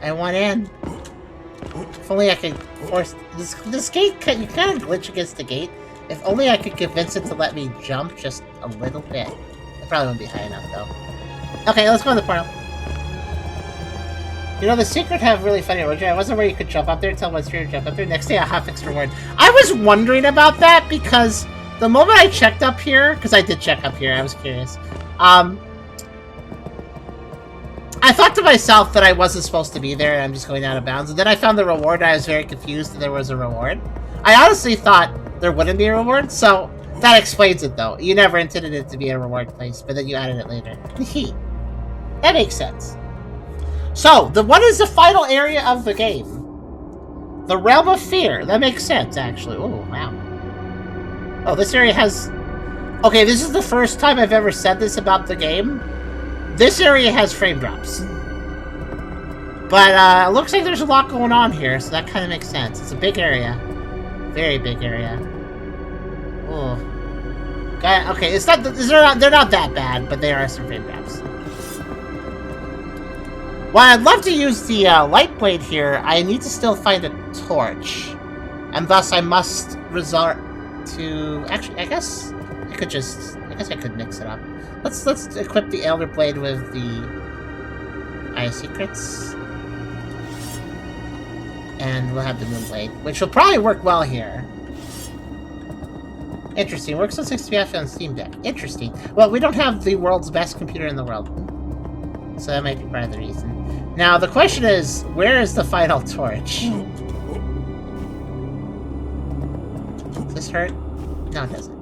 I want in. If only I could force... This gate, you kind of glitch against the gate. If only I could convince it to let me jump just a little bit. It probably wouldn't be high enough, though. Okay, let's go in the portal. You know, the secret have really funny origin. I wasn't where you could jump up there until once you jump up there. Next day, I'll have fixed reward. I was wondering about that because the moment I checked up here, because I did check up here, I was curious. I thought to myself that I wasn't supposed to be there and I'm just going out of bounds. And then I found the reward and I was very confused that there was a reward. I honestly thought there wouldn't be a reward, so that explains it though. You never intended it to be a reward place, but then you added it later. That makes sense. So, what is the final area of the game? The Realm of Fear. That makes sense, actually. Oh, wow. Oh, this area has... Okay, this is the first time I've ever said this about the game. This area has frame drops. But, it looks like there's a lot going on here, so that kind of makes sense. It's a big area. Very big area. Oh. Okay, it's not... They're not that bad, but there are some frame drops. While I'd love to use the light blade here, I need to still find a torch. And thus I must resort to... Actually, I guess I could just... I guess I could mix it up. Let's equip the Elder Blade with the Eye of Secrets. And we'll have the Moon Blade, which will probably work well here. Interesting. Works on 60 FPS on Steam Deck. Interesting. Well, we don't have the world's best computer in the world. So that might be part of the reason. Now, the question is, where is the final torch? Does this hurt? No, it doesn't.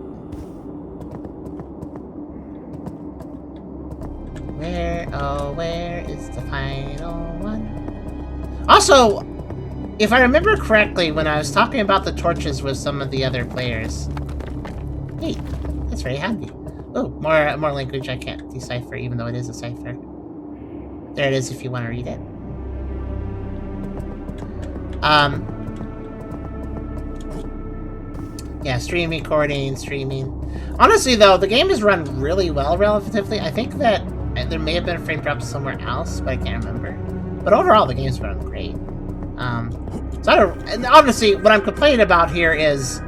Where is the final one? Also, if I remember correctly, when I was talking about the torches with some of the other players... Hey, that's very handy. Oh, more language I can't decipher, even though it is a cipher. There it is if you want to read it. Yeah, streaming. Honestly, though, the game is run really well relatively. I think that there may have been a frame drop somewhere else, but I can't remember. But overall, the game's run great. And honestly, what I'm complaining about here is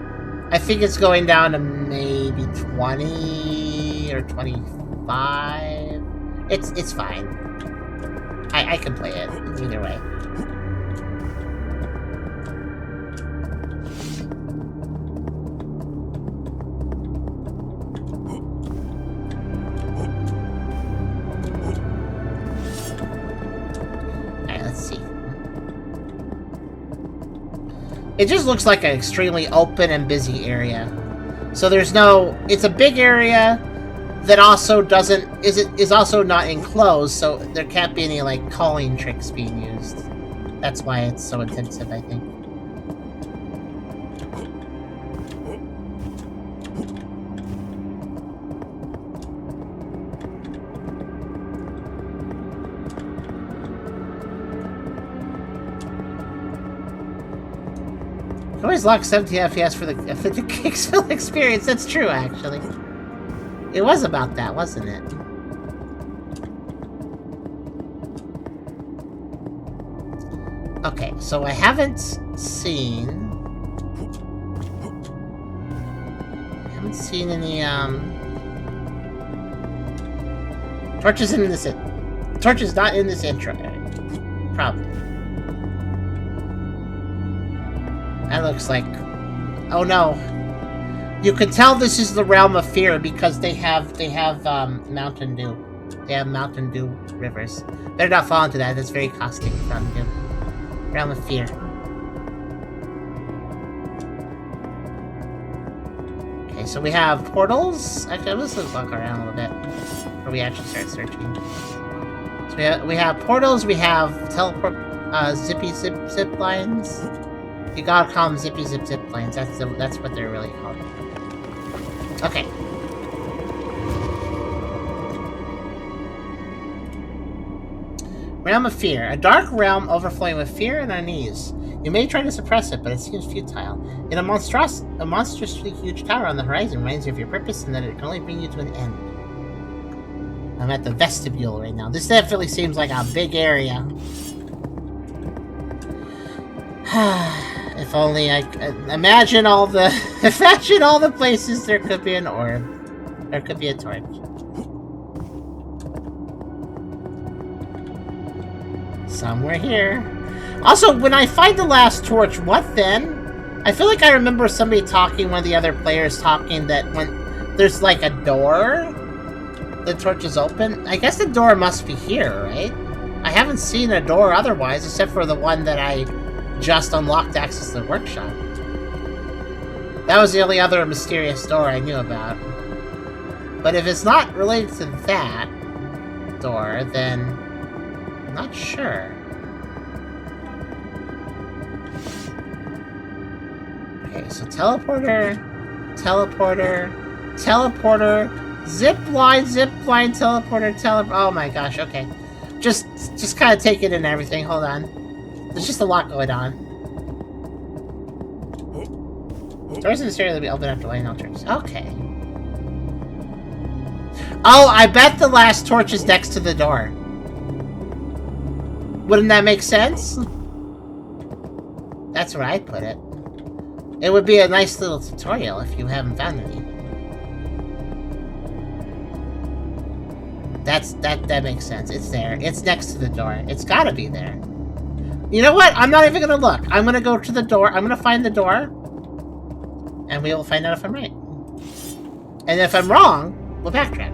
I think it's going down to maybe 20 or 25. It's fine. I can play it either way. It just looks like an extremely open and busy area. So there's no... It's a big area that also is also not enclosed, so there can't be any, like, calling tricks being used. That's why it's so intensive, I think. Always lock 70 FPS for the Kicksville experience. That's true, actually. It was about that, wasn't it? Okay, so I haven't seen any torches in this. Torches not in this intro area. Probably. That looks like... Oh no. You can tell this is the Realm of Fear because they have Mountain Dew. They have Mountain Dew rivers. Better not fall into that. That's very caustic. Mountain Dew. Realm of Fear. Okay, so we have portals. Actually, let's walk around a little bit before we actually start searching. So we have portals. We have teleport, zippy zip lines. You gotta call them zippy zip lines. That's what they're really called. Okay. Realm of Fear. A dark realm overflowing with fear and unease. You may try to suppress it, but it seems futile. In a monstrously huge tower on the horizon reminds you of your purpose and that it can only bring you to an end. I'm at the vestibule right now. This definitely seems like a big area. If only I could imagine all the places there could be an orb. There could be a torch. Somewhere here. Also, when I find the last torch, what then? I feel like I remember somebody talking, one of the other players talking, that when there's like a door, the torch is open. I guess the door must be here, right? I haven't seen a door otherwise, except for the one that I just unlocked to access the workshop. That was the only other mysterious door I knew about. But if it's not related to that door, then I'm not sure. Okay, so teleporter, zipline, teleporter, oh my gosh, okay. Just kind of take it in everything, hold on. There's just a lot going on. Doors in this area will be open after lighting all torches. Okay. Oh, I bet the last torch is next to the door. Wouldn't that make sense? That's where I'd put it. It would be a nice little tutorial if you haven't found any. That makes sense. It's there. It's next to the door. It's gotta be there. You know what? I'm not even gonna look. I'm gonna go to the door. I'm gonna find the door. And we will find out if I'm right. And if I'm wrong, we'll backtrack.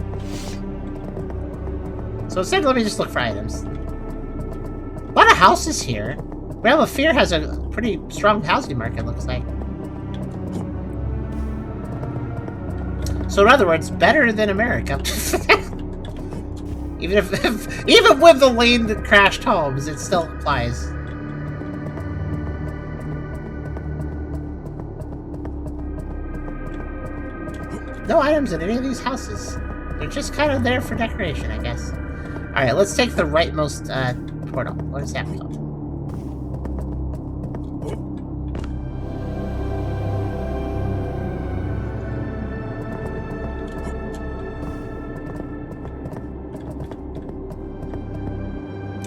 So instead, let me just look for items. A lot of houses here. Realm of Fear has a pretty strong housing market, looks like. So in other words, better than America. Even with the lane that crashed homes, it still applies. No items in any of these houses. They're just kind of there for decoration, I guess. Alright, let's take the rightmost portal. What is that called?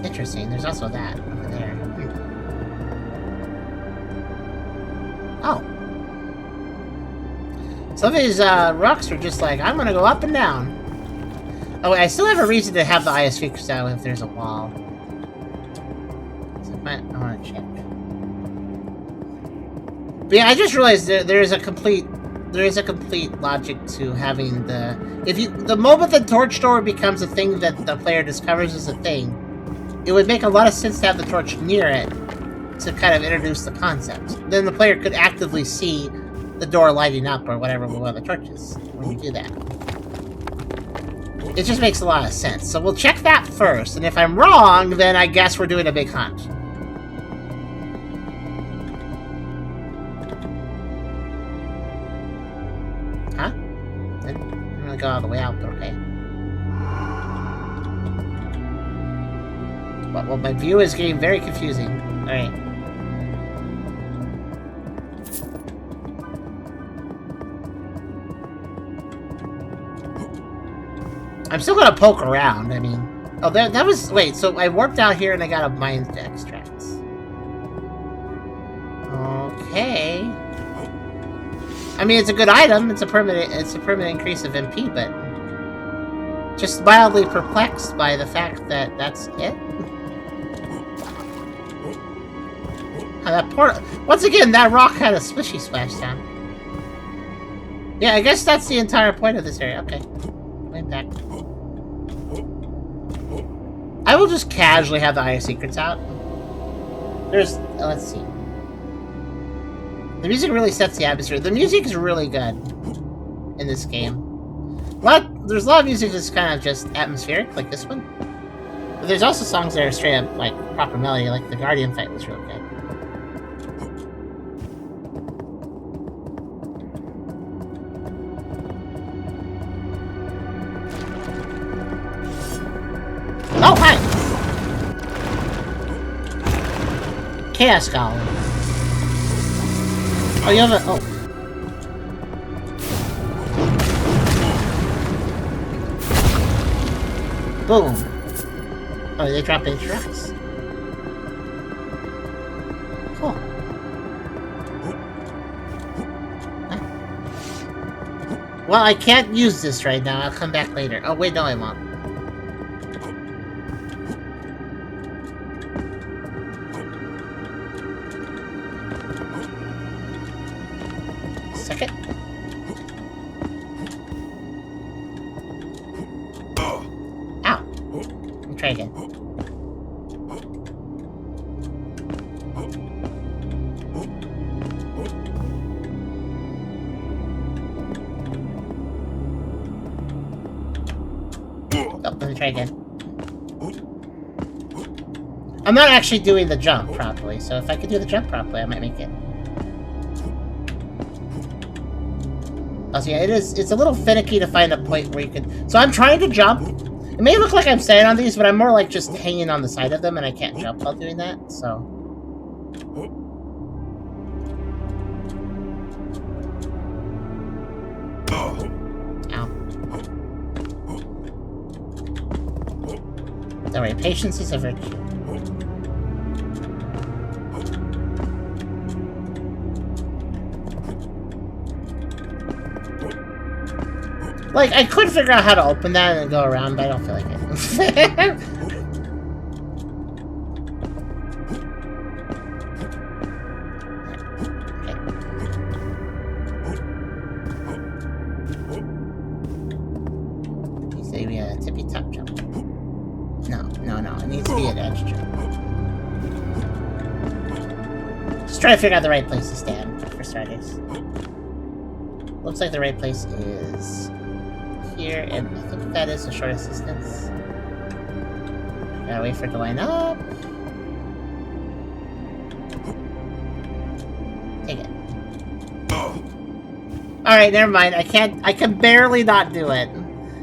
Interesting, there's also that over there. Oh. Some of these rocks are just like, I'm gonna go up and down. Oh, wait, I still have a reason to have the ISV crystal if there's a wall. So I wanna check. But yeah, I just realized there is a complete logic to having the moment the torch door becomes a thing that the player discovers as a thing, it would make a lot of sense to have the torch near it, to kind of introduce the concept. Then the player could actively see the door lighting up or whatever with one of the torches when you do that. It just makes a lot of sense. So we'll check that first, and if I'm wrong, then I guess we're doing a big hunt. Huh? I'm gonna go all the way out, but okay. Well, my view is getting very confusing. Alright. I'm still gonna poke around, I mean... Oh, that was... Wait, so I warped out here and I got a mind extract. Okay... I mean, it's a good item. It's a permanent increase of MP, but... Just mildly perplexed by the fact that that's it. That portal... Once again, that rock had a swishy splash sound. Yeah, I guess that's the entire point of this area. Okay. Going back. I will just casually have the Eye of Secrets out. There's... let's see. The music really sets the atmosphere. The music is really good in this game. There's a lot of music that's kind of just atmospheric, like this one. But there's also songs that are straight up, like, proper melody, like the Guardian fight was really good. Oh, hi! Chaos Golem. Oh, you have a... Oh. Boom. Oh, they drop in trucks. Cool. Huh. Well, I can't use this right now. I'll come back later. Oh, wait, no, I won't. Second. Ow. Let me try again. Oh, let me try again. I'm not actually doing the jump properly, so if I could do the jump properly, I might make it. Oh, so yeah, it's a little finicky to find a point where you can... So I'm trying to jump. It may look like I'm standing on these, but I'm more like just hanging on the side of them, and I can't jump while doing that, so... Ow. Don't worry, patience is a virtue. Like, I could figure out how to open that and go around, but I don't feel like it. Okay. Needs to be a tippy top jump. No. It needs to be an edge jump. Just try to figure out the right place to stand, for starters. Looks like the right place is... here, and I think that is the shortest distance. Gotta wait for it to line up. Take it. Alright, never mind. I can barely not do it.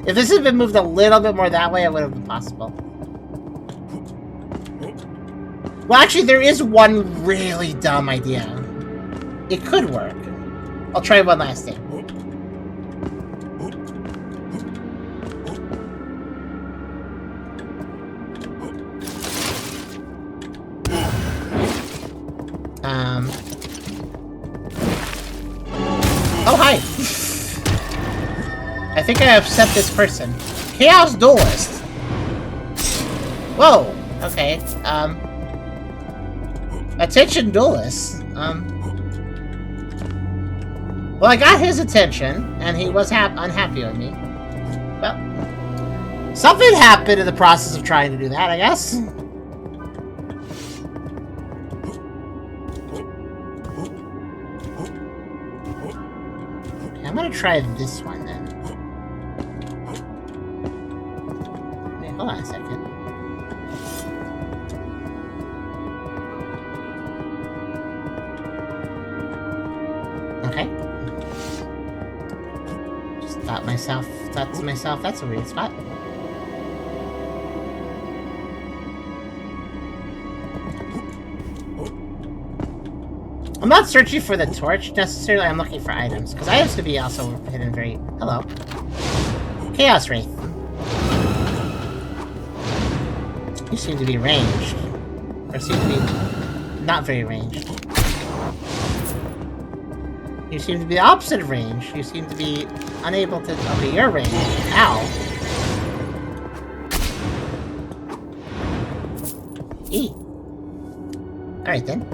If this had been moved a little bit more that way, it would have been possible. Well, actually, there is one really dumb idea. It could work. I'll try one last thing. Oh, hi! I think I upset this person. Chaos Duelist! Whoa! Okay, attention Duelist. Well, I got his attention, and he was unhappy with me. Well, something happened in the process of trying to do that, I guess. gonna try this one then. Wait, hold on a second. Okay. Just thought to myself, that's a weird spot. I'm not searching for the torch necessarily, I'm looking for items, because items could be also hidden very... Hello. Chaos Wraith. You seem to be ranged. Or seem to be not very ranged. You seem to be the opposite of range. You seem to be unable to... Okay, you're ranged. Ow. E. Alright then.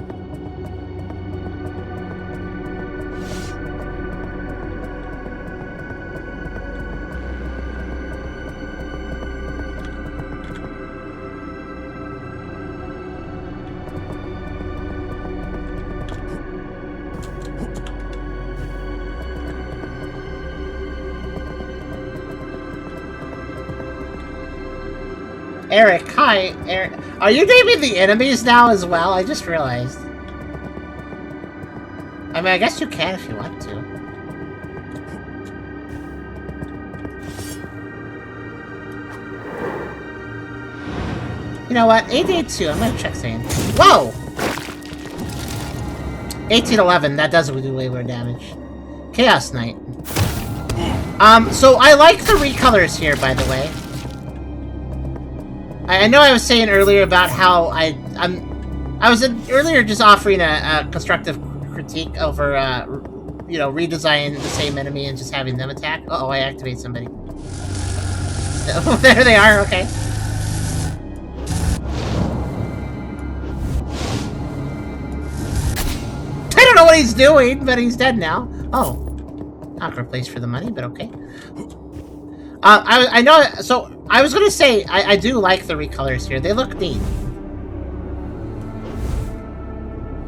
Eric, hi. Eric, are you naming the enemies now as well? I just realized. I mean, I guess you can if you want to. You know what? 882, I'm gonna check saying. Whoa! 1811, that does do way more damage. Chaos Knight. So I like the recolors here, by the way. I know I was saying earlier about how I was earlier just offering a constructive critique over, you know, redesigning the same enemy and just having them attack. Uh-oh, I activate somebody. There they are, okay. I don't know what he's doing, but he's dead now. Oh. Not replaced for the money, but okay. I know, so I was gonna say, I do like the recolors here. They look neat.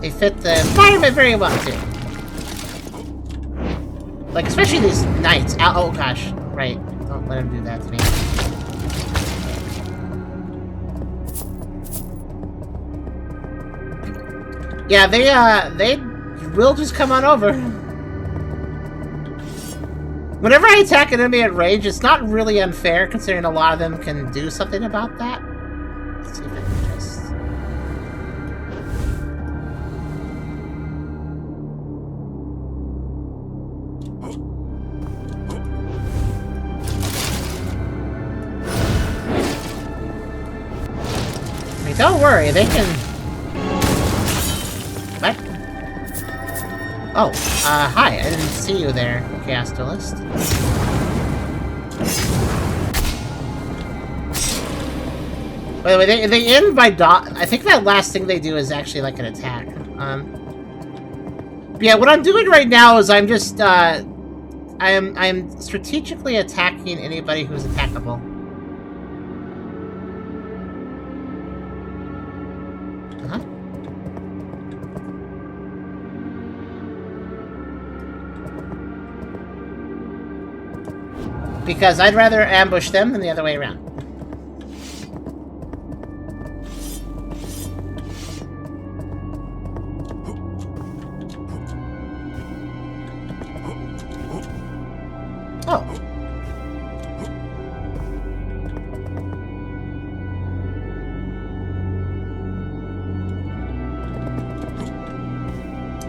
They fit the environment very well, too. Like, especially these knights. Oh, gosh. Right. Don't let him do that to me. Yeah, they will just come on over. Whenever I attack an enemy at range, it's not really unfair, considering a lot of them can do something about that. Let's see if I can just... I mean, don't worry, they can... What? Oh, hi, I didn't see you there, Chaos Duelist. By the way, they end by dot. I think that last thing they do is actually like an attack. But yeah, what I'm doing right now is I'm just, I'm strategically attacking anybody who's attackable. Because I'd rather ambush them than the other way around. Oh.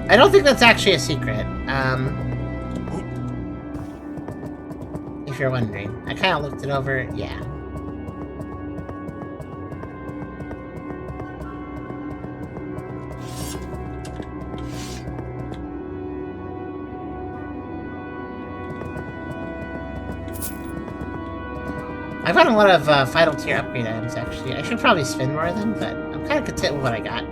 I don't think that's actually a secret. If you're wondering. I kind of looked it over, yeah. I've got a lot of final tier upgrade items, actually. I should probably spend more of them, but I'm kind of content with what I got.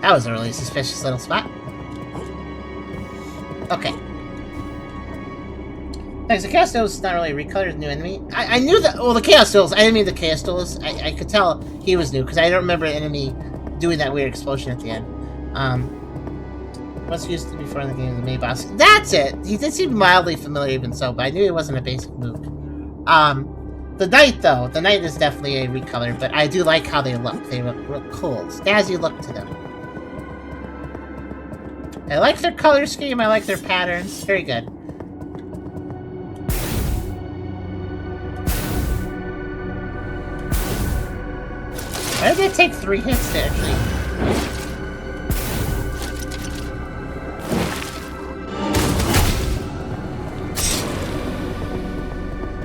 That was a really suspicious little spot. Okay. Thanks, the Chaos Duelist is not really recolored new enemy. I knew that. Well, the Chaos Duelist. I didn't mean the Chaos Duelist. I could tell he was new because I don't remember an enemy doing that weird explosion at the end. What's used to before in the game of the main boss? That's it! He did seem mildly familiar even so, but I knew it wasn't a basic move. The Knight, though. The Knight is definitely a recolor, but I do like how they look. They look real cool. Snazzy look to them. I like their color scheme. I like their patterns. Very good. Why did they take 3 hits to actually...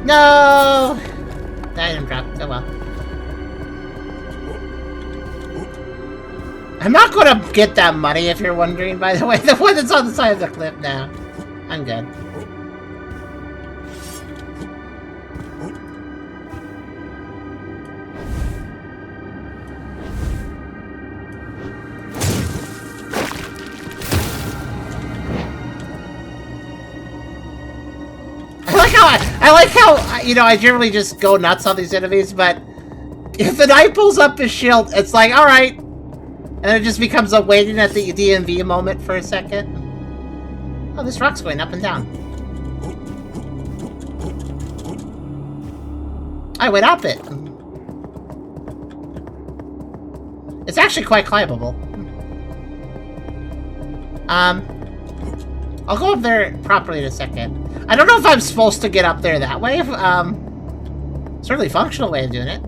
No! The item dropped. Oh well. I'm not gonna get that money if you're wondering, by the way. The one that's on the side of the cliff now. I'm good. I like how, you know, I generally just go nuts on these enemies, but if the Knight pulls up his shield, it's like, alright. And it just becomes a waiting at the DMV moment for a second. Oh, this rock's going up and down. I went up it. It's actually quite climbable. I'll go up there properly in a second. I don't know if I'm supposed to get up there that way. Certainly a functional way of doing it.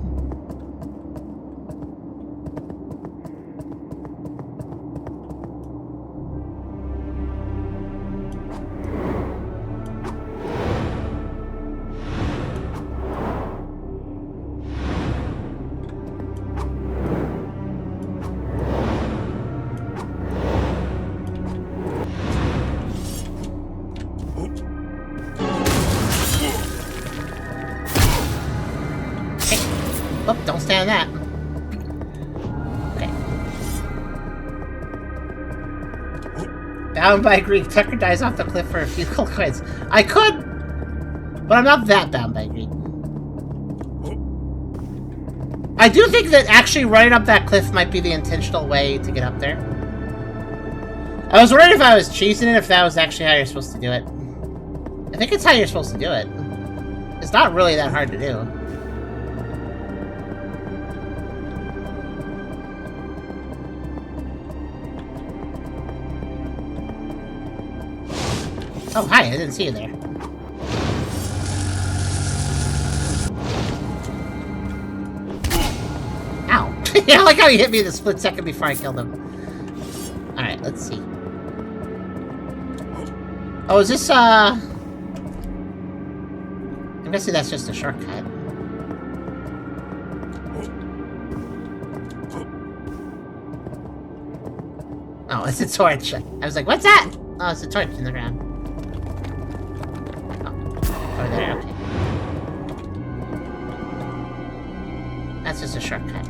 Oh, don't stand that. Okay. Bound by greed. Tucker dies off the cliff for a few gold coins. I could, but I'm not that bound by greed. I do think that actually running up that cliff might be the intentional way to get up there. I was worried if I was cheesing it, if that was actually how you're supposed to do it. I think it's how you're supposed to do it. It's not really that hard to do. Oh, hi, I didn't see you there. Ow. Yeah, I like how he hit me the split second before I killed him. Alright, let's see. Oh, is this, I'm guessing that's just a shortcut. Oh, it's a torch. I was like, what's that? Oh, it's a torch in the ground. Over there, okay. That's just a shortcut.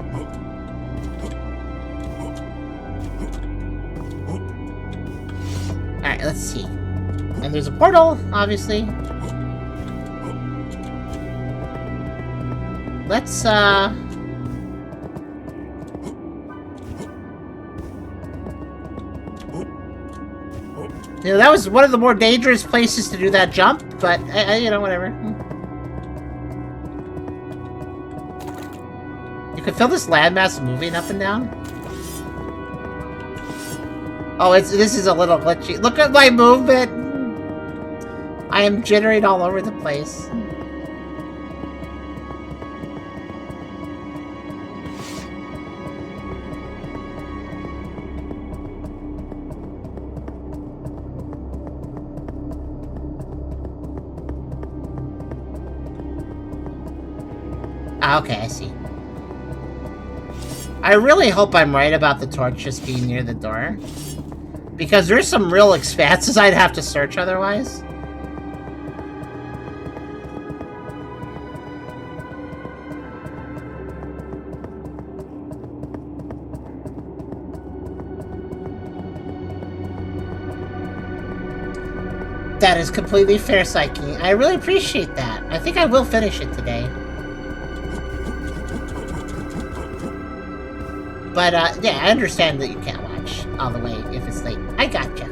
Alright, let's see. And there's a portal, obviously. Let's, you know, that was one of the more dangerous places to do that jump, but, you know, whatever. You can feel this landmass moving up and down. Oh, this is a little glitchy. Look at my movement! I am jittering all over the place. Okay, I see. I really hope I'm right about the torch just being near the door. Because there's some real expanses I'd have to search otherwise. That is completely fair, Psyche. I really appreciate that. I think I will finish it today. But, yeah, I understand that you can't watch all the way if it's late. I gotcha.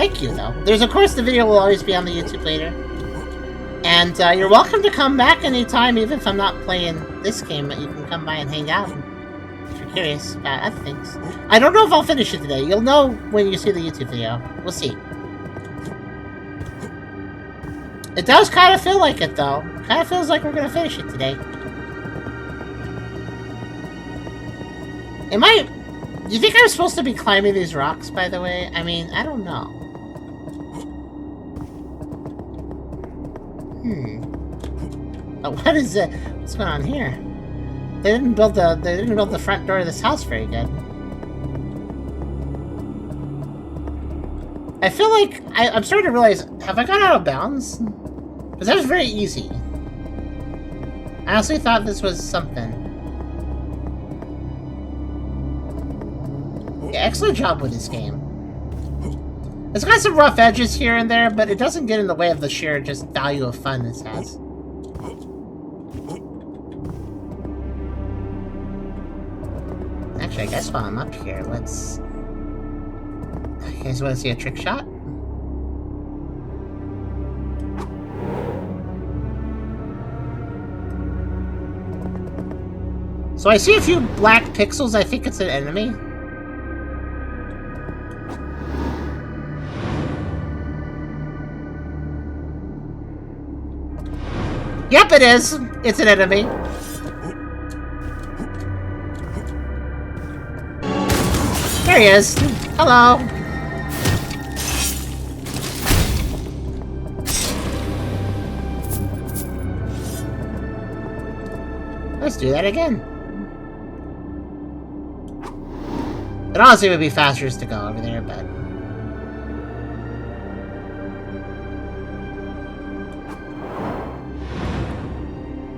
Thank you, though. There's, of course, the video will always be on the YouTube later. And you're welcome to come back anytime, even if I'm not playing this game. You can come by and hang out if you're curious about other things. I don't know if I'll finish it today. You'll know when you see the YouTube video. We'll see. It does kind of feel like it, though. Kind of feels like we're going to finish it today. Am I... Do you think I'm supposed to be climbing these rocks, by the way? I mean, I don't know. Oh, what is it? What's going on here? They didn't build the front door of this house very good. I feel like I'm starting to realize, have I gone out of bounds? Because that was very easy. I honestly thought this was something. Yeah, excellent job with this game. It's got some rough edges here and there, but it doesn't get in the way of the sheer just value of fun this has. Actually, I guess while I'm up here, let's... You guys want to see a trick shot? So I see a few black pixels. I think it's an enemy. Yep, it is. It's an enemy. There he is. Hello. Let's do that again. It honestly would be faster just to go over there, but...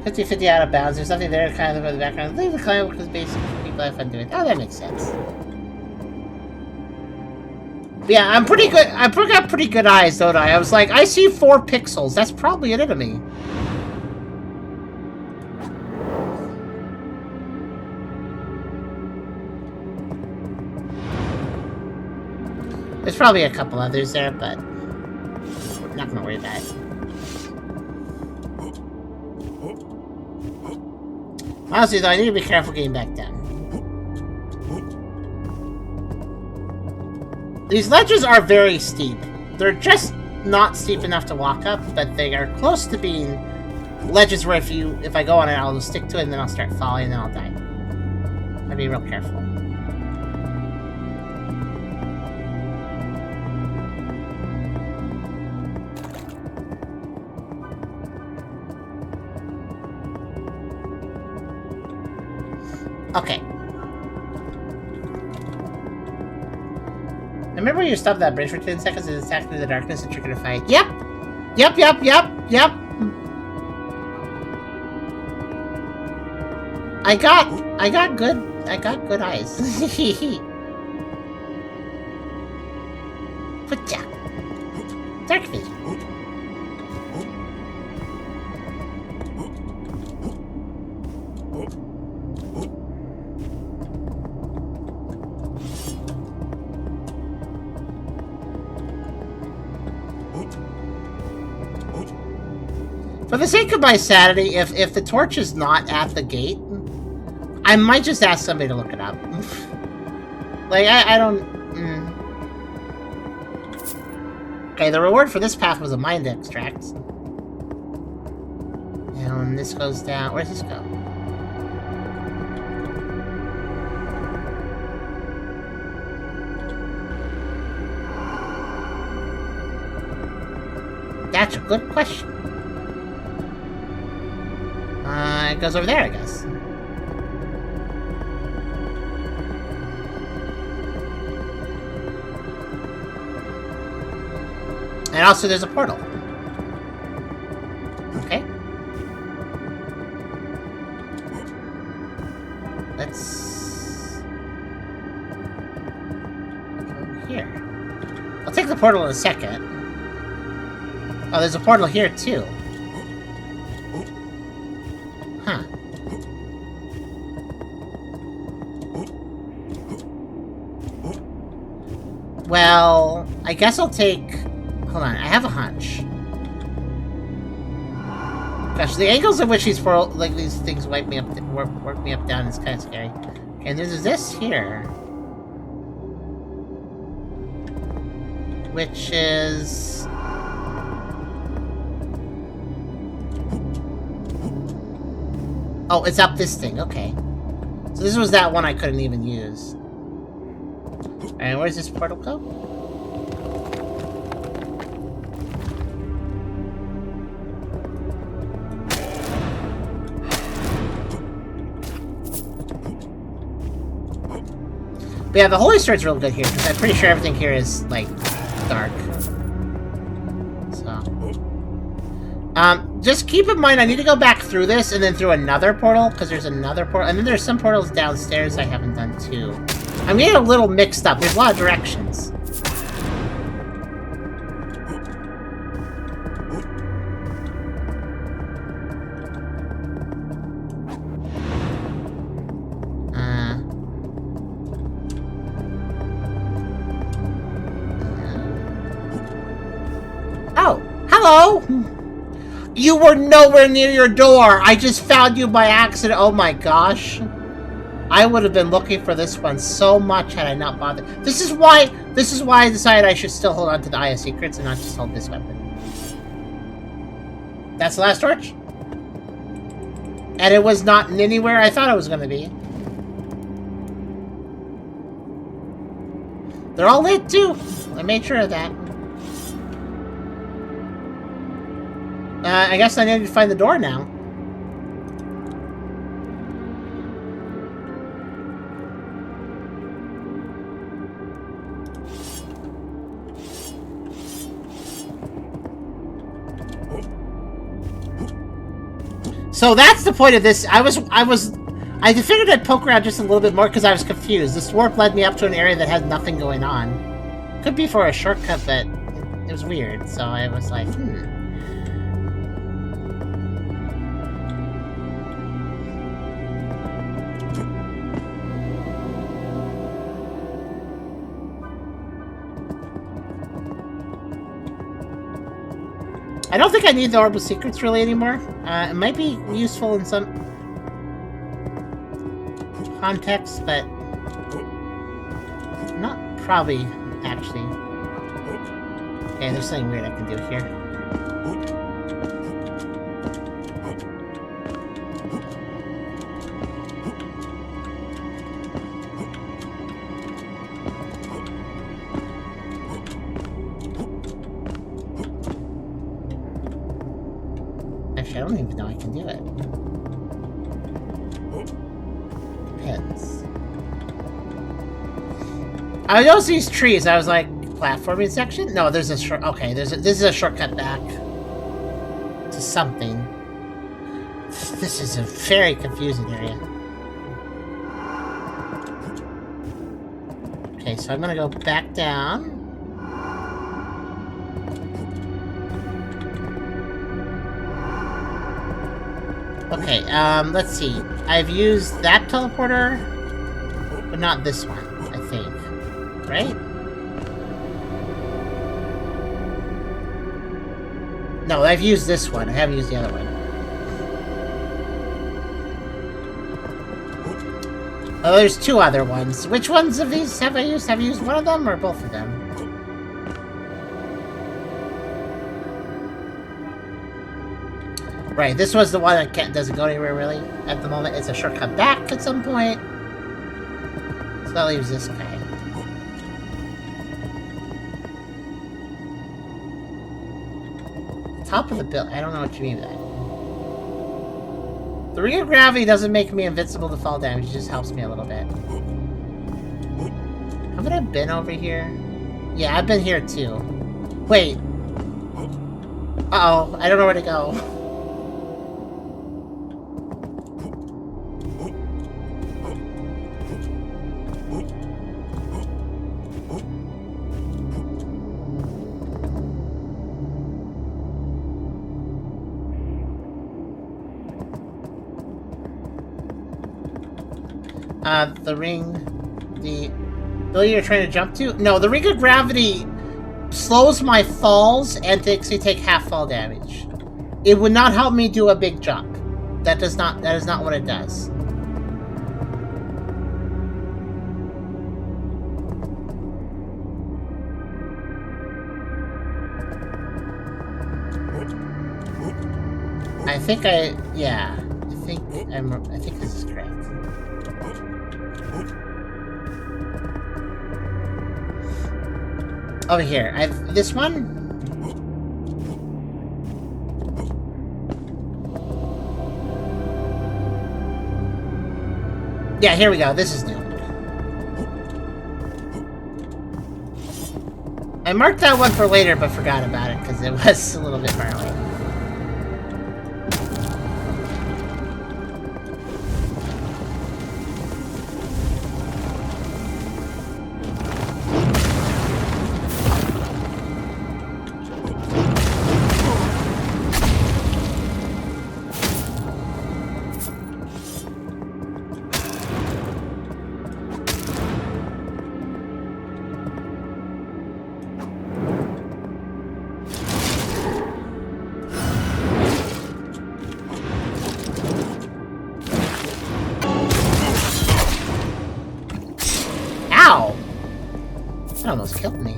$50-50 out of bounds. There's nothing there to kind of look at the background. Leave the climb because basically people have fun doing it. Oh, that makes sense. But yeah, I'm pretty good. I got pretty good eyes, don't I? I was like, I see 4 pixels. That's probably an enemy. There's probably a couple others there, but I'm not gonna worry about it. Honestly, though, I need to be careful getting back down. These ledges are very steep. They're just not steep enough to walk up, but they are close to being ledges where if I go on it, I'll just stick to it, and then I'll start falling, and then I'll die. I'll be real careful. Okay. Remember when you stopped that bridge for 10 seconds and attacked through the darkness and triggered a fight? Yep! Yep. I got good eyes. But yeah. Dark vision. For the sake of my sanity, if the torch is not at the gate, I might just ask somebody to look it up. Like, I don't... Okay, the reward for this path was a mind extract. And when this goes down... Where does this go? That's a good question. It goes over there, I guess. And also there's a portal. Okay. Let's... go here. I'll take the portal in a second. Oh, there's a portal here, too. Huh. Well, I guess I'll take... Hold on, I have a hunch. Gosh, the angles at which these things work me up down is kind of scary. Okay, and there's this here. Which is... Oh, it's up this thing, okay. So this was that one I couldn't even use. And where's this portal go? But yeah, the Holy Sword's real good here, because I'm pretty sure everything here is, like, dark. So... just keep in mind, I need to go back through this, and then through another portal, because there's another portal, and then there's some portals downstairs I haven't done, too. I'm getting a little mixed up. There's a lot of directions. Oh, hello! You were nowhere near your door! I just found you by accident! Oh my gosh. I would have been looking for this one so much had I not bothered. This is why I decided I should still hold on to the Eye of Secrets and not just hold this weapon. That's the last torch? And it was not anywhere I thought it was going to be. They're all lit too! I made sure of that. I guess I need to find the door now. So that's the point of this. I figured I'd poke around just a little bit more because I was confused. This warp led me up to an area that had nothing going on. Could be for a shortcut, but it was weird. So I was like, I don't think I need the Orb of Secrets really anymore. It might be useful in some contexts, but not probably, actually. Okay, there's something weird I can do here. I don't even know I can do it. Pins. I noticed these trees. I was like, platforming section? No, there's a short. Okay, this is a shortcut back to something. This is a very confusing area. Okay, so I'm gonna go back down. Okay, let's see. I've used that teleporter, but not this one, I think. Right? No, I've used this one. I haven't used the other one. Oh, there's two other ones. Which ones of these have I used? Have you used one of them or both of them? Right, this was the one that doesn't go anywhere, really, at the moment. It's a shortcut back at some point. So that leaves this guy. Top of the build. I don't know what you mean by that. The ring of gravity doesn't make me invincible to fall damage. It just helps me a little bit. Haven't I been over here? Yeah, I've been here too. Wait. Uh-oh. I don't know where to go. The ring, the ability you're trying to jump to? No, the ring of gravity slows my falls and makes me take half fall damage. It would not help me do a big jump. That is not what it does. I think I think this is correct. Over here, this one. Yeah, here we go. This is new. I marked that one for later, but forgot about it because it was a little bit far away. That almost killed me.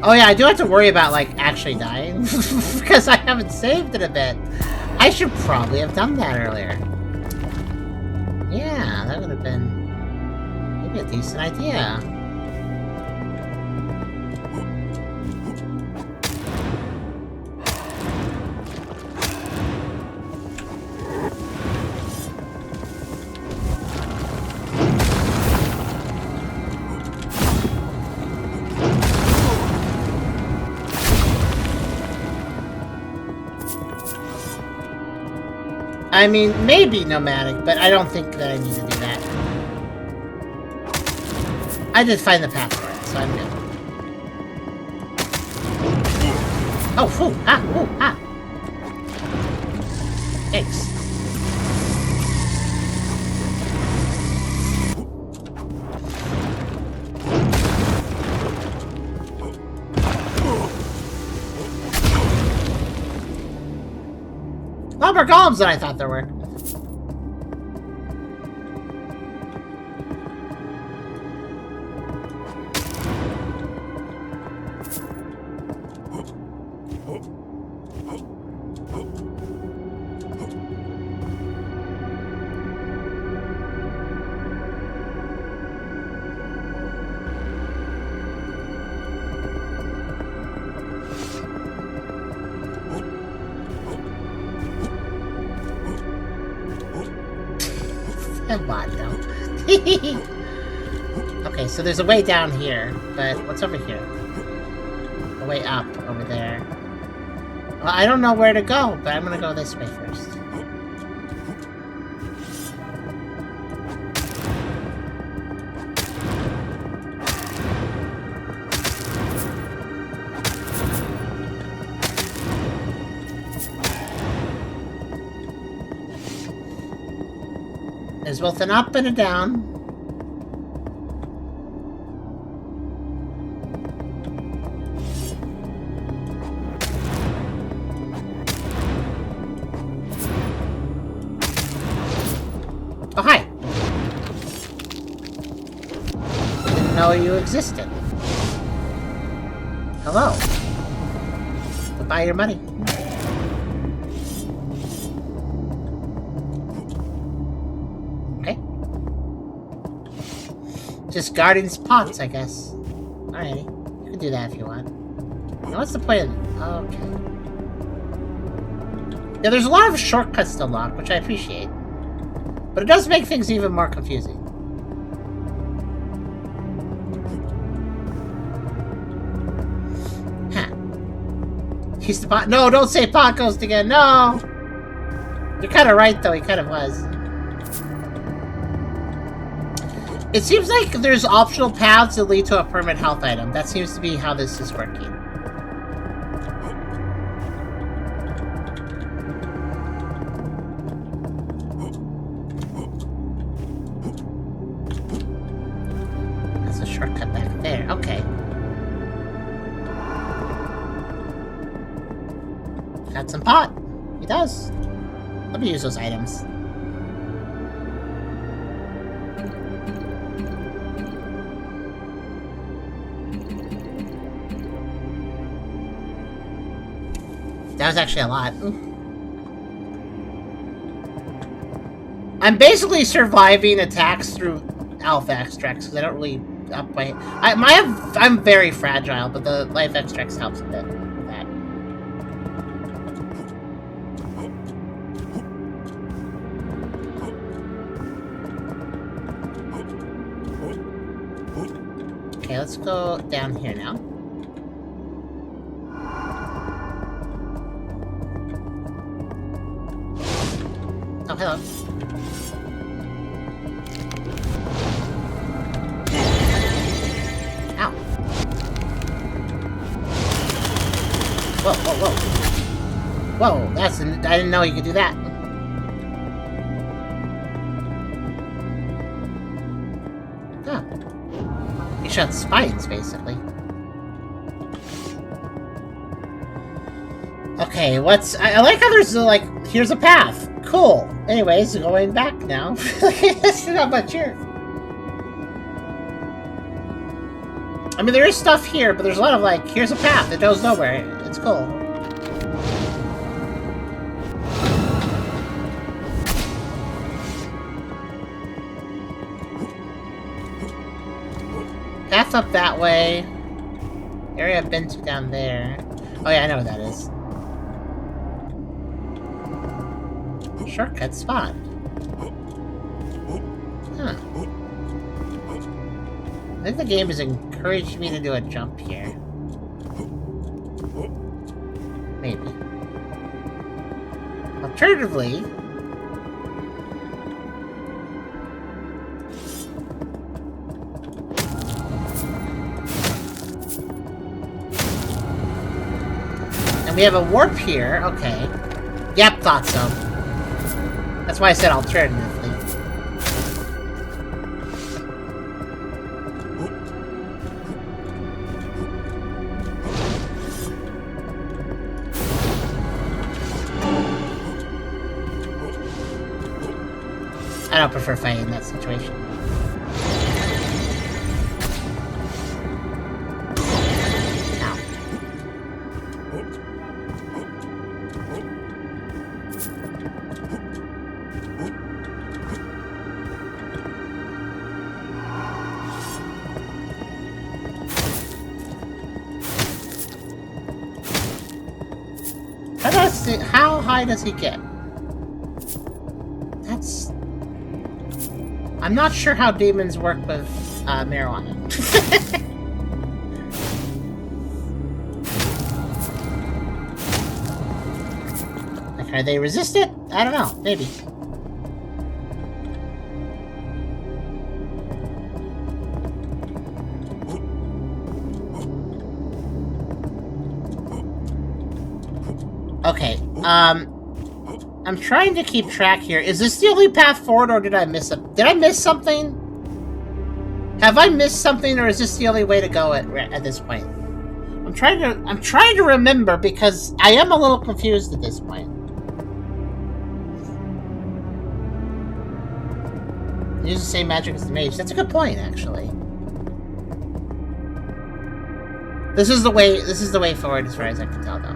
Oh yeah, I do have to worry about, like, actually dying. Because I haven't saved it a bit. I should probably have done that earlier. Yeah, that would have been maybe a decent idea. I mean, maybe nomadic, but I don't think that I need to do that. I did find the path for it, so I'm good. Oh, phew! Ah! Ooh! Ah! Thanks. A lot more golems than I thought there were. Okay, so there's a way down here, but what's over here? A way up over there. Well, I don't know where to go, but I'm gonna go this way first. There's both an up and a down. Oh, hi. Didn't know you existed. Hello. Goodbye your money. Just guarding spots, I guess. Alrighty. You can do that if you want. Now what's the point of it? Okay. Yeah, there's a lot of shortcuts to unlock, which I appreciate. But it does make things even more confusing. Huh. He's the pot. No, don't say pot ghost again. No! You're kind of right, though. He kind of was. It seems like there's optional paths that lead to a permanent health item. That seems to be how this is working. Got some pot. He does. Let me use those items. That was actually a lot. I'm basically surviving attacks through alpha extracts because I don't really up my. I'm very fragile, but the life extracts helps a bit with that. Okay, let's go down here now. Oh, hello. Ow. Whoa, whoa, whoa. Whoa, I didn't know you could do that. Huh. He shot spines, basically. Okay, I like how there's, like, here's a path. Cool. Anyways, going back now. There's not much here. I mean, there is stuff here, but there's a lot of, like, here's a path that goes nowhere. It's cool. Path up that way. Area I've been to down there. Oh yeah, I know what that is. Shortcut spot. Huh. I think the game has encouraged me to do a jump here. Maybe. Alternatively... and we have a warp here, okay. Yep, thought so. That's why I said alternatively. I don't prefer fighting in that situation. How high does he get? That's... I'm not sure how demons work with marijuana. Like, are they resist it? I don't know. Maybe. Okay, I'm trying to keep track here. Is this the only path forward, or did I miss Did I miss something? Have I missed something, or is this the only way to go at this point? I'm trying to remember, because I am a little confused at this point. Use the same magic as the mage. That's a good point, actually. This is the way forward, as far as I can tell, though.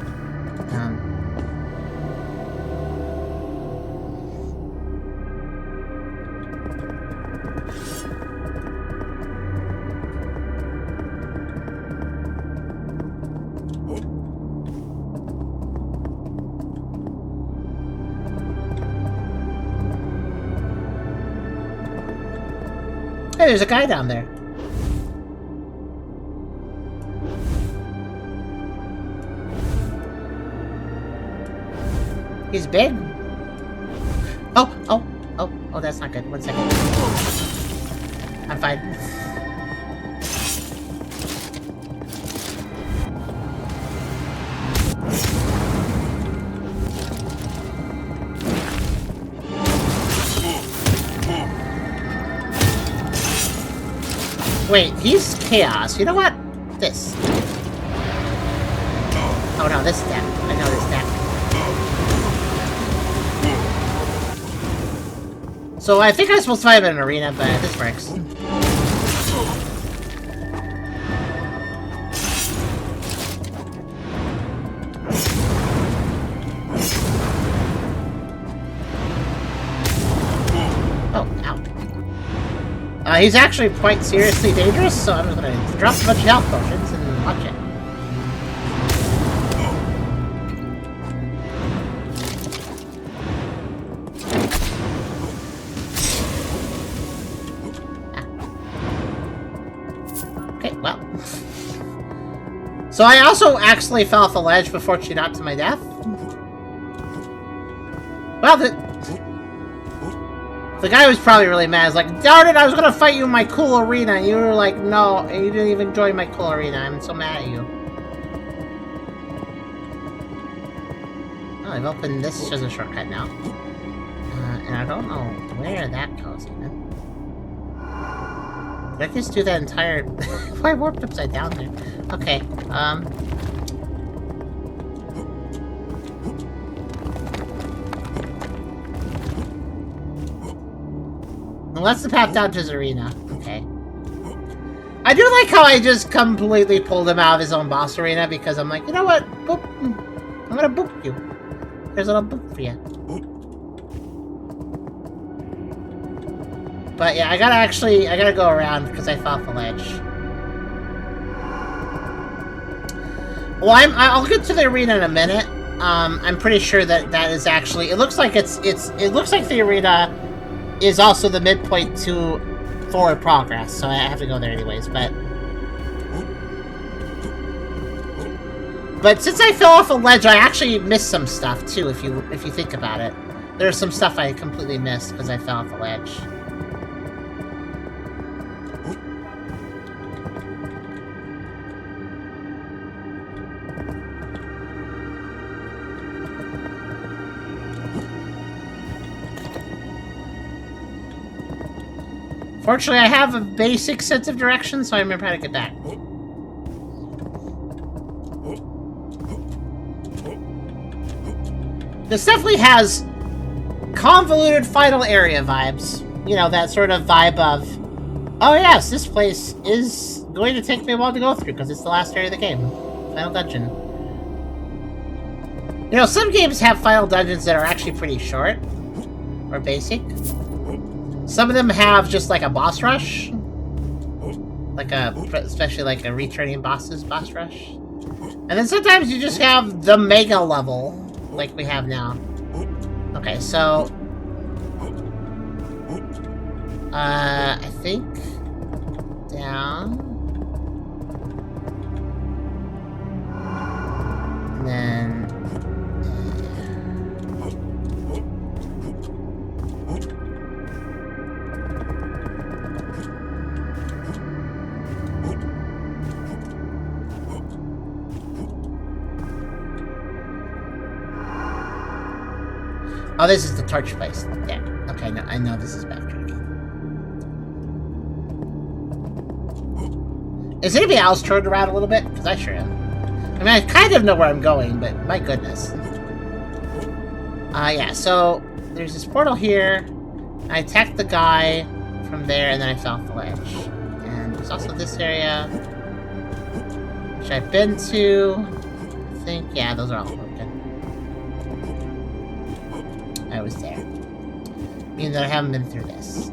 Hey, there's a guy down there. He's big. Oh, that's not good. 1 second. I'm fine. Wait, he's chaos. You know what? This. Oh no, this deck. I know this deck. So I think I was supposed to fight him in an arena, but this works. Oh, ow. He's actually quite seriously dangerous, so I'm just gonna drop a bunch of health potions and watch it. Okay, well. So I also actually fell off the ledge before she got to my death. Well, the guy was probably really mad. He's like, darn it, I was gonna fight you in my cool arena, and you were like, no, and you didn't even join my cool arena. I'm so mad at you. Oh, I've opened this as a shortcut now. And I don't know where that goes even. Did I just do that entire... Why I warped upside down there? Okay, well, that's the path down to his arena. Okay. I do like how I just completely pulled him out of his own boss arena because I'm like, you know what? Boop. I'm gonna boop you. There's a little boop for you. But yeah, I gotta go around because I fell off the ledge. Well, I'll get to the arena in a minute. I'm pretty sure that is actually. It looks like it looks like the arena is also the midpoint to forward progress, so I have to go there anyways. But since I fell off a ledge, I actually missed some stuff too. If you think about it, there's some stuff I completely missed because I fell off the ledge. Fortunately, I have a basic sense of direction, so I remember how to get back. This definitely has convoluted final area vibes. You know, that sort of vibe of, oh yes, this place is going to take me a while to go through because it's the last area of the game. Final dungeon. You know, some games have final dungeons that are actually pretty short. Or basic. Some of them have just like a boss rush. Especially like a returning boss's boss rush. And then sometimes you just have the mega level, like we have now. Okay, so... I think... down... and then... oh, this is the torch place. Yeah. Okay, no, I know this is backtracking. Is anybody else turned around a little bit? Because I sure am. I mean, I kind of know where I'm going, but my goodness. Yeah, so there's this portal here. I attacked the guy from there, and then I fell off the ledge. And there's also this area, which I've been to. I think, yeah, those are all broken. I was there. Meaning that I haven't been through this.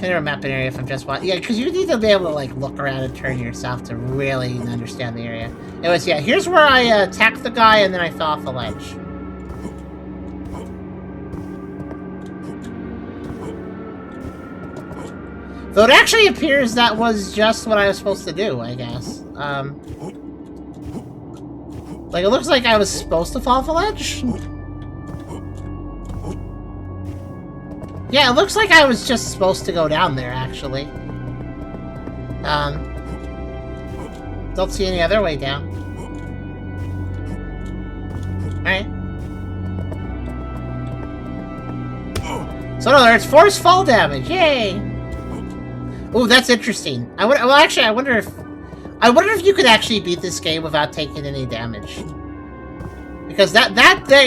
Clear a map an area if I'm just watching. Yeah, because you need to be able to like look around and turn yourself to really understand the area. Anyways, yeah, here's where I attacked the guy and then I fell off the ledge. Though it actually appears that was just what I was supposed to do, I guess. Like, it looks like I was supposed to fall off a ledge. Yeah, it looks like I was just supposed to go down there, actually. Don't see any other way down. Alright. So, in other words, force fall damage. Yay! Ooh, that's interesting. I wonder if you could actually beat this game without taking any damage. Because that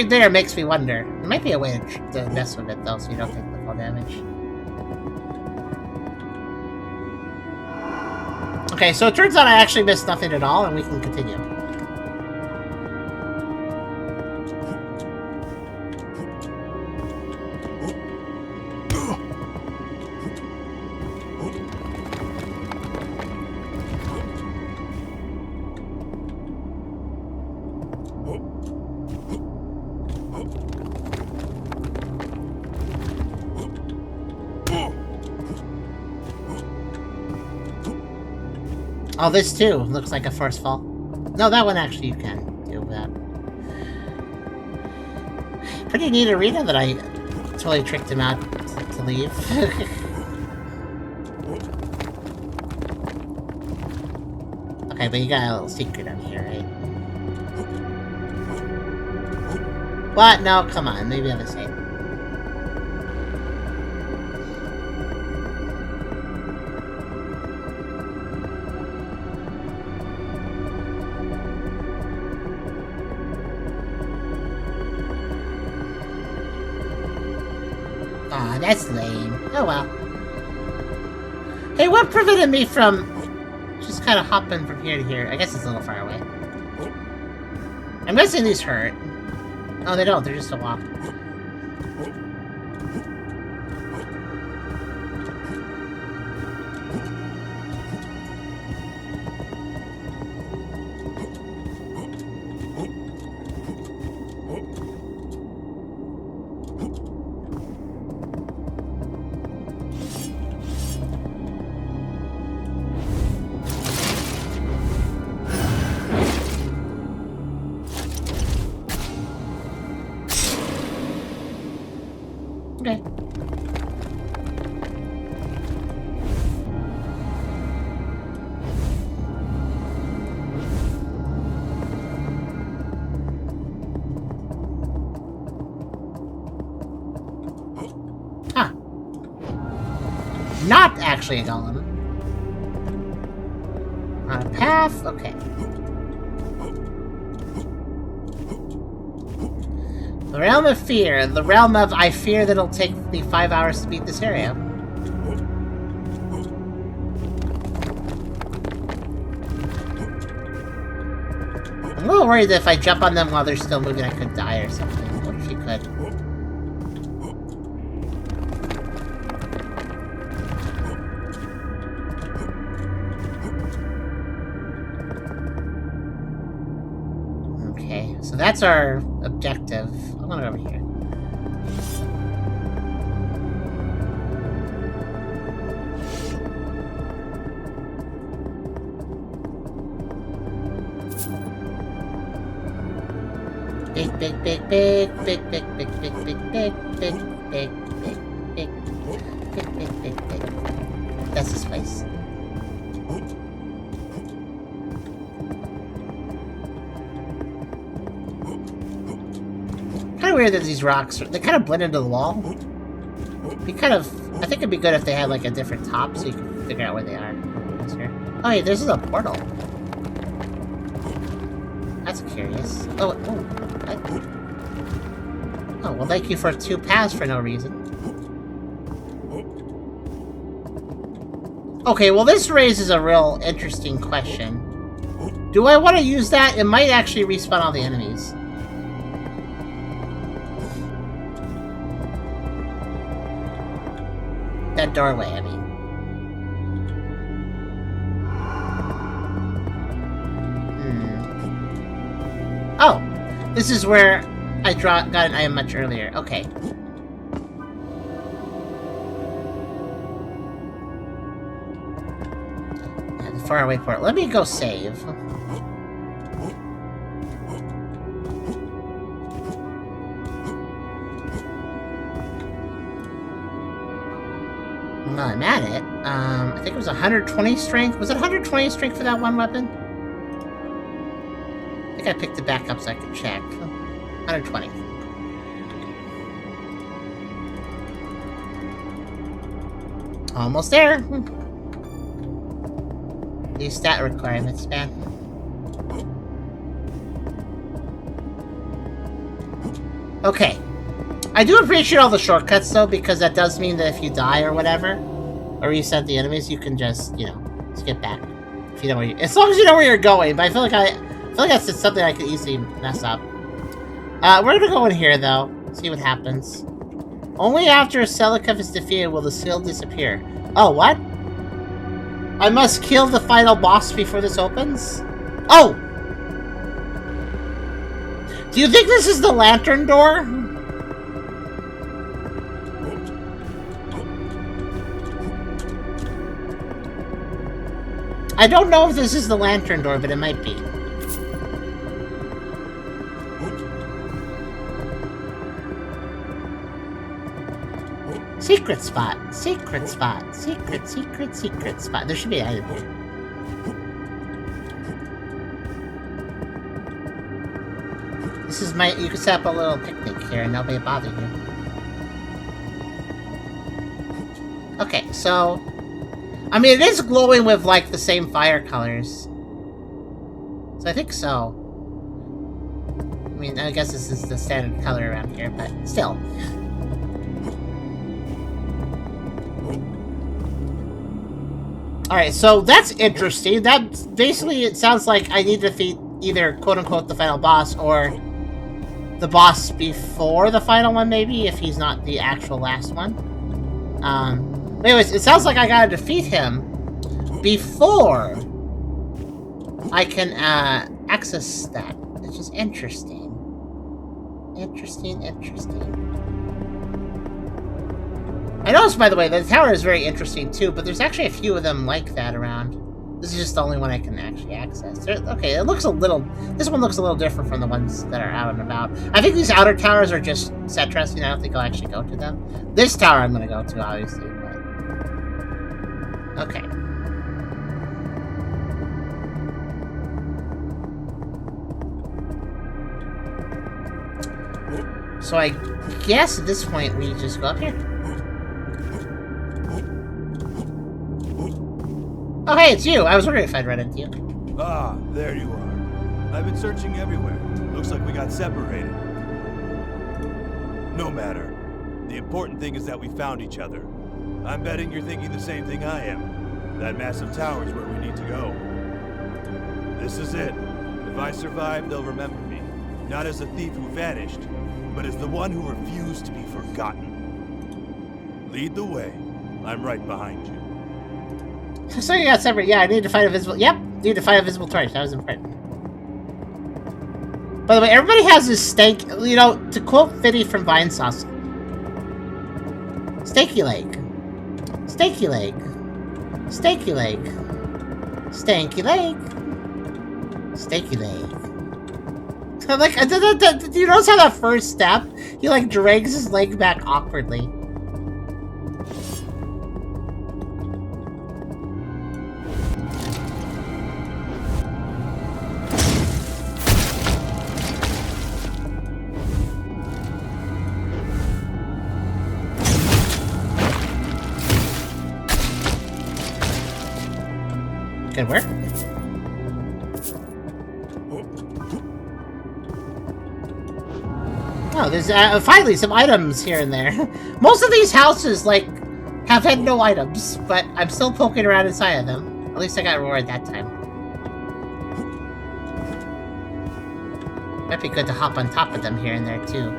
there makes me wonder. There might be a way to mess with it though, so you don't take the full damage. Okay, so it turns out I actually missed nothing at all, and we can continue. Oh, this too looks like a first fall. No, that one actually you can do that. Pretty neat arena that I totally tricked him out to leave. Okay, but you got a little secret on here, right? What? No, come on. Maybe I have a save. Aw, that's lame. Oh well. Hey, what prevented me from just kind of hopping from here to here? I guess it's a little far away. I'm guessing these hurt. Oh, they don't. They're just a walk. Okay. Huh. Not actually a golem. On a path? Okay. The realm of fear. The realm of I fear that it'll take me 5 hours to beat this area. I'm a little worried that if I jump on them while they're still moving, I could die or something. What if you could? Okay, so that's our objective. I'm gonna go over here. Big, big, big, big, big, big, big, big, big, big, big, big, big, big, big, big, big. That's this place. Kind of weird that these rocks, they kind of blend into the wall. Be kind of, I think it'd be good if they had like a different top so you can figure out where they are. Oh, hey, this is a portal. That's curious. Oh, oh, well, thank you for 2 paths for no reason. Okay, well, this raises a real interesting question. Do I want to use that? It might actually respawn all the enemies. That doorway, I mean. Oh! This is where I got an item much earlier. Okay. Yeah, the faraway port. Let me go save. Well, I'm at it. I think it was 120 strength. Was it 120 strength for that one weapon? I think I picked it back up so I could check. 120. Almost there. These stat requirements, man. Okay. I do appreciate all the shortcuts, though, because that does mean that if you die or whatever, or reset the enemies, you can just, you know, skip back. If you know where you, as long as you know where you're going. But I feel like that's just something I could easily mess up. We're gonna go in here, though. See what happens. Only after Selikov is defeated will the seal disappear. Oh, what? I must kill the final boss before this opens? Oh! Do you think this is the lantern door? I don't know if this is the lantern door, but it might be. Secret spot. Secret spot. Secret spot. There should be an item here. This is my... You can set up a little picnic here and nobody bother you. Okay, so... I mean, it is glowing with, like, the same fire colors. So I think so. I mean, I guess this is the standard color around here, but still. Alright, so that's interesting. That basically, it sounds like I need to defeat either quote-unquote the final boss or the boss before the final one, maybe, if he's not the actual last one. Anyways, it sounds like I gotta defeat him before I can access that, which is interesting. Interesting. I noticed, by the way, that the tower is very interesting too, but there's actually a few of them like that around. This is just the only one I can actually access. Okay, it looks a little... This one looks a little different from the ones that are out and about. I think these outer towers are just set dressing. I don't think I'll actually go to them. This tower I'm going to go to, obviously, but... Okay. So I guess at this point we just go up here. Oh, hey, it's you. I was wondering if I'd run into you. Ah, there you are. I've been searching everywhere. Looks like we got separated. No matter. The important thing is that we found each other. I'm betting you're thinking the same thing I am. That massive tower is where we need to go. This is it. If I survive, they'll remember me. Not as a thief who vanished, but as the one who refused to be forgotten. Lead the way. I'm right behind you. So you got separate. Yeah, I need to find a visible... Yep, need to find a visible torch. That was important. By the way, everybody has this stank... You know, to quote Fiddy from Vine Sauce. Stanky leg. Stanky leg. Stanky leg. Stanky leg. Stanky leg. So, like, do you notice how that first step, he, like, drags his leg back awkwardly? Good work. Oh, there's finally some items here and there. Most of these houses, like, have had no items, but I'm still poking around inside of them. At least I got rewarded that time. Might be good to hop on top of them here and there, too.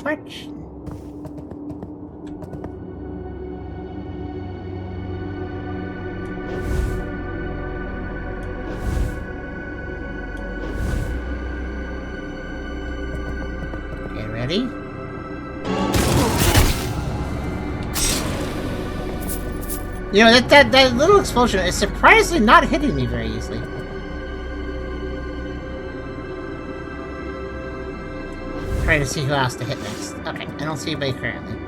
March. Okay, ready? You know, that little explosion is surprisingly not hitting me very easily. Trying to see who else to hit next. Okay, I don't see anybody currently.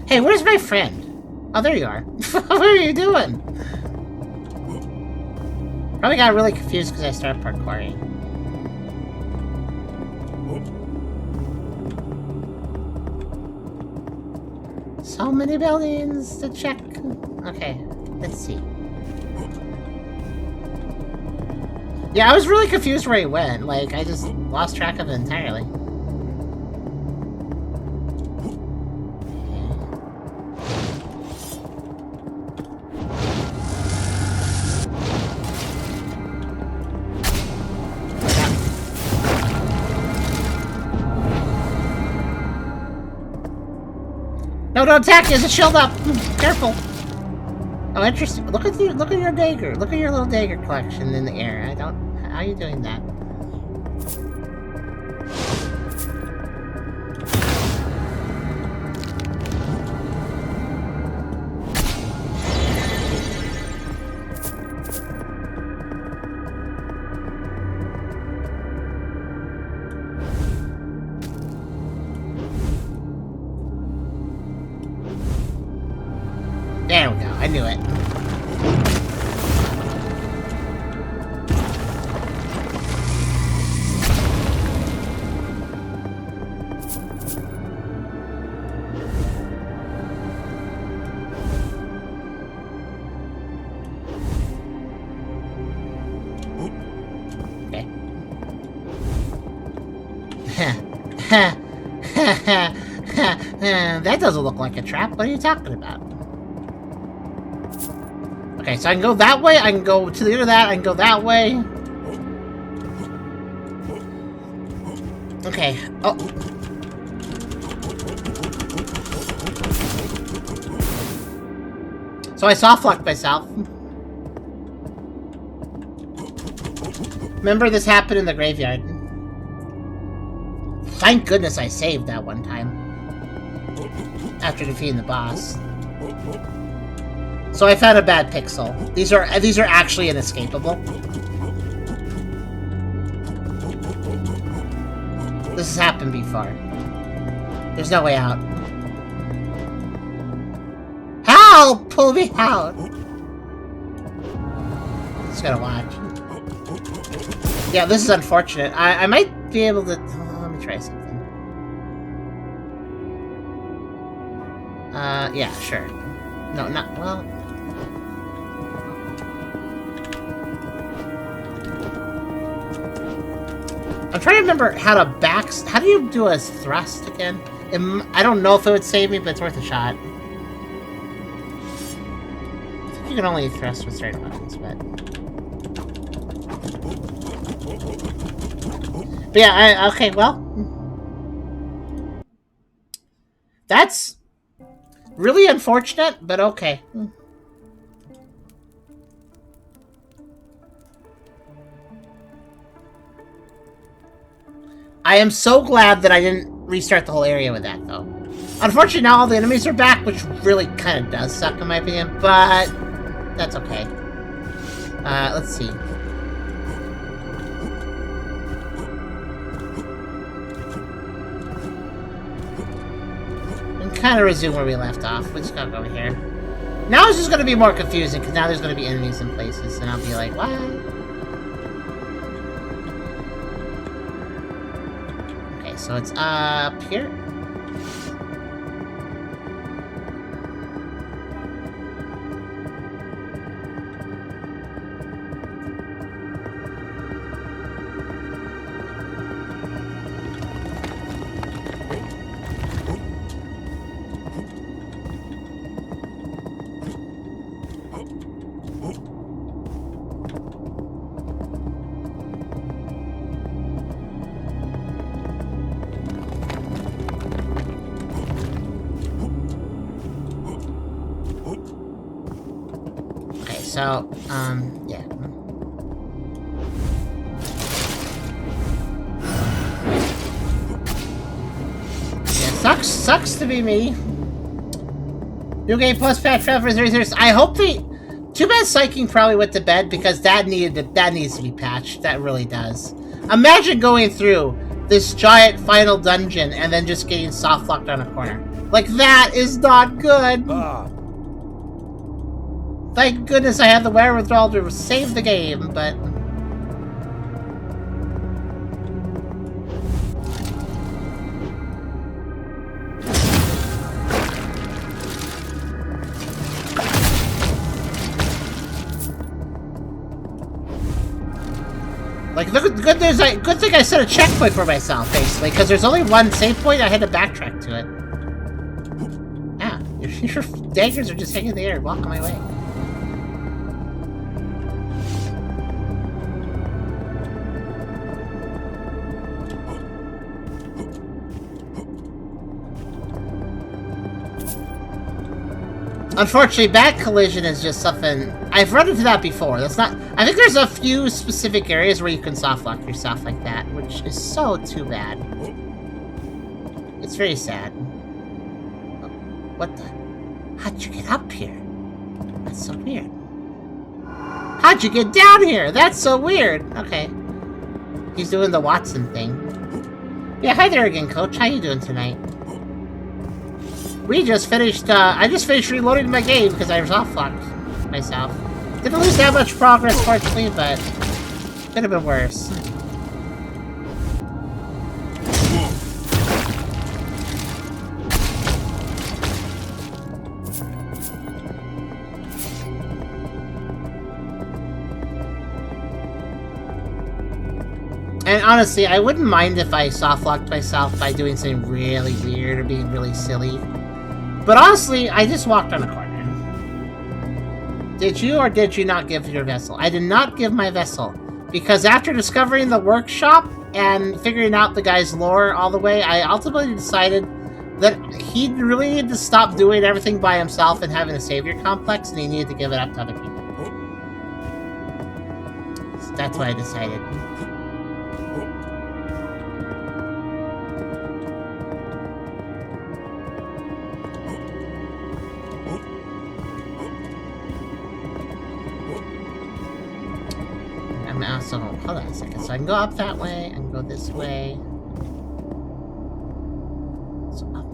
Hey, where's my friend? Oh, there you are. What are you doing? Probably got really confused because I started parkouring. So many buildings to check. Okay, let's see. Yeah, I was really confused where he went. Like, I just lost track of it entirely. No, don't attack! There's a shield up! Careful! Oh, interesting. Look at your dagger. Look at your little dagger collection in the air. How are you doing that? There we go. I knew it. That doesn't look like a trap. What are you talking about? Okay, so I can go that way, I can go to the end of that, I can go that way. Okay. Oh. So I soft-locked myself. Remember, this happened in the graveyard. Thank goodness I saved that one time. After defeating the boss. So I found a bad pixel. These are actually inescapable. This has happened before. There's no way out. Help! Pull me out! Just gotta watch. Yeah, this is unfortunate. I might be able to... Oh, let me try something. Yeah, sure. No, not... Well... I'm trying to remember how to how do you do a thrust again? I don't know if it would save me, but it's worth a shot. I think you can only thrust with certain weapons, but yeah, okay, well. That's really unfortunate, but okay. I am so glad that I didn't restart the whole area with that, though. Unfortunately, now all the enemies are back, which really kind of does suck, in my opinion, but that's okay. Let's see. And kind of resume where we left off. We're just gonna go over here. Now it's just gonna be more confusing, because now there's gonna be enemies in places, and I'll be like, what? So it's up here. so, yeah. Yeah, sucks to be me. New game plus patch travelers. I hope they... Too bad Psyking probably went to bed because that needs to be patched. That really does. Imagine going through this giant final dungeon and then just getting soft locked on a corner. Like, that is not good. Thank goodness I had the wherewithal to save the game, but... Like, look at the good news. Good thing I set a checkpoint for myself, basically, because there's only one save point. I had to backtrack to it. Yeah, your daggers are just hanging in the air, blocking my way. Unfortunately, back collision is just something... I've run into that before. That's not... I think there's a few specific areas where you can softlock yourself like that, which is so too bad. It's very sad. Oh, what the... How'd you get up here? That's so weird. How'd you get down here? That's so weird. Okay. He's doing the Watson thing. Yeah, hi there again, Coach. How you doing tonight? We just finished, I just finished reloading my game because I was off-locked myself. Didn't lose that much progress, fortunately, but could have been worse. And honestly, I wouldn't mind if I soft-locked myself by doing something really weird or being really silly. But honestly, I just walked on a corner. Did you or did you not give your vessel? I did not give my vessel. Because after discovering the workshop and figuring out the guy's lore all the way, I ultimately decided that he really needed to stop doing everything by himself and having a savior complex, and he needed to give it up to other people. So that's what I decided. So, hold on a second. So I can go up that way, I can go this way. So up.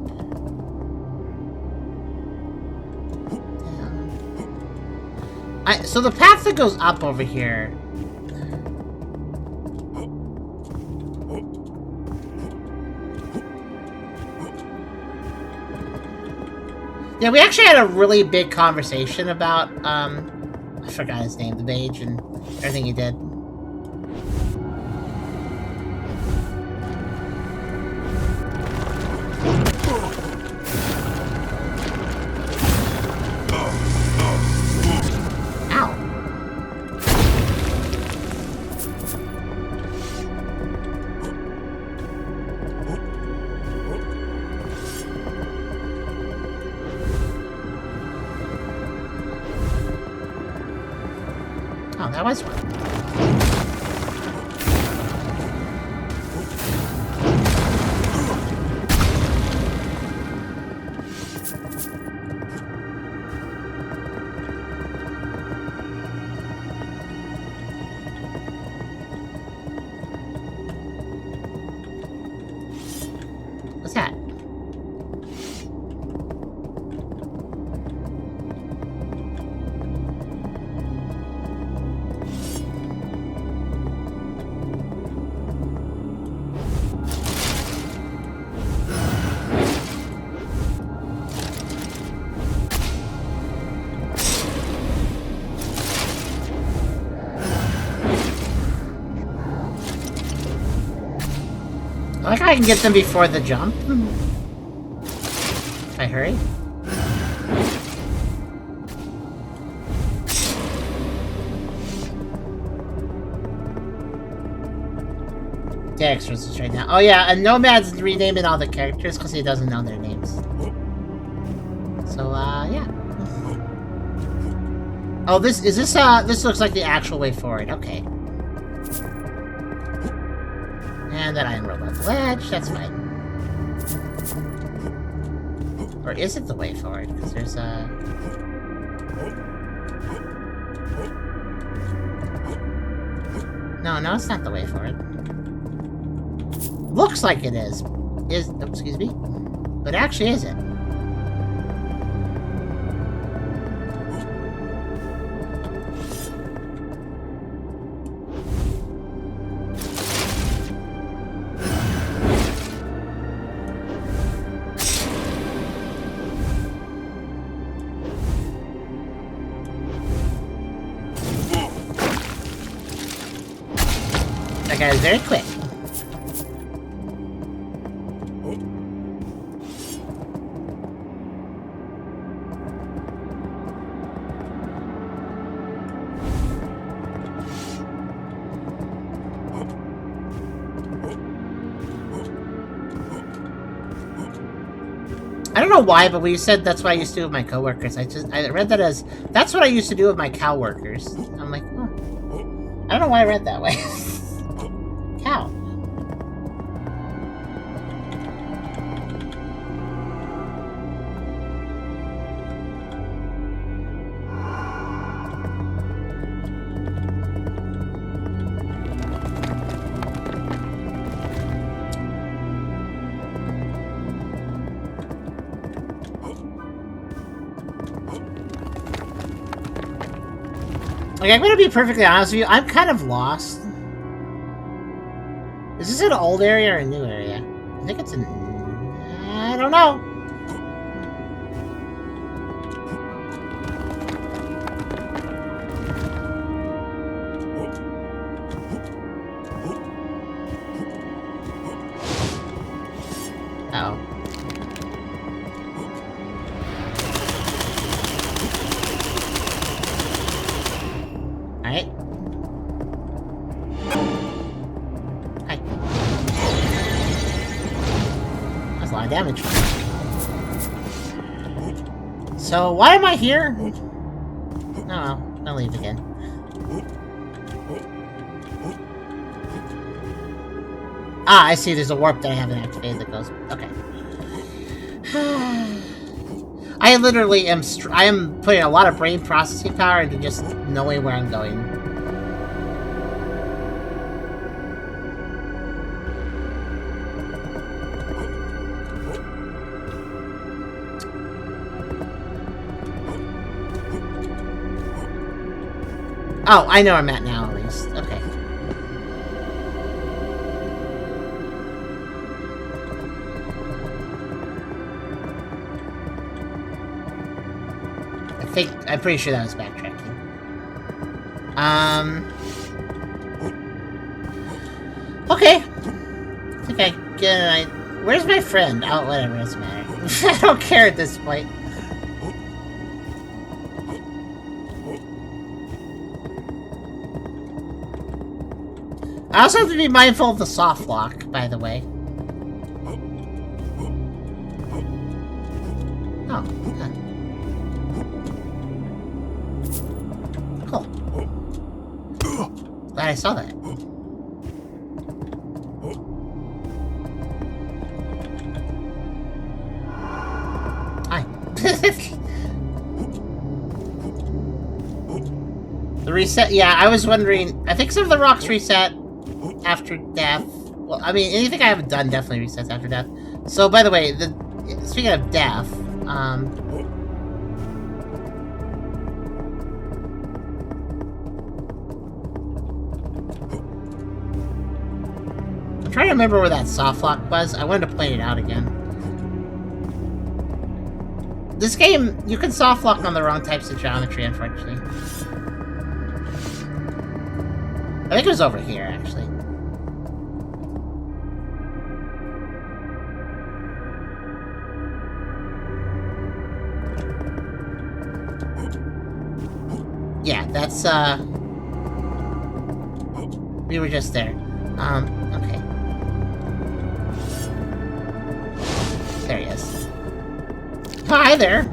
Down. So the path that goes up over here. Yeah, we actually had a really big conversation about, I forgot his name, the mage, and everything he did. That was one. What's that? I think I can get them before the jump. If I hurry. The extras right now. Oh yeah, and Nomad's renaming all the characters because he doesn't know their names. So, yeah. Oh, this looks like the actual way forward. Okay. And then I unroll off the ledge. That's fine. Or is it the way forward? Because there's a... No, it's not the way forward. Looks like it is. Oh, excuse me. But actually isn't. That guy is very quick. I don't know why, but when you said that's what I used to do with my coworkers, I read that as that's what I used to do with my cow workers. I'm like, oh. I don't know why I read that way. Cow. Like, I'm gonna be perfectly honest with you, I'm kind of lost. Is this an old area or a new area? I think it's an... I don't know. Uh-oh. Alright. Hi. That's a lot of damage. So, why am I here? Oh well, I'll leave again. Ah, I see, there's a warp that I haven't activated that goes... Okay. I literally am I am putting a lot of brain processing power into just knowing where I'm going. Oh, I know where I'm at now, at least. Okay. I'm pretty sure that was backtracking. Okay. I think I get an idea. Where's my friend? Oh, whatever, doesn't matter. I don't care at this point. I also have to be mindful of the soft lock, by the way. Oh, yeah. Cool. Glad I saw that. Hi. The reset, yeah, I was wondering, I think some of the rocks reset after death. Well, I mean, anything I haven't done definitely resets after death. So, by the way, speaking of death, I'm trying to remember where that soft lock was. I wanted to point it out again. This game, you can soft lock on the wrong types of geometry, unfortunately. I think it was over here, actually. Yeah, that's, we were just there. Okay. There he is. Hi there!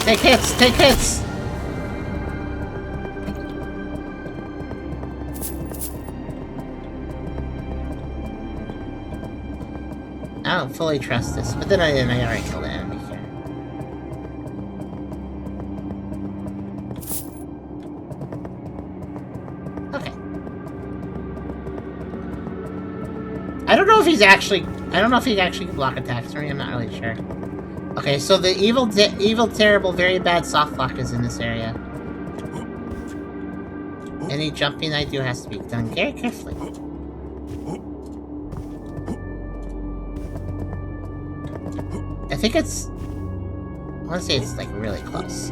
Take hits! Take hits! I don't fully trust this, but then I already killed the enemy here. Okay. I don't know if he actually can block attacks or I'm not really sure. Okay, so the evil, terrible, very bad soft block is in this area. Any jumping I do has to be done very carefully. I think it's... I want to say it's, like, really close.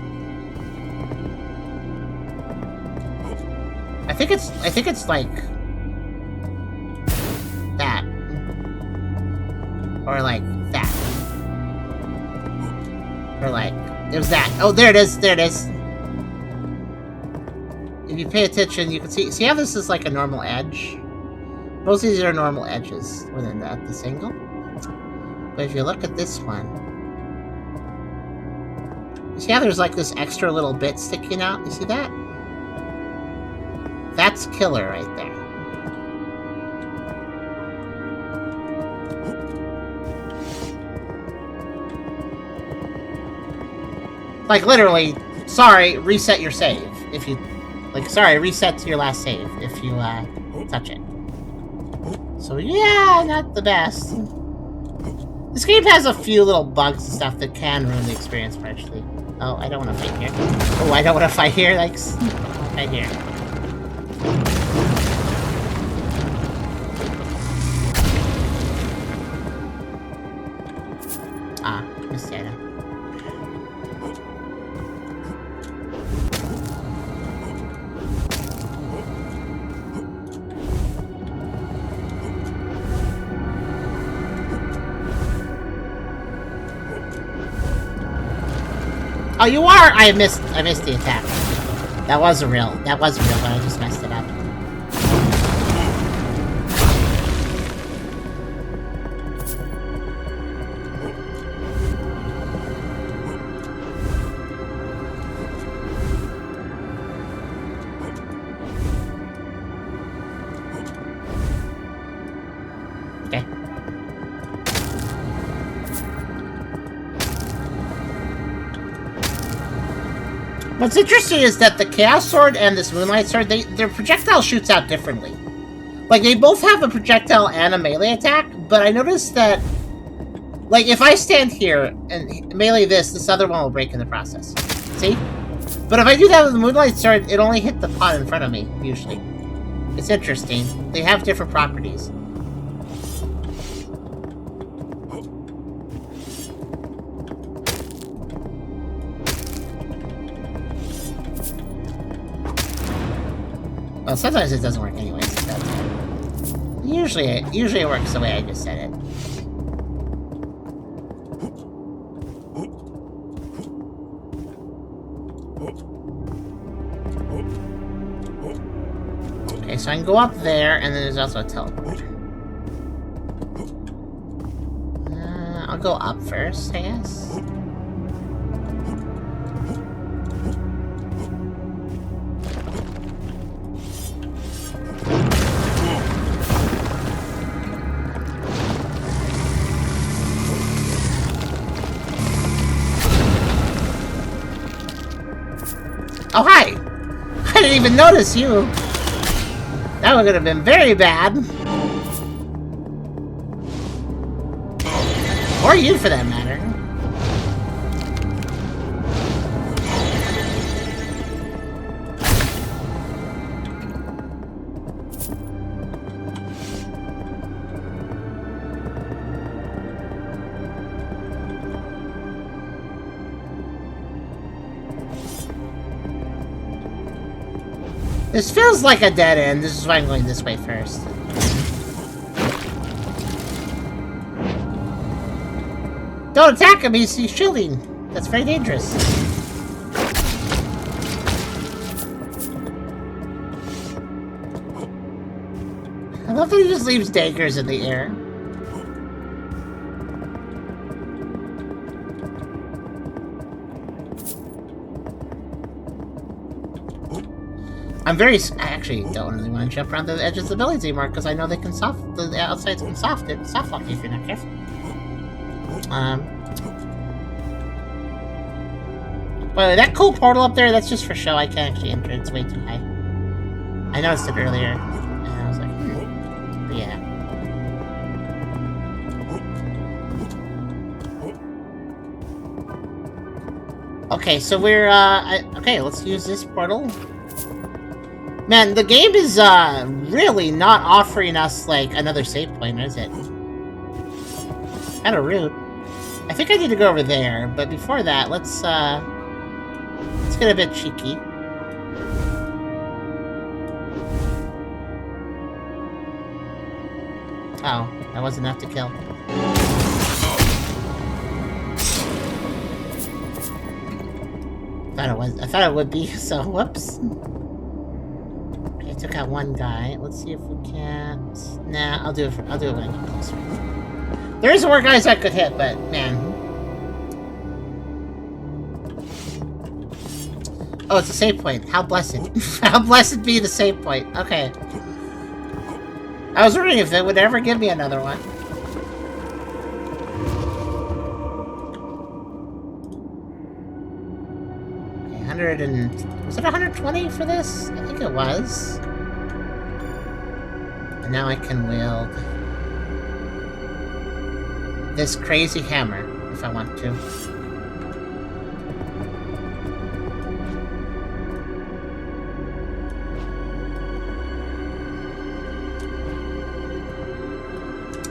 I think it's, like... that. Or, like, that. Or, like... it was that. Oh, there it is! There it is! If you pay attention, you can see how this is, like, a normal edge? Most of these are normal edges within this angle. But if you look at this one, you see how there's like this extra little bit sticking out? You see that? That's killer right there. Like literally, sorry, reset your save. If you, like, sorry, reset to your last save if you touch it. So yeah, not the best. This game has a few little bugs and stuff that can ruin the experience partially. Oh, I don't want to fight here. Oh, I don't want to fight here. Like, right here. Ah, missed the item. Oh, you are! I missed the attack. That was real, but I just messed it up. Okay. What's interesting is that the Chaos Sword and this Moonlight Sword, their projectile shoots out differently. Like, they both have a projectile and a melee attack, but I noticed that, like, if I stand here and melee this other one will break in the process. See? But if I do that with the Moonlight Sword, it only hit the pot in front of me, usually. It's interesting. They have different properties. Well, sometimes it doesn't work anyways. Usually it works the way I just said it. Okay, so I can go up there, and then there's also a teleport. I'll go up first, I guess. Oh, hi! I didn't even notice you! That would have been very bad. Or you, for that matter. This feels like a dead end. This is why I'm going this way first. Don't attack him, he's shielding. That's very dangerous. I love that he just leaves daggers in the air. I actually don't really want to jump around the edges of the buildings anymore because I know they can the outsides can soft lock you if you're not careful. But that cool portal up there, that's just for show. I can't actually enter. It's way too high. I noticed it earlier, and I was like, But yeah. Okay, so we're, okay, let's use this portal. Man, the game is, really not offering us, like, another save point, is it? Kinda rude. I think I need to go over there, but before that, let's get a bit cheeky. Oh, that wasn't enough to kill. I thought it would be, so whoops. Okay, I took out one guy. Let's see if we can't. Nah, I'll do it when I get closer. There is more guys I could hit, but man. Oh, it's a save point. How blessed. How blessed be the save point. Okay. I was wondering if it would ever give me another one. Okay, 100 and... Was it 120 for this? I think it was. And now I can wield this crazy hammer, if I want to.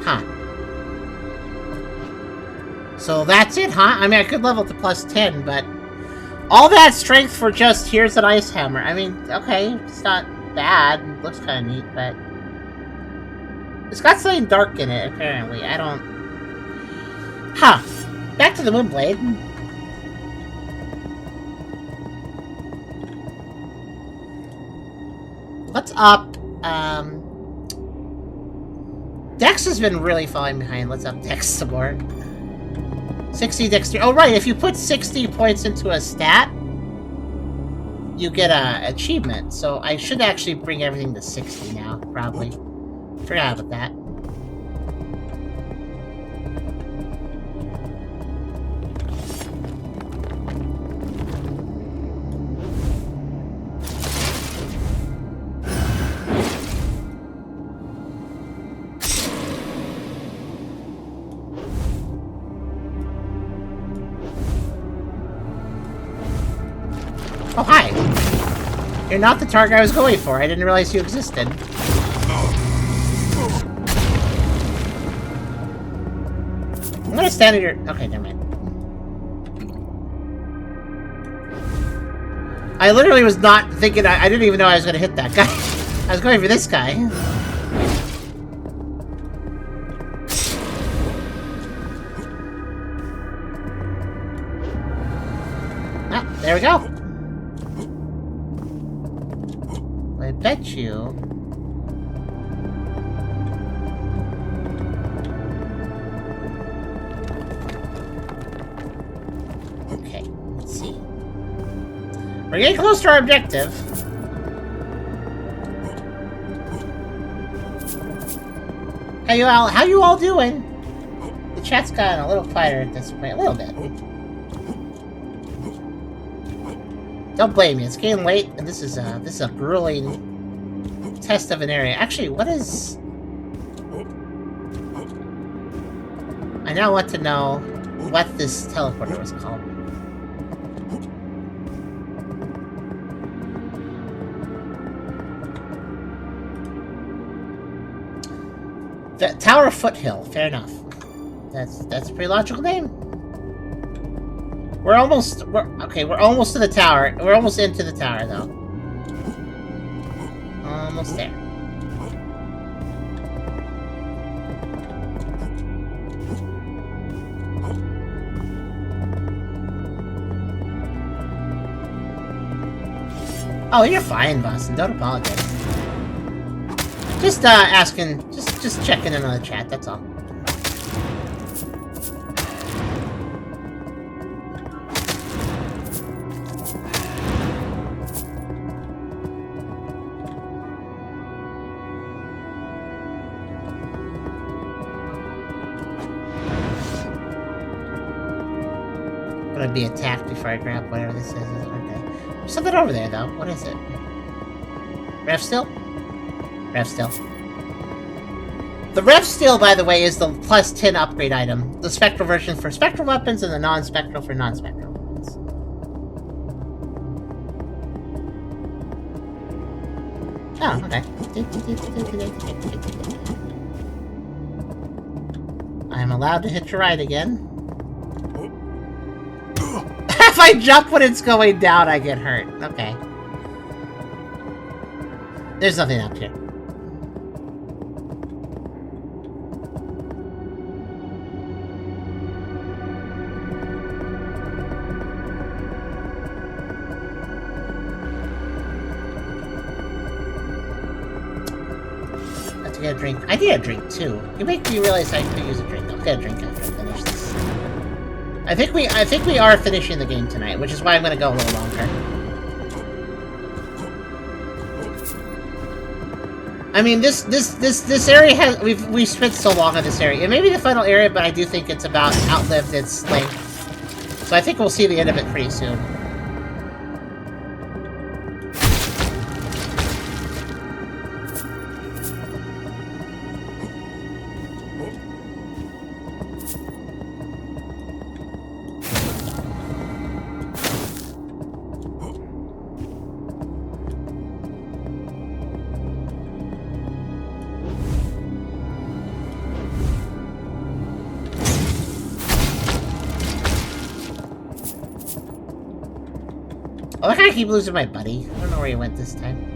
Huh. So that's it, huh? I mean, I could level to plus 10, but all that strength for just here's an ice hammer. I mean, okay, it's not bad. It looks kind of neat, but it's got something dark in it, apparently. I don't... Huh. Back to the Moonblade. What's up? Dex has been really falling behind. Let's up Dex some more. 60 dexterity. Oh, right. If you put 60 points into a stat, you get a achievement. So I should actually bring everything to 60 now, probably. Forgot about that. Oh, hi! You're not the target I was going for. I didn't realize you existed. I'm gonna stand at your... Okay, never mind. I literally was not thinking... I didn't even know I was gonna hit that guy. I was going for this guy. Ah, there we go. I bet you... Okay, let's see. We're getting close to our objective. How you all doing? The chat's gotten a little quieter at this point, a little bit. Don't blame me. It's getting late, and this is a grueling test of an area. Actually, what is? I now want to know what this teleporter was called. The Tower of Foothill. Fair enough. That's a pretty logical name. We're almost to the tower. We're almost into the tower, though. Almost there. Oh, you're fine, Boston. Don't apologize. Just asking, just checking in on the chat. That's all. gonna be attacked before I grab whatever this is. Okay. There's something over there, though. What is it? Rev Steel? Rev Steel. The Rev Steel, by the way, is the plus 10 upgrade item. The spectral version for spectral weapons and the non-spectral for non-spectral weapons. Oh, okay. I'm allowed to hitch a ride again. If I jump when it's going down, I get hurt. Okay. There's nothing up here. Let's get a drink. I need a drink too. You make me realize I could use a drink. I'll get a drink after I finish this. I think we are finishing the game tonight, which is why I'm gonna go a little longer. I mean, this area has we've spent so long on this area. It may be the final area, but I do think it's about outlived its length. So I think we'll see the end of it pretty soon. I like how I keep losing my buddy. I don't know where he went this time.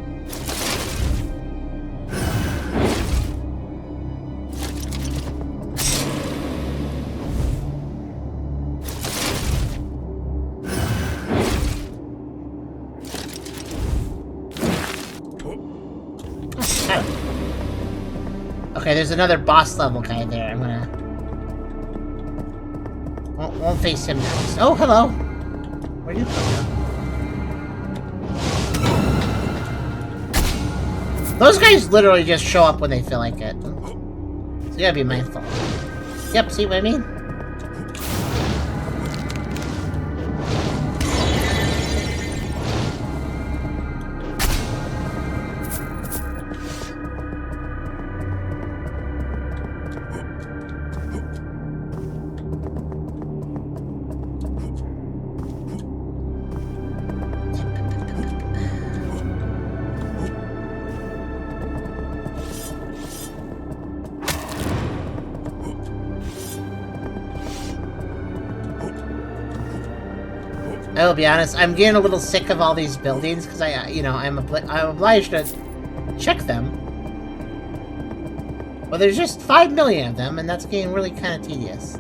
Okay, there's another boss level guy there. I'm gonna... Won't face him now. Oh, hello! Where'd you come from? Those guys literally just show up when they feel like it. So you gotta be mindful. Yep, see what I mean? I will be honest, I'm getting a little sick of all these buildings because I'm obliged to check them. Well, there's just 5 million of them, and that's getting really kind of tedious.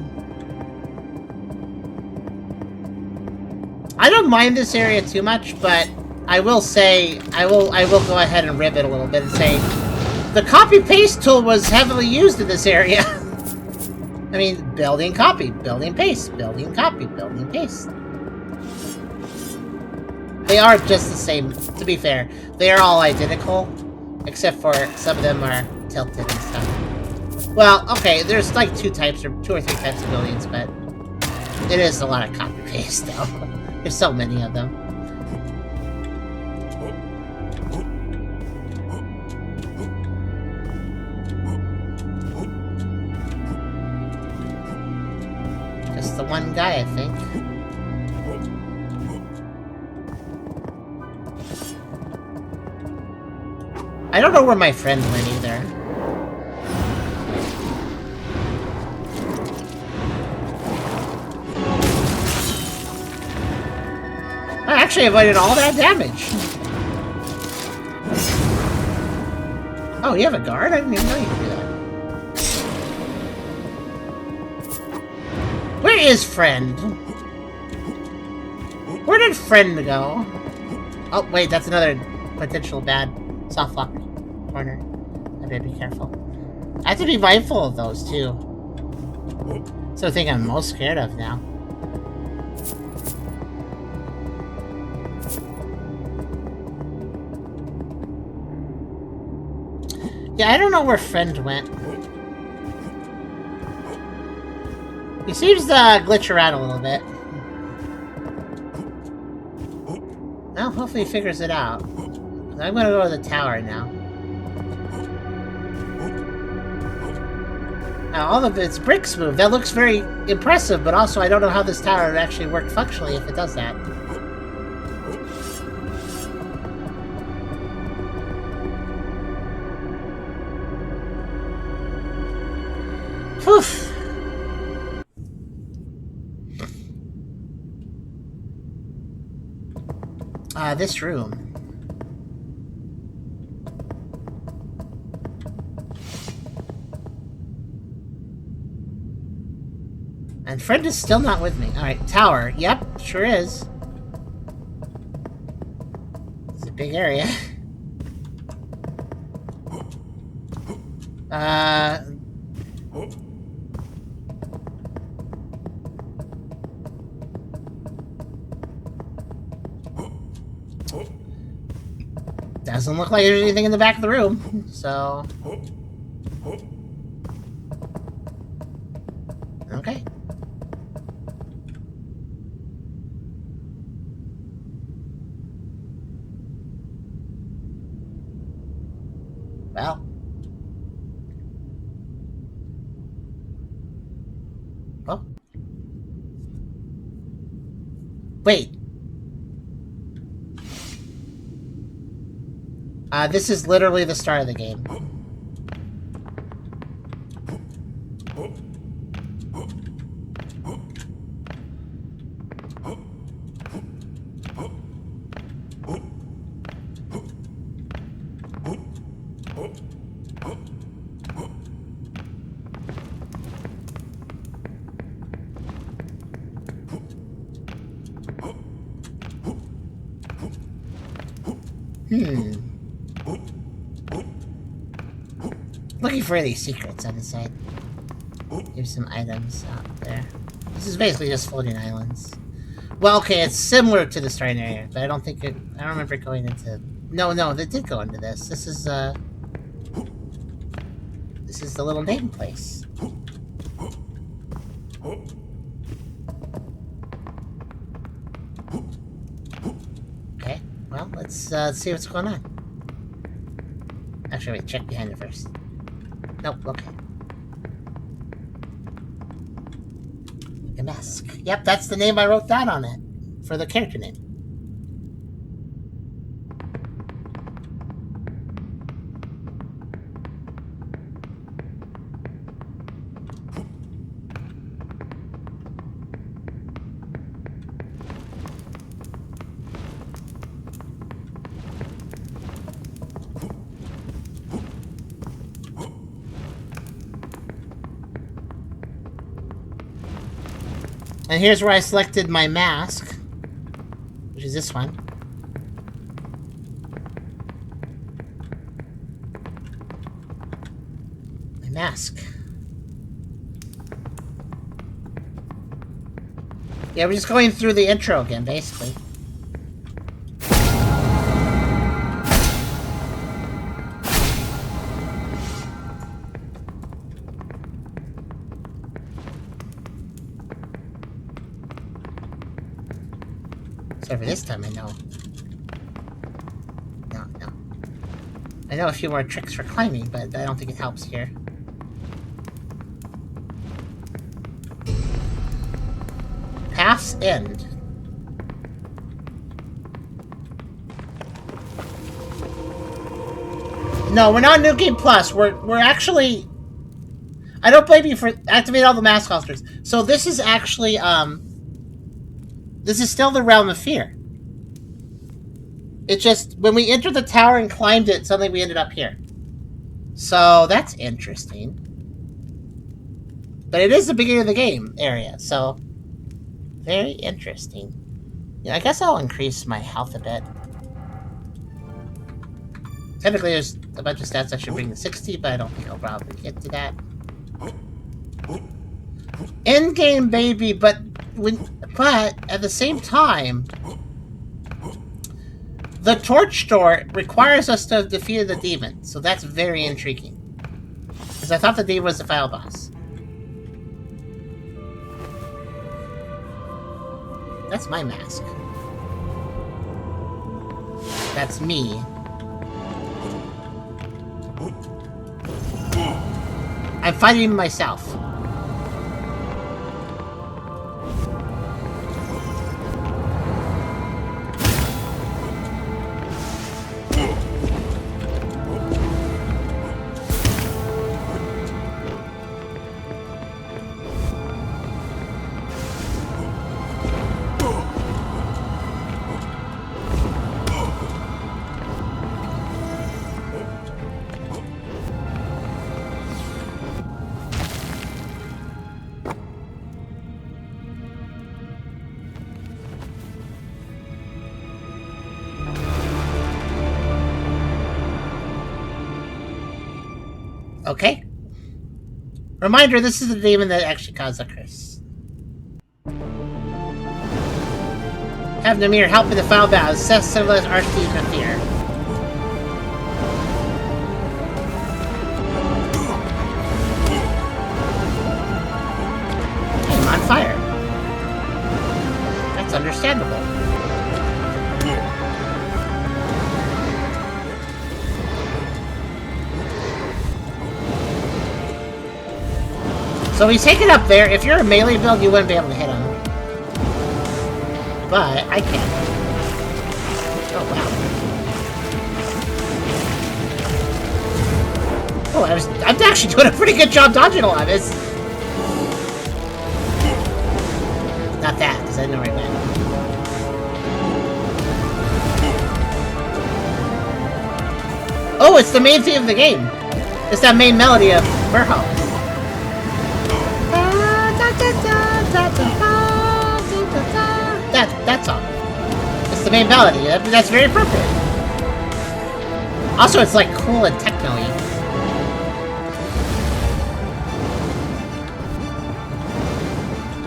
I don't mind this area too much, but I will say I will go ahead and rib it a little bit and say the copy-paste tool was heavily used in this area. I mean, building, copy, building, paste, building, copy, building, paste. They are just the same, to be fair. They are all identical, except for some of them are tilted and stuff. Well, okay, there's like 2 or 3 types of buildings, but it is a lot of copy-paste, though. There's so many of them. Just the one guy, I think. I don't know where my friend went either. I actually avoided all that damage. Oh, you have a guard? I didn't even know you could do that. Where is friend? Where did friend go? Oh, wait, that's another potential bad soft lock corner. I better be careful. I have to be mindful of those, too. That's the thing I'm most scared of now. Yeah, I don't know where friend went. He seems to glitch around a little bit. Well, hopefully he figures it out. I'm gonna go to the tower now. Now, all of its bricks move. That looks very impressive, but also I don't know how this tower would actually work functionally if it does that. Whew. This room. And Fred is still not with me. Alright, tower. Yep, sure is. It's a big area. Doesn't look like there's anything in the back of the room, so... Okay. Well. Oh. Wait. This is literally the start of the game. Looking for any secrets on the side. Here's some items out there. This is basically just floating islands. Well, okay, it's similar to the starting area, but I don't think it... I don't remember going into... No, they did go into this. This is the little name place. Okay, well, let's see what's going on. Actually, wait, check behind it first. Nope, okay. A mask. Yep, that's the name I wrote down on it. For the character name. And here's where I selected my mask, which is this one. My mask. Yeah, we're just going through the intro again, basically. Except for this time, I know. No. I know a few more tricks for climbing, but I don't think it helps here. Path's End. No, we're not New Game Plus. We're actually... I don't blame you for activating all the mask clusters. So this is actually, this is still the Realm of Fear. It just, when we entered the tower and climbed it, suddenly we ended up here. So, that's interesting. But it is the beginning of the game area, so... Very interesting. Yeah, I guess I'll increase my health a bit. Technically, there's a bunch of stats I should bring to 60, but I don't think I'll probably get to that. In-game, baby, but at the same time, the torch door requires us to have defeated the demon, so that's very intriguing. Because I thought the demon was the final boss. That's my mask. That's me. I'm fighting myself. Okay. Reminder, this is the demon that actually caused the curse. Have Namir help in the final battle. Assess civilized archdemon of fear. I'm on fire. That's understandable. So he's taken up there. If you're a melee build, you wouldn't be able to hit him. But I can. Oh, wow. Oh, I'm actually doing a pretty good job dodging a lot of this. Not that, because I didn't know where he went. Oh, it's the main theme of the game. It's that main melody of Verho. That song. It's the main melody. That's very appropriate. Also, it's like cool and techno-y.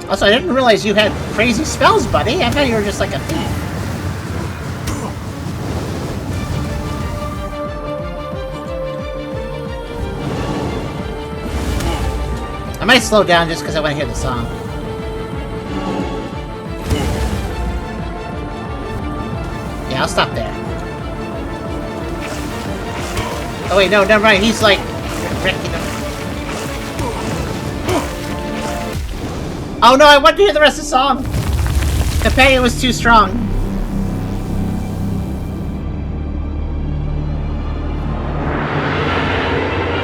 Also, I didn't realize you had crazy spells, buddy. I thought you were just like a thief. I might slow down just because I want to hear the song. Yeah, I'll stop there. Oh wait, no, never mind. He's like... Oh no, I wanted to hear the rest of the song! The pain was too strong.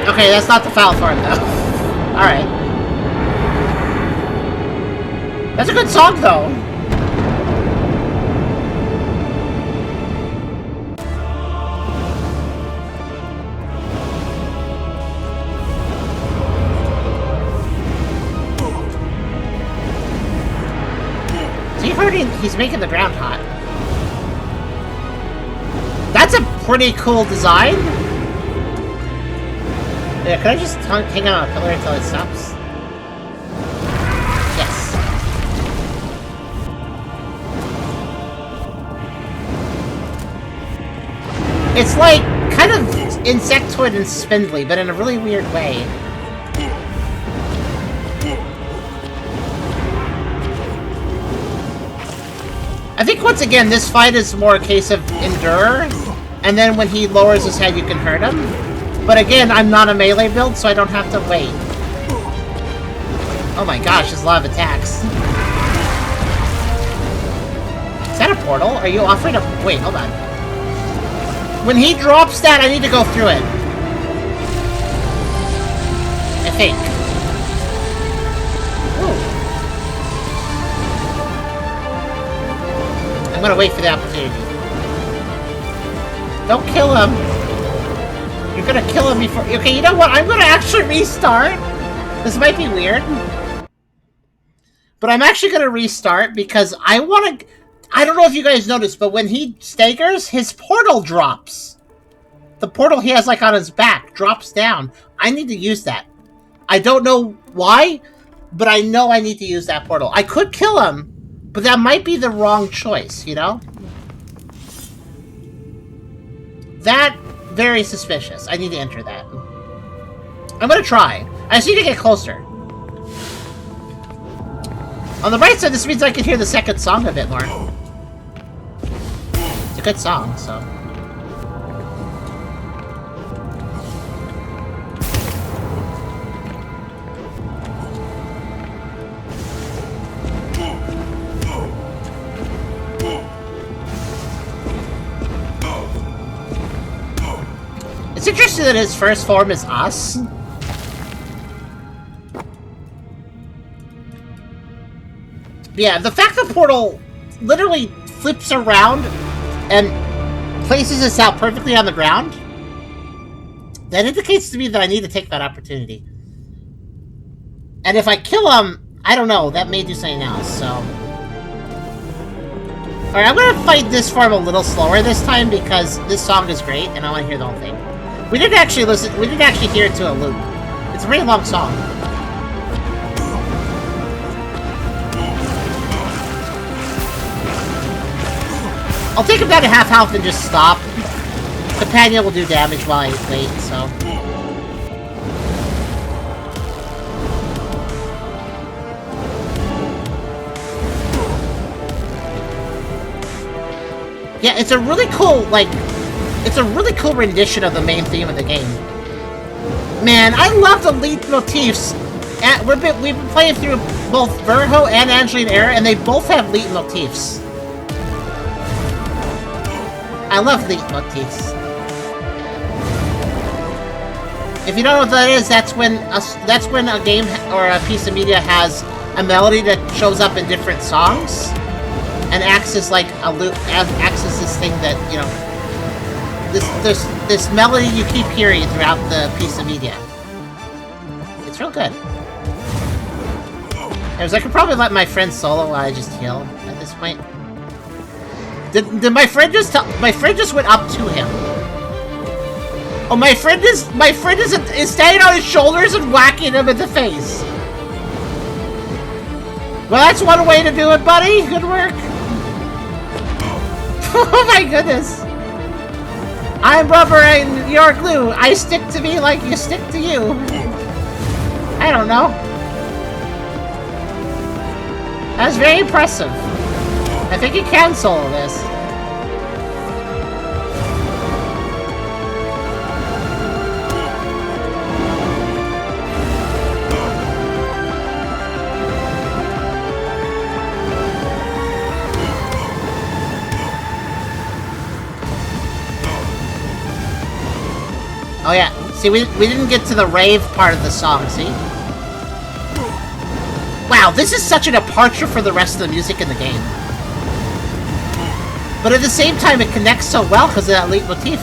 Okay, that's not the foul for him though. Alright. That's a good song though! He's making the ground hot. That's a pretty cool design. Yeah, can I just hang on a pillar until it stops? Yes. It's like kind of insectoid and spindly, but in a really weird way. I think once again, this fight is more a case of endure, and then when he lowers his head, you can hurt him. But again, I'm not a melee build, so I don't have to wait. Oh my gosh, there's a lot of attacks. Is that a portal? Are you offering a... Wait, hold on. When he drops that, I need to go through it. I think. I'm gonna wait for the opportunity. Don't kill him! You're gonna kill him before- Okay, you know what? I'm gonna actually restart! This might be weird. But I'm actually gonna restart because I wanna- I don't know if you guys noticed, but when he staggers, his portal drops. The portal he has like on his back drops down. I need to use that. I don't know why, but I know I need to use that portal. I could kill him, but that might be the wrong choice, you know? That, very suspicious. I need to enter that. I'm gonna try. I just need to get closer. On the right side, this means I can hear the second song a bit more. It's a good song, so... interesting that his first form is us. Yeah, the fact the portal literally flips around and places us out perfectly on the ground, that indicates to me that I need to take that opportunity. And if I kill him, I don't know, that may do something else, so... Alright, I'm gonna fight this form a little slower this time because this song is great and I want to hear the whole thing. We didn't actually hear it to a loop. It's a very long song. I'll take him down to half health and just stop. Companion will do damage while I wait, so... Yeah, it's a really cool, like... It's a really cool rendition of the main theme of the game. Man, I love the lead motifs. And we've been playing through both Verho and Angeline Era, and they both have lead motifs. I love lead motifs. If you don't know what that is, that's when a game or a piece of media has a melody that shows up in different songs, and acts as like a loop, acts as this thing that, you know, this melody you keep hearing throughout the piece of media. It's real good. I could probably let my friend solo while I just heal at this point. Did my friend just went up to him? Oh, my friend is standing on his shoulders and whacking him in the face. Well, that's one way to do it, buddy. Good work. Oh my goodness. I'm rubber and you're glue. I stick to me like you stick to you. I don't know. That's very impressive. I think you can solo this. Oh yeah, see, we didn't get to the rave part of the song, see? Wow, this is such a departure for the rest of the music in the game. But at the same time, it connects so well because of that leitmotif.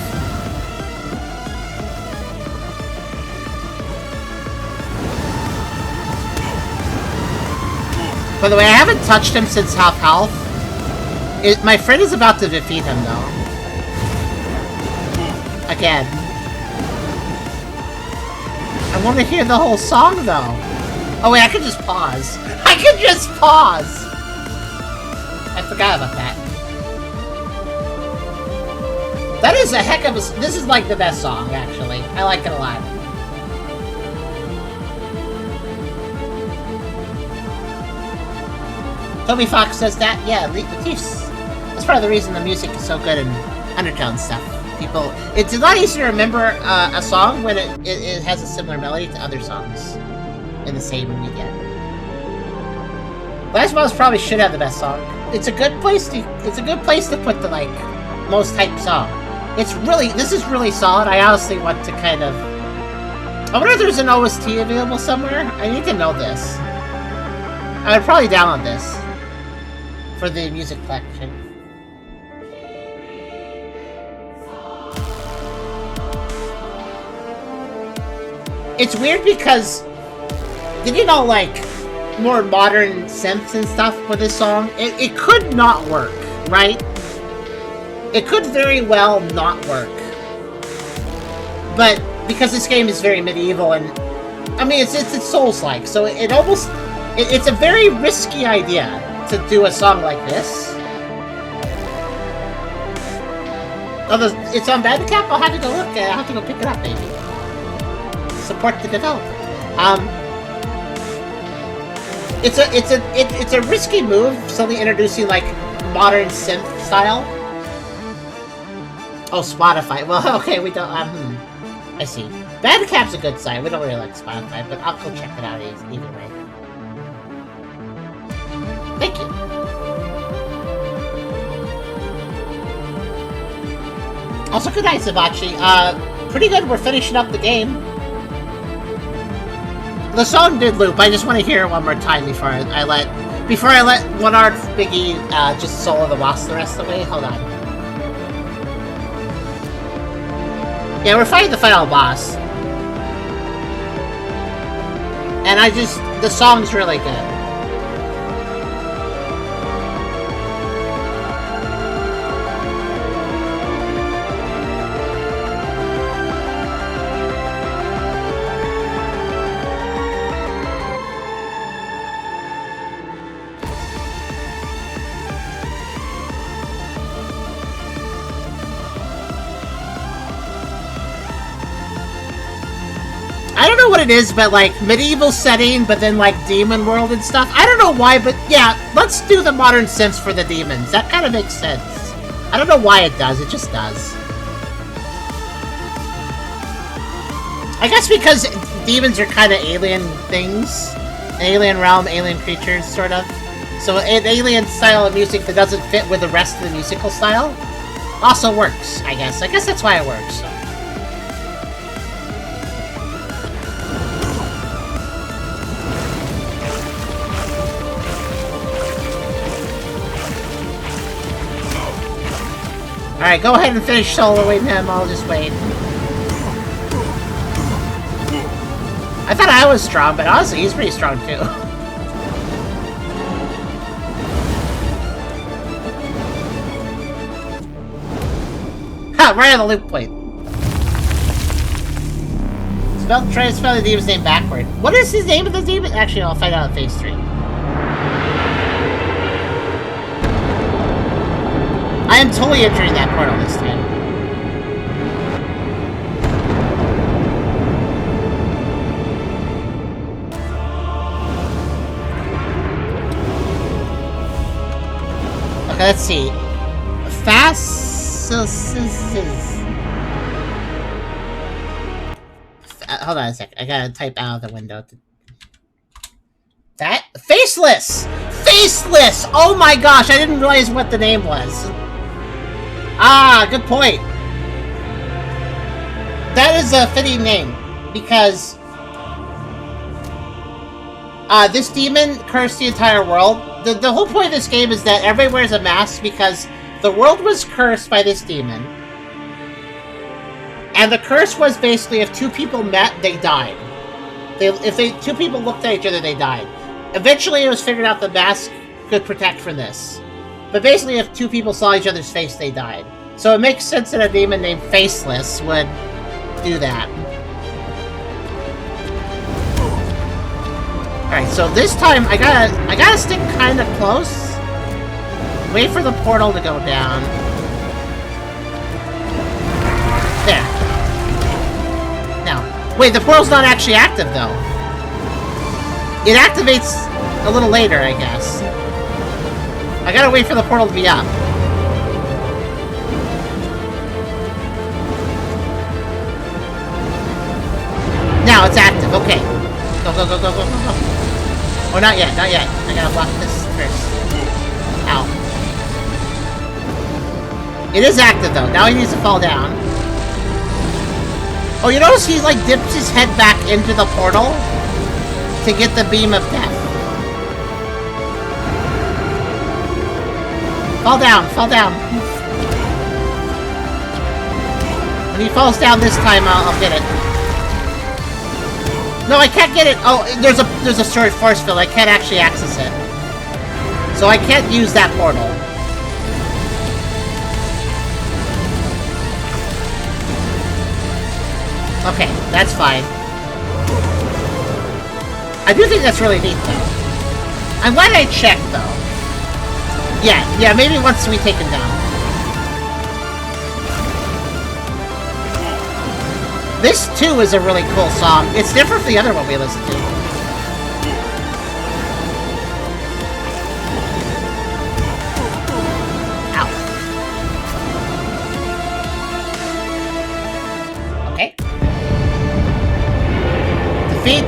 By the way, I haven't touched him since half health. My friend is about to defeat him, though. Again. I want to hear the whole song, though. Oh wait, I could just pause. I could just pause! I forgot about that. That is a heck of a... This is like the best song, actually. I like it a lot. Toby Fox says that? Yeah, leitmotifs. That's part of the reason the music is so good in Undertale stuff. People... It's a lot easier to remember a song when it has a similar melody to other songs in the same media. Last Boss probably should have the best song. It's a good place to put the, like, most hyped song. This is really solid. I honestly want to kind of... I wonder if there's an OST available somewhere? I need to know this. I would probably download this for the music collection. It's weird because, you know, like, more modern synths and stuff for this song, it could not work, right? It could very well not work. But because this game is very medieval and, I mean, it's Souls-like, so it's a very risky idea to do a song like this. Although it's on Bandcamp, I'll have to go look at it. I'll have to go pick it up, maybe. Support the developer. It's a risky move, suddenly introducing like modern synth style. Oh, Spotify. Well, okay, we don't. I see. Bandcamp's a good site. We don't really like Spotify, but I'll go check it out either way. Thank you. Also, good night, Sabachi. pretty good. We're finishing up the game. The song did loop. I just want to hear it one more time before I let One Art Biggie just solo the boss the rest of the way. Hold on. Yeah, we're fighting the final boss. And the song's really good. I don't know what it is, but like medieval setting, but then like demon world and stuff. I don't know why, but yeah, let's do the modern sense for the demons. That kind of makes sense. I don't know why it does, it just does. I guess because demons are kind of alien things. Alien realm, alien creatures, sort of. So an alien style of music that doesn't fit with the rest of the musical style also works, I guess. I guess that's why it works. Alright, go ahead and finish soloing him, I'll just wait. I thought I was strong, but honestly, he's pretty strong too. Ha! Right on the loop point. Try to spell the demon's name backward. What is his name of the demon? Actually, I'll find out in phase 3. I am totally entering that portal this time. Okay, let's see. Hold on a second. I gotta type out of the window. That? Faceless! Faceless! Oh my gosh, I didn't realize what the name was. Ah, good point. That is a fitting name, because this demon cursed the entire world. The whole point of this game is that everybody wears a mask because the world was cursed by this demon. And the curse was basically if two people met, they died. If two people looked at each other, they died. Eventually, it was figured out the mask could protect from this. But basically, if two people saw each other's face, they died. So it makes sense that a demon named Faceless would do that. Alright, so this time, I gotta stick kinda close. Wait for the portal to go down. There. Now, wait, the portal's not actually active, though. It activates a little later, I guess. I gotta wait for the portal to be up. Now it's active, okay. Go, go, go, go, go, go, go. Oh, not yet, not yet. I gotta block this first. Ow. It is active, though. Now he needs to fall down. Oh, you notice he, like, dips his head back into the portal to get the beam of death. Fall down, fall down. When he falls down this time, I'll get it. No, I can't get it. Oh, there's a storage force field. I can't actually access it. So I can't use that portal. Okay, that's fine. I do think that's really neat, though. I'm glad I checked, though. Yeah, maybe once we take him down. This, too, is a really cool song. It's different from the other one we listened to. Ow. Okay. Defeat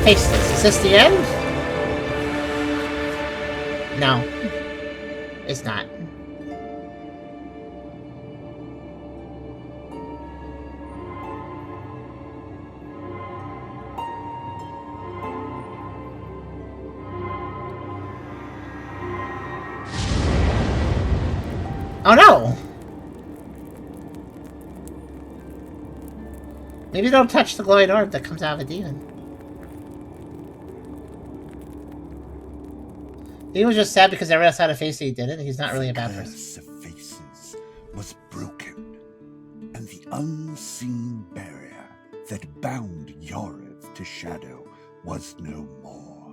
Faceless. Is this the end? No. It's not. Oh no! Maybe don't touch the glowing orb that comes out of a demon. He was just sad because everyone else had a face that he didn't. He's not really a bad person. The curse of faces was broken, and the unseen barrier that bound Yariv to Shadow was no more.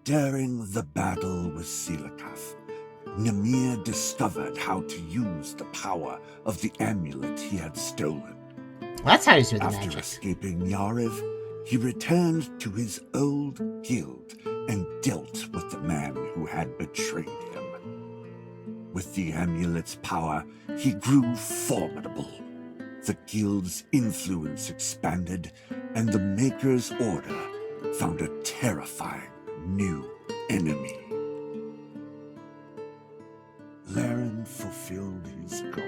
During the battle with Silakath, Namir discovered how to use the power of the amulet he had stolen. Well, that's how he's doing the After magic. escaping Yariv, he returned to his old guild and dealt with the man who had betrayed him. With the amulet's power, he grew formidable. The guild's influence expanded, and the Maker's Order found a terrifying new enemy. Laren fulfilled his goal.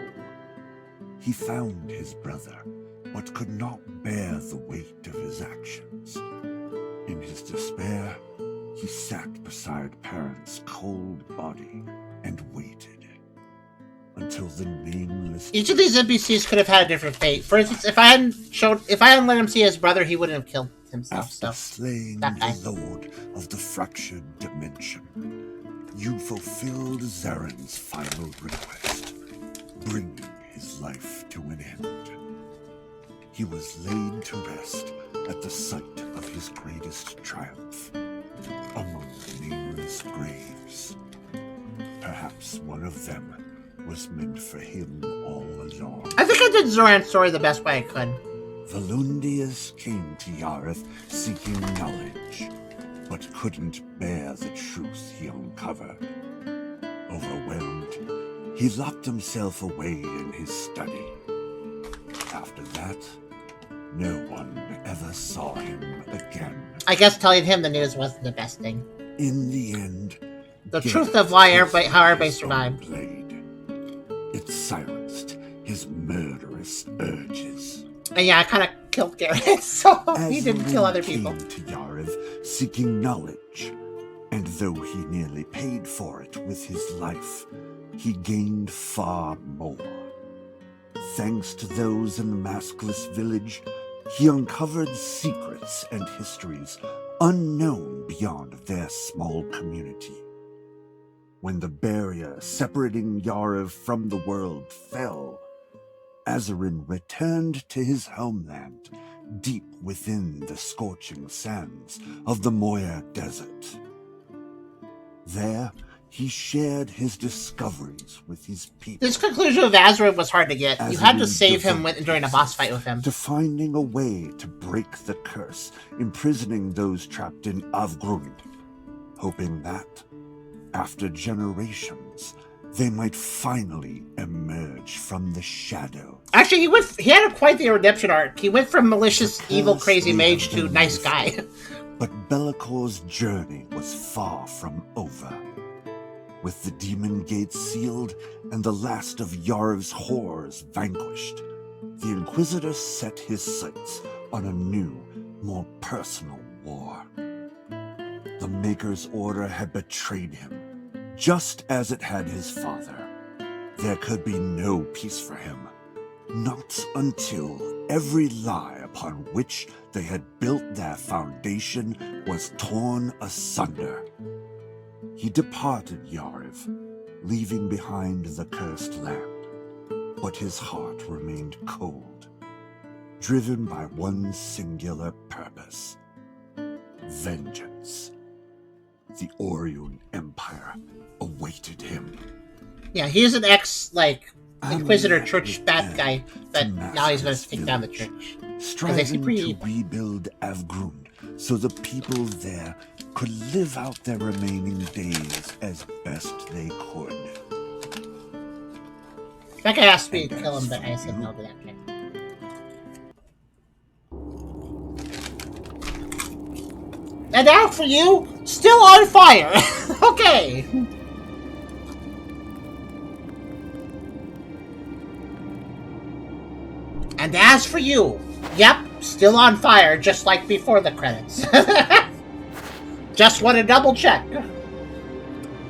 He found his brother, but could not bear the weight of his actions. In his despair, he sat beside Perrin's cold body and waited until the nameless... Each of these NPCs could have had a different fate. For instance, if I hadn't let him see his brother, he wouldn't have killed himself. After slaying the Lord of the Fractured Dimension, you fulfilled Zaren's final request, bringing his life to an end. He was laid to rest at the site of his greatest triumph, among the nameless graves. Perhaps one of them was meant for him all along. I think I did Zoran's story the best way I could. Volundius came to Yariv seeking knowledge, but couldn't bear the truth he uncovered. Overwhelmed, he locked himself away in his study. After that, no one ever saw him again. I guess telling him the news wasn't the best thing. In the end, the truth of how everybody survived. It silenced his murderous urges. And yeah, I kind of killed Garrett, so he didn't kill other people. Came to Yariv seeking knowledge, and though he nearly paid for it with his life, he gained far more. Thanks to those in the maskless village, he uncovered secrets and histories unknown beyond their small community. When the barrier separating Yariv from the world fell, Azarin returned to his homeland, deep within the scorching sands of the Moya Desert. There, he shared his discoveries with his people. This conclusion of Azarin was hard to get. You had to save him during a boss fight with him. To finding a way to break the curse, imprisoning those trapped in Avgrund, hoping that, after generations, they might finally emerge from the shadow. Actually, he had quite the redemption arc. He went from malicious, evil, crazy mage to nice guy. But Bellacor's journey was far from over. With the demon gates sealed and the last of Yariv's horrors vanquished, the Inquisitor set his sights on a new, more personal war. The Maker's Order had betrayed him, just as it had his father. There could be no peace for him, not until every lie upon which they had built their foundation was torn asunder. He departed Yariv, leaving behind the cursed land, but his heart remained cold, driven by one singular purpose: vengeance. The Orion Empire awaited him. Yeah, he is an Inquisitor church bad guy, but now he's going to take down the church. Striving to rebuild Avgrund so the people there could live out their remaining days as best they could. That guy asked me to kill him, but I said no to that guy. And now for you, still on fire! Okay! And as for you, yep, still on fire, just like before the credits. Just want to double check.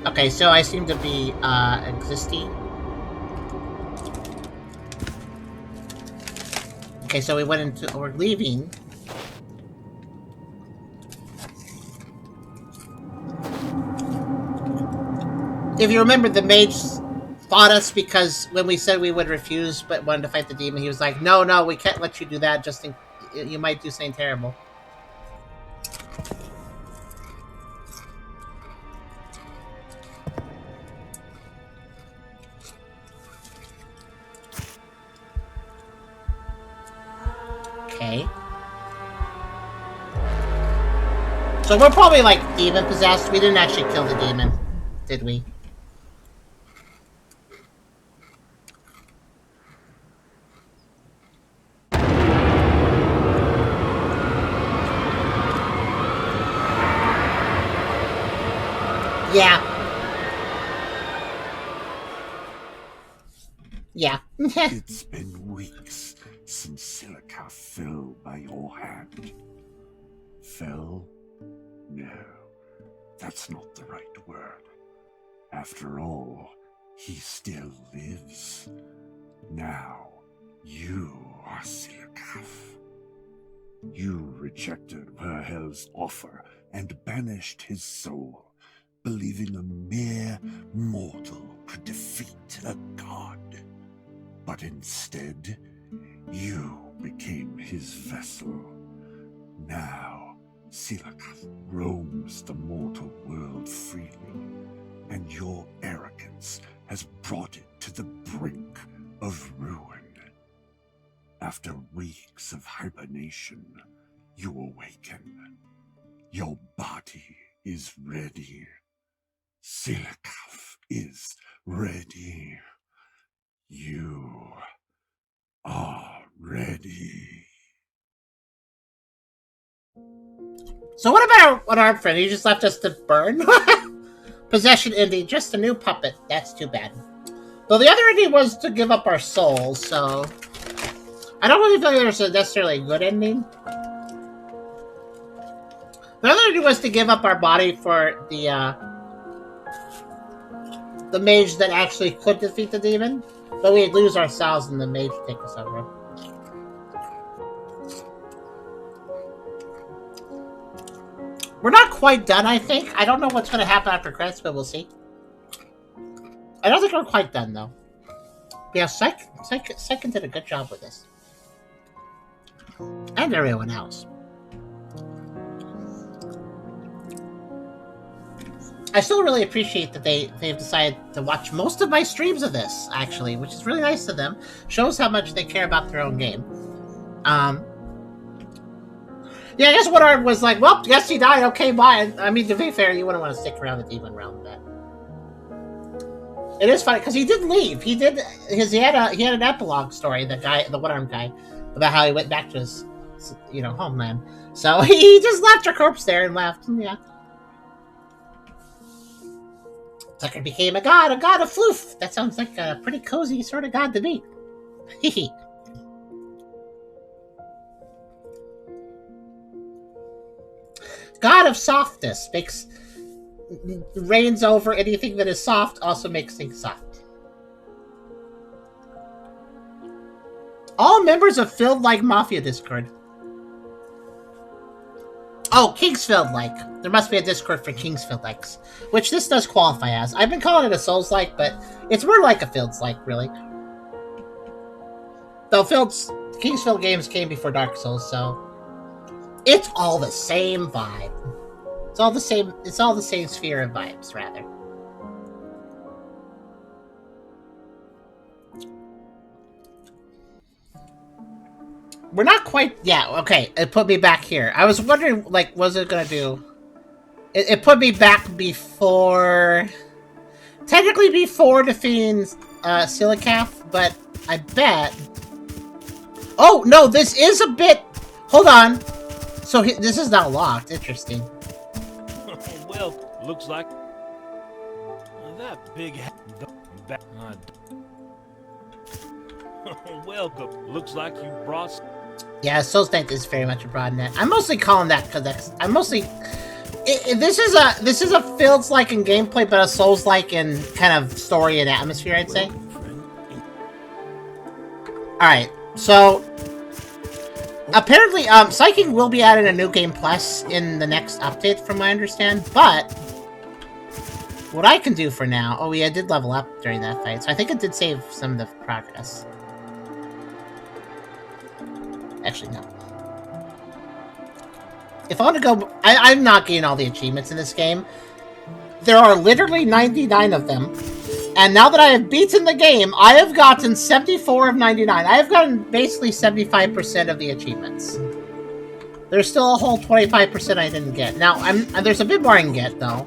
Okay, so I seem to be existing. Okay, so we went into. We're leaving. If you remember, the mage fought us because when we said we would refuse but wanted to fight the demon, he was like, no, we can't let you do that, just think you might do something terrible. Okay. So we're probably like demon possessed. We didn't actually kill the demon, did we? Yeah. Yeah. It's been weeks since Silica fell by your hand. Fell? No, that's not the right word. After all, he still lives. Now, you are Silica. You rejected Verho's offer and banished his soul, believing a mere mortal could defeat a god. But instead, you became his vessel. Now, Silica roams the mortal world freely, and your arrogance has brought it to the brink of ruin. After weeks of hibernation, you awaken. Your body is ready. Silica is ready. You are ready. So what about our friend? He just left us to burn? Possession ending, just a new puppet. That's too bad. Though the other ending was to give up our souls, so... I don't really feel like there's necessarily a good ending. The other ending was to give up our body for the mage that actually could defeat the demon. But we'd lose ourselves and the mage would take us over. We're not quite done, I think. I don't know what's going to happen after credits, but we'll see. I don't think we're quite done, though. Yeah, Second did a good job with this. And everyone else. I still really appreciate that they've decided to watch most of my streams of this, actually, which is really nice of them. Shows how much they care about their own game. Yeah, I guess Woodard was like, well, yes, he died, okay, bye. I mean, to be fair, you wouldn't want to stick around the demon realm that. It is funny, because he did leave. He had an epilogue story, the one-armed guy, about how he went back to his, homeland. So he just left her corpse there and left, yeah. Tucker became a god of floof. That sounds like a pretty cozy sort of god to me. Hehe. God of softness reigns over anything that is soft, also makes things soft. All members of Field Like Mafia Discord. Oh, Kingsfield Like. There must be a Discord for Kingsfield Likes, which this does qualify as. I've been calling it a Souls Like, but it's more like a Fields Like, really. Though Kingsfield games came before Dark Souls, so it's all the same vibe. It's all the same sphere of vibes, rather. We're not quite... Yeah, okay. It put me back here. I was wondering, like, what was it gonna do? It put me back before... Technically before defeating Silicaf, but I bet... Oh, no, this is a bit... Hold on. So this is now locked. Interesting. Well, looks like... that big... Welcome. Looks like you brought... Yeah, Soul's Knight is very much a broad net. I'm mostly calling that because I'm mostly This is a feels-like in gameplay, but a Souls-like in kind of story and atmosphere, I'd say. Alright, so... apparently, Psychic will be added a New Game Plus in the next update, from what I understand, but... what I can do for now... oh, yeah, I did level up during that fight, so I think it did save some of the progress. Actually, no. If I want to go... I'm not getting all the achievements in this game. There are literally 99 of them. And now that I have beaten the game, I have gotten 74 of 99. I have gotten basically 75% of the achievements. There's still a whole 25% I didn't get. Now, there's a bit more I can get, though.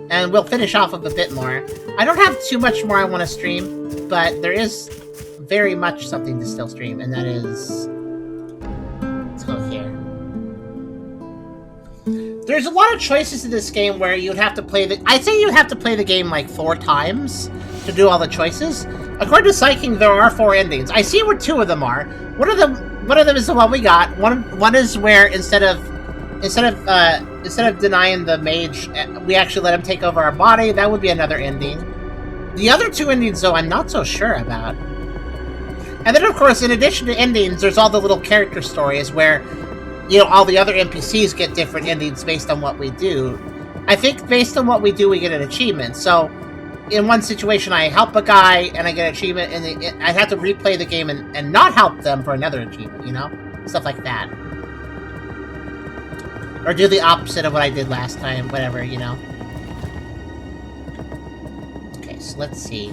And we'll finish off with a bit more. I don't have too much more I want to stream, but there is very much something to still stream, and that is... let's go here. There's a lot of choices in this game where you'd have to play the... I'd say you'd have to play the game like 4 times to do all the choices. According to Psychic, there are 4 endings. I see where 2 of them are. One of them is the one we got. One is where instead of denying the mage, we actually let him take over our body. That would be another ending. The other 2 endings, though, I'm not so sure about. And then, of course, in addition to endings, there's all the little character stories where, you know, all the other NPCs get different endings based on what we do. I think based on what we do, we get an achievement. So, in one situation, I help a guy, and I get an achievement, and I'd have to replay the game and not help them for another achievement, you know? Stuff like that. Or do the opposite of what I did last time, whatever, you know? Okay, so let's see.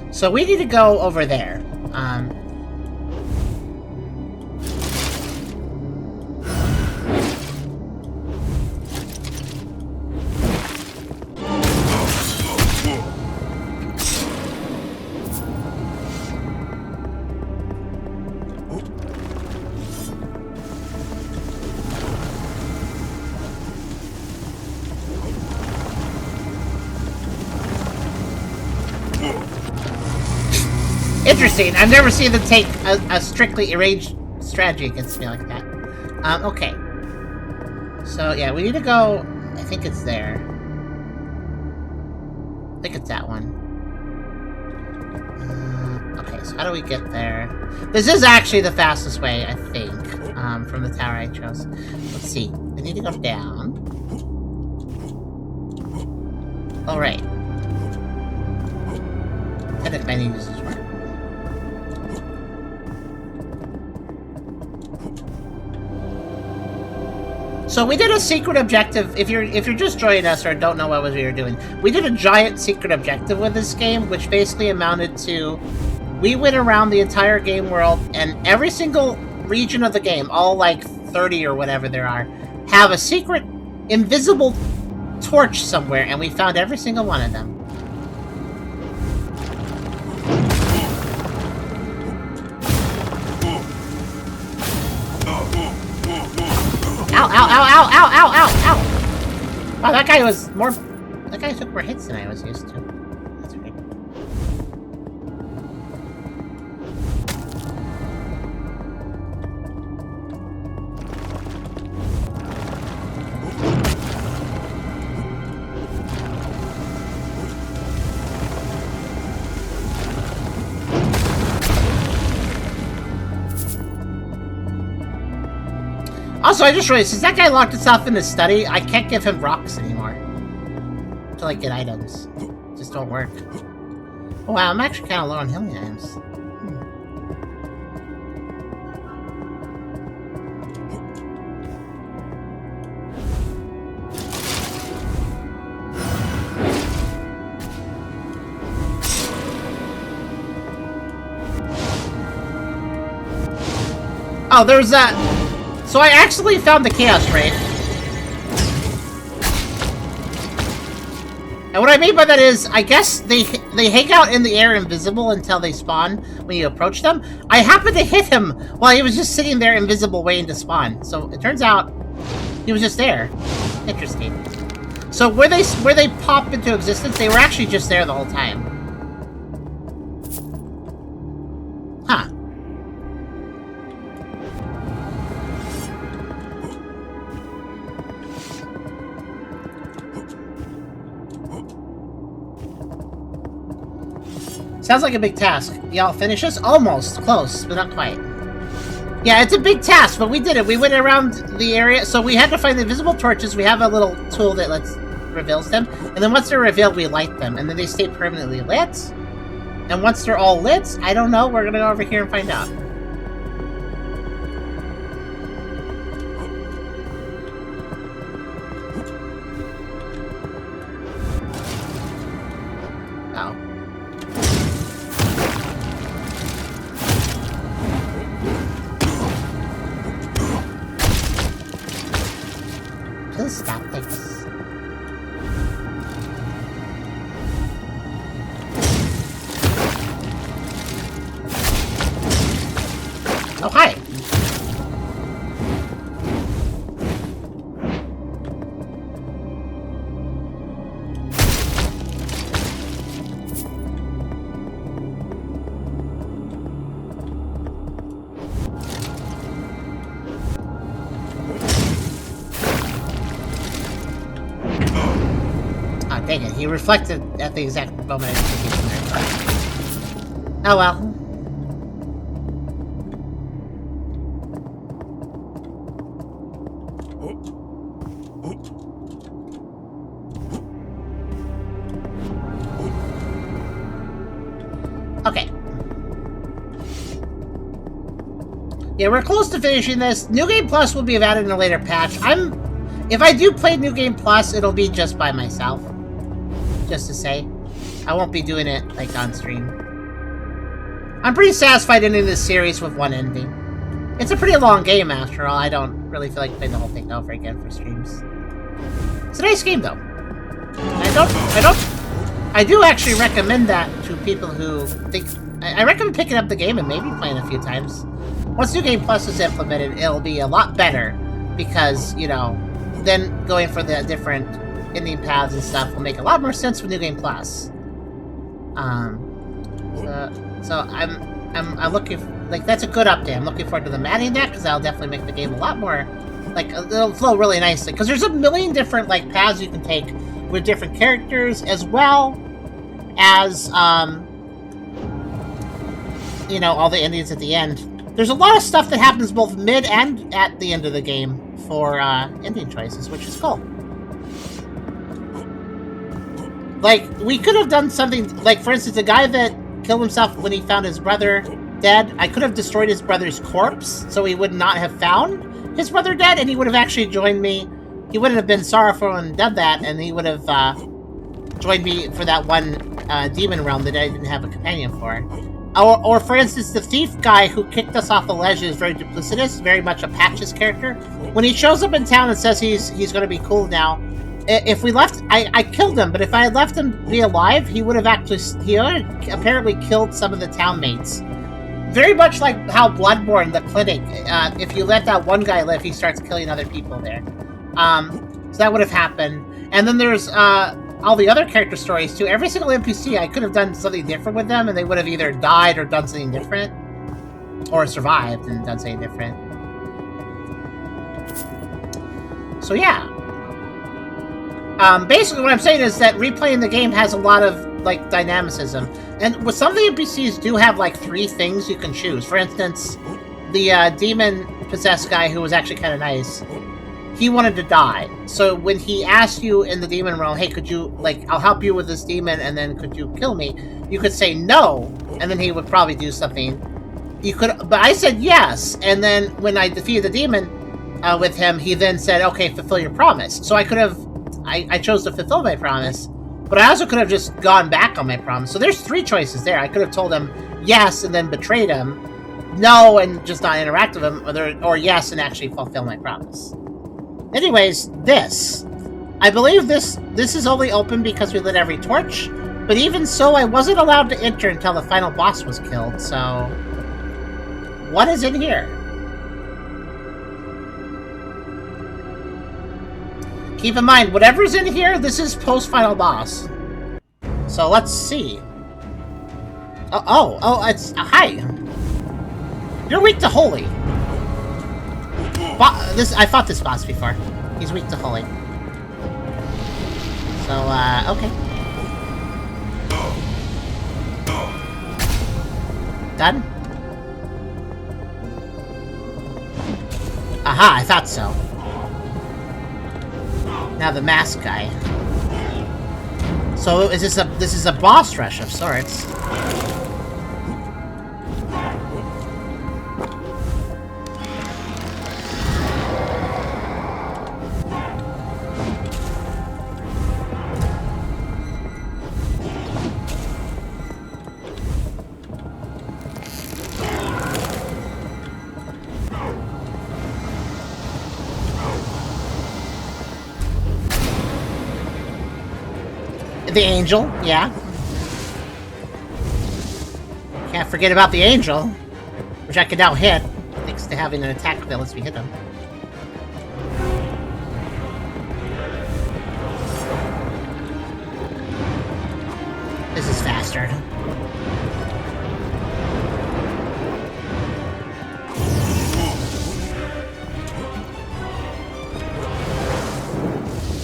So we need to go over there. Interesting. I've never seen them take a strictly arranged strategy against me like that. Okay. So, yeah, we need to go... I think it's there. I think it's that one. Okay, so how do we get there? This is actually the fastest way, I think, from the tower I chose. Let's see. We need to go down. Alright. Technically, I need to use this one. So we did a secret objective. If you're just joining us or don't know what we were doing, we did a giant secret objective with this game, which basically amounted to we went around the entire game world, and every single region of the game, all like 30 or whatever there are, have a secret invisible torch somewhere, and we found every single one of them. Ow, ow, ow, ow, ow, ow, ow, ow! Wow, that guy took more hits than I was used to. That's great. Also, I just realized, since that guy locked himself in his study, I can't give him rocks anymore. To, like, get items. Just don't work. Oh, wow, I'm actually kind of low on healing items. Oh, there's that... So I actually found the Chaos Wraith. And what I mean by that is, I guess they hang out in the air invisible until they spawn when you approach them. I happened to hit him while he was just sitting there invisible waiting to spawn. So it turns out he was just there. Interesting. So where they pop into existence, they were actually just there the whole time. Huh. Sounds like a big task. Y'all finish this? Almost. Close, but not quite. Yeah, it's a big task, but we did it. We went around the area, so we had to find the invisible torches. We have a little tool that reveals them, and then once they're revealed, we light them, and then they stay permanently lit. And once they're all lit, I don't know, we're gonna go over here and find out. Stop this. Oh, hi. Dang it, he reflected at the exact moment I didn't there. Oh well. Okay. Yeah, we're close to finishing this. New Game Plus will be added in a later patch. If I do play New Game Plus, it'll be just by myself. Just to say, I won't be doing it like on stream. I'm pretty satisfied ending this series with one ending. It's a pretty long game after all. I don't really feel like playing the whole thing over again for streams. It's a nice game though. I do actually recommend that to people who think. I recommend picking up the game and maybe playing a few times. Once New Game Plus is implemented, it'll be a lot better because, you know, then going for the different ending paths and stuff will make a lot more sense with New Game Plus. So I'm looking like that's a good update. I'm looking forward to them adding that because that'll definitely make the game a lot more like it'll flow really nicely. Because there's a million different like paths you can take with different characters as well as you know, all the endings at the end. There's a lot of stuff that happens both mid and at the end of the game for ending choices, which is cool. Like, we could have done something, like, for instance, the guy that killed himself when he found his brother dead, I could have destroyed his brother's corpse, so he would not have found his brother dead, and he would have actually joined me. He wouldn't have been sorrowful and done that, and he would have joined me for that one demon realm that I didn't have a companion for. Or, for instance, the thief guy who kicked us off the ledge is very duplicitous, very much a Patches character. When he shows up in town and says he's going to be cool now, if we left, I killed him, but if I had left him be alive, he would have apparently killed some of the town mates. Very much like how Bloodborne, the clinic, if you let that one guy live, he starts killing other people there. So that would have happened. And then there's all the other character stories too. Every single NPC, I could have done something different with them, and they would have either died or done something different, or survived and done something different. So yeah. Basically what I'm saying is that replaying the game has a lot of, like, dynamicism. And with some of the NPCs do have, like, 3 things you can choose. For instance, the demon-possessed guy who was actually kind of nice, he wanted to die. So when he asked you in the demon realm, hey, could you, like, I'll help you with this demon, and then could you kill me? You could say no, and then he would probably do something. You could, but I said yes, and then when I defeated the demon with him, he then said, okay, fulfill your promise. So I could have, I chose to fulfill my promise, but I also could have just gone back on my promise. So there's 3 choices there. I could have told him yes and then betrayed him, no and just not interact with him, or yes and actually fulfill my promise. Anyways, this. I believe this is only open because we lit every torch, but even so, I wasn't allowed to enter until the final boss was killed, so... What is in here? Keep in mind, whatever's in here, this is post-final boss. So let's see. Oh, it's... hi! You're weak to holy. I fought this boss before. He's weak to holy. So, okay. Done? Aha, I thought so. Now the mask guy. So is this is a boss rush of sorts. The angel, yeah. Can't forget about the angel, which I can now hit, thanks to having an attack that lets me hit him. This is faster.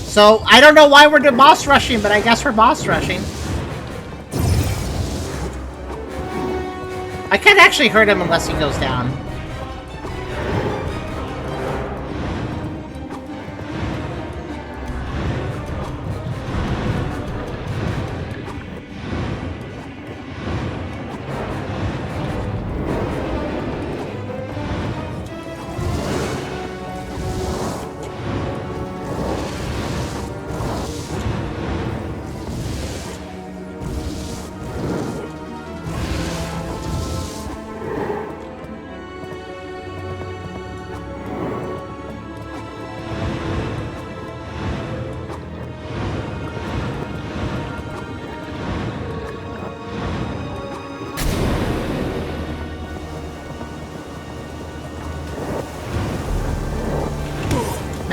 So, I don't know why we're boss rushing, but I guess we're boss rushing. I can't actually hurt him unless he goes down.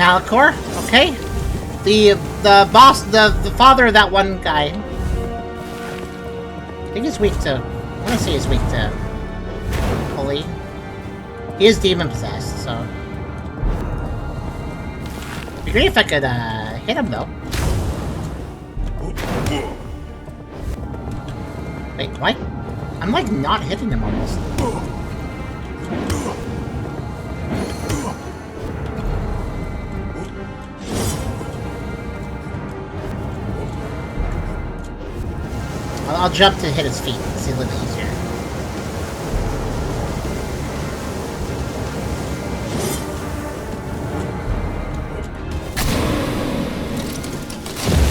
Malachor, okay. The boss, the father of that one guy. I think he's weak to... I want to say he's weak to... holy. He is demon possessed, so... It'd be great if I could, hit him, though. Wait, what? I'm, like, not hitting him almost. I'll jump to hit his feet. It's a little easier.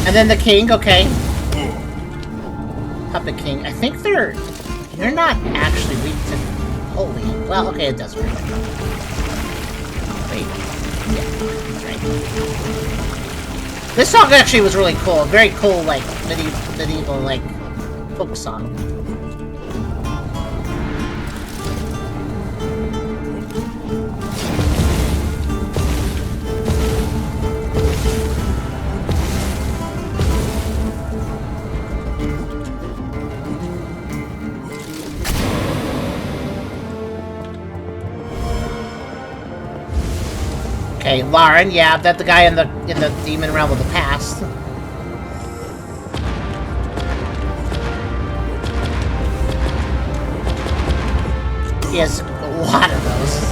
And then the king, okay. Puppet king. I think they're not actually weak to holy. Well, okay, it does work. Wait. Yeah, that's right. This song actually was really cool. Very cool, like, medieval like, folk song. Okay, Lauren, yeah, that's the guy in the demon realm of the past. He has a lot of those.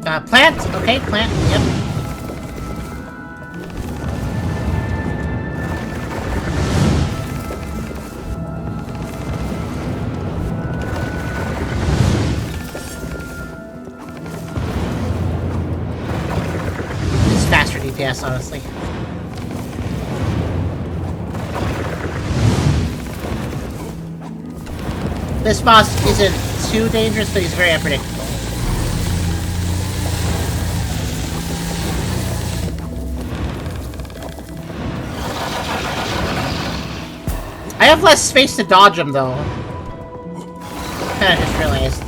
Plant. Okay, plant. Yep. It's faster DPS, honestly. This boss isn't too dangerous, but he's very unpredictable. I have less space to dodge him, though. Kinda just realized.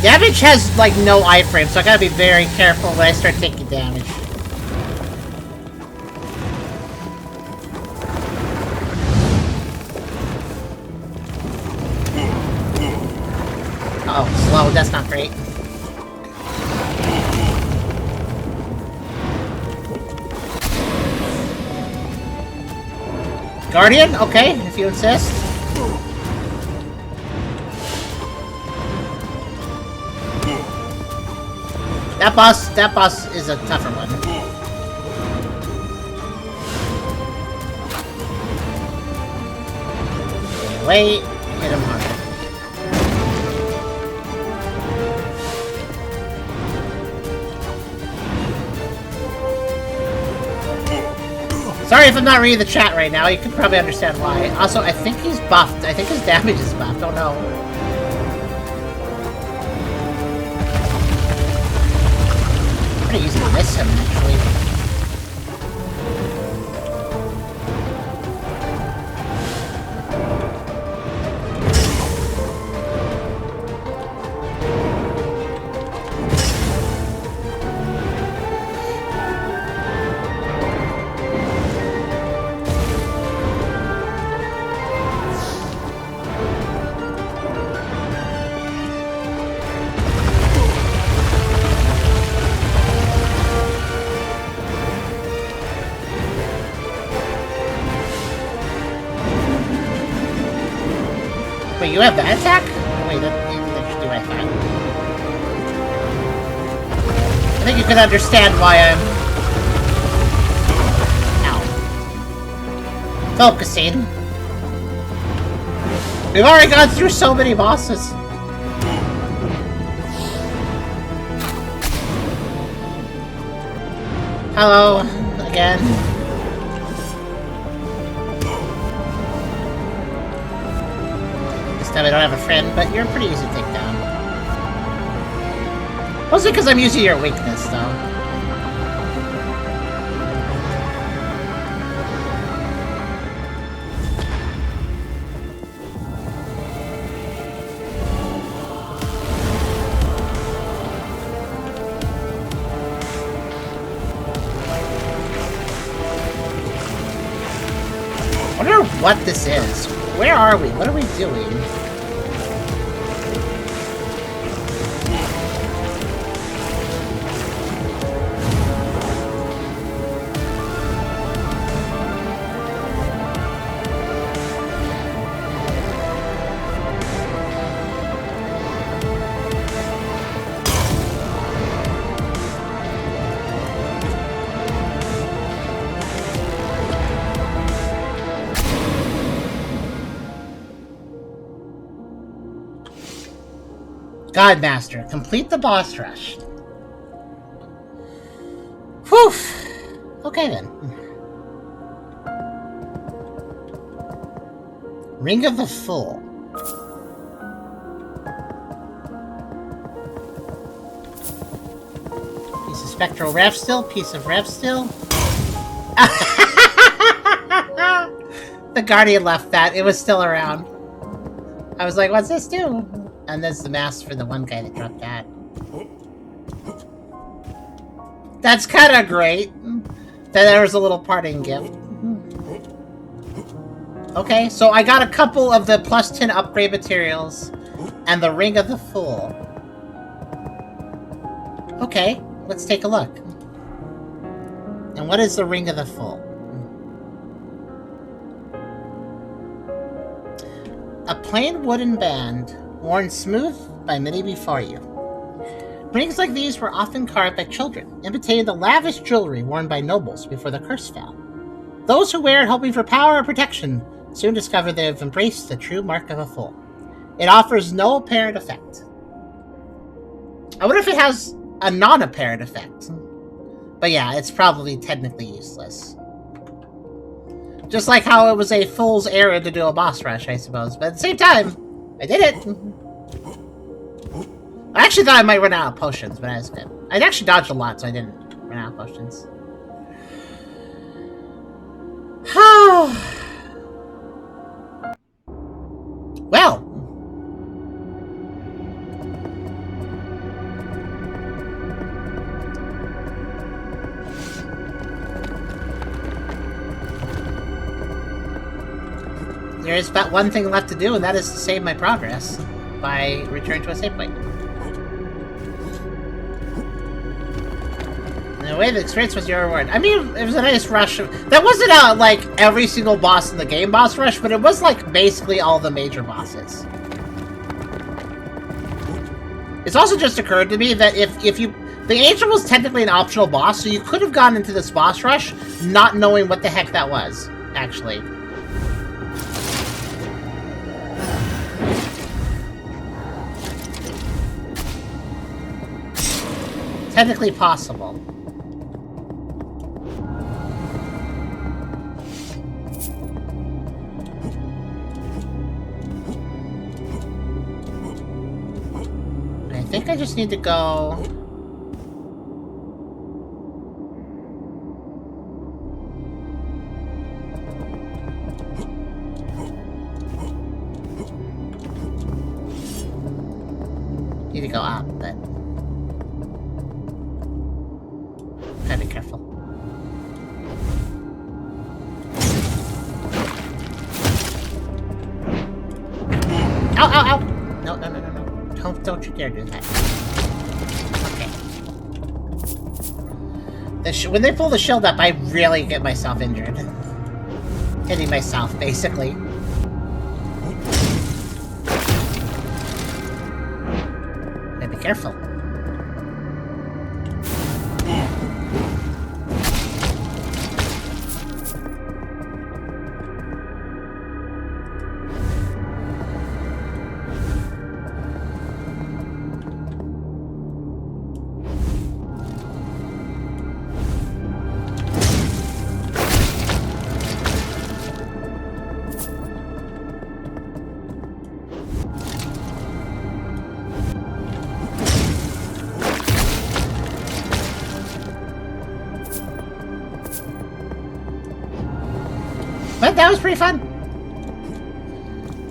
Damage has, like, no iframe, so I gotta be very careful when I start taking damage. Oh, slow, that's not great. Guardian? Okay, if you insist. That boss is a tougher one. Wait, hit him harder. Sorry if I'm not reading the chat right now, you can probably understand why. Also, I think he's buffed. I think his damage is buffed, oh no. Pretty easy to miss him, actually. Wait, you have that attack? Wait, that should do my thing. I think you can understand why I'm... Ow. Focusing. We've already gone through so many bosses. Hello, again. This time I don't have a friend, but you're pretty easy to take down. Mostly because I'm using your weakness, though. I wonder what this is. Where are we? What are we doing? Godmaster, complete the boss rush. Whew! Okay then. Ring of the Fool. Piece of Spectral Rev still, piece of Rev still. The Guardian left that, it was still around. I was like, what's this do? And there's the mask for the one guy that dropped that. That's kind of great. That there was a little parting gift. Okay, so I got a couple of the plus 10 upgrade materials and the Ring of the Fool. Okay, let's take a look. And what is the Ring of the Fool? A plain wooden band, worn smooth by many before you. Rings like these were often carved by children, imitating the lavish jewelry worn by nobles before the curse fell. Those who wear it hoping for power or protection soon discover they have embraced the true mark of a fool. It offers no apparent effect. I wonder if it has a non-apparent effect. But yeah, it's probably technically useless. Just like how it was a fool's errand to do a boss rush, I suppose. But at the same time, I did it! I actually thought I might run out of potions, but that's good. I'd actually dodged a lot, so I didn't run out of potions. Well. There is but one thing left to do, and that is to save my progress by returning to a save point. In a way, the experience was your reward. I mean, it was a nice rush. That wasn't like every single boss in the game boss rush, but it was like basically all the major bosses. It's also just occurred to me that if you... The Angel was technically an optional boss, so you could have gone into this boss rush not knowing what the heck that was, actually. Technically possible. I think I just need to go... Need to go up, but... Gotta be careful. Ow, ow, ow! No, no, no, no, no. Don't you dare do that. Okay. When they pull the shield up, I really get myself injured. Hitting myself, basically. Gotta be careful. But that was pretty fun.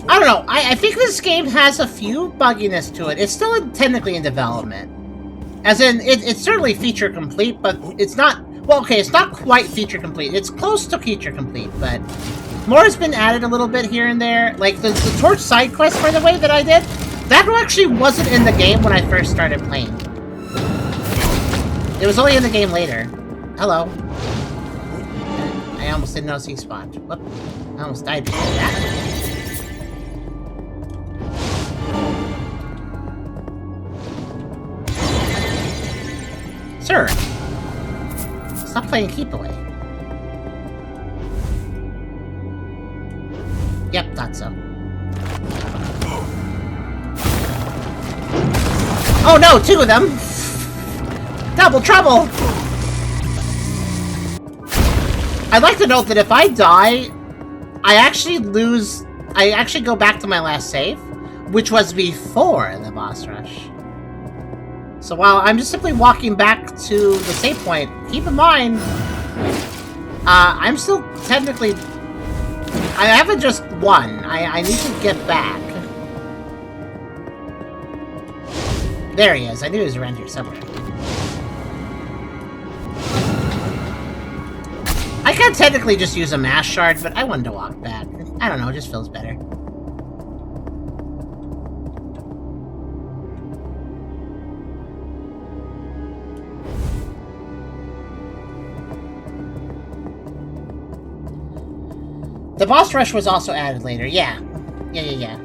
I don't know. I think this game has a few bugginess to it. It's still technically in development. As in, it's certainly feature complete, but it's not... Well, okay, it's not quite feature complete. It's close to feature complete, but... More has been added a little bit here and there. Like, the Torch side quest, by the way, that I did, that actually wasn't in the game when I first started playing. It was only in the game later. Hello. I almost didn't notice he spawned. Whoop. I almost died because of that. Sir! Stop playing keep away. Yep, thought so. Oh no, two of them! Double trouble! I'd like to note that if I die, I actually go back to my last save, which was before the boss rush. So while I'm just simply walking back to the save point, keep in mind, I'm still technically... I haven't just won. I need to get back. There he is. I knew he was around here somewhere. I could technically just use a mass shard, but I wanted to walk back. I don't know, it just feels better. The boss rush was also added later, yeah. Yeah.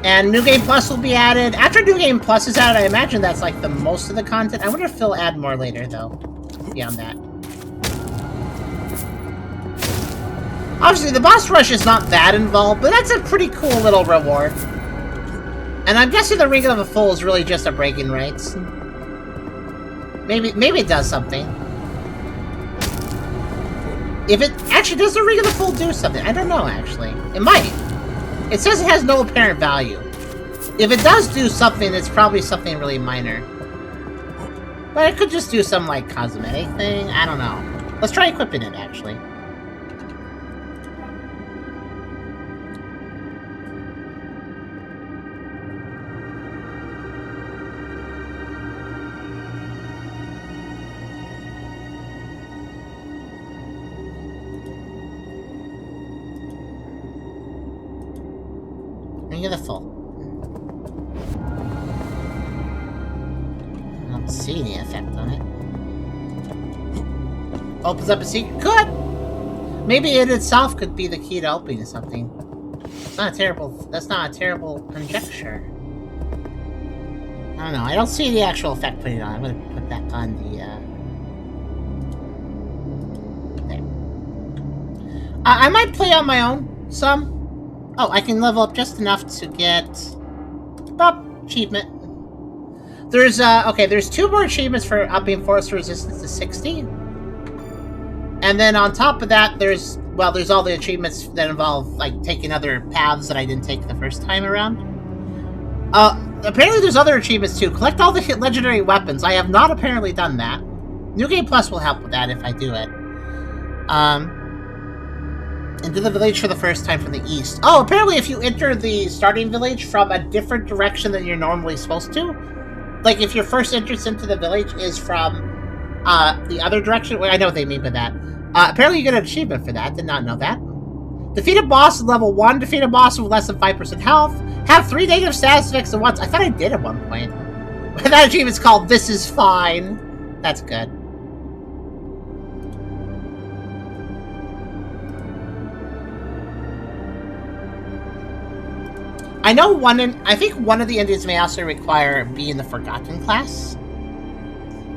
And New Game Plus will be added. After New Game Plus is added, I imagine that's like the most of the content. I wonder if they'll add more later, though, beyond that. Obviously, the boss rush is not that involved, but that's a pretty cool little reward. And I'm guessing the Ring of the Fool is really just a breaking rights. Maybe it does something. If it actually does, the Ring of the Fool do something? I don't know. Actually, it might. It says it has no apparent value. If it does do something, it's probably something really minor. But it could just do some like cosmetic thing. I don't know. Let's try equipping it actually. Ring of the Fool. I don't see any effect on it. Opens up a secret. Good! Maybe it itself could be the key to opening something. That's not a terrible conjecture. I don't know. I don't see the actual effect putting it on. I'm gonna put that on the, there. I might play on my own some. Oh, I can level up just enough to get... achievement. There's, there's 2 more achievements for upping force resistance to 60. And then on top of that, there's all the achievements that involve, like, taking other paths that I didn't take the first time around. Apparently there's other achievements, too. Collect all the legendary weapons. I have not apparently done that. New Game Plus will help with that if I do it. Into the village for the first time from the east. Oh, apparently if you enter the starting village from a different direction than you're normally supposed to, like if your first entrance into the village is from the other direction, well, I know what they mean by that. Apparently you get an achievement for that. Did not know that. Defeat a boss at level 1. Defeat a boss with less than 5% health. Have 3 negative status effects at once. I thought I did at one point. That achievement's called This Is Fine. That's good. I know I think one of the endings may also require being the Forgotten class.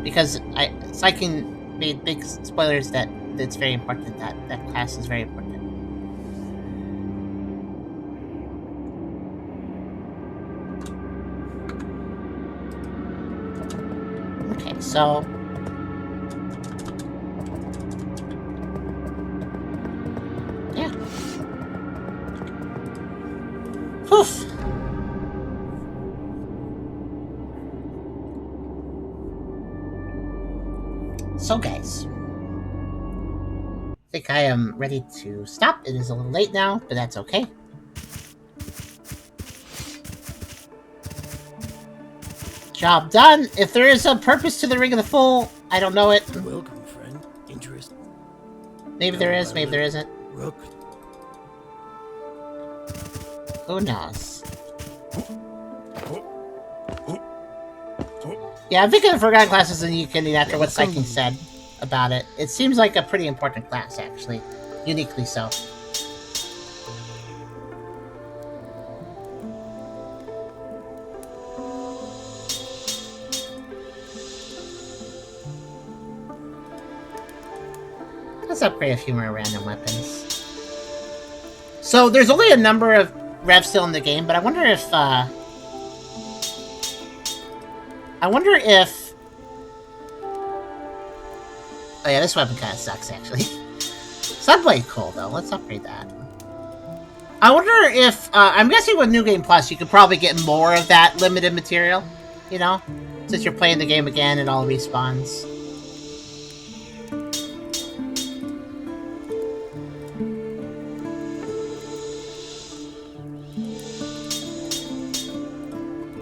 Because Psyking made big spoilers that it's very important that class is very important. Okay, so... yeah. Poof! So guys, I think I am ready to stop. It is a little late now, but that's okay. Job done. If there is a purpose to the Ring of the Fool, I don't know it. Welcome, friend. Interest. Maybe there is, maybe there isn't. Rook. Who knows? Yeah, I'm thinking of Forgotten classes in Yukini after what Psyking said about it. It seems like a pretty important class, actually. Uniquely so. Let's upgrade a few more random weapons. So, there's only a number of revs still in the game, but I wonder if, oh yeah, this weapon kind of sucks, actually. Sunblade cool, though. Let's upgrade that. I wonder if, I'm guessing with New Game Plus, you could probably get more of that limited material, you know? Since you're playing the game again, it all respawns.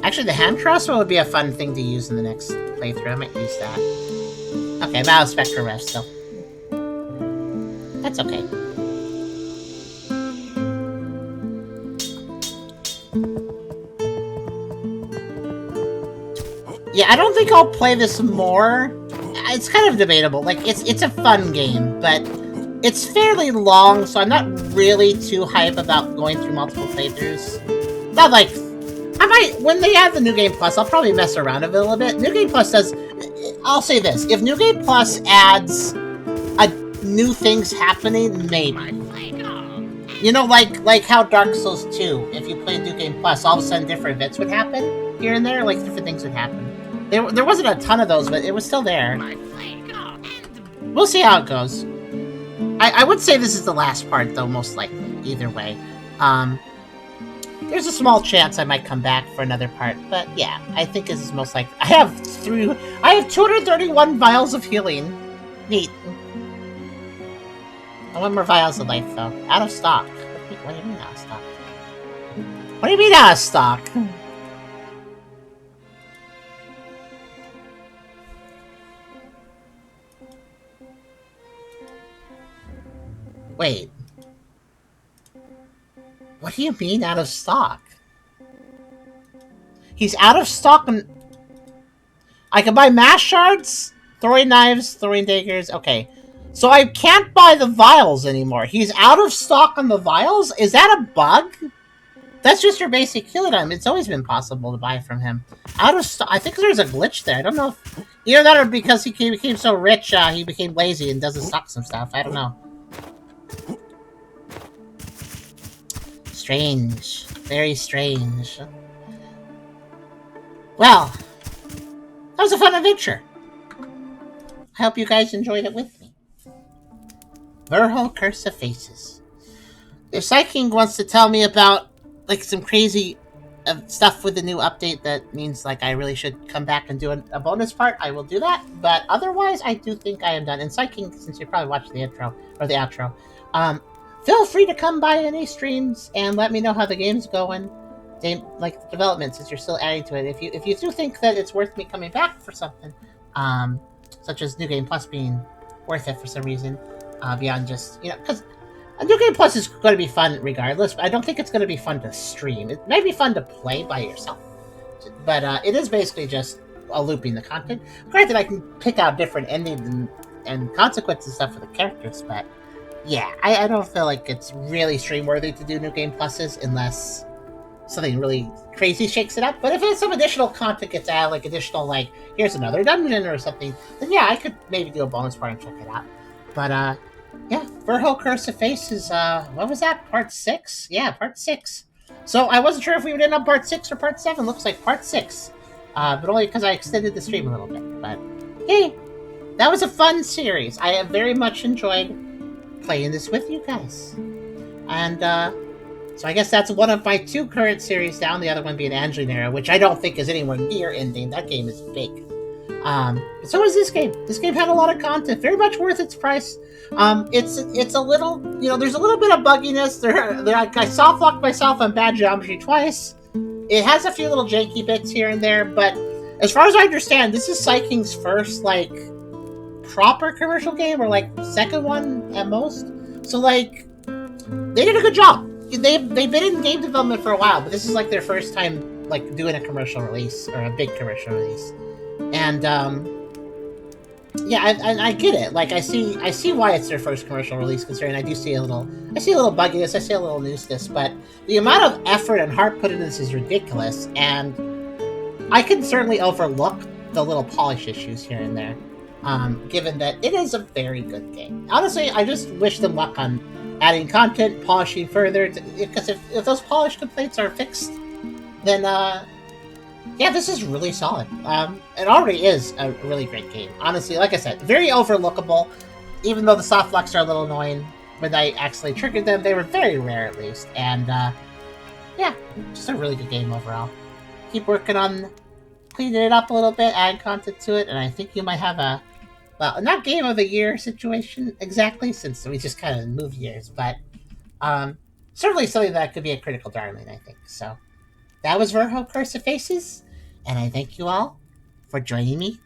Actually, the hand crossbow would be a fun thing to use in the next playthrough. I might use that. Okay, I'm out of Spectre Ref still. That's okay. Yeah, I don't think I'll play this more. It's kind of debatable. Like, it's a fun game, but it's fairly long, so I'm not really too hype about going through multiple playthroughs. Not like... when they add the New Game Plus, I'll probably mess around a little bit. New Game Plus does... I'll say this. If New Game Plus adds new things happening, maybe. You know, like how Dark Souls 2, if you played New Game Plus, all of a sudden different events would happen here and there. Like, different things would happen. There wasn't a ton of those, but it was still there. We'll see how it goes. I would say this is the last part, though, most likely. Either way. There's a small chance I might come back for another part, but yeah, I think this is most likely. I have 231 vials of healing. Neat. I want more vials of life, though. Out of stock. What do you mean out of stock? What do you mean out of stock? Wait. What do you mean out of stock? He's out of stock and... I can buy mash shards, throwing knives, throwing daggers. Okay. So I can't buy the vials anymore. He's out of stock on the vials? Is that a bug? That's just your basic healing item. It's always been possible to buy from him. Out of stock. I think there's a glitch there. I don't know if... Either that or because he became so rich, he became lazy and doesn't stock some stuff. I don't know. Strange. Very strange. Well, that was a fun adventure. I hope you guys enjoyed it with me. Verho Curse of Faces. If Psyking wants to tell me about, like, some crazy stuff with the new update that means, like, I really should come back and do a bonus part, I will do that. But otherwise, I do think I am done. And Psyking, since you probably watched the intro, or the outro, feel free to come by any streams and let me know how the game's going. Like the development, since you're still adding to it. If you do think that it's worth me coming back for something, such as New Game Plus being worth it for some reason, beyond just, you know, because New Game Plus is going to be fun regardless, but I don't think it's going to be fun to stream. It may be fun to play by yourself, but it is basically just looping the content. Granted, I can pick out different endings and consequences and stuff for the characters, but yeah, I don't feel like it's really stream-worthy to do New Game Pluses unless something really crazy shakes it up. But if it's some additional content gets added, like additional, like, here's another dungeon or something, then yeah, I could maybe do a bonus part and check it out. But, yeah, Verho Curse of Faces, what was that? Part 6? Yeah, part 6. So I wasn't sure if we would end up part 6 or part 7. Looks like part 6. But only because I extended the stream a little bit. But, hey, that was a fun series. I have very much enjoyed playing this with you guys. And, so I guess that's one of my 2 current series down, the other one being Angeline Era, which I don't think is anywhere near ending. That game is big. So is this game. This game had a lot of content, very much worth its price. It's a little, you know, there's a little bit of bugginess. I soft-locked myself on bad geometry twice. It has a few little janky bits here and there, but as far as I understand, this is Psyking's first, like, proper commercial game, or, like, second one at most. So, like, they did a good job. They've been in game development for a while, but this is, like, their first time, like, doing a commercial release, or a big commercial release. And, yeah, I get it. Like, I see why it's their first commercial release, considering I see a little bugginess, I see a little looseness, but the amount of effort and heart put into this is ridiculous, and I can certainly overlook the little polish issues here and there, given that it is a very good game. Honestly, I just wish them luck on adding content, polishing further, because if those polish complaints are fixed, then, yeah, this is really solid. It already is a really great game. Honestly, like I said, very overlookable. Even though the soft locks are a little annoying, when I actually triggered them, they were very rare at least. And, yeah, just a really good game overall. Keep working on cleaning it up a little bit, adding content to it, and I think you might have a, well, not Game of the Year situation exactly, since we just kind of moved years, but, certainly something that could be a critical darling, I think. So, that was Verho Curse of Faces, and I thank you all for joining me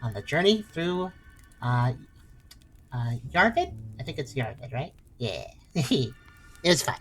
on the journey through Yariv. I think it's Yariv, right? Yeah. It was fun.